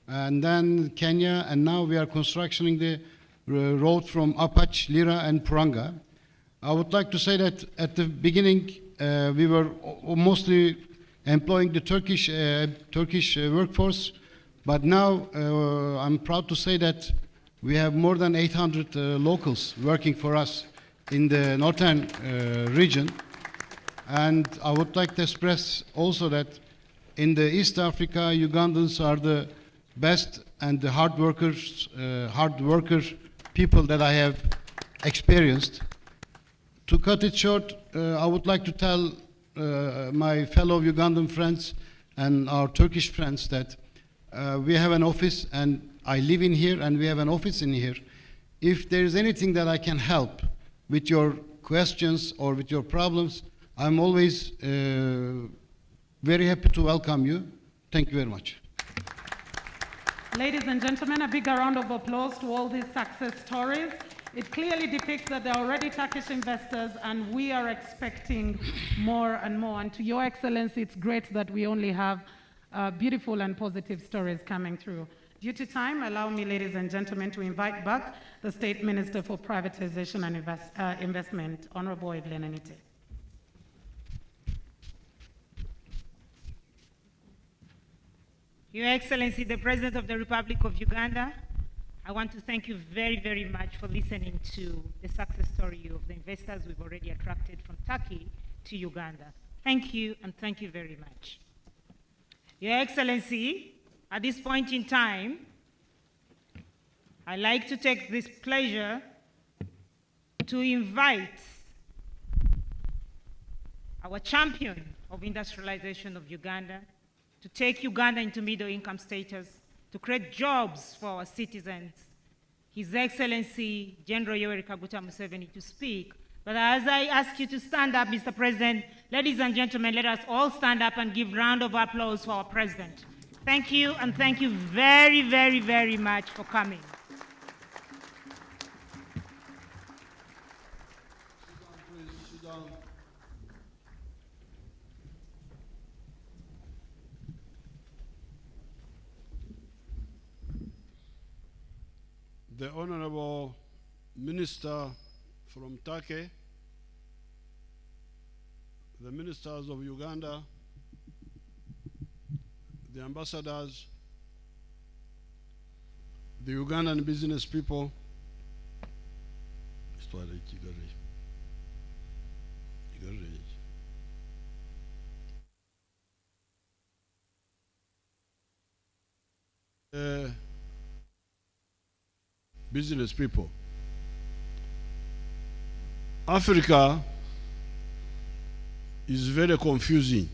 [SPEAKER 9] and then Kenya, and now we are constructing the road from Apache, Lira, and Puranga. I would like to say that at the beginning, we were mostly employing the Turkish workforce, but now I'm proud to say that we have more than 800 locals working for us in the northern region. And I would like to express also that in the East Africa, Ugandans are the best and the hard worker people that I have experienced. To cut it short, I would like to tell my fellow Ugandan friends and our Turkish friends that we have an office, and I live in here, and we have an office in here. If there is anything that I can help with your questions or with your problems, I'm always very happy to welcome you. Thank you very much.
[SPEAKER 10] Ladies and gentlemen, a bigger round of applause to all these success stories. It clearly depicts that there are already Turkish investors and we are expecting more and more. And to Your Excellency, it's great that we only have beautiful and positive stories coming through. Due to time, allow me, ladies and gentlemen, to invite back the State Minister for Privatization and Investment, Honorable Evelyn Anite.
[SPEAKER 8] Your Excellency, the President of the Republic of Uganda, I want to thank you very, very much for listening to the success story of the investors we've already attracted from Turkey to Uganda. Thank you, and thank you very much. Your Excellency, at this point in time, I'd like to take this pleasure to invite our champion of industrialization of Uganda to take Uganda into middle income status, to create jobs for our citizens, His Excellency General Yoweri Kaguta Museveni, to speak. But as I ask you to stand up, Mr. President, ladies and gentlemen, let us all stand up and give a round of applause for our President. Thank you, and thank you very, very, very much for coming.
[SPEAKER 1] Sit down. The Honorable Minister from Turkey, the ministers of Uganda, the ambassadors, the Ugandan business people, business people. Africa is very confusing.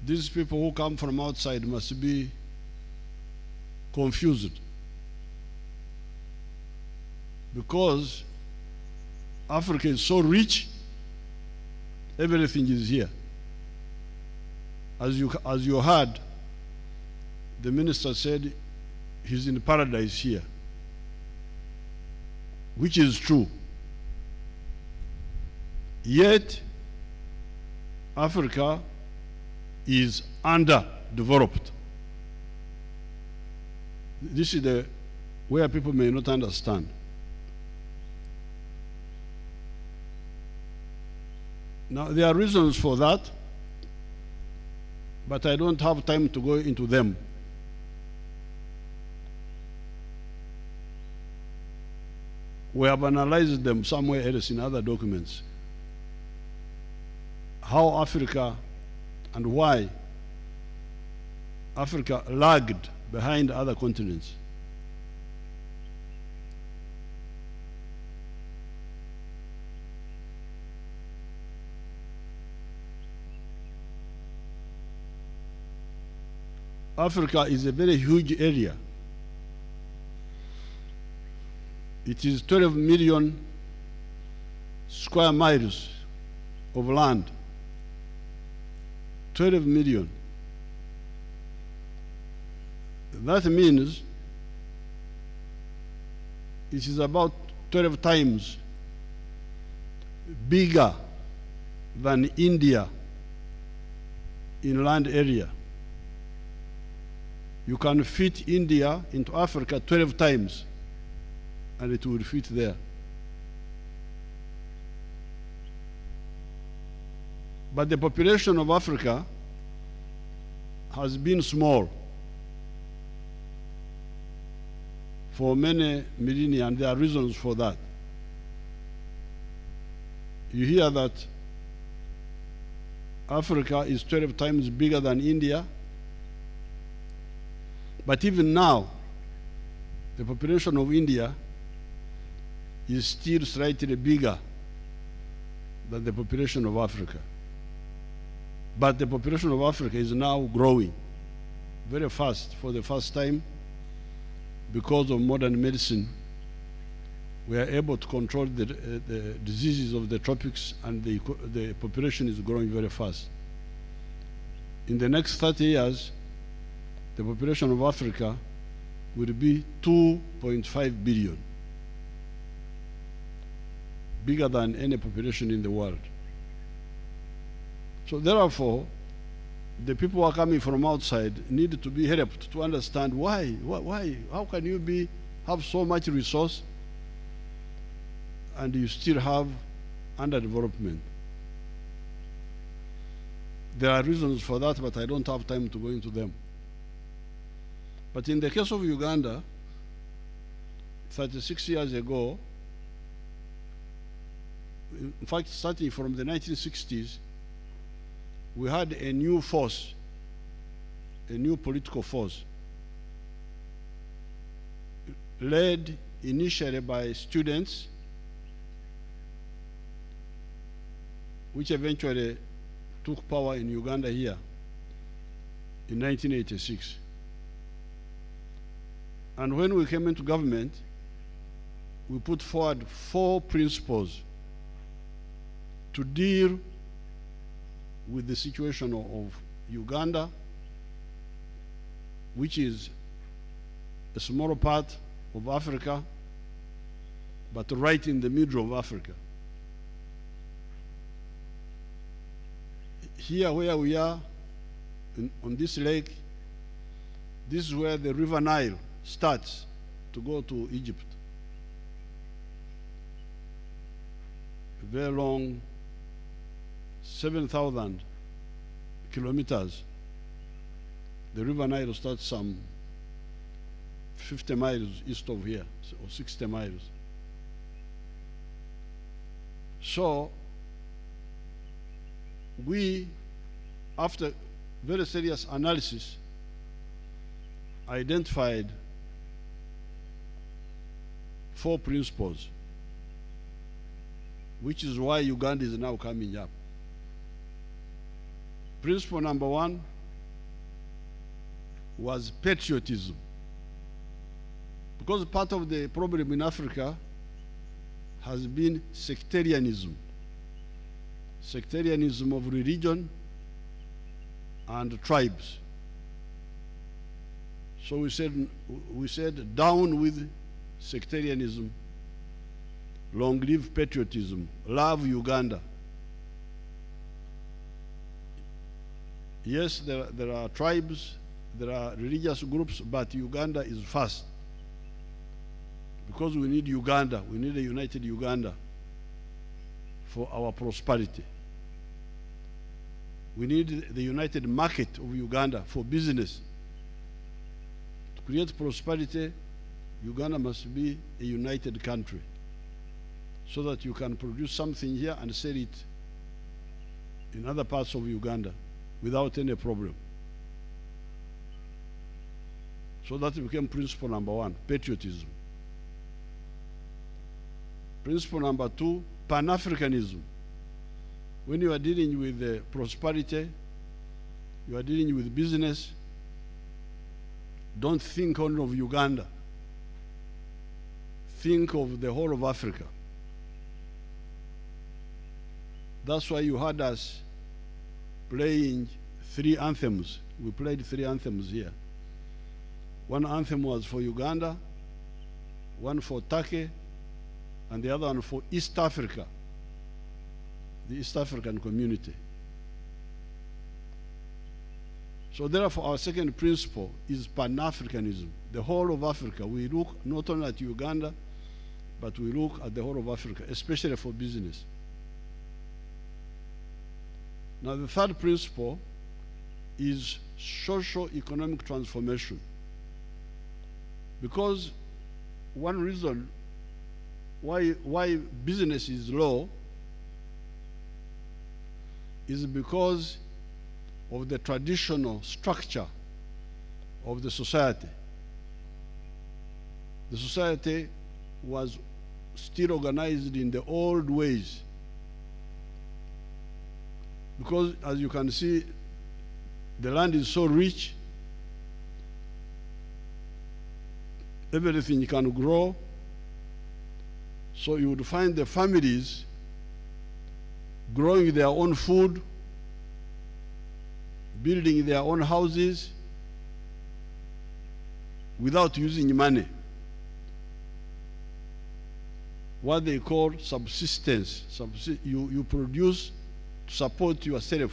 [SPEAKER 1] These people who come from outside must be confused, because Africa is so rich, everything is here. As you heard, the minister said he's in paradise here, which is true. Yet, Africa is underdeveloped. This is where people may not understand. Now, there are reasons for that, but I don't have time to go into them. We have analyzed them somewhere else in other documents. How Africa and why Africa lagged behind other continents. Africa is a very huge area. It is 12 million square miles of land. 12 million. That means it is about 12 times bigger than India in land area. You can fit India into Africa 12 times, and it will fit there. But the population of Africa has been small for many millennia, and there are reasons for that. You hear that Africa is 12 times bigger than India, but even now, the population of India is still slightly bigger than the population of Africa. But the population of Africa is now growing very fast for the first time. Because of modern medicine, we are able to control the diseases of the tropics, and the population is growing very fast. In the next 30 years, the population of Africa will be 2.5 billion, bigger than any population in the world. So therefore, the people who are coming from outside need to be helped to understand why, how can you have so much resource and you still have underdevelopment. There are reasons for that, but I don't have time to go into them. But in the case of Uganda, 36 years ago, in fact, starting from the 1960s, we had a new force, a new political force, led initially by students, which eventually took power in Uganda here in 1986. And when we came into government, we put forward 4 principles to deal with the situation of Uganda, which is a smaller part of Africa, but right in the middle of Africa. Here where we are, on this lake, this is where the River Nile starts to go to Egypt. A very long, 7,000 kilometers. The River Nile starts some 50 miles east of here, or 60 miles. So, we, after very serious analysis, identified 4 principles, which is why Uganda is now coming up. Principle number 1 was patriotism. Because part of the problem in Africa has been sectarianism. Sectarianism of religion and tribes. So we said down with sectarianism, long live patriotism, love Uganda. Yes, there are tribes, there are religious groups, but Uganda is first. Because we need Uganda, we need a united Uganda for our prosperity. We need the united market of Uganda for business. To create prosperity, Uganda must be a united country so that you can produce something here and sell it in other parts of Uganda without any problem. So that became principle number 1, patriotism. Principle number 2, Pan-Africanism. When you are dealing with prosperity, you are dealing with business, don't think only of Uganda. Think of the whole of Africa. That's why you had us playing 3 anthems. We played 3 anthems here. One anthem was for Uganda, one for Turkey, and the other one for East Africa, the East African community. So therefore, our second principle is Pan-Africanism. The whole of Africa. We look not only at Uganda, but we look at the whole of Africa, especially for business. Now, the third principle is socio-economic transformation. Because one reason why business is low is because of the traditional structure of the society. The society was still organized in the old ways. Because as you can see, the land is so rich, everything can grow. So you would find the families growing their own food, building their own houses, without using money. What they call subsistence. You produce to support yourself,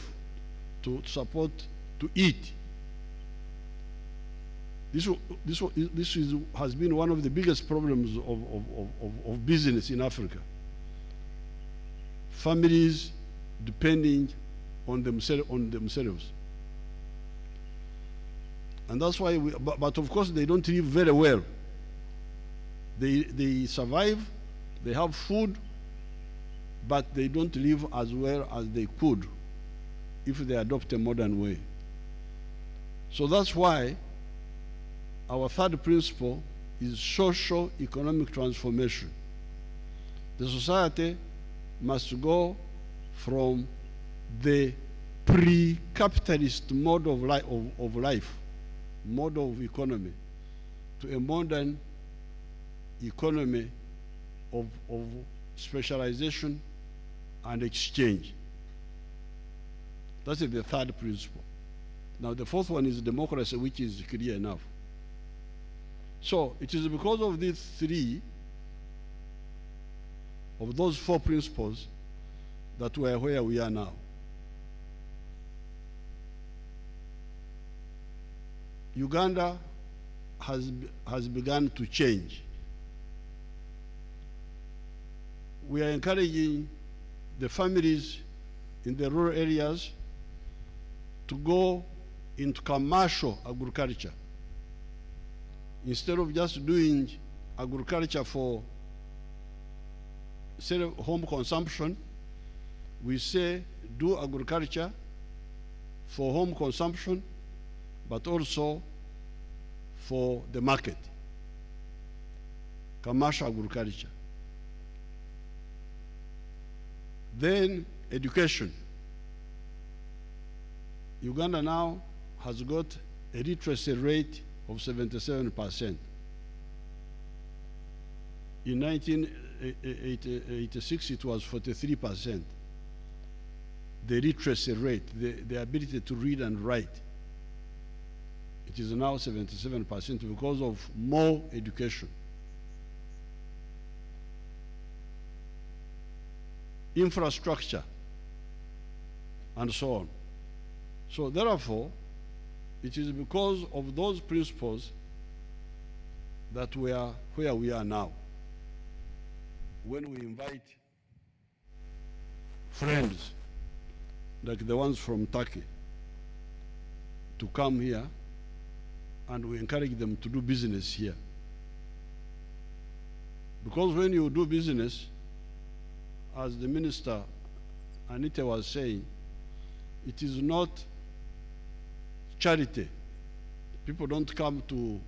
[SPEAKER 1] to support, to eat. This has been one of the biggest problems of business in Africa. Families depending on themselves. And that's why, but of course they don't live very well. They survive, they have food, but they don't live as well as they could if they adopt a modern way. So that's why our third principle is social economic transformation. The society must go from the pre-capitalist mode of life, mode of economy, to a modern economy of specialization and exchange. That's the third principle. Now the fourth one is democracy, which is clear enough. So it is because of these three, of those four principles, that we are where we are now. Uganda has begun to change. We are encouraging the families in the rural areas to go into commercial agriculture. Instead of just doing agriculture for home consumption, we say do agriculture for home consumption, but also for the market, commercial agriculture. Then education. Uganda now has got a literacy rate of 77%. In 1986, it was 43%. The literacy rate, the ability to read and write. It is now 77% because of more education. Infrastructure, and so on. So therefore, it is because of those principles that we are where we are now. When we invite friends, like the ones from Turkey, to come here, and we encourage them to do business here. Because when you do business, as the Minister Anita was saying, it is not charity. People don't come to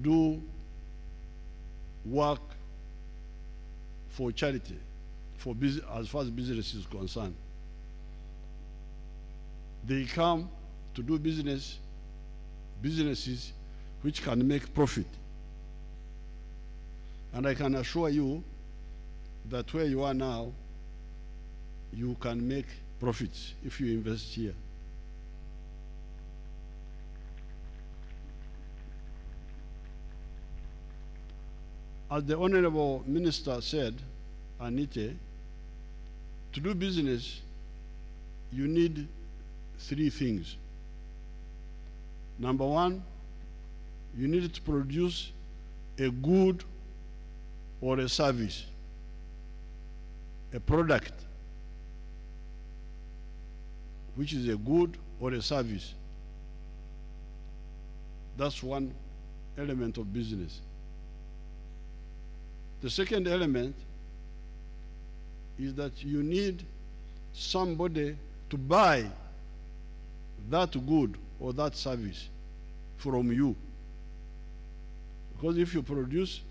[SPEAKER 1] do work for charity, for business, as far as business is concerned. They come to do businesses which can make profit. And I can assure you that where you are now, you can make profits if you invest here. As the Honorable Minister said, Anite, to do business, you need three things. Number one, you need to produce a good or a service, a product which is a good or a service. That's one element of business. The second element is that you need somebody to buy that good or that service from you. Because if you produce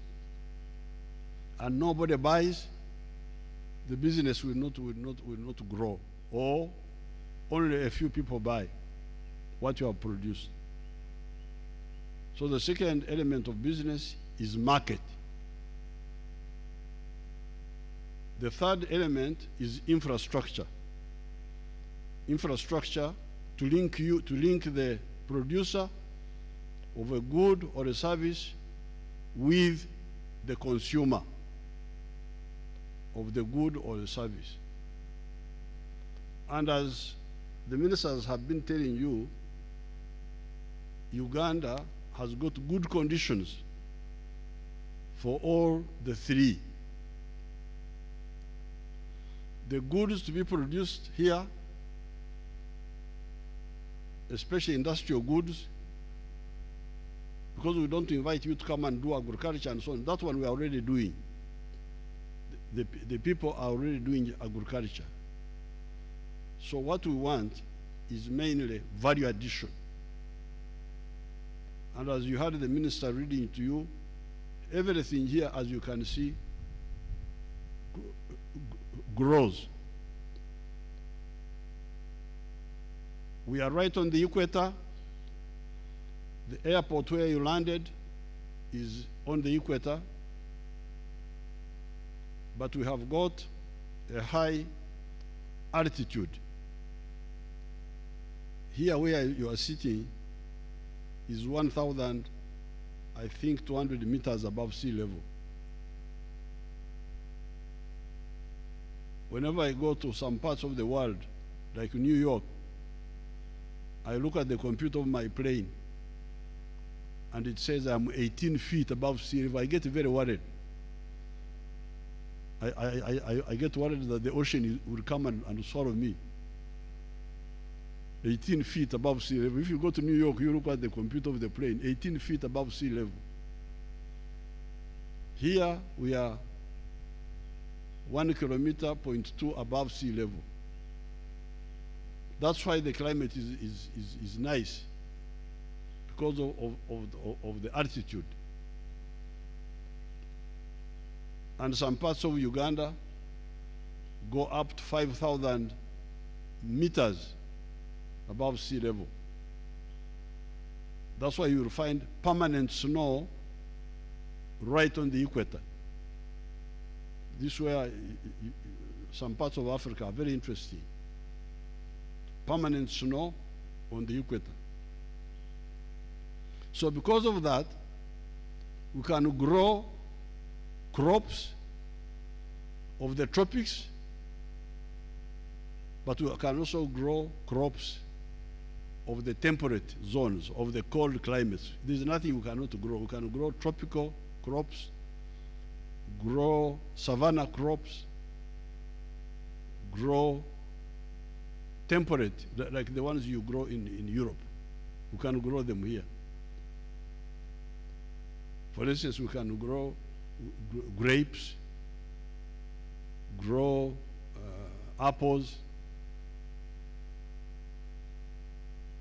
[SPEAKER 1] and nobody buys, the business will not grow, or only a few people buy what you have produced. So the second element of business is market. The third element is infrastructure. Infrastructure to link the producer of a good or a service with the consumer of the good or the service. And as the ministers have been telling you, Uganda has got good conditions for all the three. The goods to be produced here, especially industrial goods, because we don't invite you to come and do agriculture and so on. That one we are already doing. The people are already doing agriculture. So what we want is mainly value addition. And as you heard the minister reading to you, everything here, as you can see, grows. We are right on the equator. The airport where you landed is on the equator, but we have got a high altitude. Here where you are sitting is 1,000, I think 200 meters above sea level. Whenever I go to some parts of the world, like New York, I look at the computer of my plane and it says I'm 18 feet above sea level. I get very worried. I get worried that the ocean will come and swallow me. 18 feet above sea level. If you go to New York, you look at the computer of the plane, 18 feet above sea level. Here we are 1.2 kilometers above sea level. That's why the climate is nice, because of the altitude. And some parts of Uganda go up to 5,000 meters above sea level. That's why you will find permanent snow right on the equator. This is where some parts of Africa are very interesting. Permanent snow on the equator. So because of that, we can grow crops of the tropics, but we can also grow crops of the temperate zones, of the cold climates. There's nothing we cannot grow. We can grow tropical crops, grow savanna crops, grow temperate, like the ones you grow in Europe. We can grow them here. For instance, we can grow grapes, grow apples,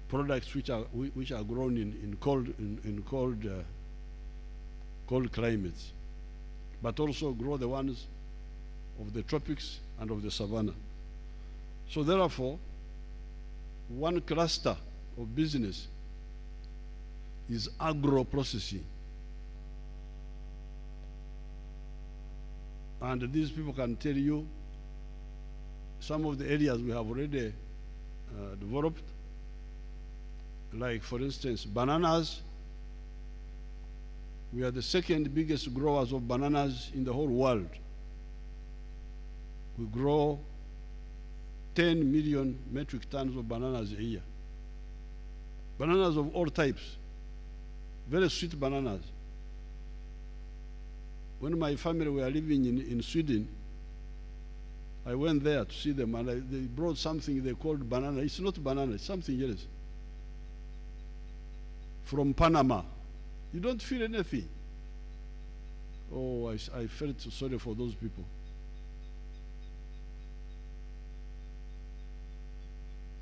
[SPEAKER 1] products which are grown in cold climates, but also grow the ones of the tropics and of the savanna. So therefore, one cluster of business is agro-processing. And these people can tell you some of the areas we have already developed, like for instance, bananas. We are the second biggest growers of bananas in the whole world. We grow 10 million metric tons of bananas a year. Bananas of all types, very sweet bananas. When my family were living in Sweden, I went there to see them, and they brought something they called banana. It's not banana, it's something else. From Panama. You don't feel anything. Oh, I felt so sorry for those people.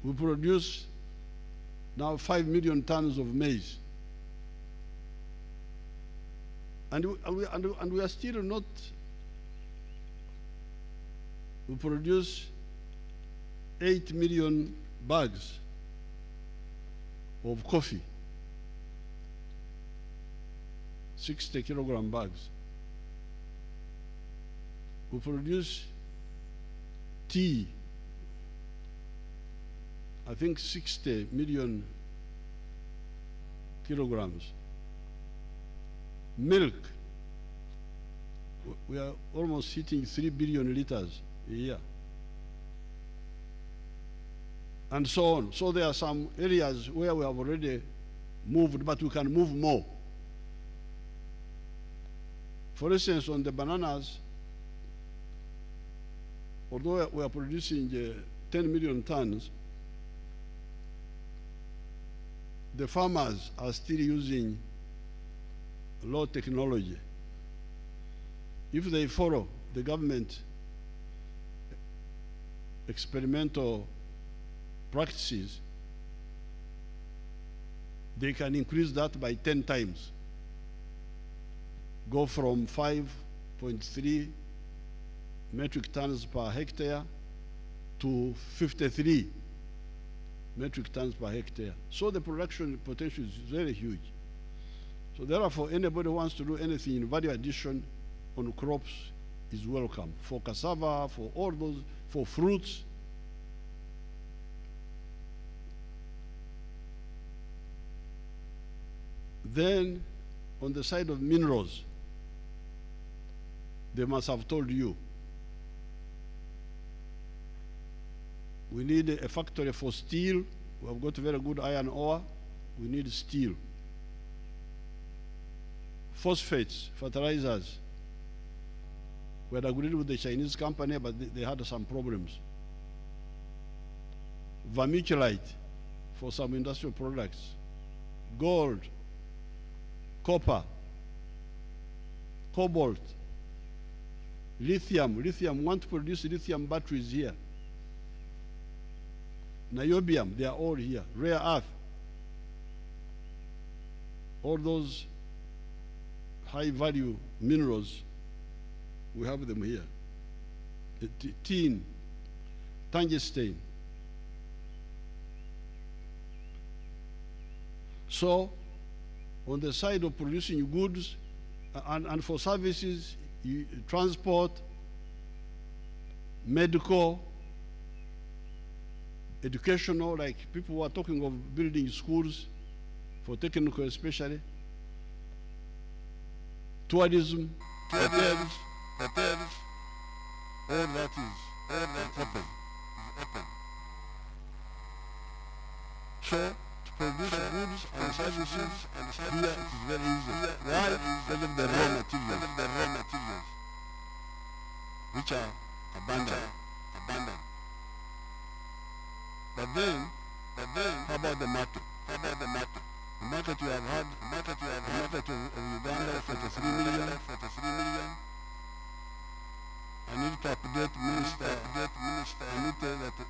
[SPEAKER 1] We produce now 5 million tons of maize. And we are still not, we produce 8 million bags of coffee, 60 kilogram bags. We produce tea, I think 60 million kilograms. Milk, we are almost hitting 3 billion liters a year. And so on. So there are some areas where we have already moved, but we can move more. For instance, on the bananas, although we are producing 10 million tons, the farmers are still using low technology. If they follow the government experimental practices, they can increase that by 10 times. Go from 5.3 metric tons per hectare to 53 metric tons per hectare. So the production potential is very huge. So therefore, anybody who wants to do anything in value addition on crops is welcome. For cassava, for all those, for fruits. Then, on the side of minerals, they must have told you, we need a factory for steel. We have got very good iron ore. We need steel. Phosphates, fertilizers. We had agreed with the Chinese company, but they had some problems. Vermiculite for some industrial products. Gold, copper, cobalt, lithium. Lithium, want to produce lithium batteries here. Niobium, they are all here. Rare earth. All those high value minerals, we have them here. Tin, tungsten. So, on the side of producing goods and for services, transport, medical, educational, like people who are talking of building schools for technical especially, tourism, hotels, all that is open. So, to produce goods and services here it is very easy. Why? Because of the raw materials, which are abundant. But then, how about the market? The market you have had, the market of Uganda, 43 million. I need to update Minister. I need to that the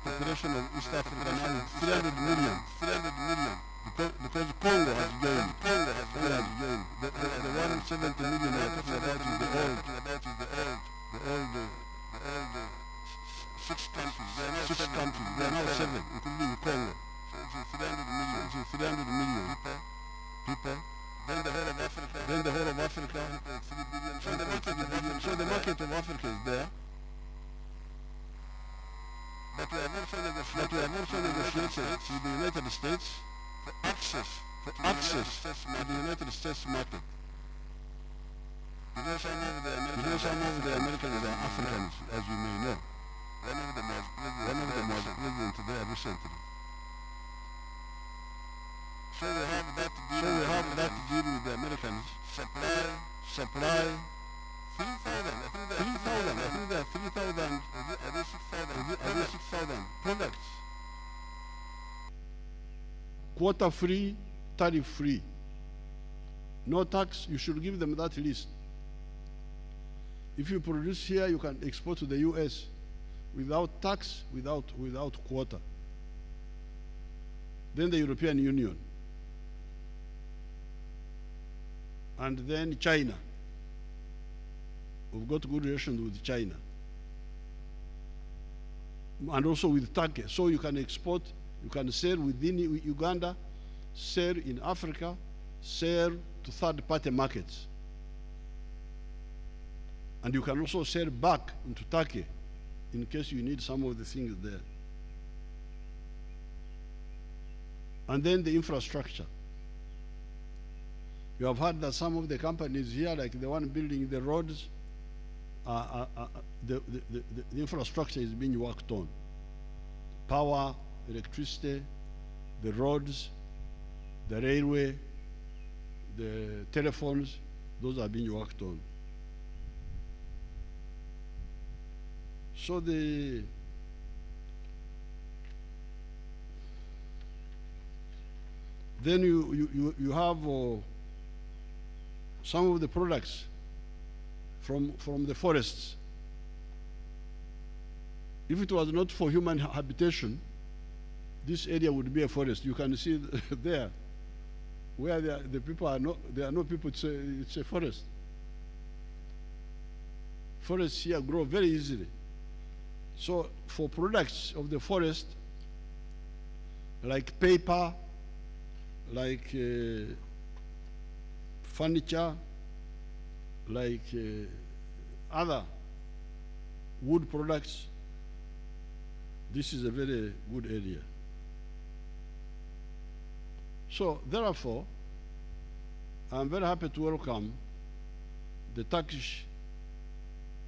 [SPEAKER 1] population of East Africa now is 300 million. Because Congo has joined. The 170 million I talked about is the old 6 countries. They are now 7, including Congo. So it's 300 million people. Then the whole of Africa. So the market of Africa is there. But we are also negotiated with the United States for access to the United States market. You know, some of the Americans are Africans, as you may know. One of them was president there recently. So we have that deal with the Americans. Supply 3,000. I think there are 3,000. Are they 6,000 products? Quota free, tariff free. No tax. You should give them that list. If you produce here, you can export to the US without tax, without quota. Then the European Union. And then China. We've got good relations with China. And also with Turkey. So you can export, you can sell within Uganda, sell in Africa, sell to third-party markets. And you can also sell back into Turkey in case you need some of the things there. And then the infrastructure. You have heard that some of the companies here, like the one building the roads, the infrastructure is being worked on. Power, electricity, the roads, the railway, the telephones, those are being worked on. So then you have some of the products from the forests. If it was not for human habitation, this area would be a forest. You can see there, where the people are not, there are no people, it's a forest. Forests here grow very easily. So for products of the forest, like paper, like furniture, like other wood products, this is a very good area. So therefore, I'm very happy to welcome the Turkish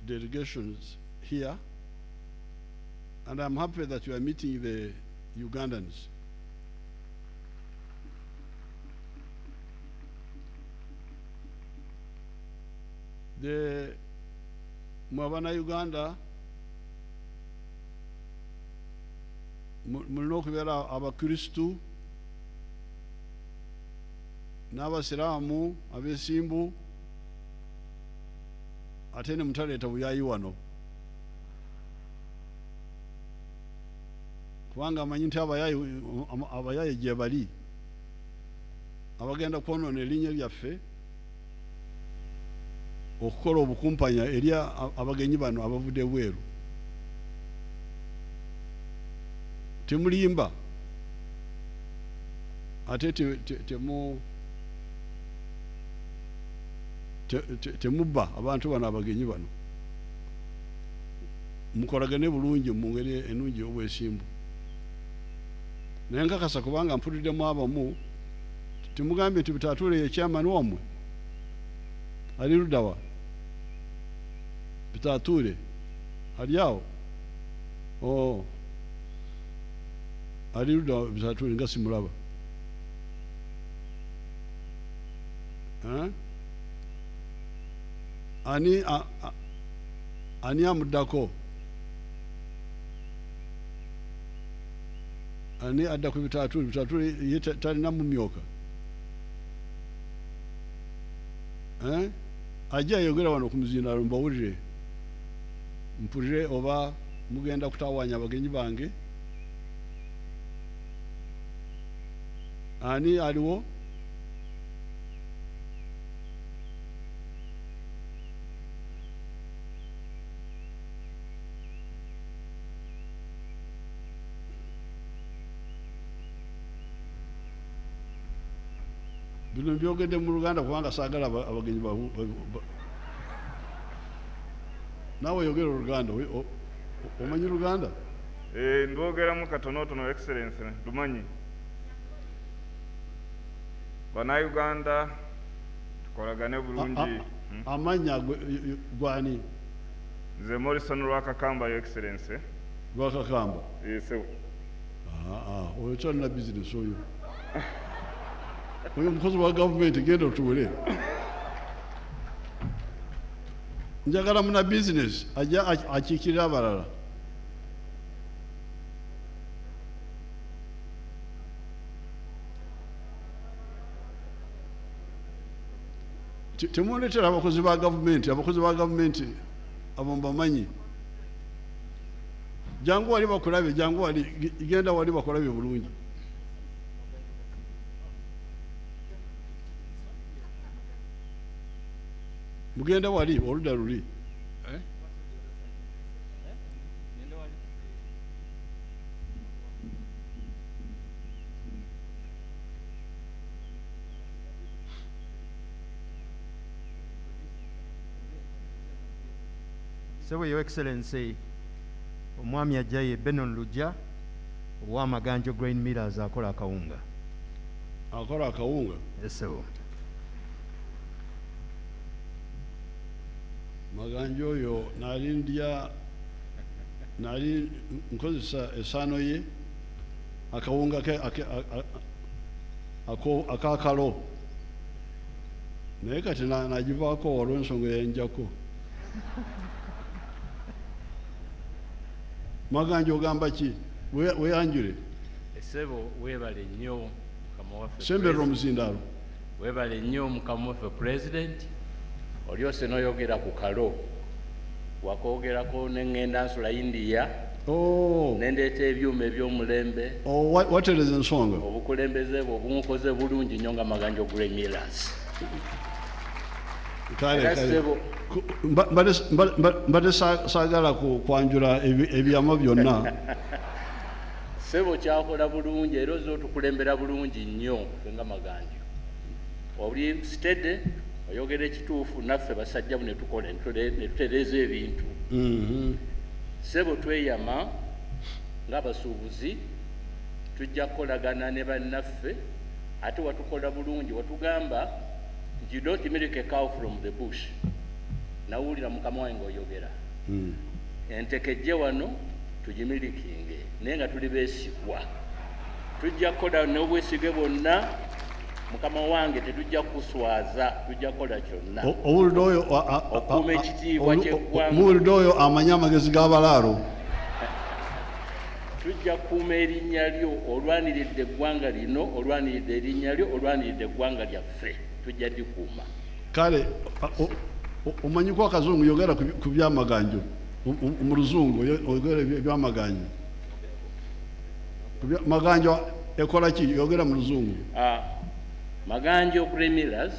[SPEAKER 1] delegations here, and I'm happy that you are meeting the Ugandans. The Mwabana Uganda mulina okubeera abakristu n'abasiraamu abesimbu ate ne mutaleeta buyayi wano kubanga amanyi nti abayayi gye bali abagenda kwonoona erinnya lyaffe okukola obukumpanya eri abagenyi bano abavudde bweru. Temulimba ate temubba abantu bano abagenyi bano, mukolagane bulungi mu ngeri ennungi y'obwesimbu. Naye nkakasa kubanga mpuliddemu abamu temugambye nti Bitatule ye chairman wamwe ali ludawa. Bitatule ali awo? Oh, ali ludawa Bitatule nga simulaba. Ani amuddako? Ani adda ku Bitatule? Bitatule ye talina mumyoka. Ajja ayogera wano ku muzindaalo mbawulire, mpulire oba mugenda kutawaanya abagenyi bange. Ani aliwo? Bino byogedde mu Luganda kubanga saagala abagenyi naawe yogera Oluganda. Omanyi Luganda?
[SPEAKER 2] Ndwogeramu katonotono Excellency, lumanyi. Bannayuganda tukolagane bulungi.
[SPEAKER 1] Amannya gwani?
[SPEAKER 2] Nze Morrison Lwakakamba, Your Excellency.
[SPEAKER 1] Lwakakamba?
[SPEAKER 2] Yes.
[SPEAKER 1] Oyo kyalina business oyo. Oyo mukozi wa gavumenti, genda otuule. Njagala muna business ajja akiikirira abalala. Temuleetera abakozi ba gavumenti, abakozi ba gavumenti abo mbamanyi. Jangu wali bakulabe, jangu wali genda wali bakulabe bulungi. Mugenda wali oludda luli.
[SPEAKER 3] So, Your Excellency, omwami ajja ye Benon Lujja ow'Amaganjo Grain Millers akola akawunga.
[SPEAKER 1] akola akawunga.
[SPEAKER 3] Yes, sir.
[SPEAKER 1] Maganja oyo nali nkozesa esaano ye akawunga ke akakalo naye kati nagivaako olw'ensonga eyenjako. Maganja ogamba ki weyanjule?
[SPEAKER 3] Essebo weebale nnyo mukama waffe
[SPEAKER 1] Semberera omuzindaalo.
[SPEAKER 3] weebale nnyo mukama waffe President, olyose n'oyogera ku kalo wakoogerako ne ŋŋenda nsula India nendeeta ebyuma eby'omulembe
[SPEAKER 1] watereza ensonga.
[SPEAKER 3] obukulembeze bwe obumukoze bulungi nnyo nga Maganja Gray Millers.
[SPEAKER 1] Mbadde saagala kwanjula ebyama byonna.
[SPEAKER 3] Ssebo kyakola bulungi era ozze otukulembera bulungi nnyo ffe nga Maganja. Oli steady, oyogera ekituufu, naffe basajja ne tukola ne tutereeza ebintu. Ssebo tweyama ng'abasuubuzi tujja kukolagana ne bannaffe ate watukola bulungi, watugamba nti you don't milk a cow from the bush. Nawulira mukama wange oyogera entekejje wano tugimilikinge naye nga tuli beesigwa. Tujja kukola n'obwesige bwonna mukama wange, tetujja kuswaza, tujja kukola kyonna okuuma ekitiibwa ky'eggwanga.
[SPEAKER 1] Muwulidde oyo amanye amagezi g'abalaalo.
[SPEAKER 3] Tujja kukuuma erinnya lyo, olwaniridde eggwanga lino, olwaniridde erinnya lyo, olwaniridde eggwanga lyaffe, tujja likuuma.
[SPEAKER 1] Kale omanyiko akazungu yogera ku byamaganjo, mu luzungu yogera ebyamaganjo. Maganjo ekola ki? Yogera mu luzungu.
[SPEAKER 3] Maganja Gray Millers.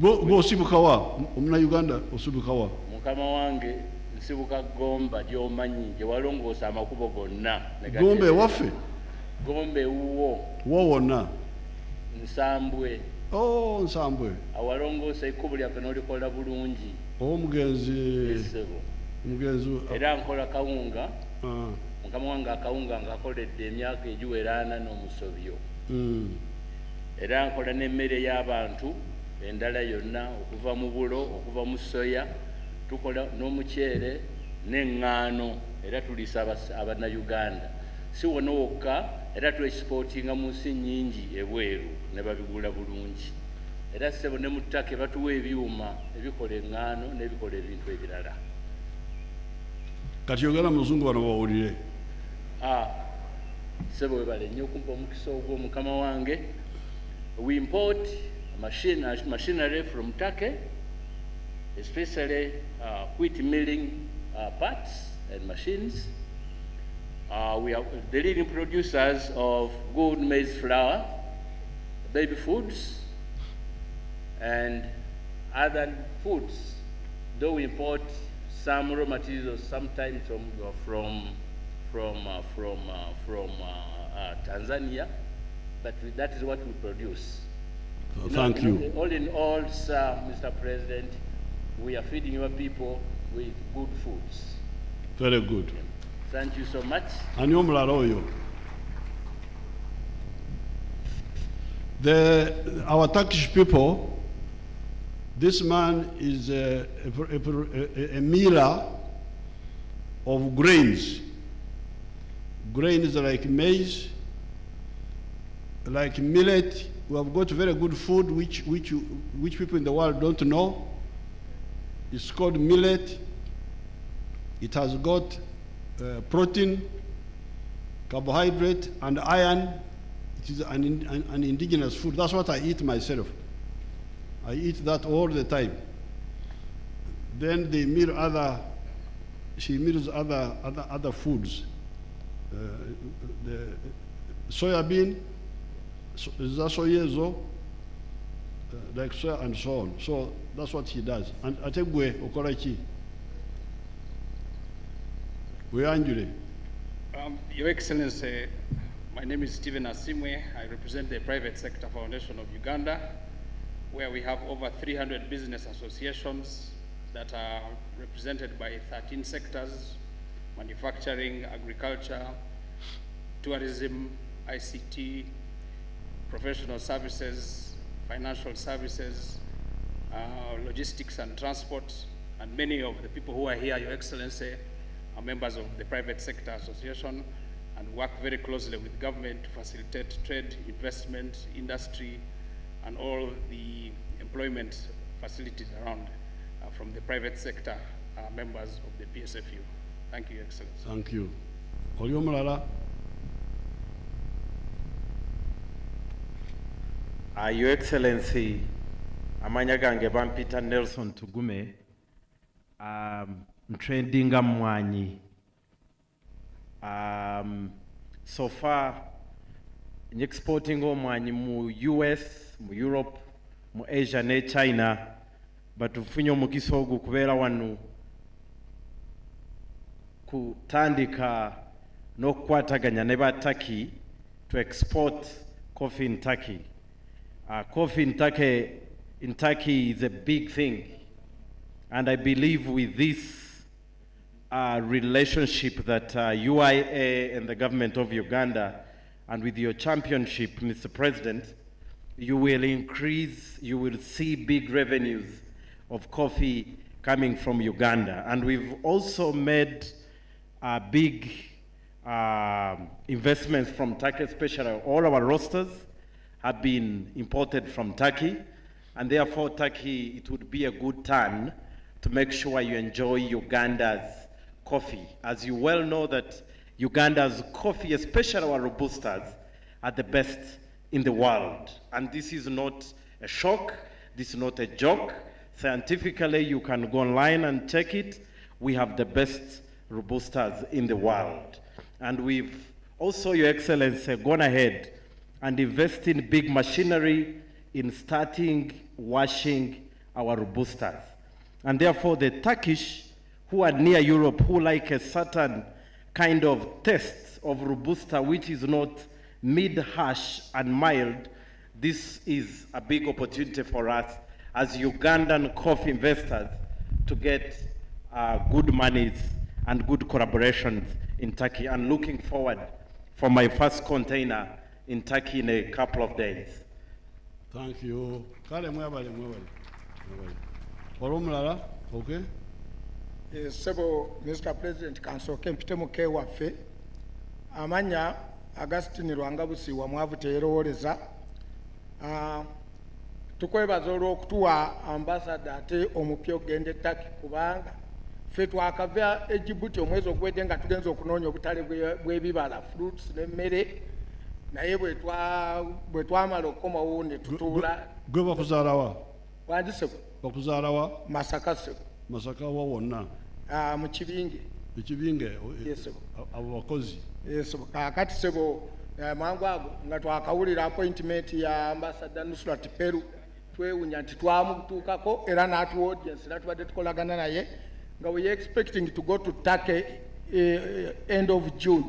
[SPEAKER 1] Osibuka wa? Omuna-Uganda osibuka wa?
[SPEAKER 3] Mukama wange nsibuka Gomba gy'omanyi gye walongoosa amakubo gonna.
[SPEAKER 1] Gomba ewaffe?
[SPEAKER 3] Gomba ewuwo.
[SPEAKER 1] Wo wonna?
[SPEAKER 3] Nsambwe.
[SPEAKER 1] Nsambwe.
[SPEAKER 3] Awalongoosa ekkubo lyaffe n'olikola bulungi.
[SPEAKER 1] Omugenzi. Mugenzi.
[SPEAKER 3] Era nkola kawunga. Mukama wange akawunga ngakoledde emyaka egiwera 4 n'omusobyo. Era nkola n'emmere y'abantu endala yonna, okuva mu bulo, okuva mu soya, tukola n'omuceere n'eŋŋaano, era tuliisa abanna-Uganda. Si wonna wokka, era tu-exportinga mu nsi nnyingi ebweru ne babigula bulungi. Era ssebo ne mu ttaka batuwa ebyuma ebikola eŋŋaano n'ebikola ebintu ebirala.
[SPEAKER 1] Kati yogera mu luzungu bano bawulire.
[SPEAKER 3] Ssebo webale nnyo okumpa omukisa ogwo mukama wange. We import machinery from Turkey, especially wheat milling parts and machines. We are the leading producers of good maize flour, baby foods, and other foods. Though we import some raw materials sometimes from Tanzania, but that is what we produce.
[SPEAKER 1] Thank you.
[SPEAKER 3] All in all, sir, Mr. President, we are feeding your people with good foods.
[SPEAKER 1] Very good.
[SPEAKER 3] Thank you so much.
[SPEAKER 1] Ani omulala oyo. Our Turkish people, this man is a miller of grains. Grains like maize, like millet. We have got very good food which people in the world don't know. It's called millet. It has got protein, carbohydrate, and iron. It is an indigenous food. That's what I eat myself. I eat that all the time. Then they mill she mills other foods. The soybean, like soya and so on. So that's what he does. And ategwe okoraki. We are
[SPEAKER 15] Your Excellency, my name is Stephen Asimwe. I represent the Private Sector Foundation of Uganda, where we have over 300 business associations that are represented by 13 sectors: manufacturing, agriculture, tourism, ICT, professional services, financial services, logistics and transport, and many of the people who are here, Your Excellency, are members of the Private Sector Association and work very closely with government to facilitate trade, investment, industry, and all the employment facilities around from the private sector members of the PSFU. Thank you, Your Excellency.
[SPEAKER 1] Thank you. Olio Mulala.
[SPEAKER 16] Your Excellency, amanya gange bampita Nelson Tugume, trending amwanyi. So far, in exporting omwanyi mu US, mu Europe, mu Asia ne China, but tufunye omukisa ogwo kubeera wano kutandika n'okukwataganya ne ba Turkey to export coffee in Turkey. Coffee in Turkey is a big thing, and I believe with this relationship that UIA and the government of Uganda, and with your championship, Mr. President, you will see big revenues of coffee coming from Uganda. And we've also made big investments from Turkey, especially all our roasters have been imported from Turkey, and therefore Turkey, it would be a good turn to make sure you enjoy Uganda's coffee. As you well know that Uganda's coffee, especially our Robustas, are the best in the world. And this is not a shock, this is not a joke. Scientifically, you can go online and check it. We have the best Robustas in the world. And we've also, Your Excellency, gone ahead and invest in big machinery in starting washing our Robustas. And therefore the Turkish who are near Europe, who like a certain kind of taste of Robusta, which is not mid-harsh and mild, this is a big opportunity for us as Ugandan coffee investors to get good monies and good collaborations in Turkey. And looking forward for my first container in Turkey in a couple of days.
[SPEAKER 1] Thank you. Kale mwabale. Olumulala, okay?
[SPEAKER 18] Sebo, Mr. President, Council Kempite muke waffe, amanya Agustine Lwangabusi wa mwavu teyerowooleza. Tukwebaza olw'okutuwa ambassador ate omupya ogende Turkey kubanga ffe twakava e Djibouti omwezi ogwedde nga tugenza okunoonya obutale bw'ebibala, fruits n'emmere, naye bwe twamala okukomawo ne tutuula.
[SPEAKER 1] Gwe bakuzaala wa?
[SPEAKER 18] Wandi Sebo?
[SPEAKER 1] Bakuzaala wa?
[SPEAKER 18] Masaka Sebo.
[SPEAKER 1] Masaka wa wonna?
[SPEAKER 18] Mu Kibinge.
[SPEAKER 1] Ekibinge?
[SPEAKER 18] Yes, Sebo.
[SPEAKER 1] Abo bakozi?
[SPEAKER 18] Yes, Sebo. Kaakati Sebo, mangu ago nga twakawulira appointment ya ambassador Nusrat Peru, twewunya nti twamutuukako era n'atuwa audience natubadde tukolagana naye nga we expecting to go to Turkey end of June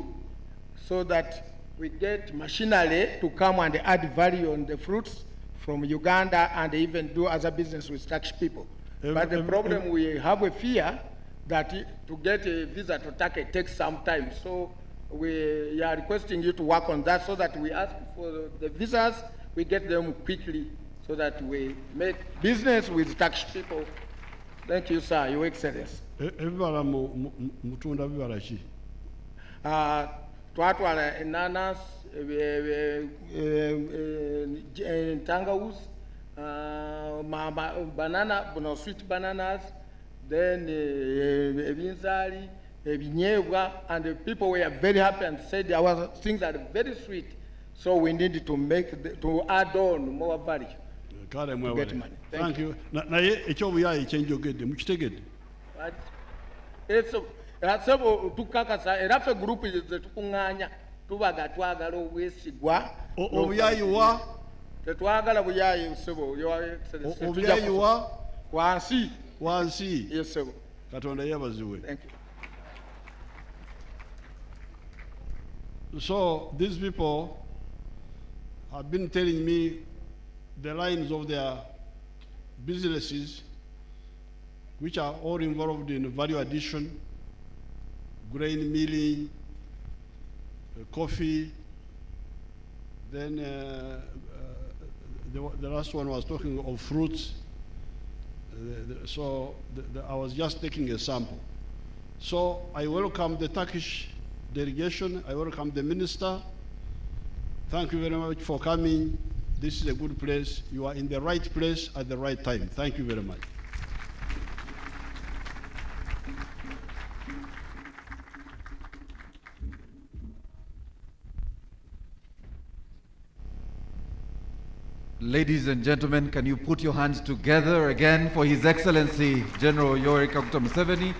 [SPEAKER 18] so that we get machinery to come and add value on the fruits from Uganda and even do other business with Turkish people. But the problem, we have a fear that to get a visa to Turkey takes some time. So we are requesting you to work on that so that we ask for the visas, we get them quickly so that we make business with Turkish people. Thank you, sir, Your Excellency.
[SPEAKER 1] Ebibala mutunda bibala ki?
[SPEAKER 18] Twatwala ananas, tangawuzi, banana, sweet bananas, then ebinzali, ebinyebwa, and the people were very happy and said our things are very sweet, so we need to add on more value. To get money.
[SPEAKER 1] Thank you. Naye ekyobuyayi kyenjogedde mukitegedde?
[SPEAKER 18] Sebo tukakasa era ffe group zetukuŋŋaanya tubaga twagala obwesigwa.
[SPEAKER 1] Obuyayi wa?
[SPEAKER 18] Tetwagala buyayi Sebo.
[SPEAKER 1] Obuyayi wa?
[SPEAKER 18] Wansi.
[SPEAKER 1] Wansi?
[SPEAKER 18] Yes, Sebo.
[SPEAKER 1] Katonda yeebazibwe.
[SPEAKER 18] Thank
[SPEAKER 1] you. So these people have been telling me the lines of their businesses, which are all involved in value addition, grain milling, coffee, Then the last one was talking of fruits. I was just taking a sample. So I welcome the Turkish delegation. I welcome the minister. Thank you very much for coming. This is a good place. You are in the right place at the right time. Thank you very much.
[SPEAKER 4] Ladies and gentlemen, can you put your hands together again for His Excellency General Yoweri Kaguta Museveni?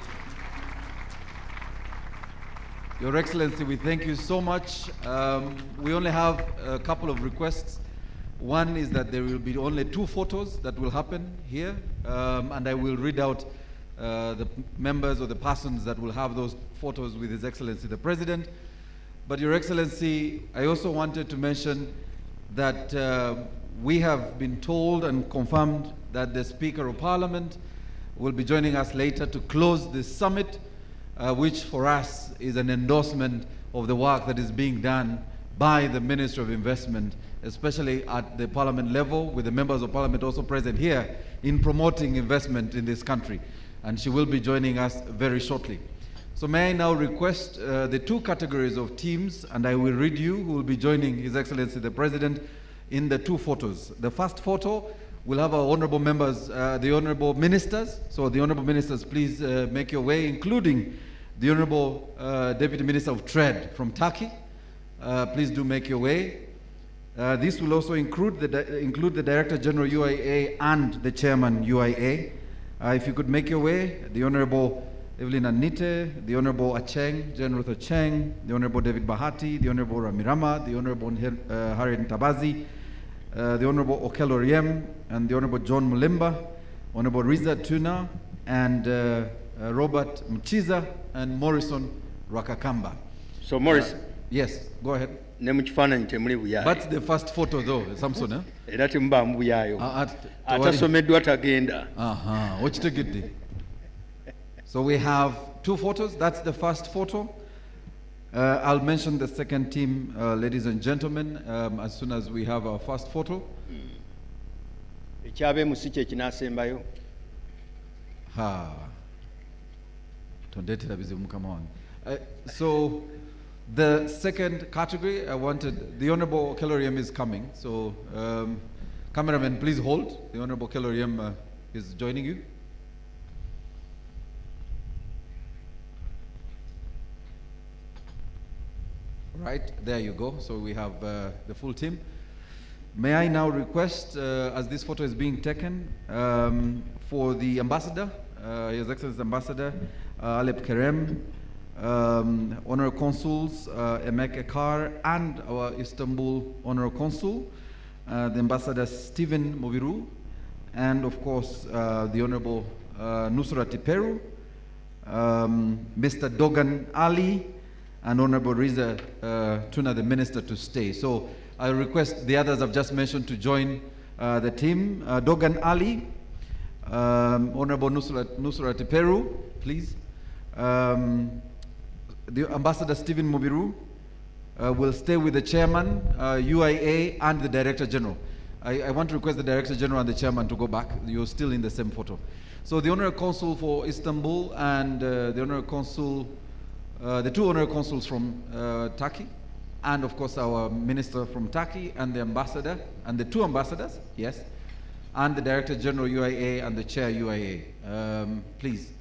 [SPEAKER 4] Your Excellency, we thank you so much. We only have a couple of requests. One is that there will be only 2 photos that will happen here, and I will read out the members or the persons that will have those photos with His Excellency the President. But Your Excellency, I also wanted to mention that we have been told and confirmed that the Speaker of Parliament will be joining us later to close this summit, which for us is an endorsement of the work that is being done by the Ministry of Investment, especially at the Parliament level, with the members of Parliament also present here in promoting investment in this country. And she will be joining us very shortly. So may I now request the 2 categories of teams, and I will read you who will be joining His Excellency the President in the 2 photos. The first photo will have our honorable members, the honorable ministers. So the honorable ministers, please make your way, including the honorable Deputy Minister of Trade from Turkey. Please do make your way. This will also include the Director General UIA and the Chairman UIA. If you could make your way, the Honorable Evelyn Anite, the Honorable Acheng, General Acheng, the Honorable David Bahati, the Honorable Ramirama, the Honorable Harriet Tabazi, the Honorable Okello Riem, and the Honorable John Mulemba, Honorable Riza Tuna, and Robert Mchiza, and Morrison Rakakamba.
[SPEAKER 18] So Morris.
[SPEAKER 4] Yes, go ahead.
[SPEAKER 18] That's
[SPEAKER 4] the first photo though, Samson, eh?
[SPEAKER 18] Era temba mbuyayo. Atasomeddwa tagenda.
[SPEAKER 4] Okitegedde. So we have 2 photos. That's the first photo. I'll mention the second team, ladies and gentlemen, as soon as we have our first photo.
[SPEAKER 18] Ekyabemusi kinaasembayo.
[SPEAKER 4] So the second category, I wanted, the Honorable Okello is coming. So cameraman, please hold. The Honorable Okello is joining you. Right, there you go. So we have the full team. May I now request, as this photo is being taken, for the ambassador, His Excellency Ambassador Alep Kerem, Honorary Consuls Emek Ekar, and our Istanbul Honorary Consul, the Ambassador Stephen Moviru, and of course the Honorable Nusrat Tiperu, Mr. Dogan Ali, and Honorable Riza Tuna, the Minister, to stay. So I request the others I've just mentioned to join the team. Dogan Ali, Honorable Nusrat Tiperu, please. The Ambassador Stephen Mobiru will stay with the Chairman, UIA, and the Director General. I want to request the Director General and the Chairman to go back. You're still in the same photo. So the Honorary Consul for Istanbul and the Honorary Consul, the 2 Honorary Consuls from Turkey, and of course our Minister from Turkey, and the Ambassador, and the 2 Ambassadors, yes, and the Director General UIA and the Chair UIA. Please.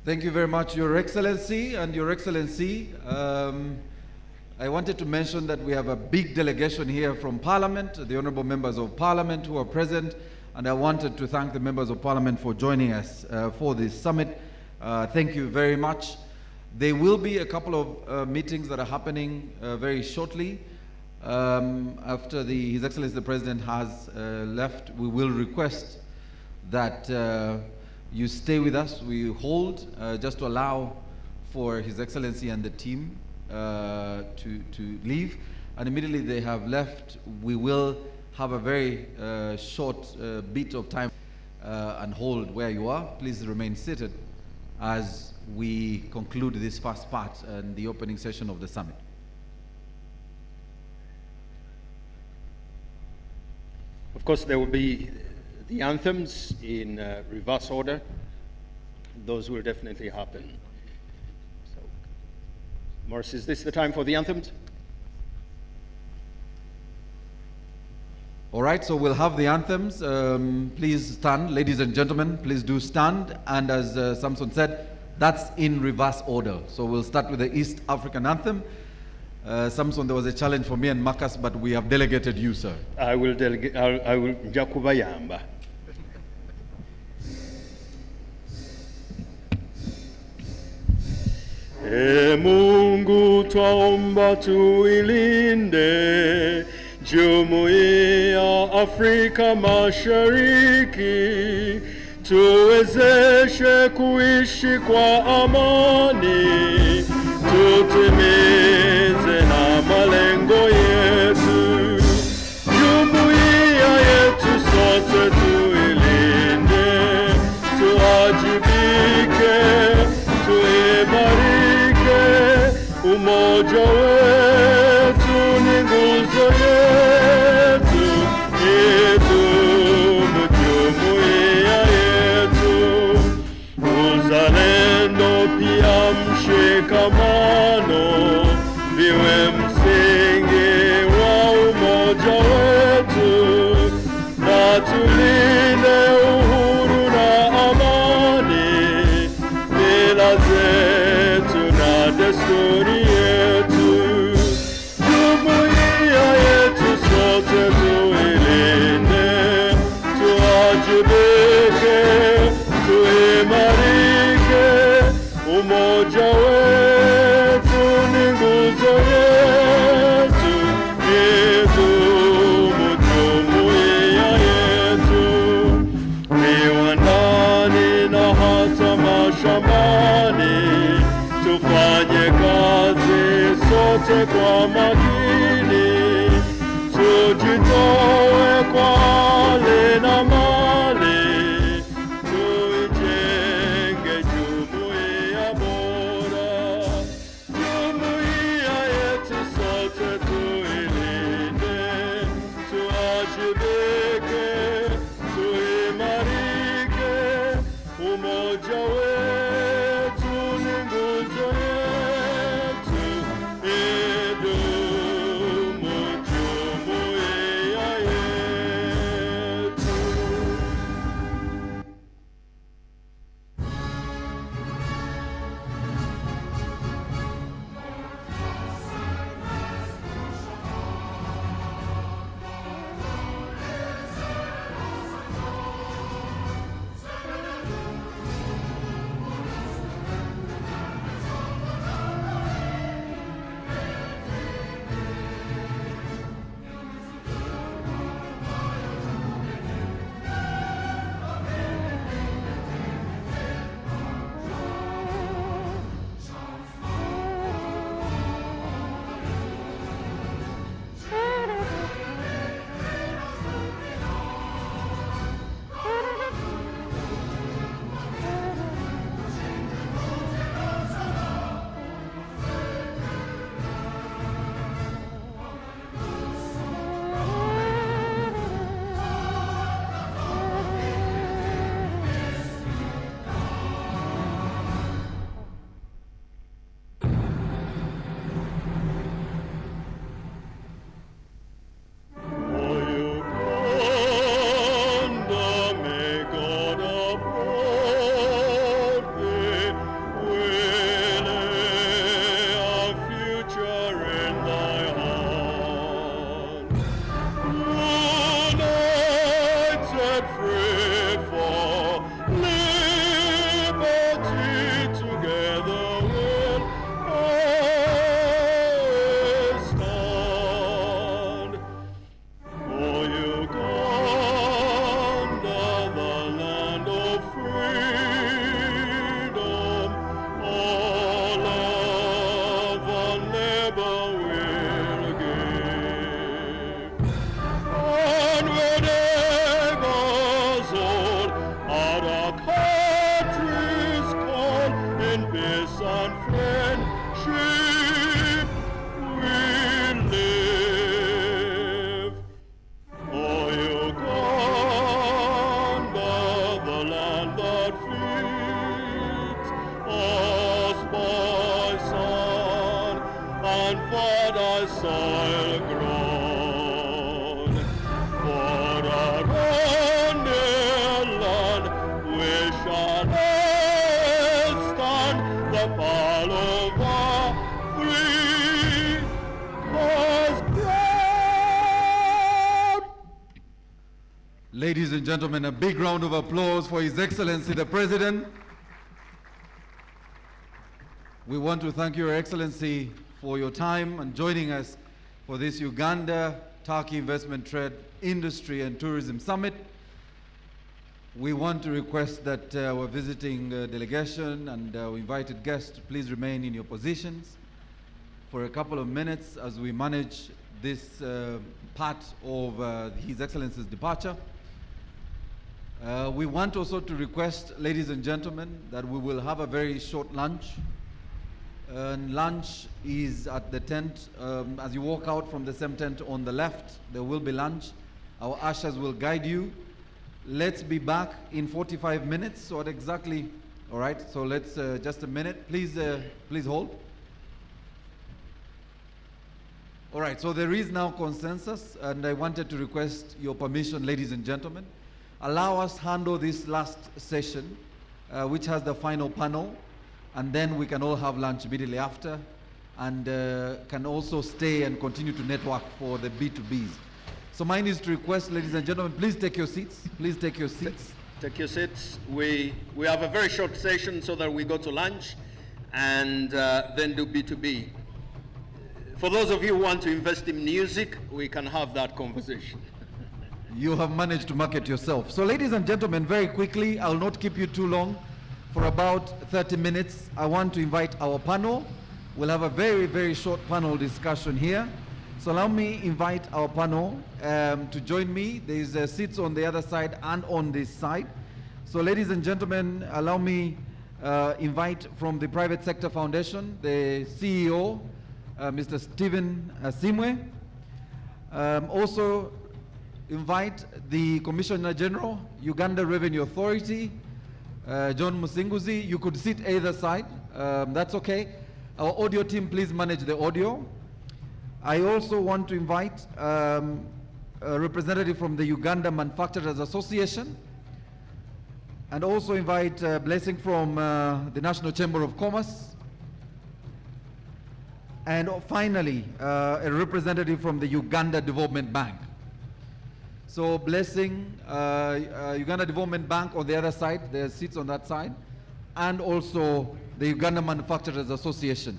[SPEAKER 4] Thank you very much, Your Excellency. And Your Excellency, I wanted to mention that we have a big delegation here from Parliament, the honorable members of Parliament who are present, and I wanted to thank the members of Parliament for joining us for this summit. Thank you very much. There will be a couple of meetings that are happening very shortly. After His Excellency the President has left, we will request that you stay with us. We hold just to allow for His Excellency and the team to leave. And immediately they have left, we will have a very short bit of time and hold where you are. Please remain seated as we conclude this first part and the opening session of the summit.
[SPEAKER 21] Of course, there will be the anthems in reverse order. Those will definitely happen. So, Morris, is this the time for the anthems?
[SPEAKER 4] All right, so we'll have the anthems. Please stand, ladies and gentlemen, please do stand. And as Samson said, that's in reverse order. So we'll start with the East African anthem. Samson, there was a challenge for me and Marcus, but we have delegated you, sir.
[SPEAKER 21] I will delegate, I will Jakubayamba.
[SPEAKER 6] Mungu twaomba tuilinde Jumuiya Afrika Mashariki, tuwezeshe kuishi kwa amani, tutimize na malengo yetu. Jumuiya yetu sote tuilinde, tuajibike, tuimarike, umoja wetu ni nguzo yetu, idumu jumuiya yetu. Uzalendo pia mshikamano viwe msingi wa umoja wetu, na tulinde uhuru na amani, mila zetu na desturi yetu. Jumuiya yetu sote tuilinde, tuajibike, tuimarike, umoja wetu ni nguzo yetu, idumu jumuiya yetu. Viwandani na hata mashambani, tufanye kazi sote kwa makini, tujitoe kwa hali na mali, tuijenge jumuiya bora. Jumuiya yetu sote tuilinde, tuajibike, tuimarike, umoja wetu ni nguzo yetu, idumu jumuiya yetu. over the soil grown. For our own dear land we shall stand the pall of our free cause ground.
[SPEAKER 4] Ladies and gentlemen, a big round of applause for His Excellency the President. We want to thank Your Excellency for your time and joining us for this Uganda-Turkey Investment Trade Industry and Tourism Summit. We want to request that our visiting delegation and our invited guests to please remain in your positions for a couple of minutes as we manage this part of His Excellency's departure. We want also to request, ladies and gentlemen, that we will have a very short lunch. And lunch is at the tent. As you walk out from the same tent on the left, there will be lunch. Our ushers will guide you. Let's be back in 45 minutes. So what exactly? All right. So let's just a minute. Please, please hold. All right. So there is now consensus, and I wanted to request your permission, ladies and gentlemen. Allow us handle this last session, which has the final panel. And then we can all have lunch immediately after and can also stay and continue to network for the B2Bs. So mine is to request, ladies and gentlemen, please take your seats. Please take your seats.
[SPEAKER 21] Take your seats. We have a very short session so that we go to lunch and then do B2B. For those of you who want to invest in music, we can have that conversation.
[SPEAKER 4] You have managed to market yourself. So ladies and gentlemen, very quickly, I'll not keep you too long. For about 30 minutes, I want to invite our panel. We'll have a very, very short panel discussion here. So allow me invite our panel to join me. There's seats on the other side and on this side. So ladies and gentlemen, allow me invite from the Private Sector Foundation, the CEO, Mr. Stephen Asimwe. Also invite the Commissioner General, Uganda Revenue Authority, John Musinguzi. You could sit either side, that's okay. Our audio team, please manage the audio. I also want to invite a representative from the Uganda Manufacturers Association, and also invite a blessing from the National Chamber of Commerce, and finally a representative from the Uganda Development Bank. So blessing, Uganda Development Bank on the other side, there's seats on that side, and also the Uganda Manufacturers Association.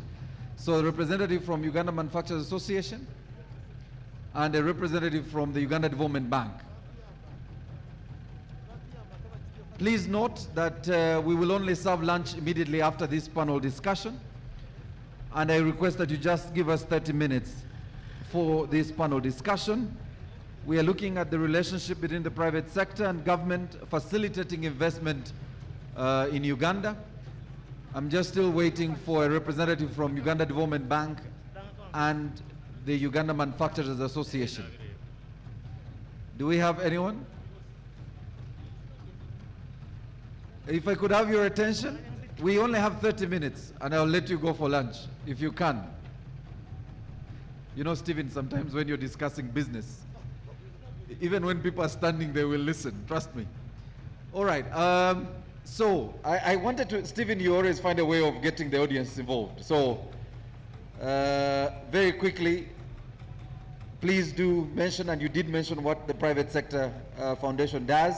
[SPEAKER 4] So a representative from Uganda Manufacturers Association and a representative from the Uganda Development Bank. Please note that we will only serve lunch immediately after this panel discussion, and I request that you just give us 30 minutes for this panel discussion. We are looking at the relationship between the private sector and government facilitating investment in Uganda. I'm just still waiting for a representative from Uganda Development Bank and the Uganda Manufacturers Association. Do we have anyone? If I could have your attention, we only have 30 minutes and I'll let you go for lunch if you can. You know, Stephen, sometimes when you're discussing business, even when people are standing, they will listen. Trust me. All right. So I wanted to, Stephen, you always find a way of getting the audience involved. So very quickly, please do mention, and you did mention what the Private Sector Foundation does,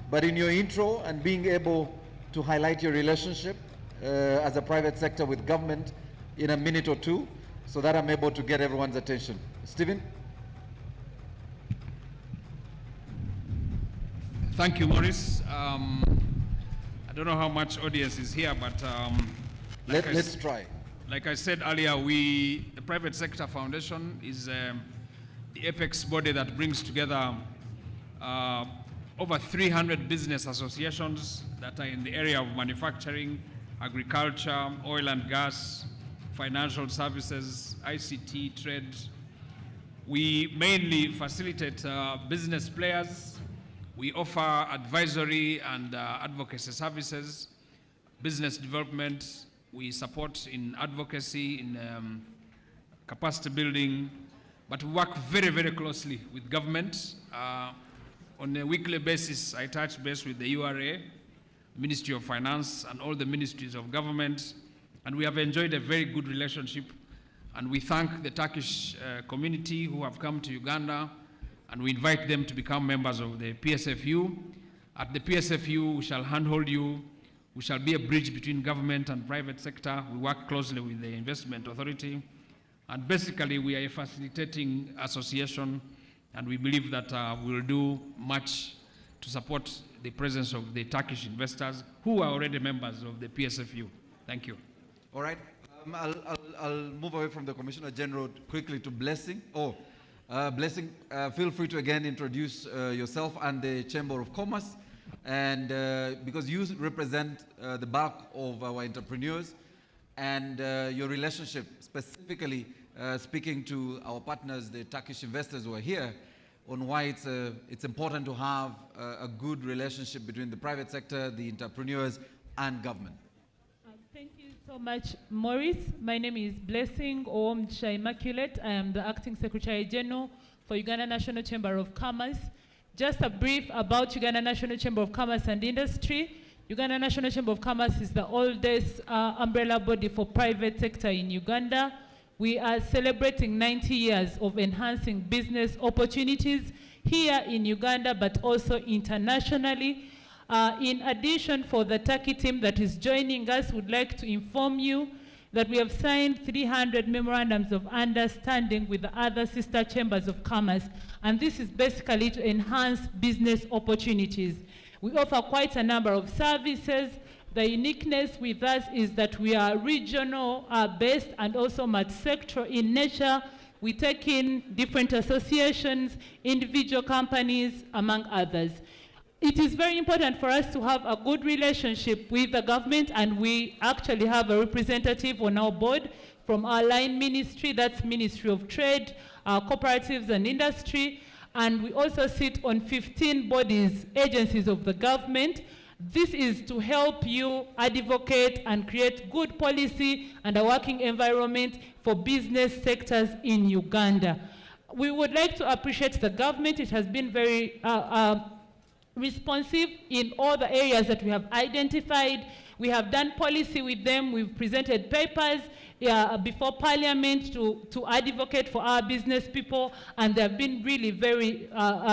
[SPEAKER 4] but in your intro and being able to highlight your relationship as a private sector with government in a minute or two, so that I'm able to get everyone's attention. Stephen?
[SPEAKER 20] Thank you, Maurice. I don't know how much audience is here, but
[SPEAKER 4] let's try.
[SPEAKER 20] Like I said earlier, the Private Sector Foundation is the apex body that brings together over 300 business associations that are in the area of manufacturing, agriculture, oil and gas, financial services, ICT, trade. We mainly facilitate business players. We offer advisory and advocacy services, business development. We support in advocacy, in capacity building, but we work very, very closely with government. On a weekly basis, I touch base with the URA, Ministry of Finance, and all the ministries of government, and we have enjoyed a very good relationship. And we thank the Turkish community who have come to Uganda, and we invite them to become members of the PSFU. At the PSFU, we shall handhold you. We shall be a bridge between government and private sector. We work closely with the Investment Authority. And basically, we are a facilitating association, and we believe that we'll do much to support the presence of the Turkish investors who are already members of the PSFU. Thank you.
[SPEAKER 4] All right. I'll move away from the Commissioner General quickly to Blessing. Blessing, feel free to again introduce yourself and the Chamber of Commerce. And because you represent the bulk of our entrepreneurs and your relationship, specifically speaking to our partners, the Turkish investors who are here, on why it's important to have a good relationship between the private sector, the entrepreneurs, and government.
[SPEAKER 17] Thank you so much, Maurice. My name is Blessing Omcha Immaculate. I am the Acting Secretary General for Uganda National Chamber of Commerce. Just a brief about Uganda National Chamber of Commerce and Industry. Uganda National Chamber of Commerce is the oldest umbrella body for private sector in Uganda. We are celebrating 90 years of enhancing business opportunities here in Uganda, but also internationally. In addition, for the Turkey team that is joining us, would like to inform you that we have signed 300 memorandums of understanding with the other sister chambers of commerce, and this is basically to enhance business opportunities. We offer quite a number of services. The uniqueness with us is that we are regional based and also multi-sectoral in nature. We take in different associations, individual companies, among others. It is very important for us to have a good relationship with the government, and we actually have a representative on our board from our line ministry, that's Ministry of Trade, Cooperatives and Industry, and we also sit on 15 bodies, agencies of the government. This is to help you advocate and create good policy and a working environment for business sectors in Uganda. We would like to appreciate the government. It has been very responsive in all the areas that we have identified. We have done policy with them. We've presented papers before Parliament to advocate for our business people, and they've been really very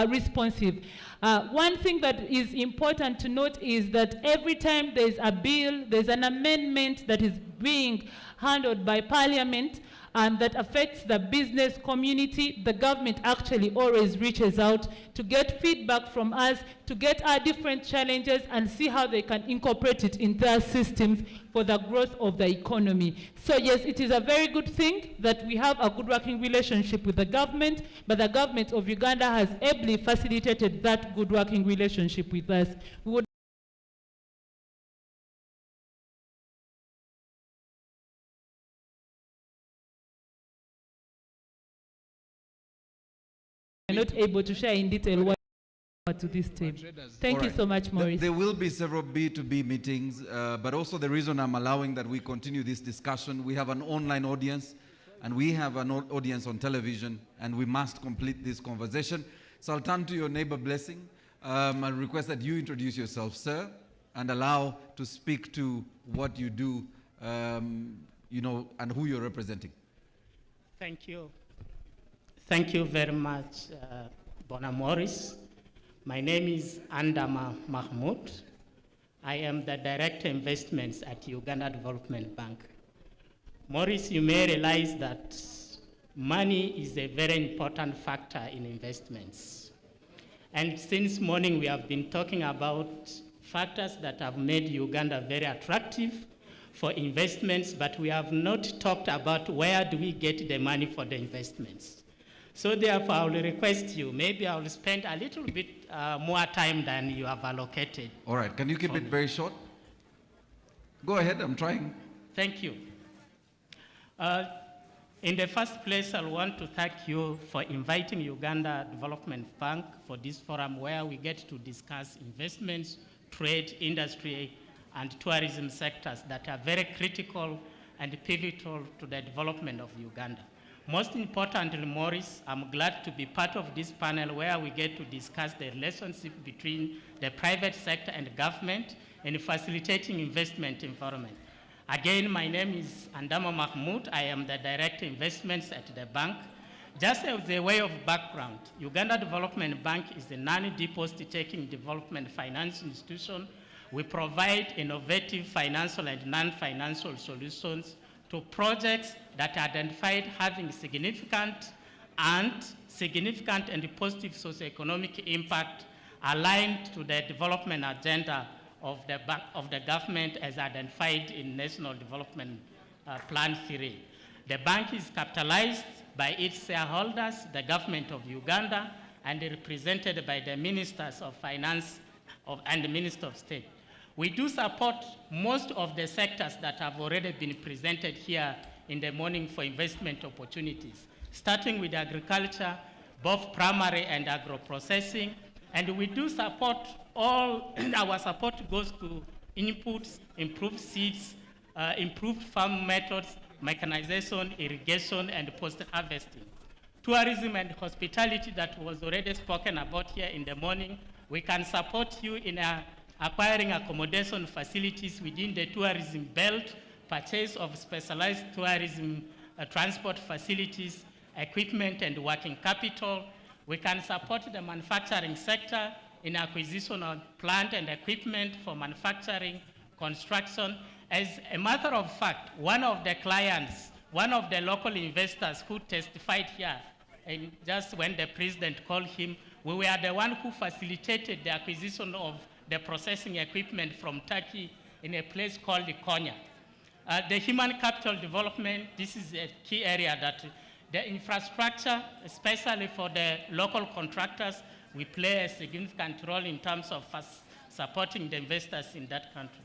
[SPEAKER 17] responsive. One thing that is important to note is that every time there's a bill, there's an amendment that is being handled by Parliament, and that affects the business community, the government actually always reaches out to get feedback from us, to get our different challenges and see how they can incorporate it in their systems for the growth of the economy. So yes, it is a very good thing that we have a good working relationship with the government, but the government of Uganda has ably facilitated that good working relationship with us. We would not able to share in detail what to this team. Thank you so much, Maurice.
[SPEAKER 4] There will be several B2B meetings, but also the reason I'm allowing that we continue this discussion, we have an online audience and we have an audience on television, and we must complete this conversation. So I'll turn to your neighbor, Blessing. I request that you introduce yourself, sir, and allow to speak to what you do, you know, and who you're representing.
[SPEAKER 22] Thank you. Thank you very much, Bona Morris. My name is Andama Mahmoud. I am the Director of Investments at Uganda Development Bank. Maurice, you may realize that money is a very important factor in investments. And since morning, we have been talking about factors that have made Uganda very attractive for investments, but we have not talked about where do we get the money for the investments. So therefore, I will request you, maybe I will spend a little bit more time than you have allocated.
[SPEAKER 4] All right, can you keep it very short? Go ahead, I'm trying.
[SPEAKER 22] Thank you. In the first place, I want to thank you for inviting Uganda Development Bank for this forum where we get to discuss investments, trade, industry, and tourism sectors that are very critical and pivotal to the development of Uganda. Most importantly, Maurice, I'm glad to be part of this panel where we get to discuss the relationship between the private sector and government in facilitating investment environment. Again, my name is Andama Mahmoud. I am the Director Investments at the bank. Just as a way of background, Uganda Development Bank is a non-deposit-taking development finance institution. We provide innovative financial and non-financial solutions to projects that are identified having significant and positive socioeconomic impact aligned to the development agenda of the government as identified in National Development Plan 3. The bank is capitalized by its shareholders, the government of Uganda, and represented by the Ministers of Finance and the Minister of State. We do support most of the sectors that have already been presented here in the morning for investment opportunities, starting with agriculture, both primary and agro-processing, and we do support our support goes to inputs, improved seeds, improved farm methods, mechanization, irrigation, and post-harvesting. Tourism and hospitality that was already spoken about here in the morning, we can support you in acquiring accommodation facilities within the tourism belt, purchase of specialized tourism transport facilities, equipment and working capital. We can support the manufacturing sector in acquisition of plant and equipment for manufacturing, construction. As a matter of fact, one of the clients, one of the local investors who testified here, and just when the president called him, we were the one who facilitated the acquisition of the processing equipment from Turkey in a place called Konya. The human capital development, this is a key area that the infrastructure, especially for the local contractors, we play a significant role in terms of supporting the investors in that country.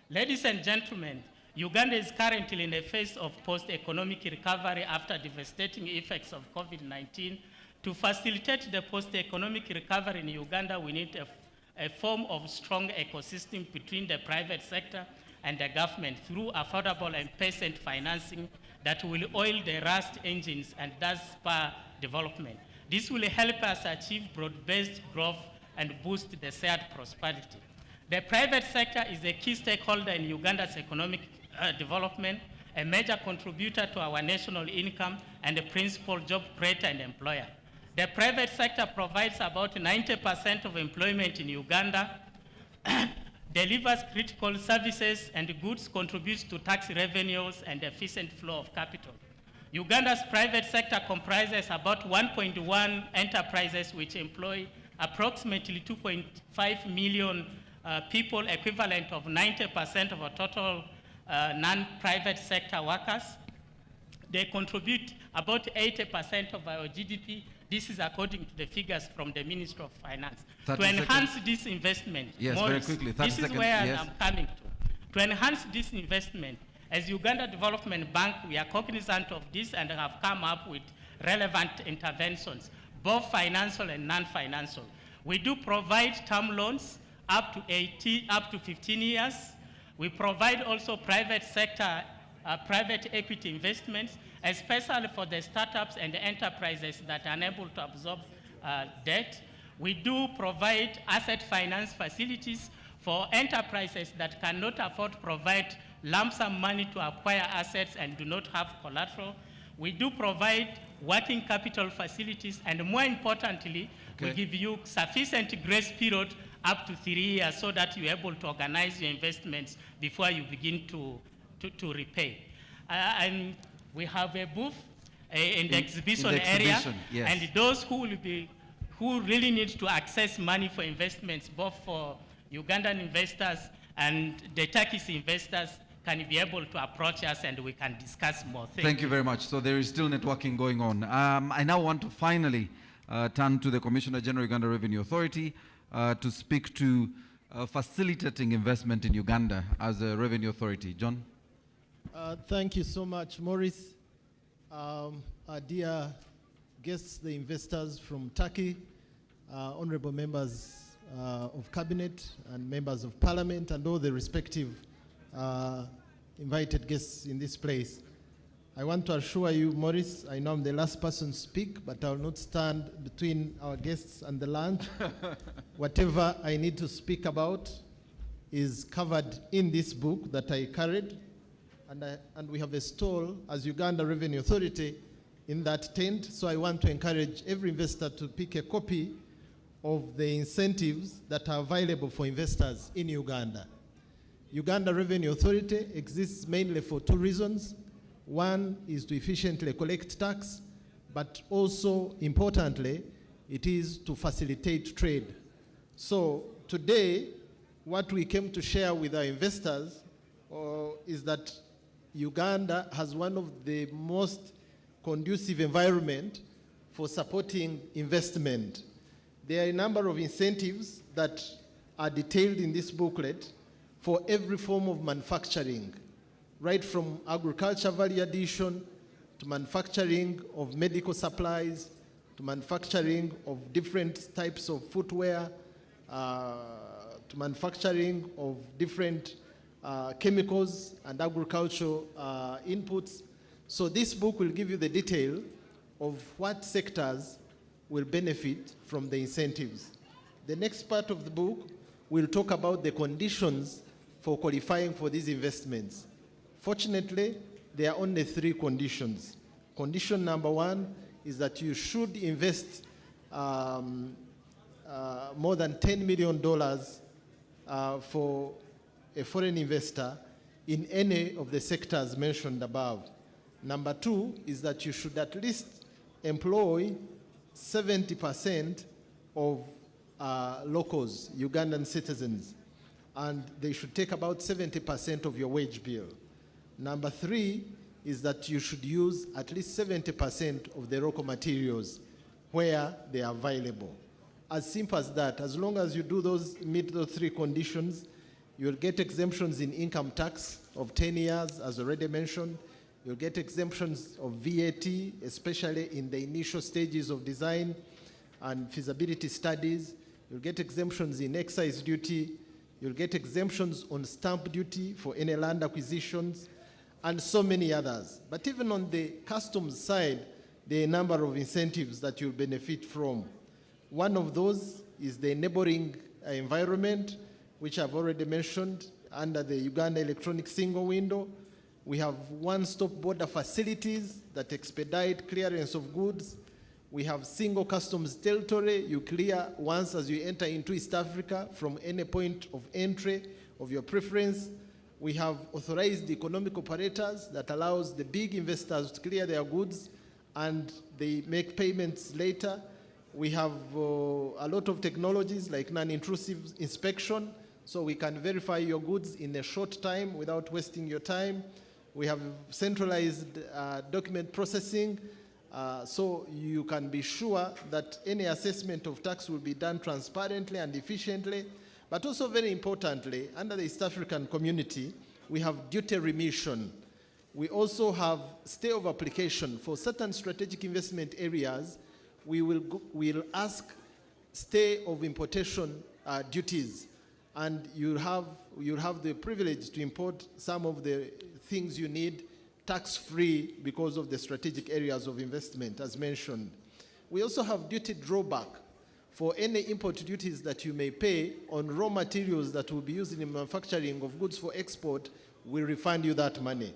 [SPEAKER 22] Ladies and gentlemen, Uganda is currently in a phase of post-economic recovery after devastating effects of COVID-19. To facilitate the post-economic recovery in Uganda, we need a form of strong ecosystem between the private sector and the government through affordable and patient financing that will oil the rust engines and thus spur development. This will help us achieve broad-based growth and boost the shared prosperity. The private sector is a key stakeholder in Uganda's economic development, a major contributor to our national income, and a principal job creator and employer. The private sector provides about 90% of employment in Uganda, delivers critical services and goods, contributes to tax revenues and efficient flow of capital. Uganda's private sector comprises about 1.1 enterprises which employ approximately 2.5 million people, equivalent of 90% of our total non-private sector workers. They contribute about 80% of our GDP. This is according to the figures from the Ministry of Finance. To enhance this investment,
[SPEAKER 4] yes,
[SPEAKER 22] Maurice,
[SPEAKER 4] very quickly,
[SPEAKER 22] this is where yes. I'm coming to. To enhance this investment, as Uganda Development Bank, we are cognizant of this and have come up with relevant interventions, both financial and non-financial. We do provide term loans up to 15 years. We provide also private sector, private equity investments, especially for the startups and the enterprises that are unable to absorb debt. We do provide asset finance facilities for enterprises that cannot afford to provide lump sum money to acquire assets and do not have collateral. We do provide working capital facilities, and more importantly, we give you sufficient grace period up to 3 years so that you're able to organize your investments before you begin to repay. And we have a booth in the exhibition area, yes. And those who really need to access money for investments, both for Ugandan investors and the Turkish investors, can be able to approach us and we can discuss more things.
[SPEAKER 4] Thank you very much. So there is still networking going on. I now want to finally turn to the Commissioner General, Uganda Revenue Authority, to speak to facilitating investment in Uganda as a revenue authority. John?
[SPEAKER 5] Thank you so much, Maurice. Our dear guests, the investors from Turkey, honorable members of cabinet and members of parliament and all the respective invited guests in this place. I want to assure you, Maurice, I know I'm the last person to speak, but I will not stand between our guests and the lunch. Whatever I need to speak about is covered in this book that I carried, and we have a stall as Uganda Revenue Authority in that tent. So I want to encourage every investor to pick a copy of the incentives that are available for investors in Uganda. Uganda Revenue Authority exists mainly for two reasons. One is to efficiently collect tax, but also importantly, it is to facilitate trade. So today, what we came to share with our investors is that Uganda has one of the most conducive environment for supporting investment. There are a number of incentives that are detailed in this booklet for every form of manufacturing, right from agriculture value addition to manufacturing of medical supplies, to manufacturing of different types of footwear, to manufacturing of different chemicals and agricultural inputs. So this book will give you the detail of what sectors will benefit from the incentives. The next part of the book will talk about the conditions for qualifying for these investments. Fortunately, there are only 3 conditions. Condition number 1 is that you should invest more than $10 million for a foreign investor in any of the sectors mentioned above. Number 2 is that you should at least employ 70% of locals, Ugandan citizens, and they should take about 70% of your wage bill. Number 3 is that you should use at least 70% of the local materials where they are available. As simple as that. As long as you meet those 3 conditions, you'll get exemptions in income tax of 10 years, as already mentioned. You'll get exemptions of VAT, especially in the initial stages of design and feasibility studies. You'll get exemptions in excise duty. You'll get exemptions on stamp duty for any land acquisitions, and so many others. But even on the customs side, there are a number of incentives that you'll benefit from. One of those is the enabling environment, which I've already mentioned under the Uganda Electronic Single Window. We have one-stop border facilities that expedite clearance of goods. We have single customs territory. You clear once as you enter into East Africa from any point of entry of your preference. We have authorized economic operators that allows the big investors to clear their goods and they make payments later. We have a lot of technologies like non-intrusive inspection, so we can verify your goods in a short time without wasting your time. We have centralized document processing, so you can be sure that any assessment of tax will be done transparently and efficiently. But also very importantly, under the East African community, we have duty remission. We also have stay of application. For certain strategic investment areas, we'll ask stay of importation duties, and you'll have the privilege to import some of the things you need tax-free because of the strategic areas of investment, as mentioned. We also have duty drawback for any import duties that you may pay on raw materials that will be used in the manufacturing of goods for export. We refund you that money.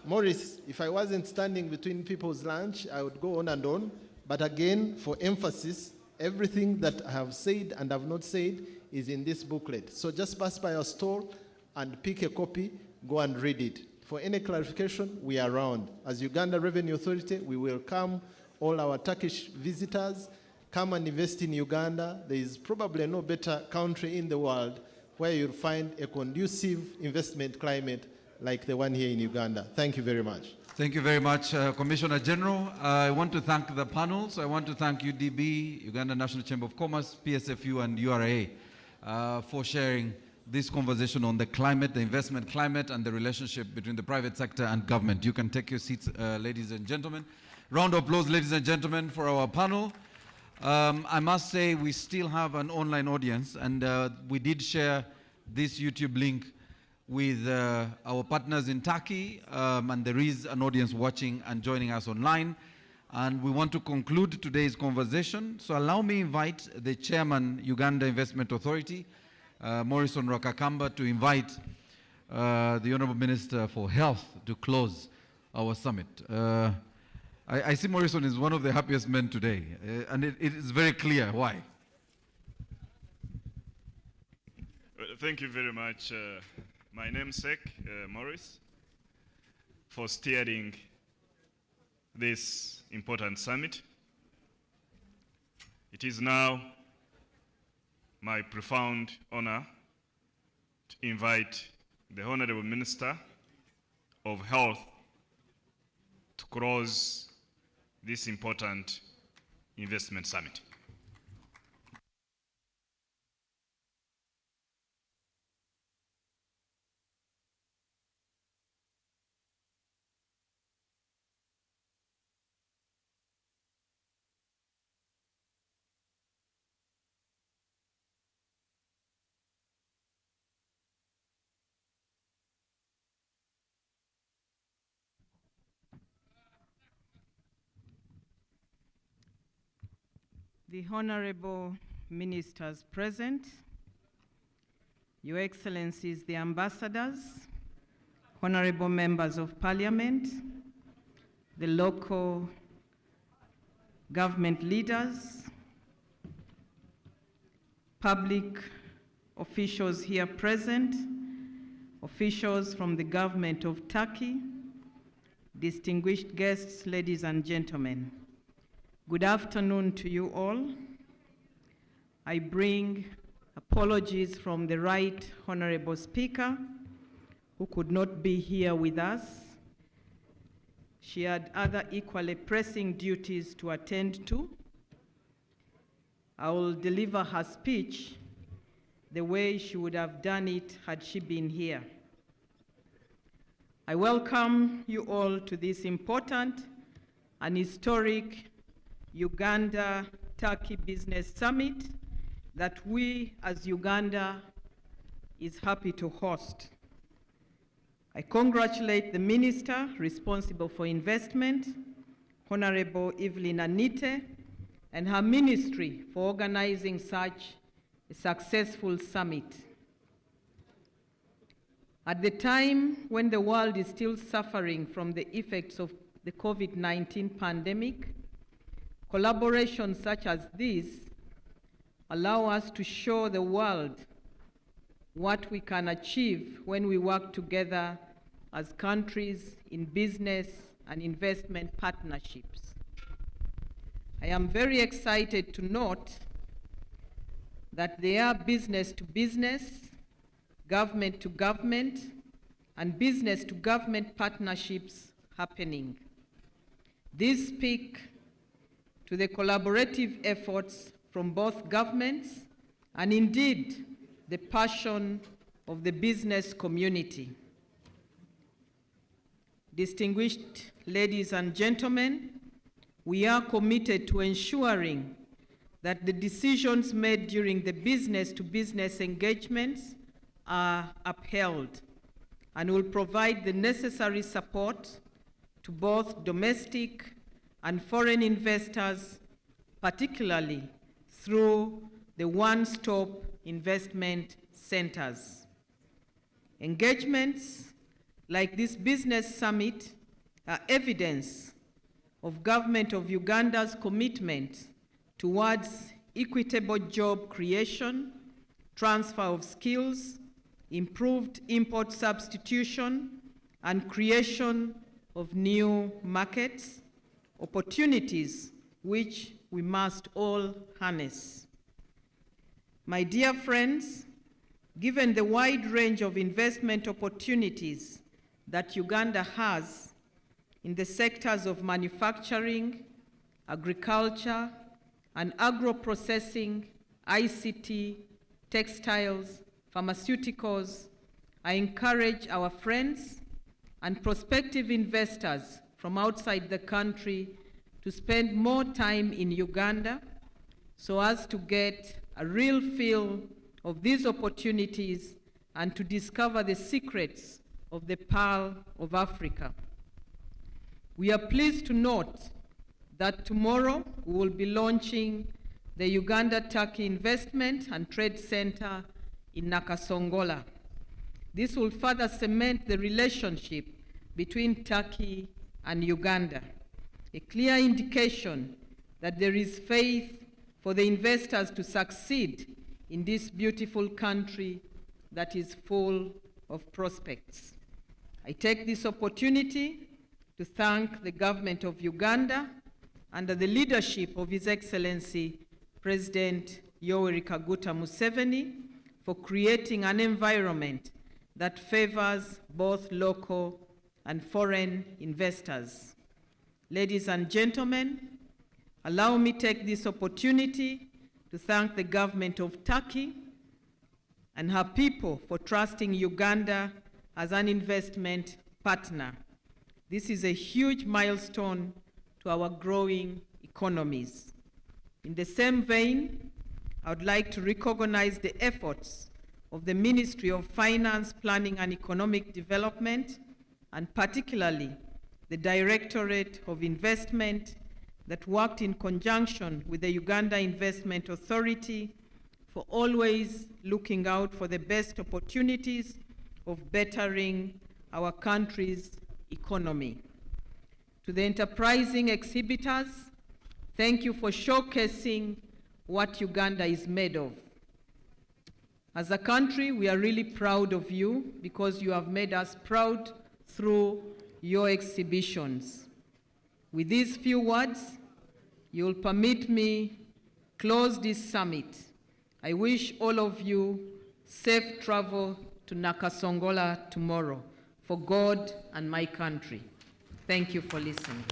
[SPEAKER 5] Maurice, if I wasn't standing between people's lunch, I would go on and on. But again, for emphasis, everything that I have said and have not said is in this booklet. So just pass by our store and pick a copy, go and read it. For any clarification, we are around. As Uganda Revenue Authority, we welcome all our Turkish visitors. Come and invest in Uganda. There is probably no better country in the world where you'll find a conducive investment climate like the one here in Uganda. Thank you very much.
[SPEAKER 4] Thank you very much, Commissioner General. I want to thank the panels. I want to thank UDB, Uganda National Chamber of Commerce, PSFU, and URA for sharing this conversation on the climate, the investment climate, and the relationship between the private sector and government. You can take your seats, ladies and gentlemen. Round of applause, ladies and gentlemen, for our panel. I must say we still have an online audience, and we did share this YouTube link with our partners in Turkey, and there is an audience watching and joining us online. And we want to conclude today's conversation. So allow me invite the Chairman, Uganda Investment Authority, Morrison Rwakakamba, to invite the Honorable Minister for Health to close our summit. I see Morrison is one of the happiest men today, and it is very clear why.
[SPEAKER 2] Thank you very much, my namesake, Morris, for steering this important summit. It is now my profound honor to invite the Honorable Minister of Health to close this important investment summit.
[SPEAKER 7] The Honorable Ministers present, Your Excellencies the Ambassadors, Honorable Members of Parliament, the local government leaders, public officials here present, officials from the government of Turkey, distinguished guests, ladies and gentlemen. Good afternoon to you all. I bring apologies from the Right Honorable Speaker, who could not be here with us. She had other equally pressing duties to attend to. I will deliver her speech the way she would have done it had she been here. I welcome you all to this important and historic Uganda-Turkey Business Summit that we as Uganda is happy to host. I congratulate the Minister responsible for investment, Honorable Evelyn Anite, and her ministry for organizing such a successful summit. At the time when the world is still suffering from the effects of the COVID-19 pandemic, collaborations such as this allow us to show the world what we can achieve when we work together as countries in business and investment partnerships. I am very excited to note that there are business to business, government to government, and business to government partnerships happening. These speak to the collaborative efforts from both governments and indeed the passion of the business community. Distinguished ladies and gentlemen, we are committed to ensuring that the decisions made during the business-to-business engagements are upheld and will provide the necessary support to both domestic and foreign investors, particularly through the one-stop investment centers. Engagements like this business summit are evidence of Government of Uganda's commitment towards equitable job creation, transfer of skills, improved import substitution, and creation of new markets, opportunities which we must all harness. My dear friends, given the wide range of investment opportunities that Uganda has in the sectors of manufacturing, agriculture, and agro-processing, ICT, textiles, pharmaceuticals, I encourage our friends and prospective investors from outside the country to spend more time in Uganda so as to get a real feel of these opportunities and to discover the secrets of the Pearl of Africa. We are pleased to note that tomorrow we will be launching the Uganda-Turkey Investment and Trade Center in Nakasongola. This will further cement the relationship between Turkey and Uganda, a clear indication that there is faith for the investors to succeed in this beautiful country that is full of prospects. I take this opportunity to thank the government of Uganda under the leadership of His Excellency President Yoweri Kaguta Museveni for creating an environment that favors both local and foreign investors. Ladies and gentlemen, allow me to take this opportunity to thank the government of Turkey and her people for trusting Uganda as an investment partner. This is a huge milestone to our growing economies. In the same vein, I would like to recognize the efforts of the Ministry of Finance, Planning and Economic Development, and particularly the Directorate of Investment that worked in conjunction with the Uganda Investment Authority for always looking out for the best opportunities of bettering our country's economy. To the enterprising exhibitors, thank you for showcasing what Uganda is made of. As a country, we are really proud of you because you have made us proud through your exhibitions. With these few words, you'll permit me close this summit. I wish all of you safe travel to Nakasongola tomorrow for God and my country. Thank you for listening.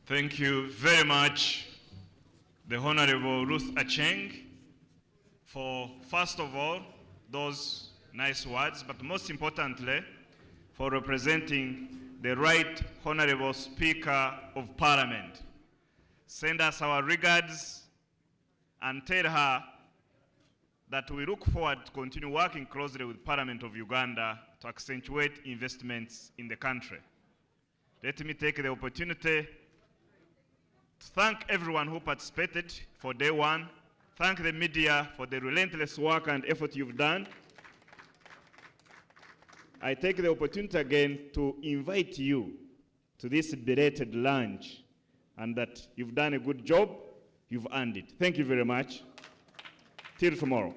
[SPEAKER 2] Thank you very much, the Honorable Ruth Acheng, for, first of all, those nice words, but most importantly, for representing the Right Honorable Speaker of Parliament. Send us our regards and tell her that we look forward to continue working closely with Parliament of Uganda to accentuate investments in the country. Let me take the opportunity to thank everyone who participated for day one. Thank the media for the relentless work and effort you've done. I take the opportunity again to invite you to this belated lunch, and that you've done a good job, you've earned it. Thank you very much. Till tomorrow.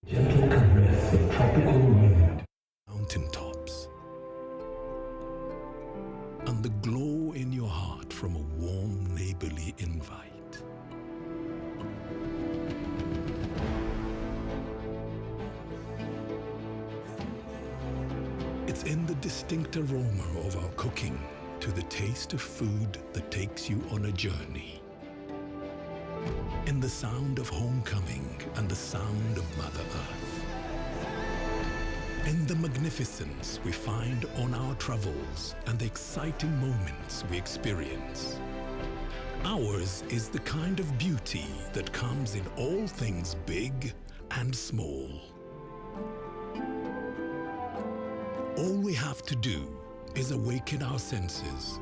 [SPEAKER 11] Gentle caress of tropical wind, mountaintops, and the glow in your heart from a warm neighborly invite. It's in the distinct aroma of our cooking to the taste of food that takes you on a journey. In the sound of homecoming and the sound of Mother Earth. In the magnificence we find on our travels and the exciting moments we experience. Ours is the kind of beauty that comes in all things big and small. All we have to do is awaken our senses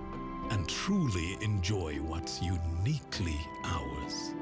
[SPEAKER 11] and truly enjoy what's uniquely ours.